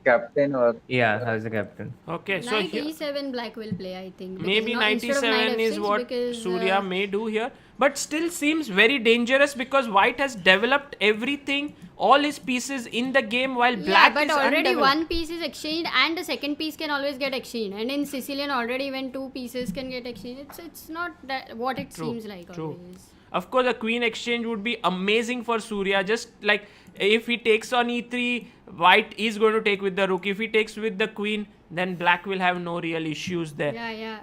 captain or Yeah, I was the captain. Okay, so Knight here, e7 black will play, I think. because maybe instead of 97 knight is f6 what because, Surya may do here, but still seems very dangerous because white has developed everything, all his pieces in the game, while Yeah, black but is already undeveloped. one piece is exchanged and the second piece can always get exchanged. And in Sicilian already when two pieces can get exchanged, it's not that what it seems like True. always. Of course, a queen exchange would be amazing for Surya. Just like if he takes on e3, white is going to take with the rook. If he takes with the queen, then black will have no real issues there. Yeah.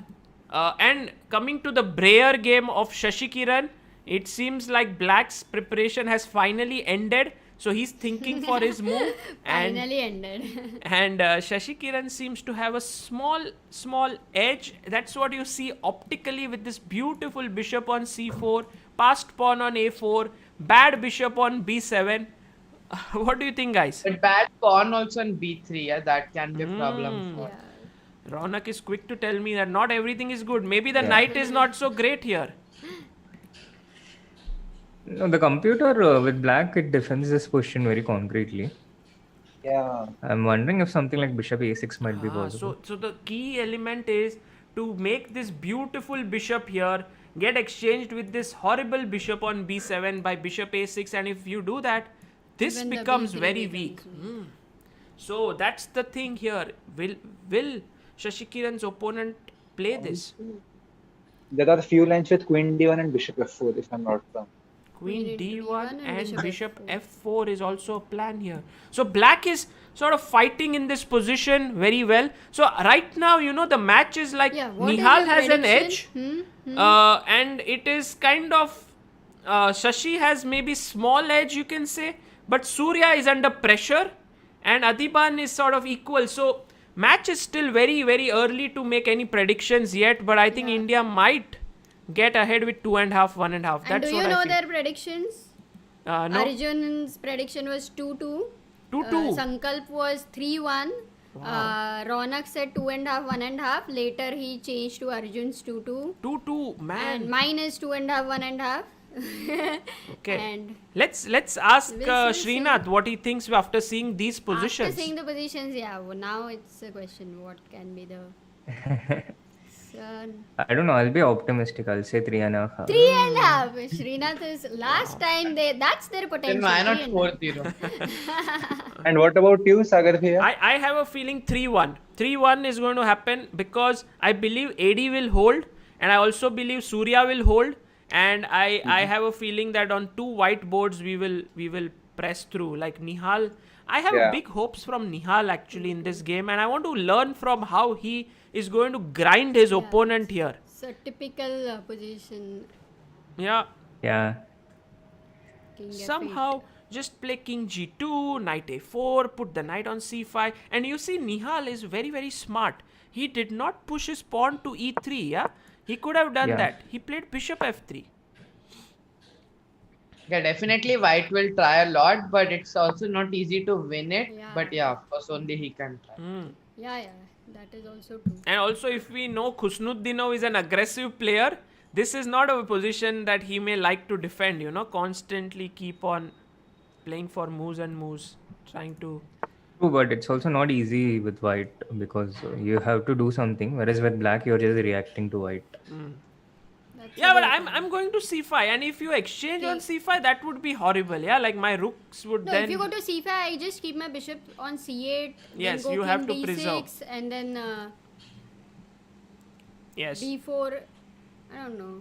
And coming to the Breyer game of Shashi Kiran, it seems like black's preparation has finally ended. So he's thinking for his move. And Finally ended. And Shashi Kiran seems to have a small edge. That's what you see optically with this beautiful bishop on c4, passed pawn on a4, bad bishop on b7. What do you think, guys? But bad pawn also on b3, yeah, that can be a problem for. Yeah. Ronak is quick to tell me that not everything is good. Maybe the Yeah. knight is not so great here. No, the computer with black, it defends this position very concretely. Yeah. I'm wondering if something like bishop a6 might be possible. So the key element is to make this beautiful bishop here get exchanged with this horrible bishop on b7 by bishop a6, and if you do that, this Even the becomes b3 very becomes weak. weak. So that's the thing here. Will Shashi Kiran's opponent play this? There are a few lines with queen d1 and bishop f4, if I'm not wrong. Queen Queen d1 and bishop bishop f4. f4 is also a plan here. So black is sort of fighting in this position very well. So right now, the match is like Yeah, what is Nihal your has an prediction? edge, and it is kind of Shashi has maybe small edge, you can say, but Surya is under pressure and Adiban is sort of equal. So match is still very, very early to make any predictions yet, but I think India might get ahead with 2.5, 1.5. And That's do you what know I feel. their predictions? No. Arjun's prediction was 2-2. 2-2. Sankalp was 3-1. Ronak said 2.5, 1.5. Later he changed to Arjun's 2-2. 2-2, man. And mine is 2.5, 1.5. Okay. And Let's ask We'll see. Srinath what he thinks after seeing these positions. after seeing the positions, now it's a question what can be the. So, I don't know. I'll be optimistic. I'll say 3.5. 3.5. Srinath is last time that's their potential. Then why not 3.5. 4-0? And what about you, Sagar Bhaiya? I have a feeling 3-1. 3-1 is going to happen because I believe AD will hold and I also believe Surya will hold, and I have a feeling that on two white boards we will press through. Like Nihal, I have big hopes from Nihal actually in this game, and I want to learn from how he is going to grind his opponent here. So typical position. Yeah. Yeah. King F8. Somehow just play king g2, knight a4, put the knight on c5, and you see Nihal is very, very smart. He did not push his pawn to e3. Yeah, he could have done that. He played bishop f3. Yeah, definitely white will try a lot, but it's also not easy to win it. Yeah. But yeah, of course, only he can try. Yeah, that is also true. And also, if we know Khusnuddinov is an aggressive player, this is not a position that he may like to defend, constantly keep on playing for moves and moves, trying to. True, but it's also not easy with white because you have to do something, whereas with black, you're just reacting to white. That's Yeah, a but good I'm point. going to c5, and if you exchange on c5, that would be horrible. Yeah, like my rooks would No, then. if you go to c5, I just keep my bishop on c8. Yes, then go you king have to d6, preserve. and then Yes. b4. I don't know.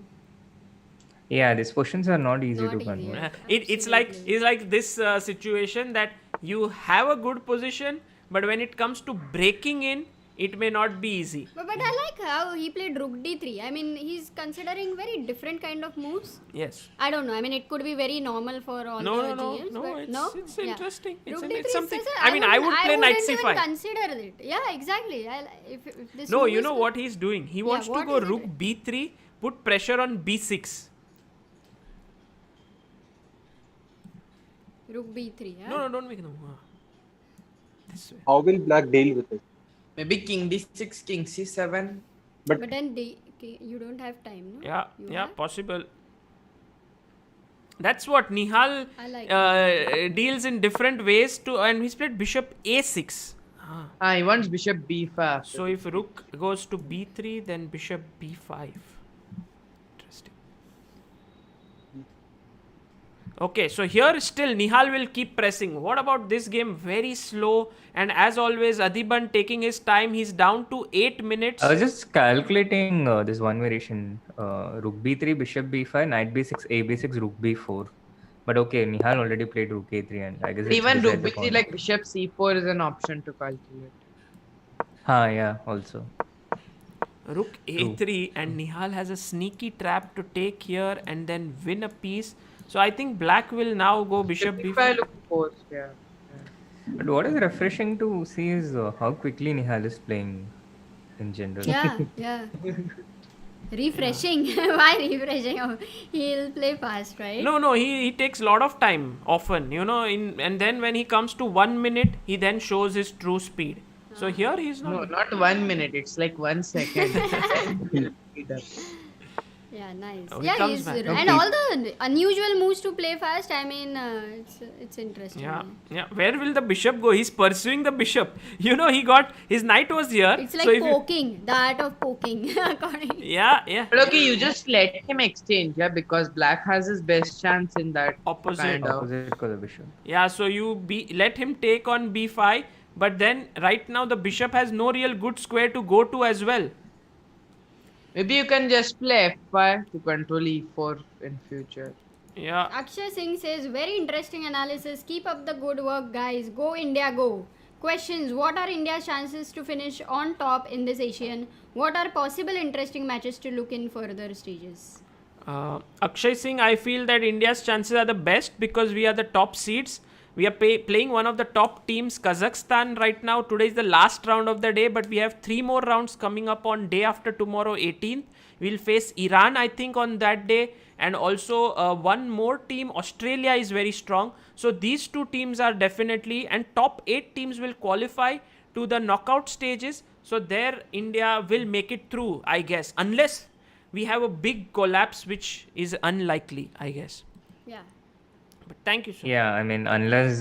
Yeah, these positions are not easy Not to easy, convert. yeah. It's like this situation that you have a good position, but when it comes to breaking in, it may not be easy. But I like how he played rook d3. I mean, he's considering very different kind of moves. Yes. I don't know. I mean, it could be very normal for all the GMs. but It's interesting. Rook It's d3 something. is- I would play knight wouldn't c5. even consider it. Yeah, exactly. If this No, move you is know good- what he's doing? He wants to what go is he rook doing? b3, put pressure on b6. Rook b3. Yeah? No, don't make no. This way. How will black deal with it? Maybe king d6, king c7. But then you don't have time, no? Yeah, You yeah, have? possible. That's what Nihal I like deals in different ways to, and he's played bishop a6. He wants bishop b5. So if rook goes to b3, then bishop b5. Interesting. Okay, so here still Nihal will keep pressing. What about this game? Very slow, and as always, Adiban taking his time. He's down to 8 minutes. I was just calculating this one variation. Rook b3, bishop b5, knight b6, a b6, rook b4. But okay, Nihal already played rook a3, and I guess But it's even rook beside the b3, pawn. like bishop c4 is an option to calculate. Yeah, also. Rook a3, and Nihal has a sneaky trap to take here and then win a piece. So I think black will now go bishop b5 b5. look forced, yeah. But what is refreshing to see is how quickly Nihal is playing in general. Yeah, yeah. Refreshing. Why refreshing? Oh, he'll play fast, right? No, he takes a lot of time often, and then when he comes to 1 minute, he then shows his true speed. So here he's No, not. not 1 minute. It's like 1 second. Yeah, nice. Oh, he Yeah, comes he's back. and all the unusual moves to play fast. I mean, it's interesting. Yeah. Where will the bishop go? He's pursuing the bishop. He got his knight was here. It's like so if you- poking, the art of poking. According. Yeah. But okay, you just let him exchange, yeah, because black has his best chance in that Opposite. kind of. Opposite color bishop. Yeah, so you let him take on b5, but then right now the bishop has no real good square to go to as well. Maybe you can just play f5 to control e4 in future. Yeah. Akshay Singh says, very interesting analysis. Keep up the good work, guys. Go India, go. Questions: what are India's chances to finish on top in this Asian? What are possible interesting matches to look in further stages? Akshay Singh, I feel that India's chances are the best because we are the top seeds. We are playing one of the top teams, Kazakhstan, right now. Today is the last round of the day, but we have 3 more rounds coming up on day after tomorrow, 18th. We'll face Iran, I think, on that day. And also one more team, Australia, is very strong. So these 2 teams are definitely, and top 8 teams will qualify to the knockout stages. So there, India will make it through, I guess, unless we have a big collapse, which is unlikely, I guess. Yeah. But thank you, sir. Yeah, I mean, unless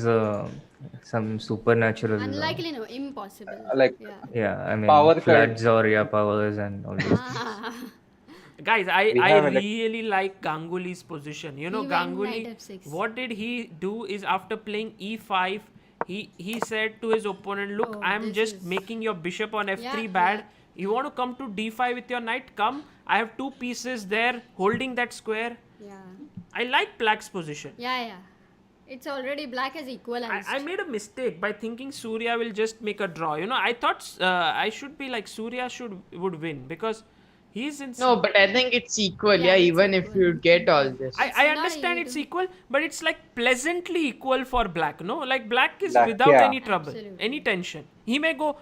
some supernatural. Unlikely, no, impossible. Like Yeah, I mean, Power floods or powers and all those. Guys, We I have really like Ganguly's position. He went Ganguly, knight f6. what did he do is after playing e5, he said to his opponent, look, Oh, I am this just is- making your bishop on f3 Yeah, bad. yeah. You want to come to d5 with your knight? Come. I have 2 pieces there holding that square. Yeah. I like black's position. Yeah. It's already black as equalized. I made a mistake by thinking Surya will just make a draw. I thought I should be like Surya would win because he's in. No, but I think it's equal, Yeah, yeah, it's even if equal. you get all this. I not understand easy it's to- equal, but it's like pleasantly equal for black, no? Like black is Black, without yeah. any trouble, Absolutely. any tension. He may go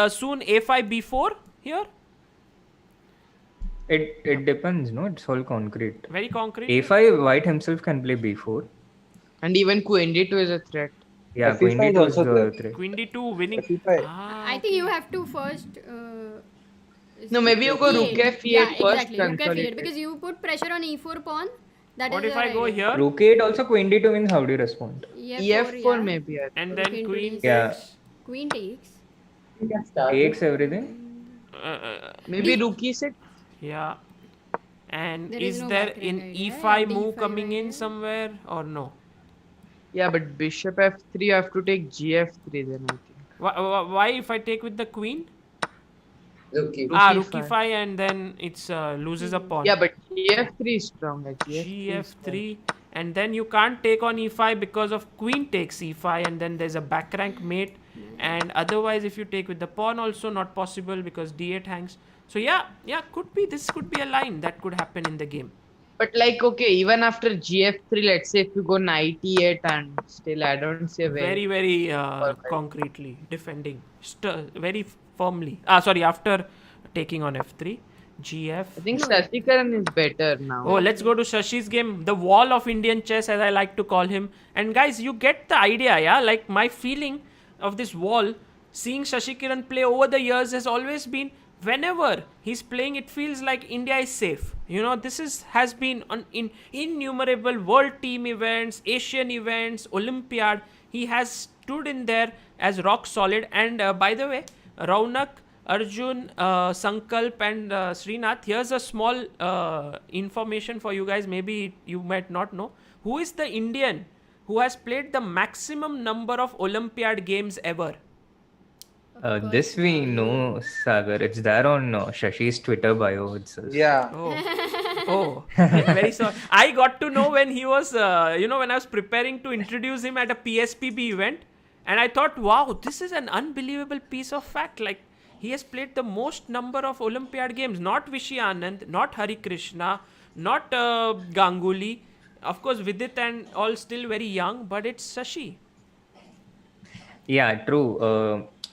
soon a5, b4 here. It depends, no? It's all concrete. Very concrete. A5, white himself can play b4. And even queen d2 is a threat. Yeah, F5 queen is d2 is also the there. threat. Queen d2 winning. F5. I think you have to first. No, maybe you go rook E8. f8 Yeah, first, exactly. Rook f8 consolidate. because you put pressure on e4 pawn. That What is if your I go idea. here Rook 8 also queen d2 means how do you respond? ef4 yeah. maybe. I think. and Rook then into queen d6. Yeah. takes? Queen takes. You can start. Takes everything. Maybe rook e6. Yeah. And There is is no there back an rank idea. e5 Yeah, move d5 coming in idea. somewhere or no? Yeah, but bishop f3, you have to take gf3 then I think. Why if I take with the queen? Rookie. Rook e5. e5 and then it's loses a pawn. Yeah, but gf3 is strong. Like gf3 is strong. gf3 and then you can't take on e5 because of queen takes e5 and then there's a back rank mate, and otherwise if you take with the pawn also not possible because d8 hangs. So yeah, this could be a line that could happen in the game. But like, okay, even after gf3, let's say if you go knight e8 and still I don't see a Very Perfect. concretely defending very firmly. After taking on f3, gf. I think Sasikaran is better now. Oh, let's go to Shashi's game, the wall of Indian chess, as I like to call him. And guys, you get the idea, yeah? Like my feeling of this wall, seeing Shashi Kiran play over the years has always been, whenever he's playing, it feels like India is safe. This has been in innumerable world team events, Asian events, Olympiad. He has stood in there as rock solid. And by the way, Raunak, Arjun, Sankalp and Srinath, here's a small information for you guys, maybe you might not know. Who is the Indian who has played the maximum number of Olympiad games ever? This we know, Sagar. It's there on Shashi's Twitter bio itself. Yeah. Oh, very sorry. I got to know when he was, when I was preparing to introduce him at a PSPB event, and I thought, wow, this is an unbelievable piece of fact. Like, he has played the most number of Olympiad games. Not Vishy Anand, not Hari Krishna, not Ganguly. Of course, Vidit and all still very young, but it's Shashi. Yeah, true.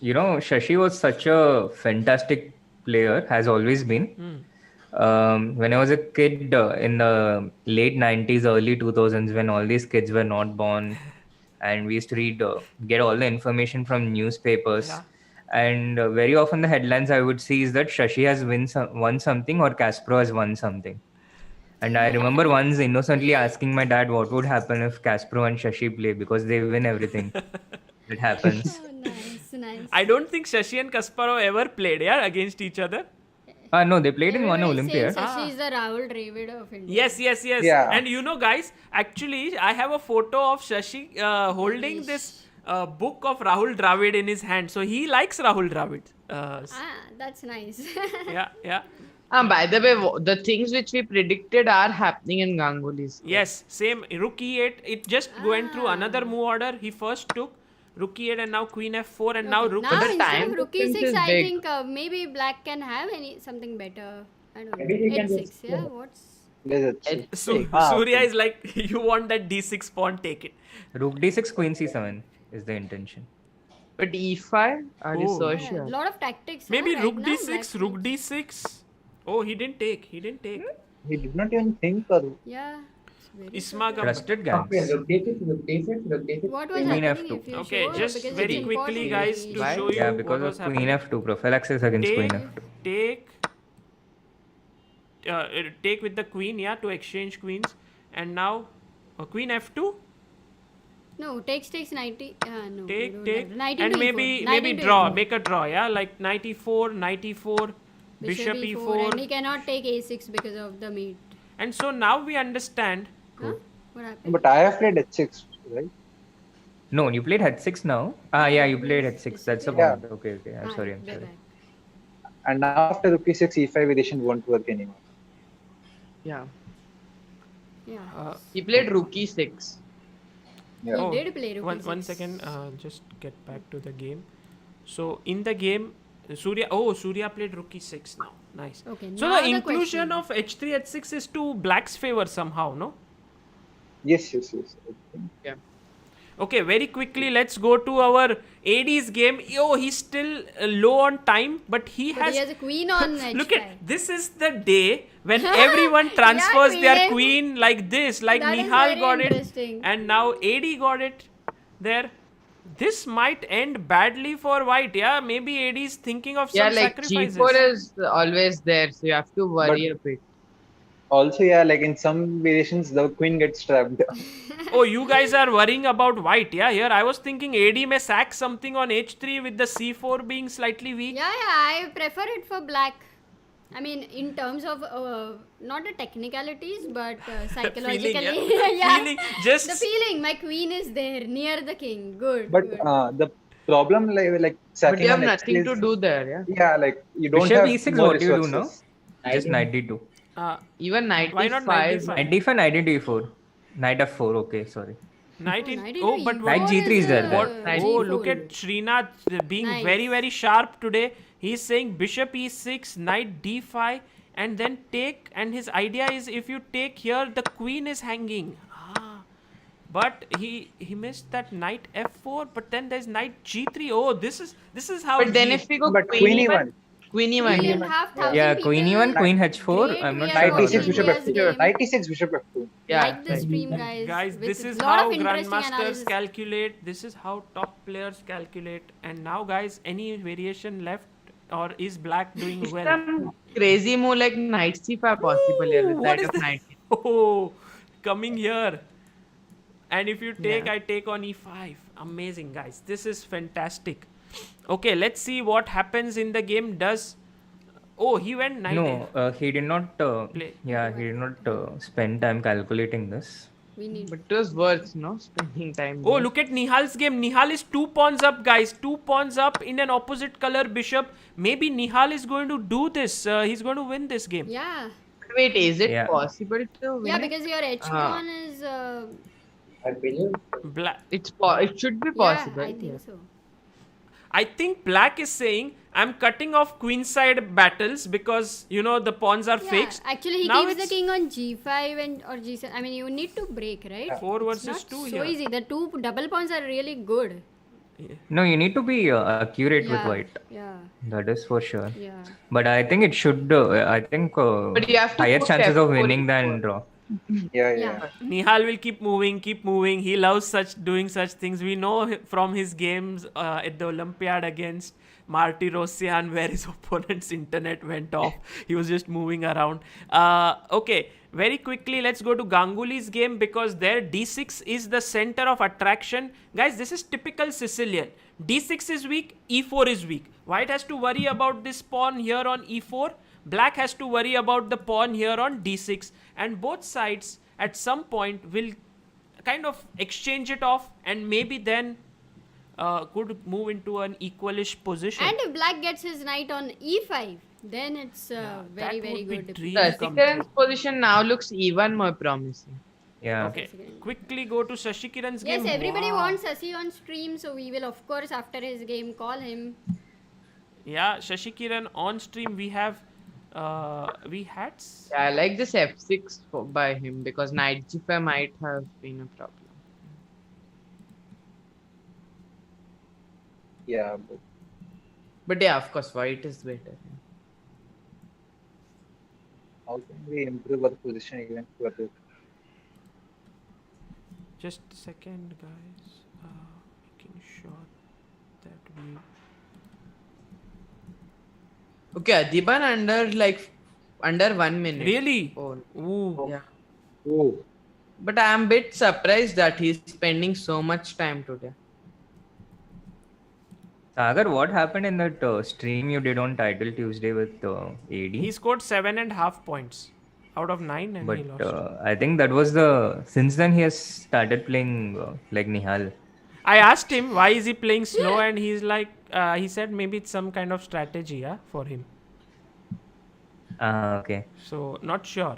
Shashi was such a fantastic player, has always been. When I was a kid in the late 90s, early 2000s, when all these kids were not born, and we used to read, get all the information from newspapers. Yeah. And very often the headlines I would see is that Shashi has won something or Kasparov has won something. And I remember once innocently asking my dad what would happen if Kasparov and Shashi play because they win everything that happens. Oh, nice. I don't think Shashi and Kasparov ever played, yeah, against each other. No, they played in one Everybody Olympiad. says Shashi is the Rahul Dravid of India. Yes. Yeah. And you know, guys, actually, I have a photo of Shashi holding this book of Rahul Dravid in his hand. So he likes Rahul Dravid. That's nice. Yeah. By the way, the things which we predicted are happening in Ganguly's case. Yes, same. Rook e8. It just went through another move order. He first took Rook e8 and now Queen f4 and now Rook. Now the instead time of Rook difference e6, is I big. think maybe Black can have something better. I don't know. Maybe he can h6, just- yeah. What's There's a Surya is like, you want that d6 pawn, take it. Rook d6, Queen c7 is the intention. But e5, are you so a sure? lot of tactics? Maybe right Rook now, d6, Black Rook plays. d6. Oh, he didn't take. He did not even think or Yeah. It's very Isma Gam- Trusted guys. Okay, rook d6, rook d6, rook d6. What was Queen happening f2. if you Okay, show? just Because very it's quickly, important guys, we- to Why? show you Yeah, what because was of Queen happening. f2, prophylaxis against Queen Take, f2. take with the queen, yeah, to exchange queens. And now, Queen f2. No, takes 90. No. we Take, don't take, have- knight and into maybe e4. Knight into draw, e4. make a draw, yeah, like knight e4, knight e4, bishop And e4, we cannot take a6 because of the mate. and so now we understand. Huh? What happened? But I have played h6, right? No, you played h6 now. Yeah, you played h6. That's a Yeah. point. Okay. I'm sorry. they're back. And now after rook e6, e5 variation won't work anymore. Yeah. Yeah. He played rook e6. Yeah. Oh, He did play rook one e6. second, just get back to the game. So in the game, Surya played rook e6 now. Nice. Okay, So now the the inclusion question. of h3 h6 is to black's favor somehow, no? Yes. Yeah. Okay, very quickly, let's go to our AD's game. He's still low on time, but he But has. he has a queen on h5. Look at this is the day when everyone transfers their queen. queen like this, like That is Nihal very got it, interesting. and now AD got it there. This might end badly for white, yeah. Maybe AD is thinking of Yeah, some like sacrifices. g4 is always there, so you have to worry a bit. Also, yeah, like in some variations, the queen gets trapped. Oh, you guys are worrying about white, yeah. Here I was thinking AD may sack something on h3 with the c4 being slightly weak. Yeah, I prefer it for black. I mean, in terms of not the technicalities, but psychologically, Feeling, yeah. Feeling, just The feeling, my queen is there near the king. Good. But good. the problem, like But sacking you have on nothing h3 to is- do there, yeah. Yeah, like you don't Bishop have e6, more what do you do now? resources. Just knight d2. Even knight Why not e5. knight d5? Knight d5, knight into e4. Knight f4, okay, sorry. Knight in. Knight Oh, into but e4 what? Knight g3 is there. What? Knight Oh, g4. look at Srinath being Nice. very, very sharp today. He's saying bishop e6, knight d5, and then take. And his idea is if you take here, the queen is hanging. But he missed that knight f4. But then there's knight g3. Oh, this is how. But then if we go But queen queen e1, e1. queen Three e1. and a half thousand Yeah, people queen e1, queen h4. great I'm not we sure are Knight how watching e6, this bishop India's f2. game. Knight e6, bishop f2. Yeah, Like the stream, guys. Guys, with this is lot how of interesting grandmasters analysis. calculate. This is how top players calculate. And now, guys, any variation left, or is black doing well? Some crazy move like knight c5 possible here with What that is of this? knight. Oh, coming here. And if you take, Yeah. I take on e5. Amazing, guys. This is fantastic. Okay, let's see what happens in the game. Oh, he went knight. No, he did not. Play. Yeah, he did not spend time calculating this. We need. But it was worth, no, spending time. Oh, there. look at Nihal's game. Nihal is 2 pawns up, guys. 2 pawns up in an opposite color bishop. Maybe Nihal is going to do this. He's going to win this game. Yeah. Wait, is it Yeah. possible to win? Yeah, it? because your h pawn is. I believe Black. It should be possible. Yeah, I think so. I think black is saying, I'm cutting off queenside battles because, the pawns are Yeah, fixed. actually, he Now keeps the it's king on g5 and or g7. I mean, you need to break, right? 4 It's versus not 2 so here. easy. The two double pawns are really good. No, you need to be accurate with Yeah, white. yeah, That is for sure. yeah. But I think it should. I think But you have to higher put chances of F4 winning than before. draw. Yeah, Yeah. Nihal will keep moving, keep moving. He loves doing such things. We know from his games at the Olympiad against Marty Rosian, where his opponent's internet went off. He was just moving around. Okay, very quickly, let's go to Ganguly's game because their d6 is the center of attraction. Guys, this is typical Sicilian. d6 is weak, e4 is weak. White has to worry about this pawn here on e4. Black has to worry about the pawn here on d6, and both sides at some point will kind of exchange it off and maybe then could move into an equalish position. And if black gets his knight on e5, then it's very, that very would be good. dream The come Shashikaran's true. position now looks even more promising. Yeah. Okay, quickly go to Shashikiran's Yes, game. everybody Wow. wants Sasi on stream, so we will, of course, after his game, call him. Yeah, Shashikiran on stream. We had Yeah, I like this F6 by him because knight g5 might have been a problem. yeah. But yeah, of course, white is better. How can we improve our position even further? just a second, guys. Making sure that we. Okay, Adiban under 1 minute. Really? Oh, Ooh. yeah. Oh, But I am a bit surprised that he's spending so much time today. Sagar, what happened in that stream you did on Title Tuesday with AD? He scored 7.5 points out of 9 and he But lost. I think that was since then he has started playing like Nihal. I asked him why is he playing slow and he's like, he said maybe it's some kind of strategy, yeah, for him. Okay. So not sure.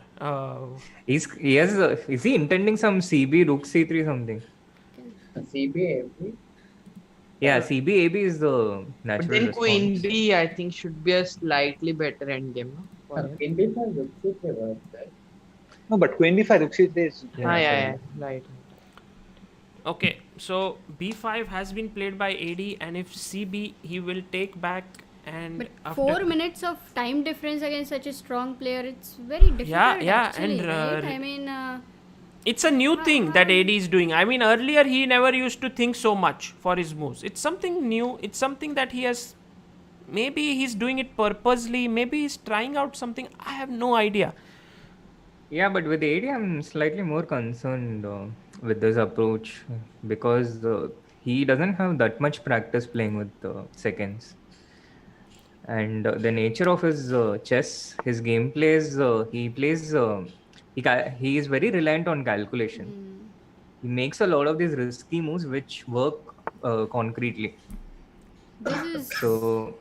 Is he intending some CB Rook C3 something? CBAB. Yeah, CB AB is the natural But then response. Queen B, I think, should be a slightly better endgame. No? For him. Queen B5 looks like a work, right? no, but Queen B5 Rook C3 is. Yeah, right. Okay, so B5 has been played by AD and if CB, he will take back and But after 4 minutes of time difference against such a strong player, it's very difficult. yeah, actually, and, right? I mean, it's a new thing that AD is doing. I mean, earlier he never used to think so much for his moves. It's something new. It's something that he has. Maybe he's doing it purposely. Maybe he's trying out something. I have no idea. Yeah, but with AD, I'm slightly more concerned with this approach because he doesn't have that much practice playing with seconds. And the nature of his chess, his gameplay is he plays. He is very reliant on calculation. He makes a lot of these risky moves which work concretely. this is So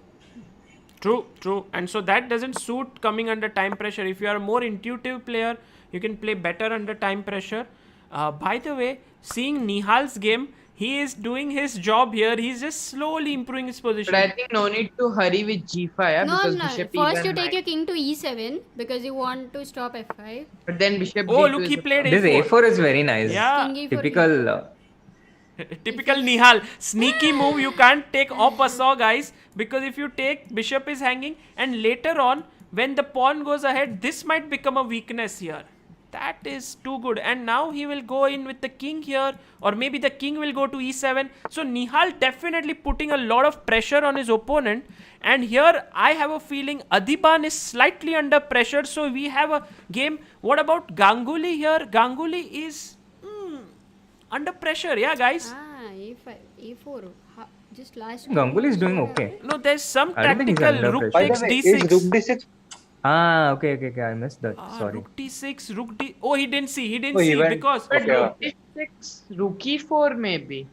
True. And so that doesn't suit coming under time pressure. If you are a more intuitive player, you can play better under time pressure. By the way, seeing Nihal's game, he is doing his job here. He's just slowly improving his position. But I think no need to hurry with G5 yeah, no. because Bishop First, E1 you take might- your king to e7 because you want to stop f5. But then Bishop Oh, D2 look, is he a played this A4. A4 is very nice. Yeah. King e4, Typical. Typical Nihal. Sneaky move. You can't take off a saw, guys. Because if you take, bishop is hanging. And later on, when the pawn goes ahead, this might become a weakness here. That is too good. And now he will go in with the king here. Or maybe the king will go to e7. So Nihal definitely putting a lot of pressure on his opponent. And here I have a feeling Adiban is slightly under pressure. So we have a game. What about Ganguly here? Ganguly is under pressure. Yeah, guys. a5, a4. Just last. Ganguly is doing okay. No, there's some I don't think he's tactical. under Rook pressure. By the takes way, d6. is Rook D6? Okay. I missed that. Sorry. Rook d6, rook d. Oh, he didn't see. He didn't Oh, he see went- because. But Okay. Rook D6, Rook E4 maybe.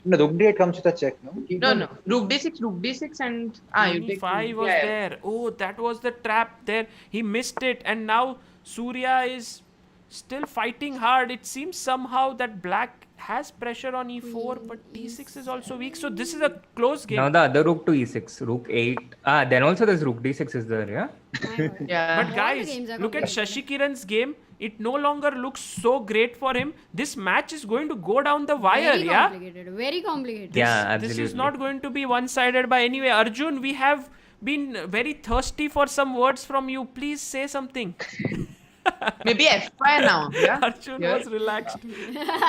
No, Rook D8 comes with a check, no? No. Rook D6 and you take Five was yeah. there. Oh, that was the trap there. He missed it, and now Surya is still fighting hard. It seems somehow that black has pressure on e4, but d6 is also weak. So this is a close game. Now the other rook to e6, rook 8. Then also there's rook d6 is there, yeah? Yeah. But guys, games are look at complicated. Shashi Kiran's game. it no longer looks so great for him. This match is going to go down the wire, Very yeah? complicated. Very complicated. Yeah, This absolutely. is not going to be one-sided by any way. Arjun, we have been very thirsty for some words from you. Please say something. Maybe F5 now. Yeah. Arjun Here. was relaxed.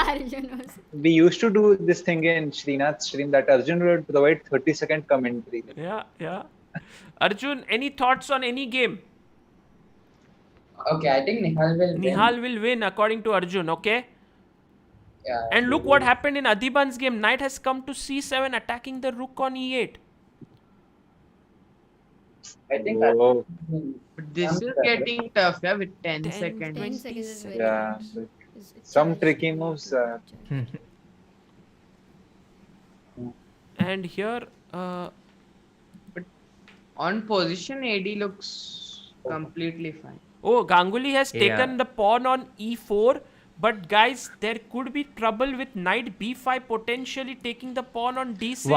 Arjun was. We used to do this thing in Srinath's stream that Arjun would provide 30-second commentary. Yeah. Arjun, any thoughts on any game? Okay, I think Nihal will win. Nihal will win according to Arjun, okay? Yeah, And look what happened in Adiban's game. Knight has come to c7 attacking the rook on e8. I think Whoa. Arjun will win. But this is getting tough, yeah, with 10 seconds. 10 seconds is very Yeah. hard. It's Some challenge. tricky moves. And here, On position, AD looks completely fine. Ganguly has Yeah. taken the pawn on e4. But guys, there could be trouble with knight b5 potentially taking the pawn on d6.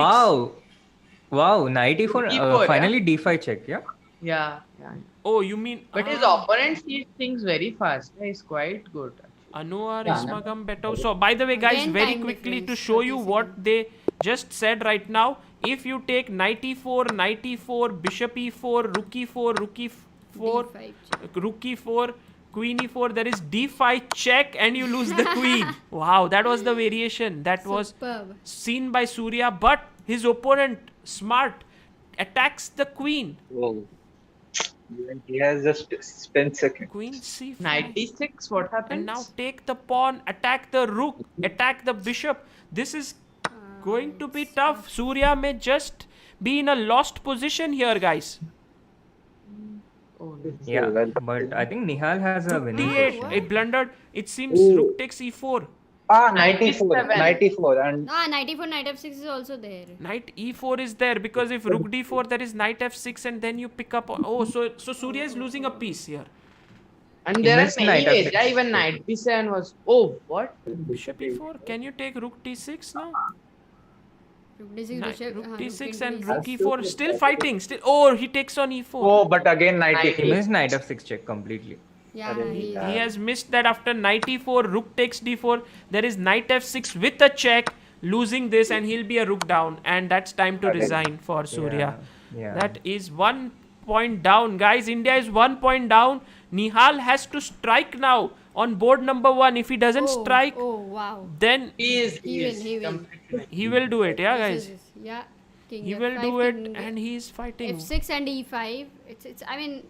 Wow, knight e4. E4, Finally d5 check, yeah? Yeah. Oh, you mean... But his opponent sees things very fast. He's quite good. Anuar Yeah, Ismagam Beto. So, by the way, guys, Again, very time quickly to difference, show you 30 what they just said right now. If you take knight e4, bishop e4, rook e4, rook e4, D5 check. rook e4, queen e4, there is d5 check and you lose the queen. Wow, that was the variation that was Superb. seen by Surya. But his opponent, smart, attacks the queen. Whoa. He has just 10 seconds. Queen c5. 96, what happens? And now take the pawn, attack the rook, attack the bishop. This is going to be tough. Surya may just be in a lost position here, guys. Yeah, well. but I think Nihal has a winning d8, position. it blundered. It seems Ooh. rook takes e4. 94. 97. 94. And 94, knight f6 is also there. Knight e4 is there because if rook d4, there is knight f6 and then you pick up. Oh, so Surya is losing a piece here. And there are missed many knight ways. f6. Yeah, even knight b7 was. Oh, what? Bishop e4. Can you take rook d6 now? Rook d6, Knight, bishop, rook rook d6 into and d6. rook e4. Still fighting. Still. Oh, he takes on e4. oh, but again He 94. missed knight f6 check completely. Yeah, He has missed that after knight e4, rook takes d4. There is knight f6 with a check, losing this, and he'll be a rook down. And that's time to resign for Surya. Yeah. That is 1 point down. Guys, India is 1 point down. Nihal has to strike now on board number 1. If he doesn't strike, Oh, wow. then He is. He will. he will do it. Yeah, This guys. is- Yeah. King He F5, will do it king and he's fighting. F6 and e5. It's. I mean,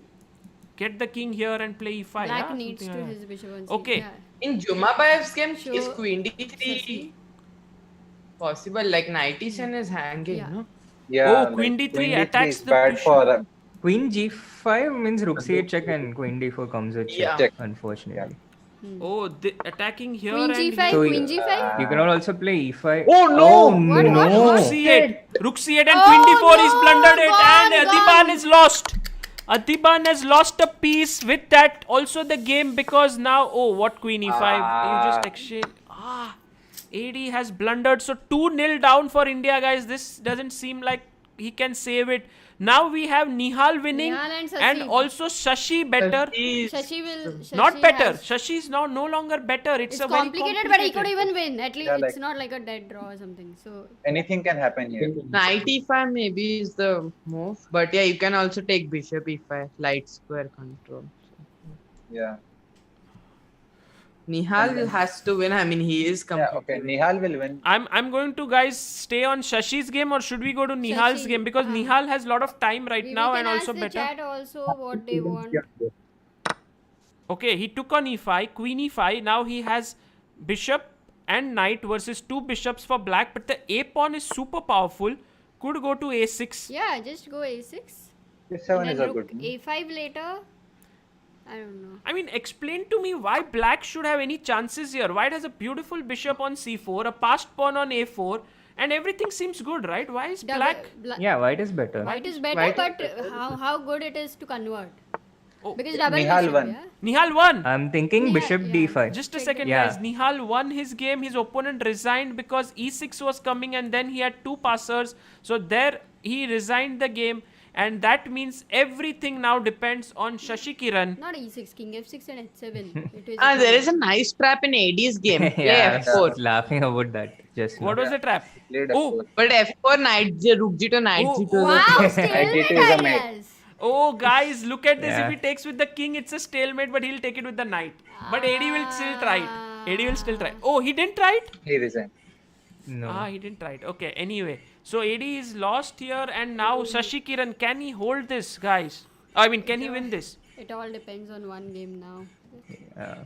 Get the king here and play e5. black yeah? needs to Something like his bishop on c. Okay. Yeah. In Jumabayev's game, Sure. is queen d3 possible? Like knight e7 is hanging, Yeah. no? Yeah, Oh, queen d3 attacks is the bad bishop. for Queen g5 means rook c8 check and queen d4 comes with check, Yeah. unfortunately. Oh, attacking here Queen and g5, So, queen g5. You can also play e5. Oh, no! Oh, What? no! Rook c8. Rook c8 and Oh, queen d4 is no, blundered it gone, and gone. Adiban is lost. Adiban has lost a piece with that. Also the game because now, oh, what queen e5? You just exchange. AD has blundered. So 2-0 down for India, guys. This doesn't seem like he can save it. Now we have Nihal winning Nihal and Shashi. also Shashi better. Shashi will. Shashi Not better. has- Shashi is now no longer better. It's It's a very complicated, but he could complicated. even win. At least Yeah, it's like- not like a dead draw or something. So Anything can happen here. Knight e5 maybe is the move. But yeah, you can also take bishop e5, light square control. Yeah. Nihal has to win. I mean, he is Yeah, completely. okay. Nihal will win. I'm going to guys stay on Shashi's game or should we go to Nihal's Shashi, game because Nihal has a lot of time right we now can and ask also the better. chat also what they want. Okay, he took on e5, queen e5. Now he has bishop and knight versus two bishops for black, but the a pawn is super powerful. Could go to a6. Yeah, just go a6. A7 And is then a rook good move. a5 later. I don't know. I mean, explain to me why black should have any chances here. White has a beautiful bishop on c4, a passed pawn on a4, and everything seems good, right? Why is black? Yeah, white is better. White is better, White is but how good it is to convert? Oh, Because double Nihal bishop, won. yeah? Nihal won. I'm thinking Yeah, bishop yeah. d5. Just a Check second, it. Yeah. guys. Nihal won his game. His opponent resigned because e6 was coming and then he had two passers. So there he resigned the game. and that means everything now depends on Shashi Kiran. Not e6, king f6 and h7. It is There is a nice trap in AD's game. Play Yeah, I f4. was laughing about that just What now. was the trap? Played Oh, F4. But f4, knight g, rook g to knight Oh, g to. Wow, stalemate G2 is a mate. ideas. oh, guys, look at this. Yeah. If he takes with the king, it's a stalemate, but he'll take it with the knight. But AD will still try it. AD will still try. Oh, he didn't try it? He resigned. No. He didn't try it. Okay, anyway. So AD is lost here, and now Shashi Kiran, can he hold this, guys? I mean, can he win this? It all depends on one game now. Yeah.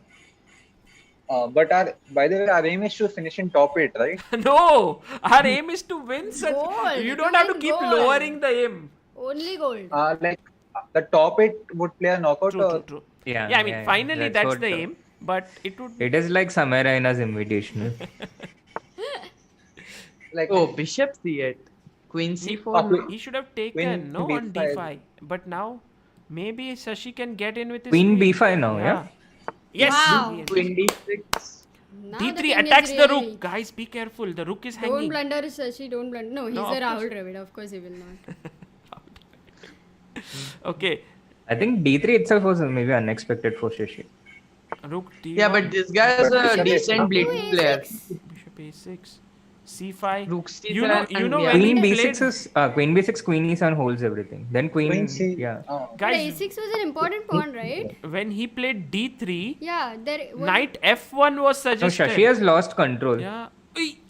But by the way, our aim is to finish in top 8, right? No, our aim is to win such. Gold, You to don't have to win keep gold. lowering the aim. Only gold. Like the top 8 would play a knockout. True, or true, true. Yeah, Yeah, I mean, finally that's what, the aim, but it would. It is like Samaraina's invitational. like Oh, bishop c8. Queen c4. He should have taken Queen no on B5. d5, but now maybe Shashi can get in with his Queen b5 now, yeah? Yes. Wow. yes. Queen d6. Now the d3 king is attacks the really- rook. Guys, be careful. The rook is Don't hanging. blunder, Shashi. Don't blunder. No, he's No, a of Rahul course. Dravid. Of course, he will not. Okay. I think d3 itself was maybe unexpected for Shashi. Rook d1. Yeah, but this guy is But a bishop decent A6. bleeding player. Bishop a6. c5. Rook c7 You know and when yeah. he Queen played. b6 is Queen b6, Queen e7 holds everything. Then Queen C. yeah. But Guys, a6 was an important pawn, right? when he played d3, Yeah, there was. knight f1 was No, suggested. Shashi has lost control. Yeah.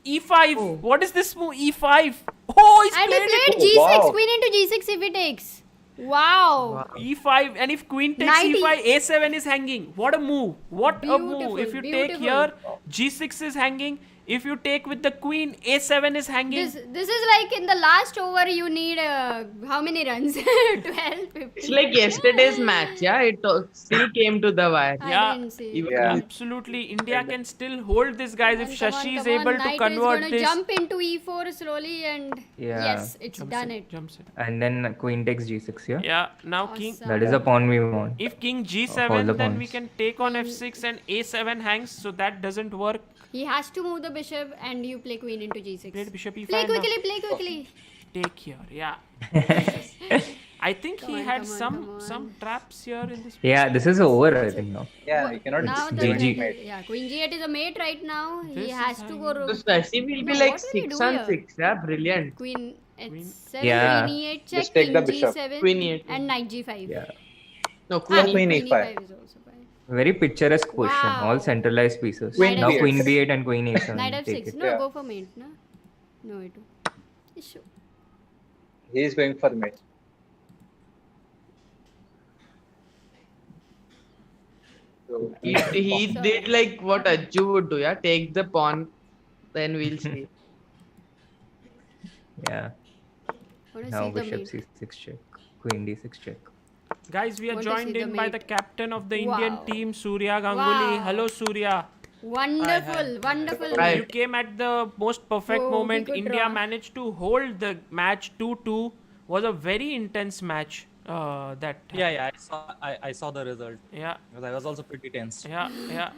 E5. What is this move? E5. Oh, he's And he played played it. g6, wow. queen into g6 if he takes. Wow. E5, and if queen takes Knight E5, A7 is hanging. What a move! What a move! Beautiful, If you take beautiful. here, G6 is hanging. If you take with the queen, A7 is hanging. This is like in the last over you need how many runs? 12, 15. It's like yesterday's match, yeah. It still came to the wire. Yeah. I didn't see. Even Yeah. Absolutely, India can still hold this, guys. If Come on, Shashi is come on. able to Knight is convert gonna this. jump into e4 slowly and Yeah. yes, it's Jumps done it, it. jumps it. And then Queen takes g6 here. Yeah. Now king. Awesome. That is the pawn we want. If king All G7, the then we pawns. can take on F6 and A7 hangs. So that doesn't work. He has to move the bishop and you play queen into g6. Played bishop E5. Play now. quickly, play quickly. Take here, yeah. I think Come he on, had come on, come some on. traps here in this. Yeah, this is over, I think now. Yeah, you cannot Now do the GG. mate. yeah, queen g8 is a mate right now. This He is has to go So rook. Shashi will be No, like what will he 6 do on here? 6, yeah. Brilliant. Queen h7, Yeah. queen e8 check, Just take king the bishop. g7, Queen e8. and knight g5. Yeah. No, Ah, queen. Queen queen e5. e5 is also fine. Very picturesque position. Wow. All centralized pieces. Queen Now B8. Queen b8 and Queen a7. Knight take f6. it. No, Yeah. go for mate, no? No, it issue. He is going for mate. So, He did like what Ajju would do, yeah. Take the pawn, then we'll see. Yeah. Want to Now see the bishop mate? c6 check. Queen d6 check. Guys, we are Want to joined see the in by mate? the captain of the Indian Wow. team, Surya Ganguly. Wow. Hello, Surya. Wonderful, wonderful. Hi. You came at the most perfect Oh, moment. he could India draw. managed to hold the match 2-2. Was a very intense match. Yeah, I saw the result Yeah, because I was also pretty tense. yeah.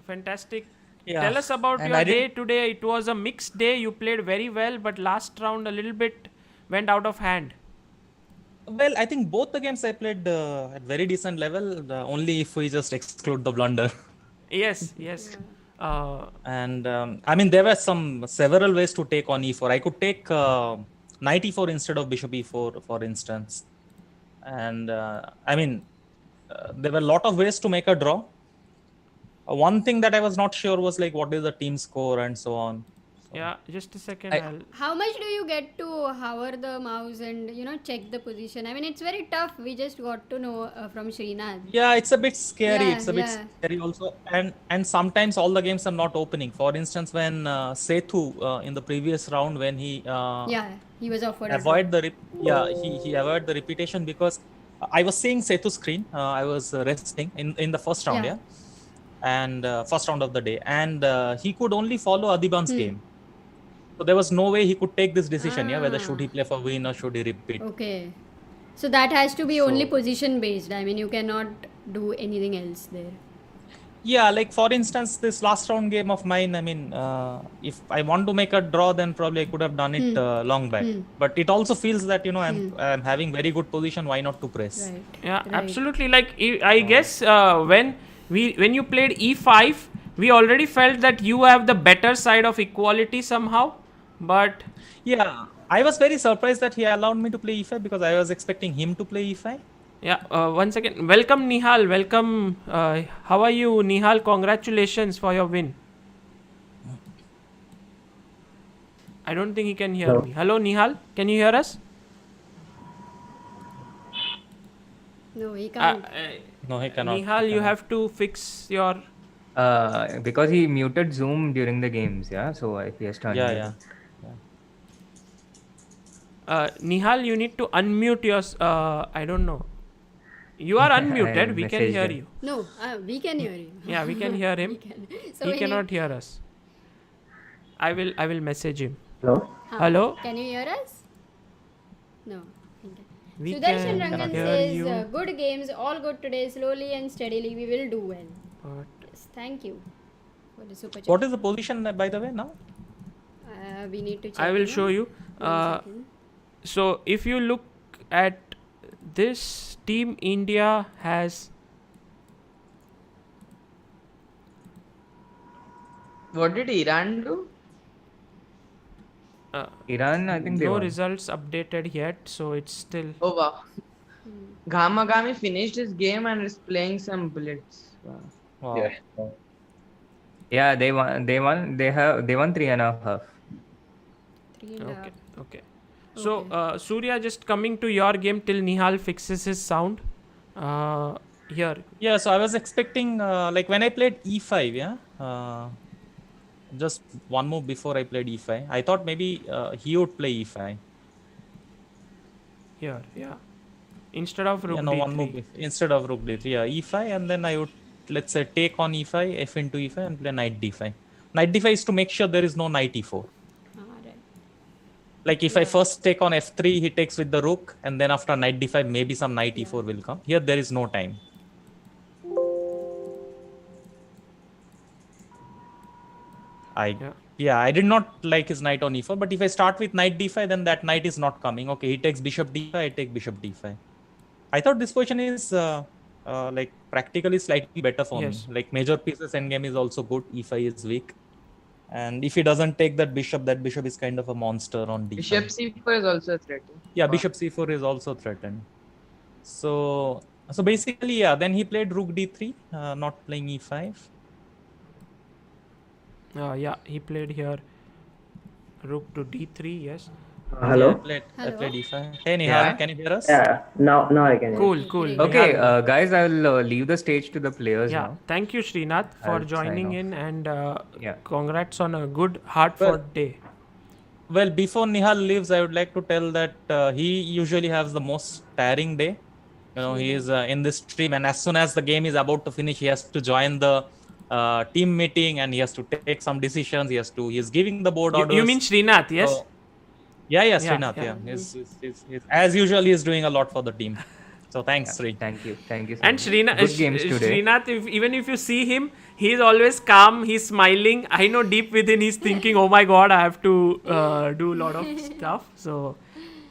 Fantastic. Yeah. Tell us about And your I day didn't- today. It was a mixed day. You played very well, but last round a little bit went out of hand. Well, I think both the games I played at very decent level. Only if we just exclude the blunder. Yes, yes. And I mean, there were several ways to take on e4. I could take knight e4 instead of bishop e4, for instance. And I mean, there were a lot of ways to make a draw. One thing that I was not sure was like, what is the team score and so on. Yeah, just a second. I- How much do you get to hover the mouse and check the position? I mean, it's very tough. We just got to know from Srinath. Yeah, it's a bit scary. Yeah, It's a bit yeah. scary also, and sometimes all the games are not opening. For instance, when Sethu in the previous round, when he Yeah, he was offered. as avoid the he avoided the repetition because I was seeing Sethu's screen. I was resting in the first round, Yeah. and first round of the day, and he could only follow Adiban's game. So there was no way he could take this decision. Yeah, whether should he play for win or should he repeat? Okay. So that has to be only So- position based. I mean, you cannot do anything else there. Yeah, like for instance, this last round game of mine, I mean, if I want to make a draw, then probably I could have done it long back. But it also feels that, you know, I'm having very good position. Why not to press? Right. Yeah, Right. absolutely. Like I guess when you played e5, we already felt that you have the better side of equality somehow. But Yeah, I was very surprised that he allowed me to play e5 because I was expecting him to play e5. yeah, one second. Welcome, Nihal. Welcome. How are you, Nihal? Congratulations for your win. I don't think he can hear me. Hello, Nihal. Can you hear us? No, he can't. No, he cannot. Nihal, you have to fix your. Because he muted Zoom during the games, yeah. So he has to unmute. Yeah. Nihal, you need to unmute your. I don't know. You are unmuted. We can messaged hear him. you. No, we can hear you. Yeah, we can hear him. We can. So He we cannot hear us. I will message him. Hello? Hello. Can you hear us? No. Okay. We Sudarshan can Rangan hear says, you. good games, all good today, slowly and steadily, we will do well. But Yes, thank you for the super chat. What is the position, by the way, now? We need to check. I will you know. show you. 1 second. So if you look at this, Team India has. What did Iran do? Iran, I think they No won. results updated yet, so it's still. Oh wow. Ghamagami finished his game and is playing some blitz. Wow. Wow. Yeah. Yeah, they won. They won. They won 3.5. 3.5. Okay. So Surya, just coming to your game till Nihal fixes his sound. Here. Yeah, so I was expecting, like when I played e5, yeah, just one move before I played e5, I thought maybe he would play e5. Here, yeah. Instead of rook Yeah, no, d3. one move instead of rook d3, yeah, e5, and then I would, let's say, take on e5, f into e5, and play knight d5. Knight d5 is to make sure there is no knight e4. Right. Like if I first take on f3, he takes with the rook, and then after knight d5, maybe some knight e4 will come. Here there is no time. I did not like his knight on e4, but if I start with knight d5, then that knight is not coming. Okay, he takes bishop d5, I take bishop d5. I thought this position is like practically slightly better for me. Like major pieces endgame is also good, e5 is weak. And if he doesn't take that bishop is kind of a monster on d5. Bishop c4 is also threatened. Yeah, bishop c4 is also threatened. So basically, yeah, then he played rook d3, not playing e5. Yeah, he played here rook to d3, yes. Hello? I played e5. Hey Nihal, Yeah. can you hear us? Yeah, now I can hear. Cool. Okay, Nihal. guys, I'll leave the stage to the players Yeah, now. thank you, Srinath, for I'll joining sign in, and Yeah. congrats on a good, hard-fought day. Well, before Nihal leaves, I would like to tell that he usually has the most tiring day. You know, he is in this stream, and as soon as the game is about to finish, he has to join the team meeting, and he has to take some decisions. He is giving the board orders. You mean Srinath, yes? Yeah, Srinath. Yeah. He's, as usual, he is doing a lot for the team. So thanks, Sri. Thank you. So And much. Srinath, Good games today. Srinath, even if you see him, he's always calm, he's smiling. I know deep within he's thinking, oh my god, I have to do a lot of stuff. So,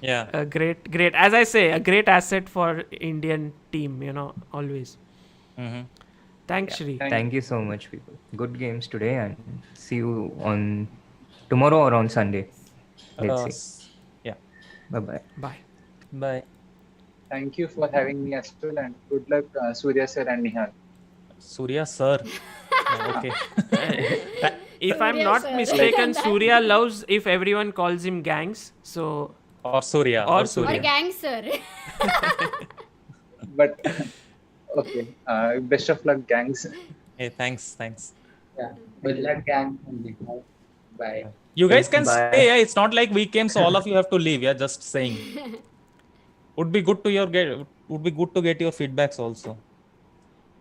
yeah, great. As I say, a great asset for Indian team, always. Mm-hmm. Thanks, Shri. Thank you so much, people. Good games today, and see you on tomorrow or on Sunday. Let's see. Yeah. Bye-bye. Bye. Bye. Thank you for having me as well, and good luck, Surya sir and Nihal. Surya sir. Okay. If I'm Surya not sir. mistaken, Surya loves if everyone calls him gangs. So Or Surya. Or Or Surya. gangster. But okay, best of luck, gangs. Hey, thanks. Yeah. Good luck, gang. Bye. You guys can Bye. stay. Yeah? It's not like we came, so all of you have to leave. Yeah, just saying. Would be good to get your feedbacks also.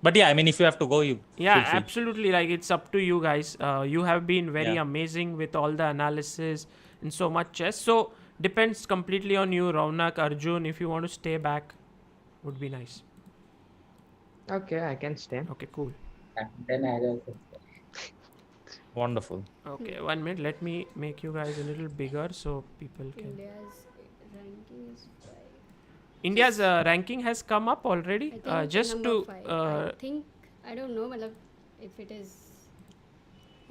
But yeah, I mean, if you have to go, you. yeah, feel free. absolutely. Like, it's up to you guys. You have been very Yeah. amazing with all the analysis and so much chess. So depends completely on you, Raunak, Arjun. If you want to stay back, would be nice. Okay, I can stay. Okay, cool. And then I also Wonderful. Okay, 1 minute. Let me make you guys a little bigger so people can. India's ranking is 5. India's ranking has come up already. I think Just number to 5. I think, I don't know matlab, if it is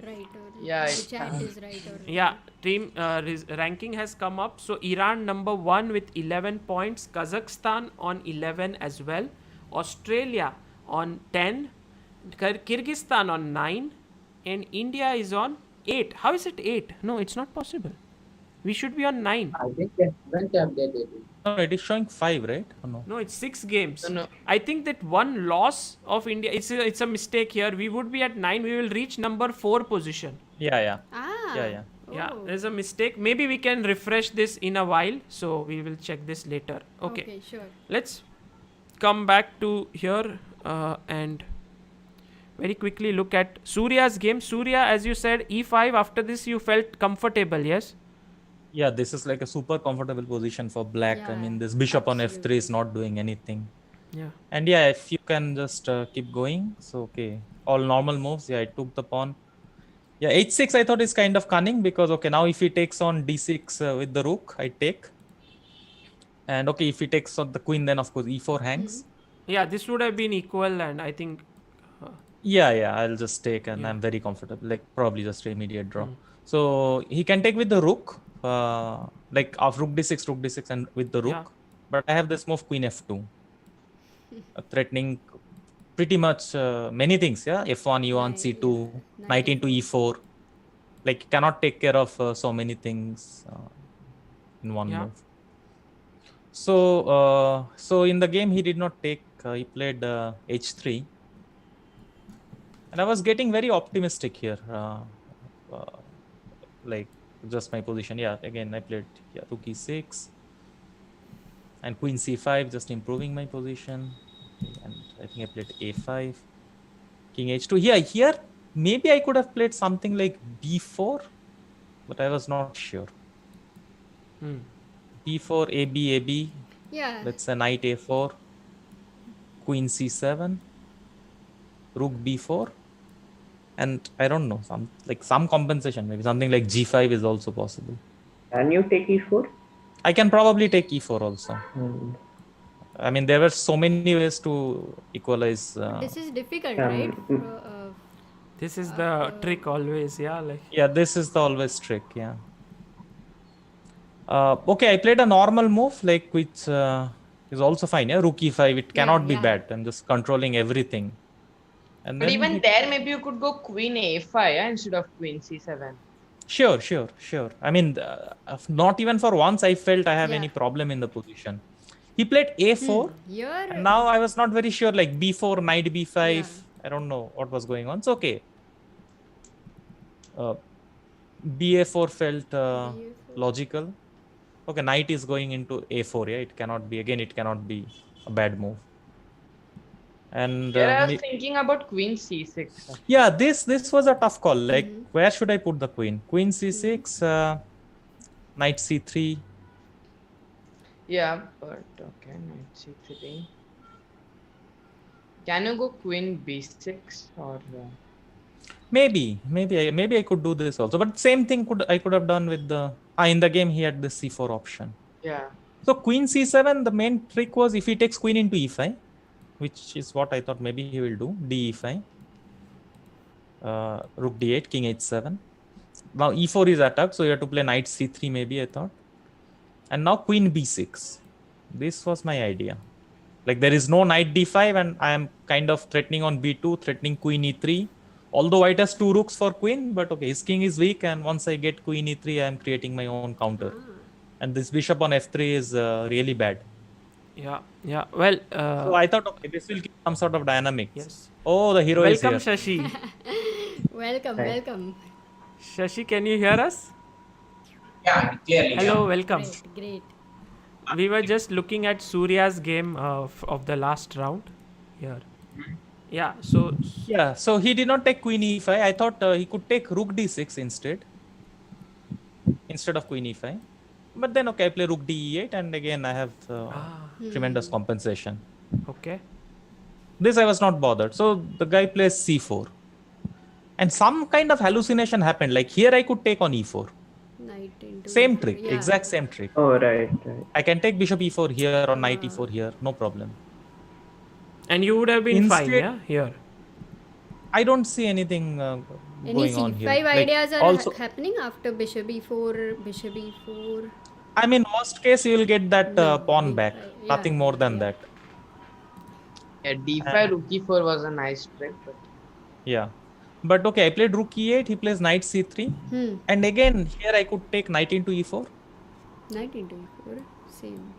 right or Yeah, the it's chat is right or yeah, team ranking has come up. So Iran number 1 with 11 points, Kazakhstan on 11 as well, Australia on 10, Kyrgyzstan on 9, and India is on 8. How is it 8? No, it's not possible. We should be on 9. I think they haven't updated it. No, it is showing 5, right? Or no? No, it's 6 games. No. I think that one loss of India, it's a mistake here. We would be at 9. We will reach number 4 position. Yeah. Ah. Yeah. Yeah, Oh. there's a mistake. Maybe we can refresh this in a while. So we will check this later. Okay. Sure. Let's come back to here and very quickly look at Surya's game. Surya, as you said, e5. After this, you felt comfortable, yes? Yeah, this is like a super comfortable position for black. I Yeah, mean, this bishop on f3 absolutely. is not doing anything. Yeah. And yeah, if you can just keep going. So, okay, all normal moves. Yeah, I took the pawn. Yeah, h6 I thought is kind of cunning because, okay, now if he takes on d6 with the rook, I take. And okay, if he takes on the queen, then of course e4 hangs. Yeah, this would have been equal, and I think. Yeah, I'll just take, and Yeah. I'm very comfortable. Like probably just immediate draw. So he can take with the rook, like of rook d6, and with the rook. Yeah. But I have this move queen f2, threatening pretty much many things. Yeah, f1, e1, c2, knight into e4. Like cannot take care of so many things in one Yeah. move. So in the game he did not take. He played h3. And I was getting very optimistic here, like just my position. Yeah, again I played rook e6 and queen c5, just improving my position. And I think I played a5, king h2. Yeah, here maybe I could have played something like b4, but I was not sure. b4, ab. Yeah. Let's say knight a4, queen c7, rook b4. And I don't know, some compensation, maybe something like g5 is also possible. Can you take e4? I can probably take e4 also. I mean, there were so many ways to equalize. This is difficult, right? This is the trick always, yeah. Like. Yeah, this is the always trick, yeah. Okay, I played a normal move, like which is also fine. Yeah, rook e5. It cannot be bad. I'm just controlling everything. And But then even there, maybe you could go queen a5 instead of queen c7. Sure. I mean, not even for once I felt I have any problem in the position. He played a4. And now I was not very sure, like b4, knight b5. I don't know what was going on. It's okay. ba4 felt logical. Okay, knight is going into a4. Yeah, it cannot be a bad move. And I was thinking about queen c6. Yeah, this was a tough call. Like, where should I put the queen? Queen c6, knight c3. Yeah, but okay, knight c3. Can you go queen b6 or? Maybe I could do this also. But same thing I could have done with the. In the game he had the c4 option. Yeah. So queen c7. The main trick was if he takes queen into e5. Which is what I thought maybe he will do. D e5, rook d8, king h7. Now e4 is attacked, so you have to play knight c3 maybe, I thought. And now queen b6. This was my idea. Like there is no knight d5 and I am kind of threatening on b2, threatening queen e3. Although white has 2 rooks for queen, but okay, his king is weak and once I get queen e3, I am creating my own counter. And this bishop on f3 is really bad. Yeah. Well, so I thought, okay, this will give some sort of dynamics. Yes. Oh, the hero is here. Welcome, Shashi. Welcome. Shashi, can you hear us? Yeah, clearly. Hello, welcome. Great. We were just looking at Surya's game of the last round here. Yeah, so he did not take queen e5. I thought he could take rook d6 instead of queen e5. But then, okay, I play rook d8 and again I have tremendous compensation. Okay. This I was not bothered. So the guy plays c4. And some kind of hallucination happened. Like here I could take on e4. Knight into Same e4. trick, Yeah. exact same trick. Oh, right, right. I can take bishop e4 here or knight e4 here, no problem. And you would have been Instead, fine, yeah, here. I don't see anything Any going on c5 here. ideas Like, are also, happening after bishop e4, bishop e4. I mean, worst case you will get that No, pawn d5, back. yeah, Nothing more than yeah. that. Yeah, d5 rook e4 was a nice trick. But... Yeah. But okay, I played rook e8, he plays knight c3. And again, here I could take knight into e4. Knight into e4, same.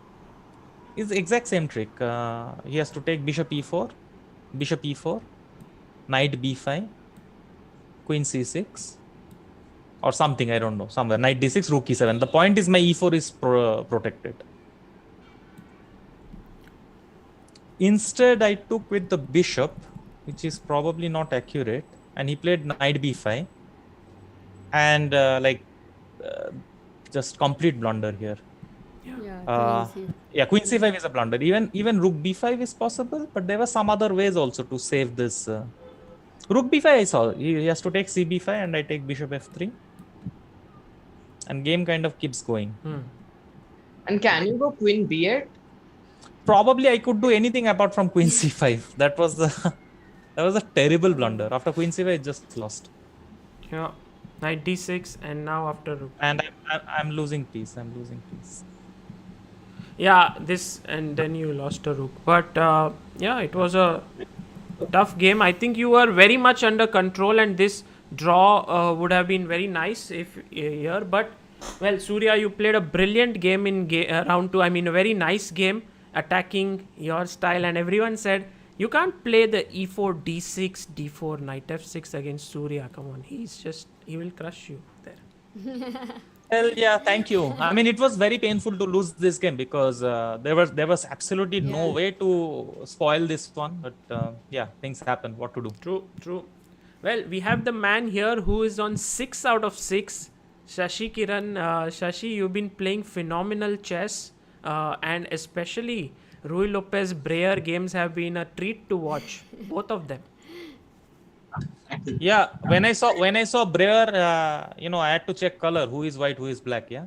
It's the exact same trick. He has to take bishop e4, knight b5, queen c6, or something, I don't know, somewhere, knight d6, rook e7. The point is my e4 is protected. Instead, I took with the bishop, which is probably not accurate, and he played knight b5, and just complete blunder here. Queen c5 is a blunder. Even rook b5 is possible, but there were some other ways also to save this. Rook b5 I saw. He has to take cb5, and I take bishop f3, and game kind of keeps going. And can you go queen b8? Probably I could do anything apart from queen c5. That was a terrible blunder. After queen c5, I just lost. Yeah, knight d6, and now after rook. And I'm losing piece. Yeah, this, and then you lost a rook. But yeah, it was a tough game. I think you were very much under control, and this draw would have been very nice if here. But well, Surya, you played a brilliant game in round 2. I mean, a very nice game, attacking your style, and everyone said you can't play the e4, d6, d4, knight f6 against Surya. Come on, he will crush you there. Well, yeah, thank you. I mean, it was very painful to lose this game because there was absolutely no way to spoil this one. But yeah, things happen. What to do? True. Well, we have the man here who is on 6 out of 6. Shashi Kiran. Shashi, you've been playing phenomenal chess, and especially Rui Lopez Breyer games have been a treat to watch. Both of them. Yeah, when I saw Breyer, I had to check color. Who is white? Who is black? Yeah.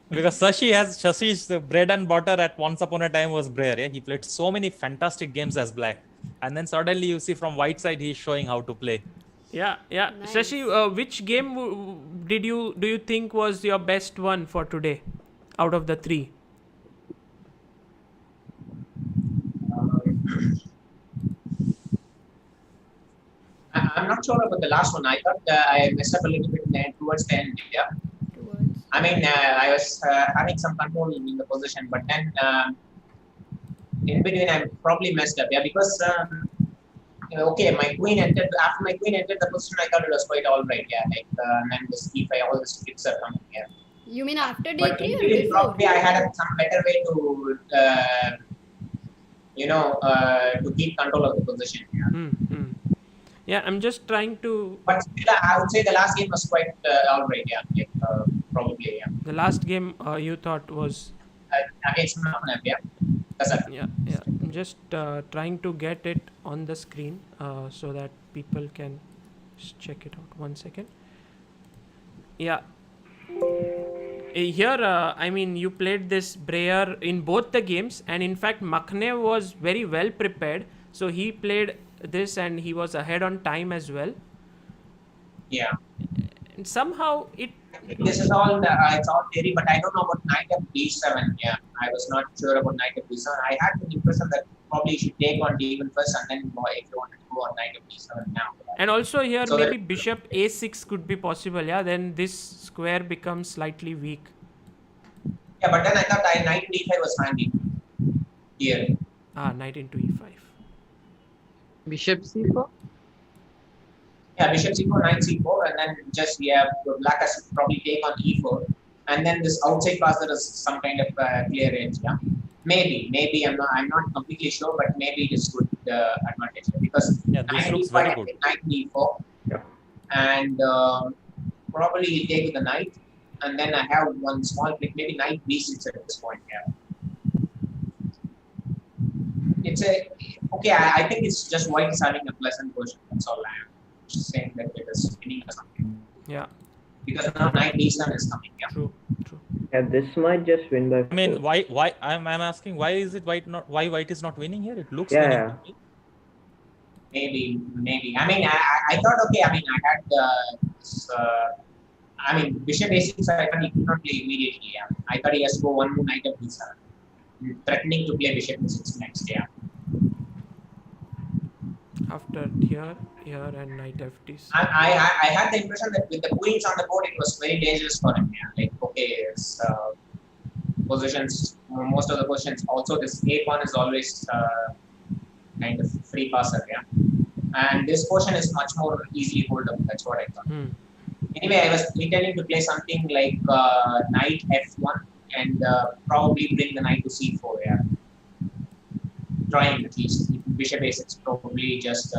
Because Shashi's bread and butter at once upon a time was Breyer. Yeah, he played so many fantastic games as black, and then suddenly you see from white side he's showing how to play. Yeah. Nice. Shashi, which game do you think was your best one for today, out of the 3? I'm not sure about the last one. I thought I messed up a little bit towards the end. Yeah. I mean, I was having some control in the position, but then in between I probably messed up. Yeah, because okay, my queen entered. After my queen entered the position, I thought it was quite all right. Yeah, like and then this e5, all the tricks are coming here. You mean after d3 but or before? Probably I had some better way to to keep control of the position. Yeah. Yeah, I'm just trying to. But still, I would say the last game was quite all right. Yeah, like, probably. Yeah. The last game you thought was against Mahmoud, yeah. Yeah. I'm just trying to get it on the screen so that people can check it out. 1 second. Yeah. Here, I mean, you played this Breyer in both the games, and in fact, Makhne was very well prepared. So he played this, and he was ahead on time as well. Yeah. And somehow this is all it's all theory, but I don't know about knight of d7. Yeah, I was not sure about knight of d7. I had the impression that probably you should take on d1 first, and then if you wanted to go on knight of d7 now. And also here, so maybe bishop a6 could be possible. Yeah, then this square becomes slightly weak. Yeah, but then I thought knight d5 was handy here. Knight into e5. Bishop c4? Yeah, bishop c4, knight c4, and then just black has to probably take on e4, and then this outside pass there is some kind of clear range. Yeah, maybe I'm not completely sure, but maybe it is good advantage because this looks very good. Knight d4, and probably he'll take with the knight, and then I have one small trick, maybe knight b6 at this point. Yeah. it's a okay. I think it's just white is having a pleasant version. That's all I am just saying that it is winning or something. Yeah. Because now knight d7 is coming. Yeah. True. Yeah, this might just win by. I mean, why? I'm asking, why is it white not? Why white is not winning here? It looks Yeah, winning yeah. to me. Maybe. I mean, I thought okay. I mean, I had this, I mean, bishop a6. I thought he could not play immediately. Yeah. I thought he has to go one more knight of d7, threatening to play bishop a6 next. Yeah. After here, and knight f6. I had the impression that with the queens on the board, it was very dangerous for him. Yeah. Like okay, his, positions, most of the positions. Also, this a pawn is always kind of free passer. Yeah. And this portion is much more easily holdable. That's what I thought. Anyway, I was intending to play something like knight f1 and probably bring the knight to c4. Yeah, trying at least. Bishop a6 probably just.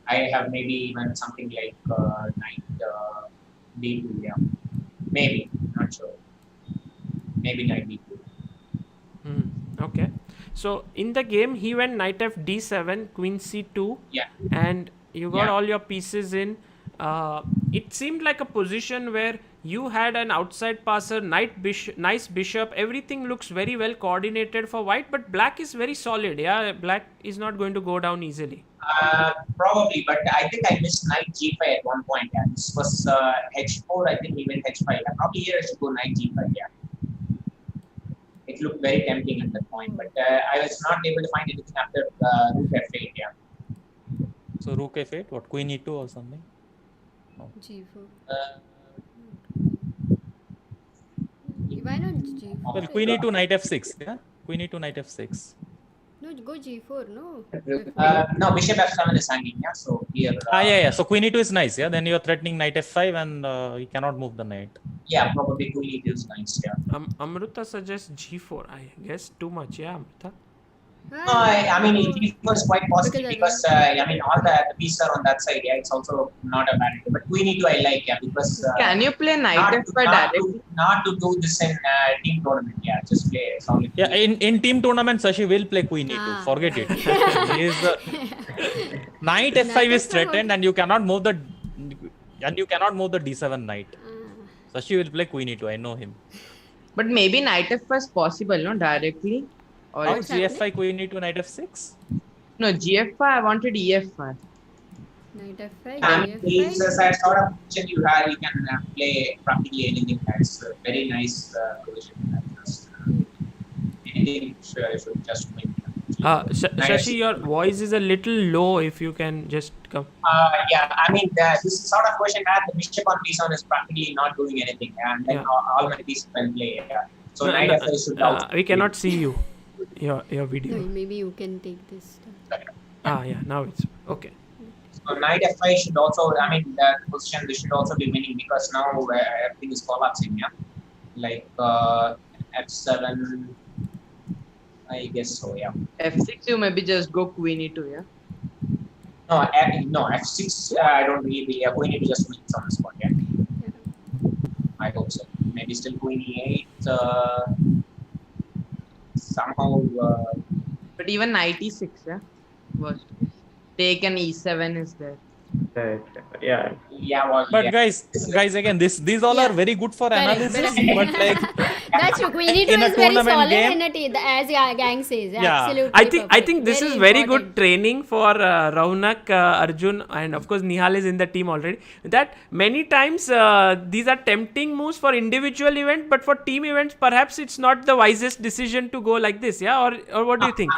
I have maybe even something like knight d2. Yeah, maybe, not sure. Maybe knight d2. Okay. So in the game, he went knight f d7, queen c2. Yeah. And you got all your pieces in. It seemed like a position where you had an outside passer, nice bishop. Everything looks very well coordinated for white, but black is very solid. Yeah, black is not going to go down easily. Probably, but I think I missed knight g5 at one point. Yeah, this was h4. I think he went h5. Yeah. Probably here I should go knight g5. Yeah. It looked very tempting at that point, but I was not able to find anything after rook f8. Yeah. So rook f8, what, queen e2 or something? No. g4. Why not g4? Well, queen e2, knight f6. Yeah, queen e2, knight f6. No, go g4. No. No, bishop f7 is hanging. Yeah, so here. Yeah. So queen e2 is nice. Yeah, then you are threatening knight f5, and you cannot move the knight. Yeah, probably queen e2 is nice. Yeah. Amruta suggests g4. I guess too much. Yeah, Amruta. No, I mean it was quite positive because I mean all the pieces are on that side. Yeah, it's also not a bad idea. But queen e2 I like. Yeah, because can you play knight f5 directly? Not to do this in team tournament. Yeah, just play solid. Yeah, in team tournament, Sashi will play queen e2. Forget it. Knight f5 is threatened, and you cannot move the d7 knight. Sashi will play queen e2. I know him. But maybe knight f5 is possible, no, directly. Or how gf5 queen e2 knight f6? No, gf5. I wanted ef5. Knight f5. It's a sort of position you have. You can play practically anything. That's a very nice position. Anything should just win. Shashi, your voice is a little low. If you can just come. Yeah, I mean this sort of question where the bishop on b7 is practically not doing anything, and then all my pieces can play. Yeah. So knight f5 should also. We cannot see you. Your video. No, maybe you can take this. Yeah, now it's okay. So knight f5 should also, I mean, the position they should also be winning because now everything is collapsing. Yeah, like f7. I guess so. Yeah. f6 you maybe just go queen e2. Yeah. No, f6. I don't really. Queen e2 just wins on the spot. Yeah. I hope so. Maybe still queen e8. Somehow. But even knight e6, yeah. Worst case. Take an e7 is there. Right. Yeah. Yeah. Well, but guys, again, these all are very good for analysis. But like, that's true. Queen e2 is very solid game, as Gang says. Yeah. Absolutely. I think this is very good training for Raunak, Arjun, and of course Nihal is in the team already. That many times these are tempting moves for individual event, but for team events, perhaps it's not the wisest decision to go like this. Yeah, or what do you think?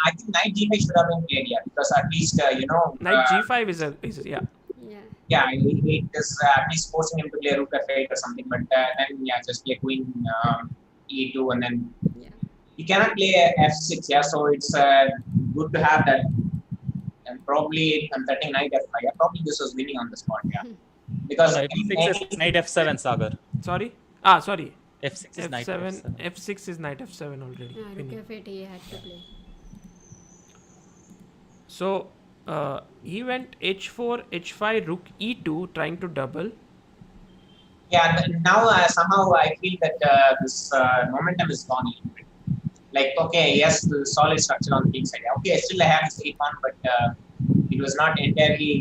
I think knight g5 should have been played, yeah, because at least knight g5 is yeah. Yeah, it is at least forcing him to play rook f8 or something, but then just play queen e2 and then he cannot play f6. Yeah, so it's good to have that. And probably I'm threatening knight f5. Yeah, probably this was winning on the spot. Yeah, because f6 is knight f7, Sagar. Sorry. Sorry. f6 is knight f7. f6 is knight f7 already. Rook f8 he had to play. So he went h4, h5, rook e2, trying to double. Yeah, now somehow I feel that this momentum is gone a little bit. like, okay, yes, the solid structure on the king side. Okay, still I have this a-pawn, but it was not entirely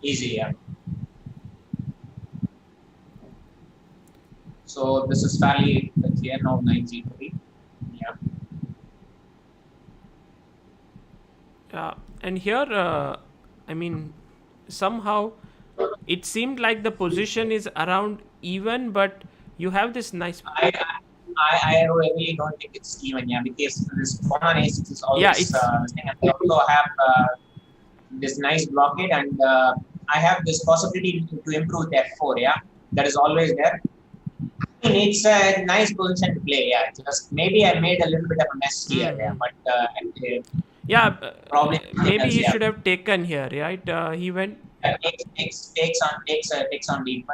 easy. Yeah. So this is fairly clear now, 9g3. Yeah. Yeah, and here, I mean, somehow it seemed like the position is around even, but you have this nice. I really don't think it's even, yeah, because this pawn on a6 is always Yeah, it's this thing, and I also have this nice blockade, and I have this possibility to improve with f4, yeah, that is always there. I mean, it's a nice position to play, yeah. Just maybe I made a little bit of a mess here, yeah, but yeah, probably maybe he yeah. should have taken here, right? He went Takes on d5,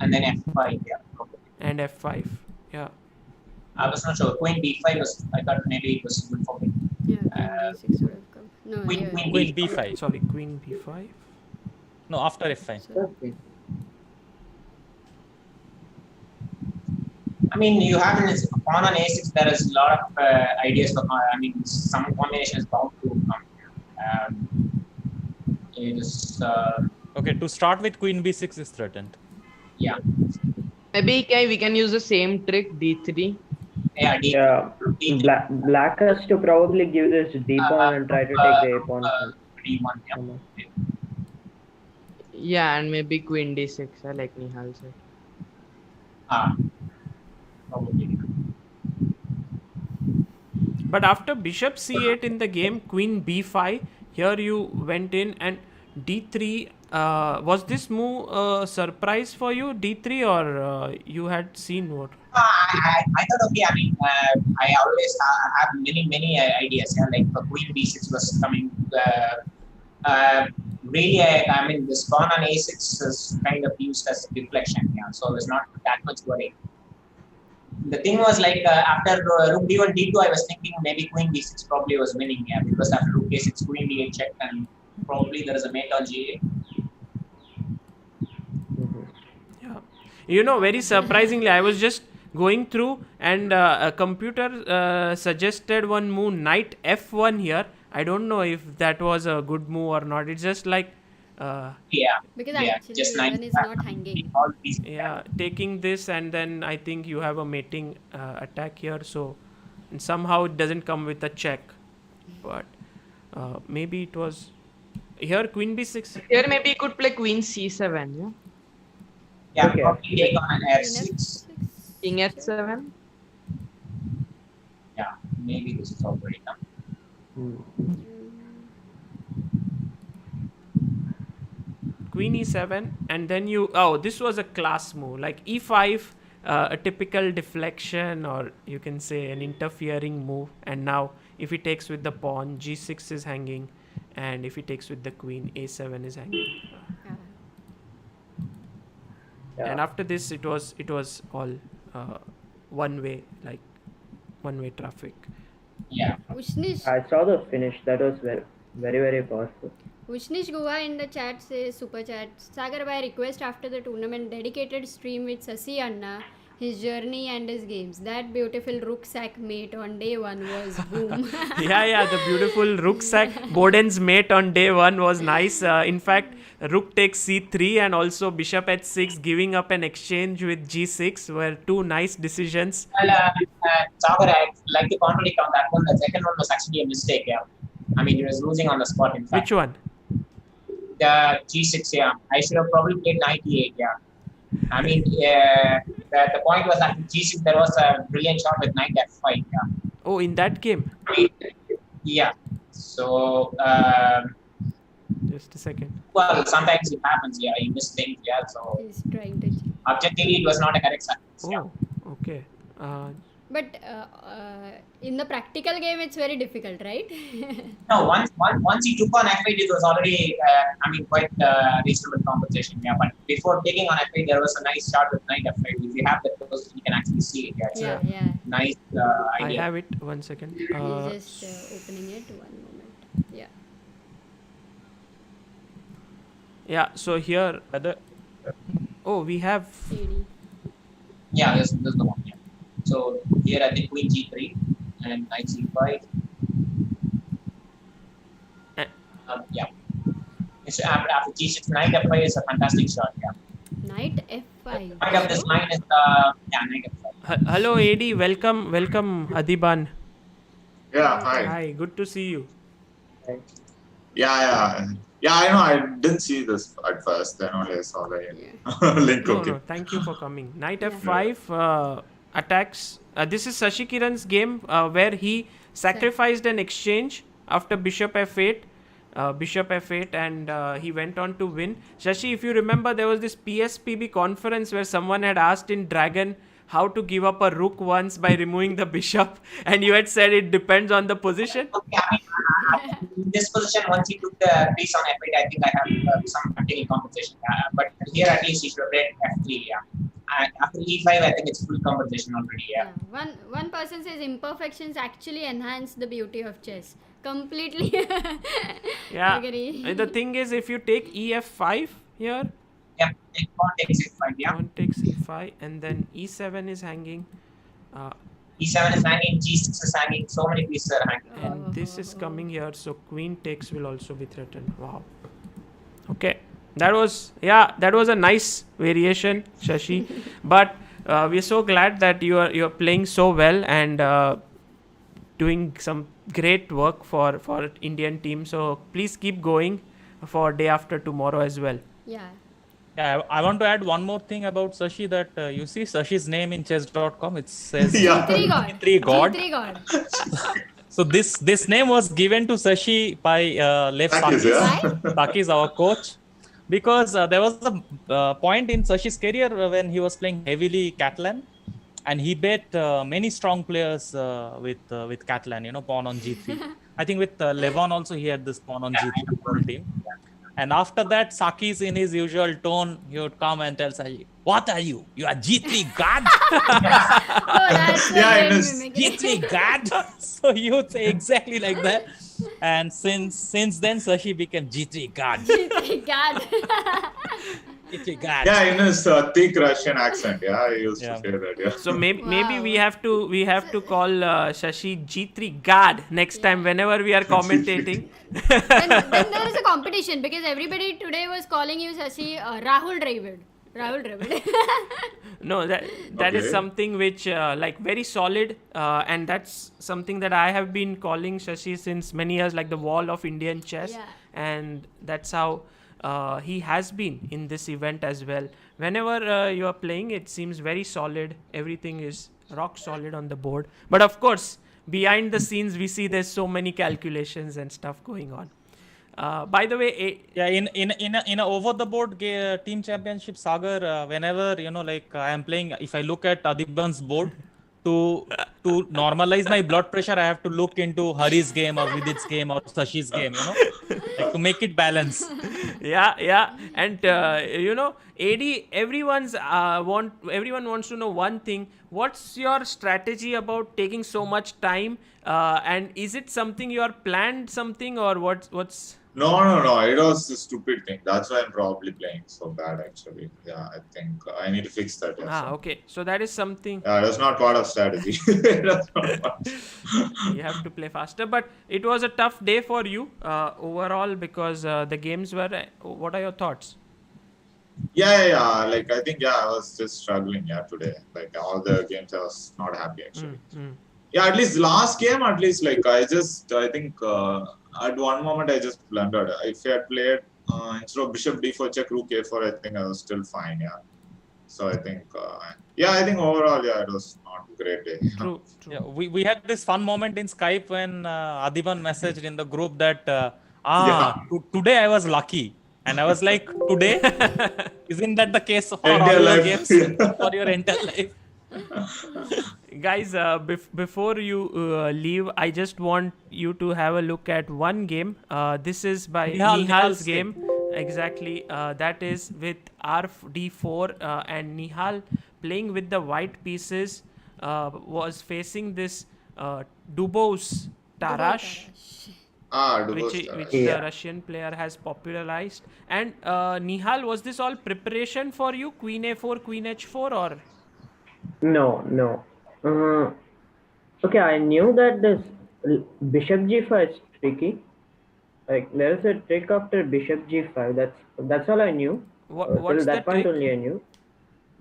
and then f5, yeah. and f5, yeah. I was not sure. Queen b5 was. I thought maybe it was good for me. Yeah, queen d6 would have come. No, Queen b5. Sorry, queen b5. No, after f5. Okay. I mean, you have in pawn on a6. There is a lot of ideas for. I mean, some combination is bound to come. It is. Okay, to start with, queen b6 is threatened. Yeah. Maybe we can use the same trick, d3. Yeah, yeah. Black has to probably give this d pawn and try to take the a pawn. d1, yeah. Yeah, and maybe queen d6, like Nihal said. Probably. But after bishop c8 in the game, queen b5, here you went in and d3. Was this move a surprise for you, d3, or you had seen what? I thought, okay, I mean, I always have many ideas. Yeah, like queen b6 was coming. Really, I mean, this pawn on a6 is kind of used as deflection. Yeah, so there's not that much worry. The thing was like after rook d1, d2, I was thinking maybe queen b6 probably was winning. Yeah, because after rook a6, queen d8 checked, and probably there is a mate on g8. You know, very surprisingly, I was just going through and a computer suggested one move, knight f1 here. I don't know if that was a good move or not. It's just like because actually just one is not hanging. Yeah, taking this, and then I think you have a mating attack here, so and somehow it doesn't come with a check, but maybe it was here queen b6. Here maybe you could play queen c7, yeah? Yeah, Okay. probably take on an f6. King f7. Yeah, maybe this is already done. Queen e7, and then this was a class move, like e5, a typical deflection, or you can say an interfering move. And now if he takes with the pawn, g6 is hanging, and if he takes with the queen, a7 is hanging. And after this, it was all one way traffic. Yeah. Ushnish, I saw the finish. That was very powerful. Ushnish Guha in the chat says, super chat, Sagar by request after the tournament, dedicated stream with Sasi Anna, his journey and his games. That beautiful rucksack mate on day one was boom. yeah, the beautiful rucksack Boden's mate on day one was nice. In fact, rook takes c3 and also bishop h6, giving up an exchange with g6 were two nice decisions. Well, Sagar, I'd like to contradict on that one. The second one was actually a mistake. Yeah, I mean, he was losing on the spot. In fact, Which one? The g6. Yeah, I should have probably played knight e8. Yeah, I mean, the point was that g6 there was a brilliant shot with knight f5. Yeah. Oh, in that game. Yeah. So. Just a second. Well, sometimes it happens. Yeah, you miss things. Yeah, so. He's trying to. Objectively, it was not a correct sentence. Oh, yeah. okay. But in the practical game, it's very difficult, right? No, once he took on f8, it was already, quite reasonable competition. Yeah, but before taking on f8, there was a nice shot with knight f5. If you have that close, you can actually see it. Yeah, it's a nice idea. I have it. 1 second. He's just opening it. 1 moment. Yeah. Yeah. So here, we have. Yeah, this is the one. Yeah. So here I think queen g3, and knight c5. Yeah. It's after g6, knight f5 is a fantastic shot. Yeah. Knight f5. Point of this line is knight f5. Hello, AD. Welcome, Adiban. Yeah, hi. Hi, good to see you. Yeah. I know. I didn't see this at first. Then only I saw the link. Okay. No, thank you for coming. Knight f5 attacks. This is Shashi Kiran's game where he sacrificed an exchange after bishop f8. And he went on to win. Shashi, if you remember, there was this PSPB conference where someone had asked in Dragon how to give up a rook once by removing the bishop, and you had said it depends on the position. In this position, once he took the piece on f8, I think I have some tactical compensation. But here at least he should have played f3. Yeah. And after e5, I think it's full compensation already. Yeah. One person says imperfections actually enhance the beauty of chess. Completely. Yeah. Agree. And the thing is, if you take ef5 here. Yeah. Pawn takes e5. Yeah. Pawn takes e5, and then e7 is hanging. E7 is hanging, G6 is hanging, so many pieces are hanging. And this is coming here, so queen takes will also be threatened. Wow. Okay. That was a nice variation, Shashi. But we're so glad that you're playing so well and doing some great work for Indian team. So please keep going for day after tomorrow as well. Yeah. Yeah, I want to add one more thing about Shashi, that you see Shashi's name in chess.com. It says G3 God. G3 God. So this name was given to Shashi by Lev Sakis, our coach, because there was a point in Sashi's career when he was playing heavily Catalan, and he bet many strong players with Catalan, pawn on G3. I think with Levon also he had this pawn on G3 full team. And after that, Sakis, in his usual tone, he would come and tell Sashi, "What are you? You are G3 God?" G3 God. So he would say exactly like that. And since then, Sashi became G3 God. G3 God. G3 God. Yeah, in his thick Russian accent. Yeah, he used to say that. Yeah. So maybe we have to call Shashi G3 God next time whenever we are commentating. then there is a competition because everybody today was calling you Shashi Rahul Dravid. No, that is something which very solid, and that's something that I have been calling Shashi since many years, like the wall of Indian chess, and that's how he has been in this event as well. Whenever you are playing, it seems very solid. Everything is rock solid on the board. But of course, behind the scenes, we see there's so many calculations and stuff going on. By the way, in a over the board team championship, Sagar, whenever I am playing, if I look at Adiban's board, to normalize my blood pressure, I have to look into Hari's game or Vidit's game or Sashi's game, to make it balance. Yeah, and AD, everyone wants to know one thing. What's your strategy about taking so much time? And is it something you are planned something, or what's? No. It was a stupid thing. That's why I'm probably playing so bad, actually. Yeah, I think I need to fix that. Yeah, okay. So that is something. That's not part of strategy. You have to play faster. But it was a tough day for you overall because the games were. What are your thoughts? Yeah. I think I was just struggling. Yeah, today. All the games, I was not happy actually. Yeah, at least last game, I think at one moment I just blundered. If I had played instead of bishop d4 check rook a4, I think I was still fine. Yeah. So I think overall, it was not a great day. True. Yeah, we had this fun moment in Skype when Adiban messaged in the group that today I was lucky. And I was like, today? Isn't that the case for all your games? For your entire life? Guys, before you leave, I just want you to have a look at one game. This is by Nihal's game. Exactly. That is with r d4 and Nihal playing with the white pieces was facing this Dubos Tarash. Which the Russian player has popularized. And Nihal, was this all preparation for you? Queen a4, queen h4 or? No. Okay, I knew that this bishop g5 is tricky. Like there is a trick after bishop g5. That's all I knew. Till What's the that point trick? only I knew.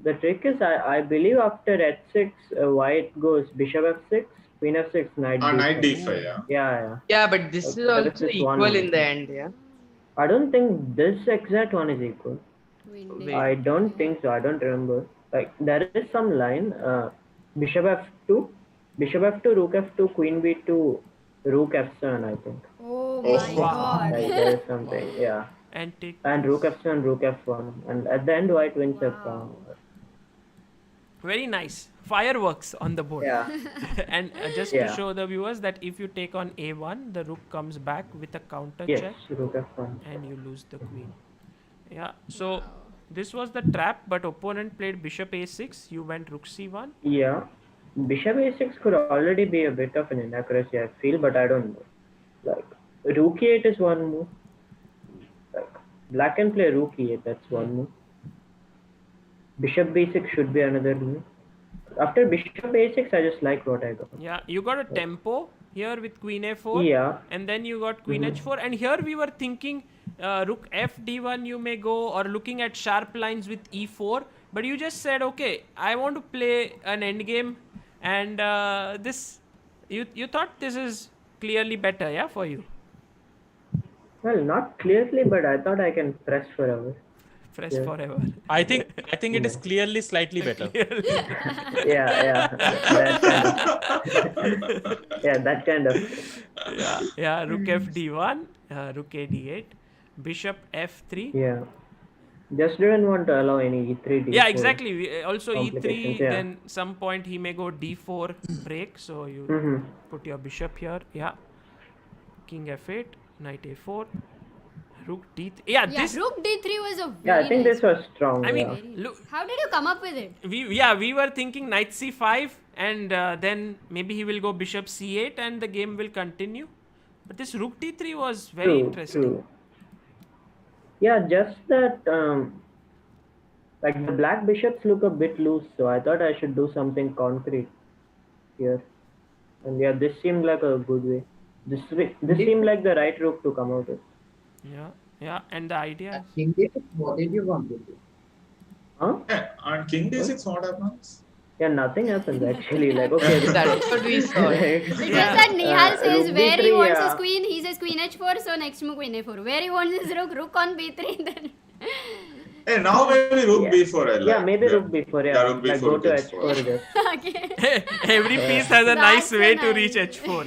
The trick is I believe after h6 white goes bishop f6, queen f6, knight Knight d5. d5, yeah. Yeah. Yeah, but this is There is also this one equal more. in the end, yeah. I don't think this exact one is equal. Wait. I don't think so. I don't remember. Like there is some line. Bishop f2, bishop f2, rook f2, queen b2, rook f7. I think. Oh Oh, my Wow. god. Like there is something. Yeah. And take And rook f7, rook f1, and at the end white wins a pawn. very nice fireworks on the board. Yeah. And just to Yeah. show the viewers that if you take on a1, the rook comes back with a counter Yes, check rook f1. and you lose the queen. Yeah, so this was the trap, but opponent played bishop a6, you went rook c1. Yeah. Bishop a6 could already be a bit of an inaccuracy, I feel, but I don't know. Like rook e8 is one move. Like black can play rook e8, that's one move. Bishop b6 should be another move. After bishop a6, I just like what I got. Yeah, you got a tempo here with queen a4. Yeah. And then you got queen h4. And here we were thinking rook f d1 you may go, or looking at sharp lines with e4. But you just said, okay, I want to play an endgame. And this, you thought this is clearly better, yeah, for you? Well, not clearly, but I thought I can press forever. Press forever. I think it is clearly slightly better. Yeah. That kind of. Yeah, rook f d1, rook a d8, bishop f3. Yeah. Just didn't want to allow any e3 d4. Yeah, exactly. Also e3, yeah. then some point he may go d4 break. So you put your bishop here. Yeah. King f8, knight a4, rook d3. Yeah, this rook d3 was a very Yeah, I think nice this was strong. I mean, yeah. look, How did you come up with it? we were thinking knight c5, and then maybe he will go bishop c8 and the game will continue. But this rook d3 was very interesting. True. Yeah, just that like the black bishops look a bit loose, so I thought I should do something concrete here. And yeah, this seemed like a good way. This seemed like the right rook to come out with. Yeah, and the idea. King d6, what did you want to do? Huh? And king d6, what happens? Yeah, nothing happens actually. Like okay, That's what we saw. It's just that Nihal says rook where he b3, wants his queen, he says queen h4, so next move queen a4. Where he wants his rook on b3, then. Hey, now maybe rook b4. I like. Yeah, maybe rook b4. Yeah, rook like b4 go to gets h4. Just. Okay. Every piece has a nice That's way so to nice. reach h4.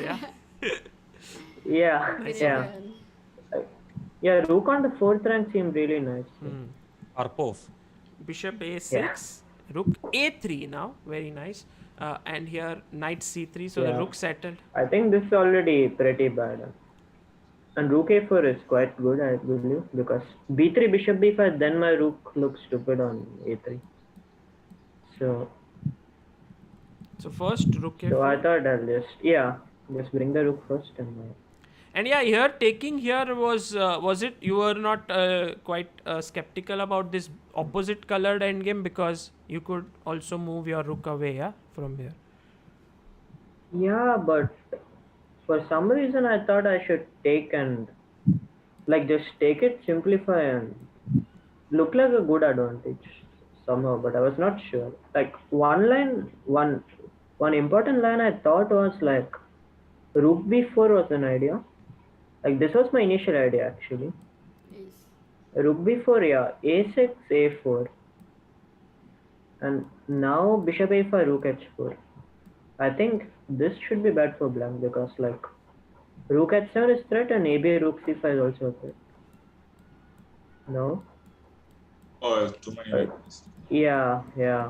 Yeah. Yeah. Yeah, rook on the 4th rank seemed really nice. Arpov. Bishop a6, rook a3 now, very nice. And here knight c3, so the rook settled. I think this is already pretty bad. And rook a4 is quite good, I believe, because b3, bishop b5, then my rook looks stupid on a3. So first rook a4. So I thought I'll just bring the rook first And yeah, here taking here was it you were not quite skeptical about this opposite colored endgame, because you could also move your rook away, from here. Yeah, but for some reason I thought I should take and like just take it, simplify and look like a good advantage somehow, but I was not sure. Like one important line I thought was like rook b4 was an idea. Like this was my initial idea actually. Rook b4, yeah, a6, a4, and now bishop a5, rook h4. I think this should be bad for black because like rook h7 is threat and ab rook c5 is also a threat. No? Oh, too many. Yeah,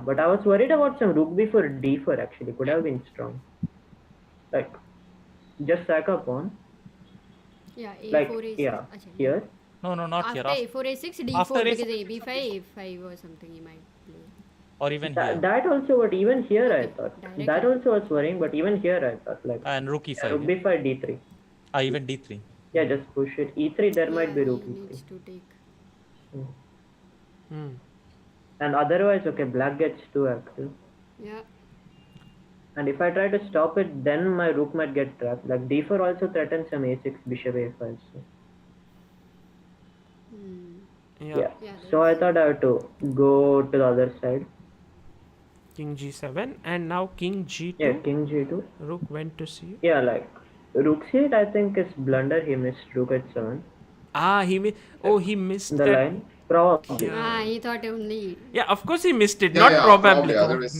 but I was worried about some rook b4, d4 actually, could have been strong. Like just sack a pawn. Yeah, a4 like, a6. yeah, here. No, not After here. a4 a6 d4 after because ab5 a5 or something he might play. Or even here. That also, but even here I thought that also was worrying, but even here I thought like And rook e5. rook b5 d3. Even d3. Yeah, just push it. E3 there might be rook e3. Needs to take. And otherwise, okay, black gets too active. Yeah. And if I try to stop it, then my rook might get trapped. Like d4 also threatens some a6, bishop a5. So. Yeah. So I thought I had to go to the other side. King g7 and now king g2. Yeah, king g2. Rook went to c. Yeah, like rook c8 I think is blunder. He missed rook h7. He missed the that line. Probably. He thought only. Yeah, of course he missed it. Yeah, Not yeah, probably. otherwise.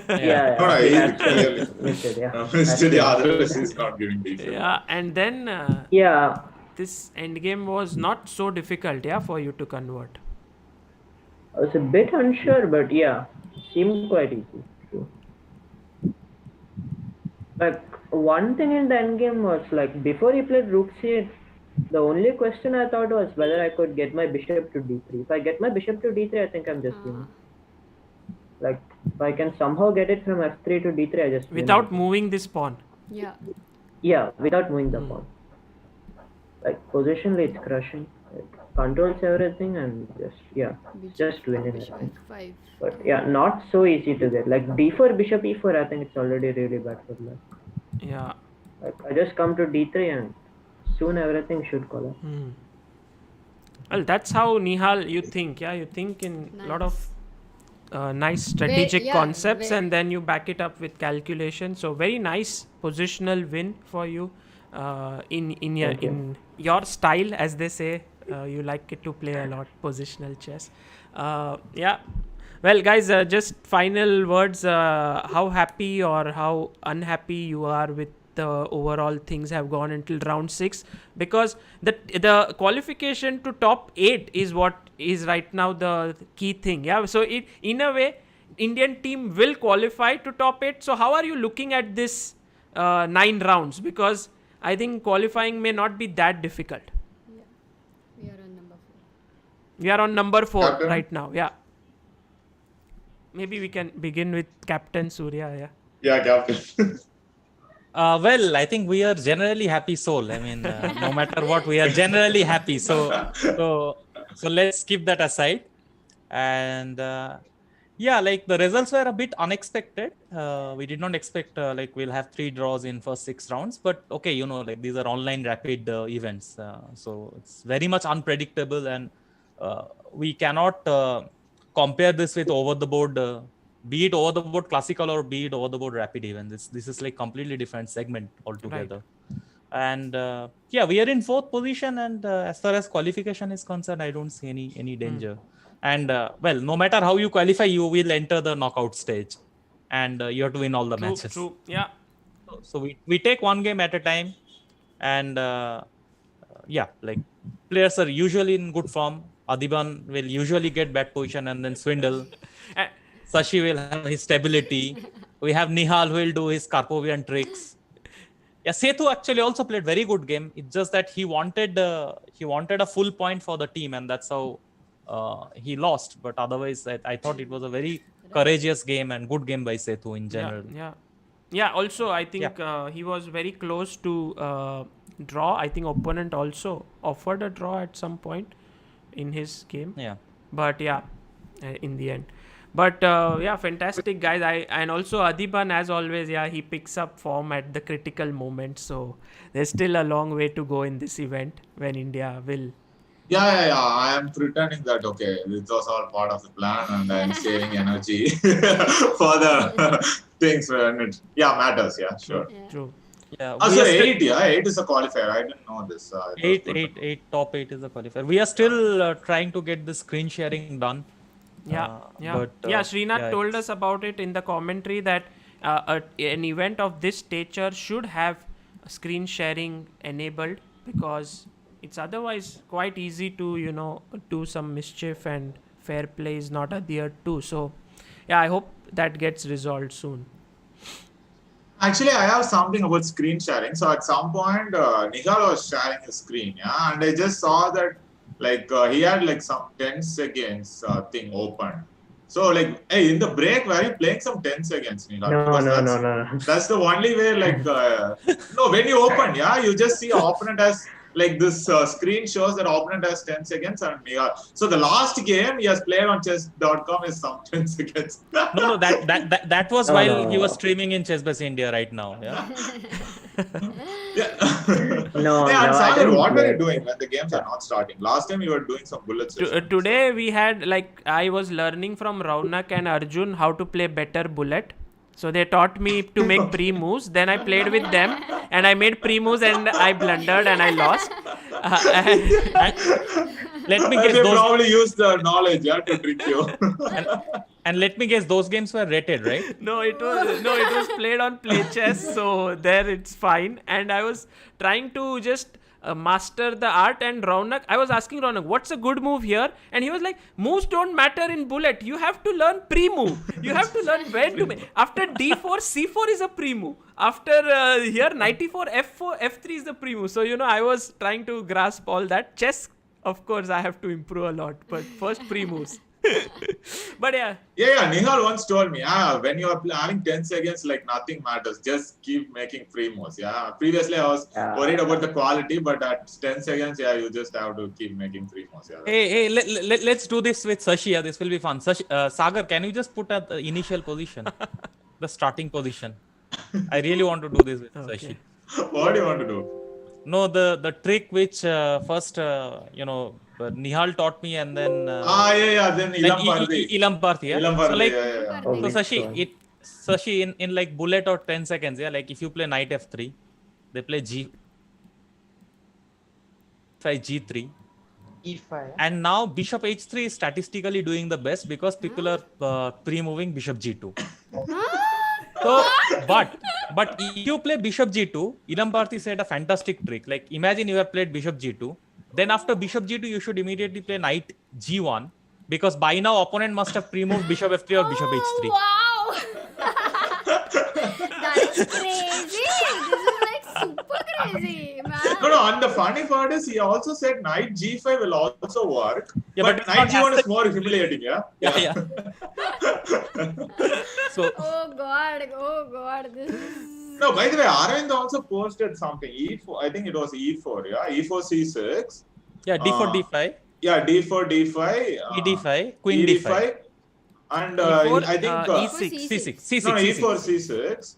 Yeah. No, he he actually clearly missed it. Yeah. missed it. Yeah, otherwise he's not giving d4. Yeah, and then Yeah. this endgame was not so difficult, for you to convert. I was a bit unsure, but yeah, seemed quite easy. True. Like one thing in the endgame was like before he played rook c8, the only question I thought was whether I could get my bishop to d3. If I get my bishop to d3, I think I'm just winning. Like if I can somehow get it from f3 to d3, I just win. Without moving this pawn. Yeah. Yeah, without moving the pawn. Like positionally, it's crushing. It controls everything and just winning. I think. But yeah, not so easy to get. Like d4, bishop e4, I think it's already really bad for black. Yeah. Like I just come to d3 and soon everything should collapse. Well, that's how Nihal you think. Yeah, you think in a lot of nice strategic concepts and then you back it up with calculation. So very nice positional win for you in your style, as they say. You like it to play a lot positional chess. Well, guys, just final words. How happy or how unhappy you are with the overall things have gone until round 6, because the qualification to top 8 is what is right now the key thing. So in a way, Indian team will qualify to top 8. So how are you looking at this 9 rounds? Because I think qualifying may not be that difficult. We are on number 4 Captain? right now. Yeah. Maybe we can begin with Captain Surya. Yeah, Captain. Well, I think we are generally happy soul. I mean, no matter what, we are generally happy. So let's keep that aside. And like the results were a bit unexpected. We did not expect like we'll have 3 draws in first 6 rounds. But okay, like these are online rapid events. So it's very much unpredictable, and we cannot compare this with over the board. Be it over the board classical or be it over the board rapid events. This is like completely different segment altogether. Right. And we are in 4th position, and as far as qualification is concerned, I don't see any danger. And no matter how you qualify, you will enter the knockout stage, and you have to win all the matches. True. Yeah. So we take one game at a time, and like players are usually in good form. Adiban will usually get bad position and then swindle. Sashi will have his stability. We have Nihal who will do his Karpovian tricks. Yeah, Sethu actually also played very good game. It's just that he wanted a full point for the team, and that's how he lost. But otherwise, I thought it was a very courageous game and good game by Sethu in general. Yeah. Also, I think he was very close to draw. I think opponent also offered a draw at some point in his game. Yeah. But in the end. But fantastic guys. And also Adiban, as always, he picks up form at the critical moment. So there's still a long way to go in this event when India will. Yeah. I am pretending that this was all part of the plan, and I'm saving energy for the things when it matters. Yeah, sure. True. Yeah. So 8 is a qualifier. I didn't know this. Top 8 is a qualifier. We are still trying to get the screen sharing done. Srinath told us about it in the commentary that an event of this stature should have screen sharing enabled, because it's otherwise quite easy to do some mischief, and fair play is not adhered to. So I hope that gets resolved soon. Actually, I have something about screen sharing. So at some point, Nihal was sharing his screen, and I just saw that he had some 10 seconds thing open. So in the break, were you playing some 10 seconds, Nihal? No. That's the only way. No, when you open, you just see opponent has like this screen shows that opponent has 10 seconds and Nihal. So the last game he has played on chess.com is some 10 seconds. No, that was Oh, while he was no. streaming in Chess Base India right now. Yeah. No, Hey, and no, I Sagar, didn't what were you play. doing when the games are not starting? Last time you were doing some bullet sessions. Today we had like I was learning from Raunak and Arjun how to play better bullet. So they taught me to make pre-moves. Then I played with them and I made pre-moves and I blundered and I lost. Let me And guess they those. probably used the knowledge to trick you. And let me guess, those games were rated, right? No, it was played on Play Chess, so there it's fine. And I was trying to just master the art. And Raunak, I was asking Raunak, what's a good move here? And he was like, moves don't matter in bullet. You have to learn pre-move. You have to learn when to make. After D4, C4 is a pre-move. After here, 94, F4, F3 is the pre-move. So I was trying to grasp all that. Chess, of course, I have to improve a lot. But first pre-moves. But yeah. Nihal once told me, when you are having 10 seconds, like nothing matters. Just keep making free moves. Previously I was worried about the quality, but at 10 seconds, you just have to keep making free moves. Hey, let's do this with Sashi. This will be fun. Sagar, can you just put at the initial position, the starting position? I really want to do this with Sashi. What do you want to do? No, the trick which first Nihal taught me, and then then Ilam Parthi. So Sashi, in like bullet or 10 seconds, like if you play knight f3, they play g5, g3, E5. and now bishop h3 is statistically doing the best because people are pre-moving bishop g2. So, but if you play bishop g2, Ilam Parthi said a fantastic trick. Like imagine you have played bishop g2, then after bishop g2 you should immediately play knight g1, because by now opponent must have pre-moved bishop f3 or bishop h3. Wow! That's crazy! This is like super crazy, man. No, and the funny part is he also said knight g5 will also work. Yeah, but knight g1 is more humiliating, Yeah. So. Oh God, this is... No, by the way, Arvind also posted something. E4, I think it was E4, E4, C6. Yeah, D4, D5. Yeah, D4, D5. E5, Queen D5. And E4, I think... E6, C6. No, E4, C6.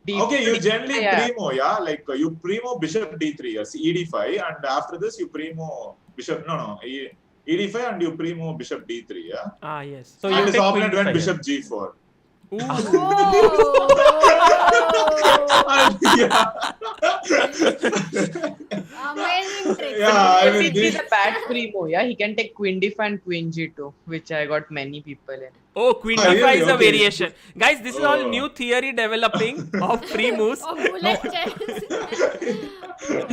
Okay, you generally pre-move, like you pre-move bishop D3, ED5, and after this you pre-move bishop, ED5 and you pre-move bishop D3, Yes. So and you his opponent went bishop G4. Amazing trick. He's a bad primo. He can take queen d5 and queen g2, which I got many people in. Oh, queen d5 is a variation. Guys, this is all new theory developing of pre-moves.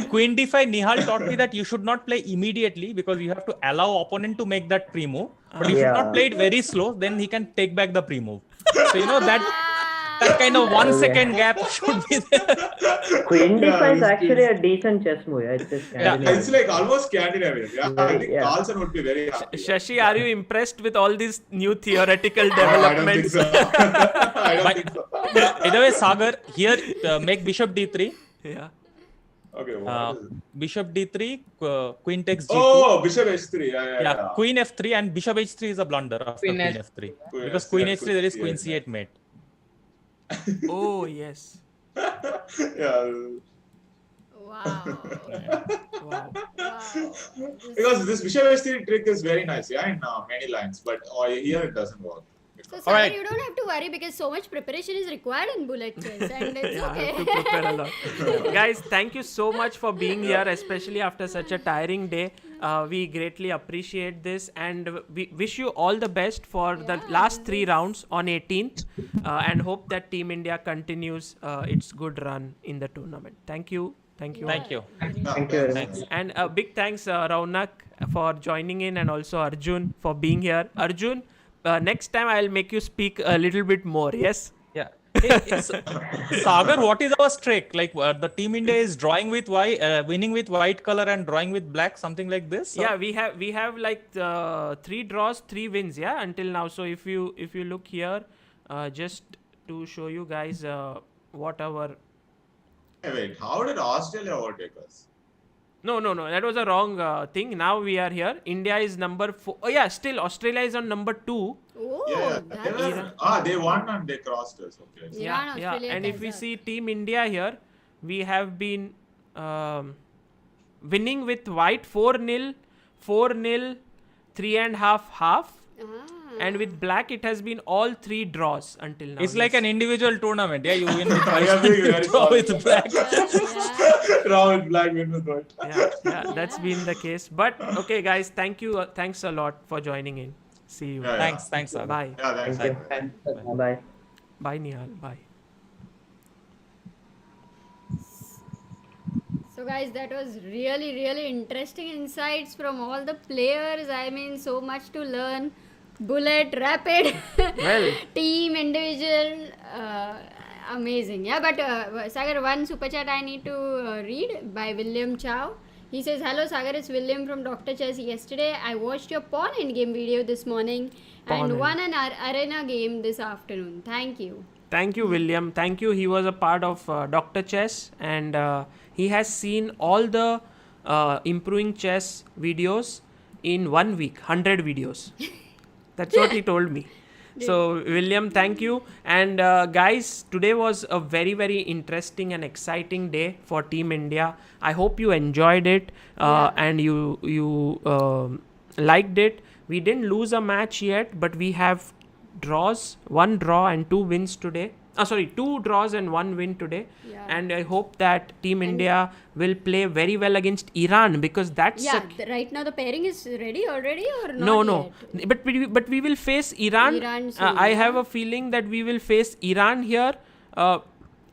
Queen d5, Nihal taught me that you should not play immediately because you have to allow opponent to make that pre-move. But you should not play it very slow, then he can take back the pre-move. So that kind of 1 second gap should be there. Queen d5 is actually a decent chess move. It's like almost Scandinavian. I think Carlsen would be very happy. Shashi, are you impressed with all these new theoretical developments? I don't think so. By the way, Sagar, here make bishop d3. Yeah. Okay. Bishop d3, queen takes g2. Oh, bishop h3. Yeah. Queen f3 and bishop h3 is a blunder after queen f3. Because queen h3 there is queen c8 mate. Oh, yes. Yeah. Wow. Because this bishop h3 trick is very nice, in many lines, but here it doesn't work. So, Sagar, you don't have to worry because so much preparation is required in bullet chess, and it's okay. I have to prepare a lot. Guys, thank you so much for being here, especially after such a tiring day. We greatly appreciate this, and we wish you all the best for the last 3 rounds on 18th, and hope that Team India continues its good run in the tournament. Thank you. Thank you. Thanks. And a big thanks, Raunak, for joining in, and also Arjun for being here. Arjun, next time I'll make you speak a little bit more. Yes. Yeah. Sagar, what is our streak? Like the Team India is drawing with winning with white color and drawing with black, something like this. Yeah, we have like 3 draws, 3 wins. Yeah, until now. So if you look here, just to show you guys what our. Wait, how did Australia overtake us? No. That was a wrong thing. Now we are here. India is number 4. Oh yeah, still Australia is on number 2. Oh, they won and they crossed us. Okay. Iran, Yeah. Australia, And if we Kazakh. see Team India here, we have been winning with white 4-0, 4-0, 3.5 half. And with black, it has been all 3 draws until now. It's like an individual tournament. Yeah, you win with I white, am being very draw sorry. with black. Draw with black, win with white. Yeah, that's been the case. But okay, guys, thank you. Thanks a lot for joining in. See you. Thanks, Sagar. Bye. Yeah, thanks. Bye. Bye, Nihal. Bye. So guys, that was really, really interesting insights from all the players. I mean, so much to learn. Bullet, rapid, Well. team, individual, amazing. Yeah, but Sagar, one super chat I need to read by William Chow. He says, "Hello Sagar, it's William from Dr. Chess. Yesterday I watched your pawn endgame video this morning and won an arena game this afternoon. Thank you." Thank you, William. Thank you. He was a part of Dr. Chess, and he has seen all the improving chess videos in 1 week, 100 videos. That's what he told me. So, William, thank you. And guys, today was a very, very interesting and exciting day for Team India. I hope you enjoyed it and you liked it. We didn't lose a match yet, but we have draws, 1 draw and 2 wins today. 2 draws and 1 win today. Yeah. And I hope that Team India will play very well against Iran, because that's right now the pairing is ready already or not? no. Yet? But we will face Iran. Soon, I have a feeling that we will face Iran here.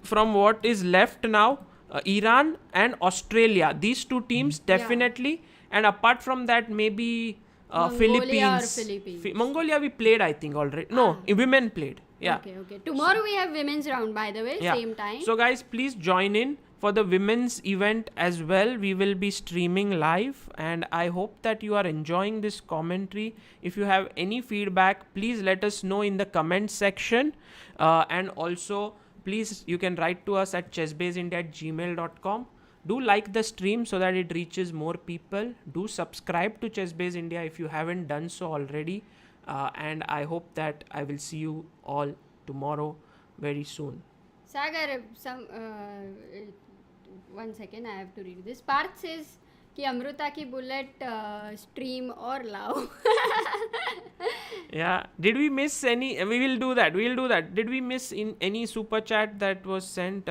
From what is left now, Iran and Australia. These 2 teams definitely. And apart from that, maybe Mongolia Philippines. or Philippines. Mongolia we played, I think, already. No, women played. Yeah. Okay. Tomorrow we have women's round, by the way, same time. So guys, please join in for the women's event as well. We will be streaming live, and I hope that you are enjoying this commentary. If you have any feedback, please let us know in the comment section. And also, please, you can write to us at chessbaseindia@gmail.com. Do like the stream so that it reaches more people. Do subscribe to Chessbase India if you haven't done so already. And I hope that I will see you all tomorrow very soon. Sagar, one second, I have to read this. Parth says कि Amruta की bullet stream और लाओ. Yeah. Did we miss any? We will do that. Did we miss in any super chat that was sent?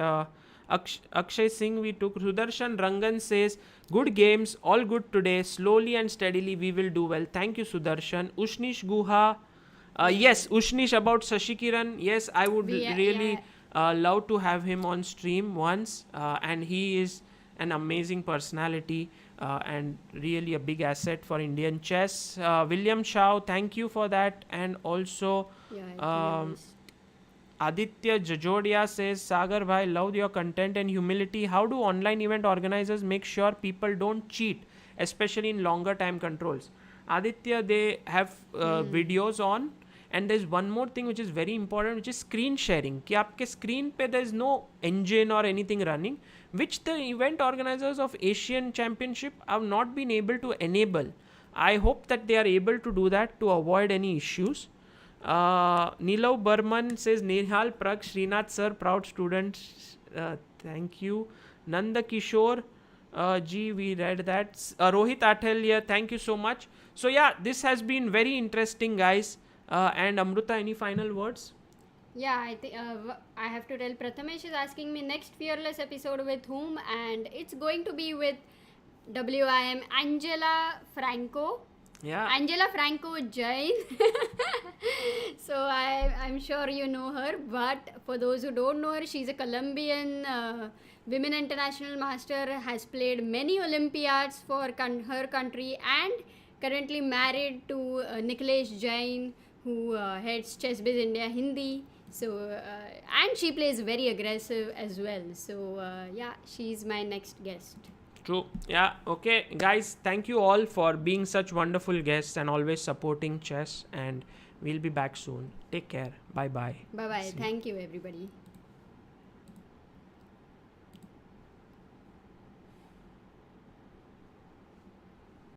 Akshay Singh we took. Sudarshan Rangan says, "Good games, all good today. Slowly and steadily we will do well." Thank you, Sudarshan. Ushnish Guha. Yes, Ushnish, about Shashi Kiran. Yes, I would really love to have him on stream once. And he is an amazing personality and really a big asset for Indian chess. William Shao, thank you for that. And also Aditya Jajodia says, "Sagar bhai, loved your content and humility. How do online event organizers make sure people don't cheat, especially in longer time controls?" Aditya, they have videos on, and there's one more thing which is very important, which is screen sharing. कि आपके screen पे there is no engine or anything running, which the event organizers of Asian Championship have not been able to enable. I hope that they are able to do that to avoid any issues. Nilav Burman says, "Nihal Prag, Srinath sir, proud students." Thank you. Nanda Kishore G, we read that. Rohit Athelya, thank you so much. So yeah, this has been very interesting, guys. And Amruta, any final words? Yeah, I think I have to tell. Prathamesh is asking me next Fearless episode with whom, and it's going to be with WIM Angela Franco. Yeah. Angela Franco Jain. So I'm sure you know her, but for those who don't know her, she's a Colombian women international master, has played many Olympiads for her country, and currently married to Nikhilesh Jain, who heads Chessbase India Hindi. So and she plays very aggressive as well. So yeah, she's my next guest. True. Yeah. Okay, guys, thank you all for being such wonderful guests and always supporting chess, and we'll be back soon. Take care. Bye bye. Bye bye. Thank you, everybody.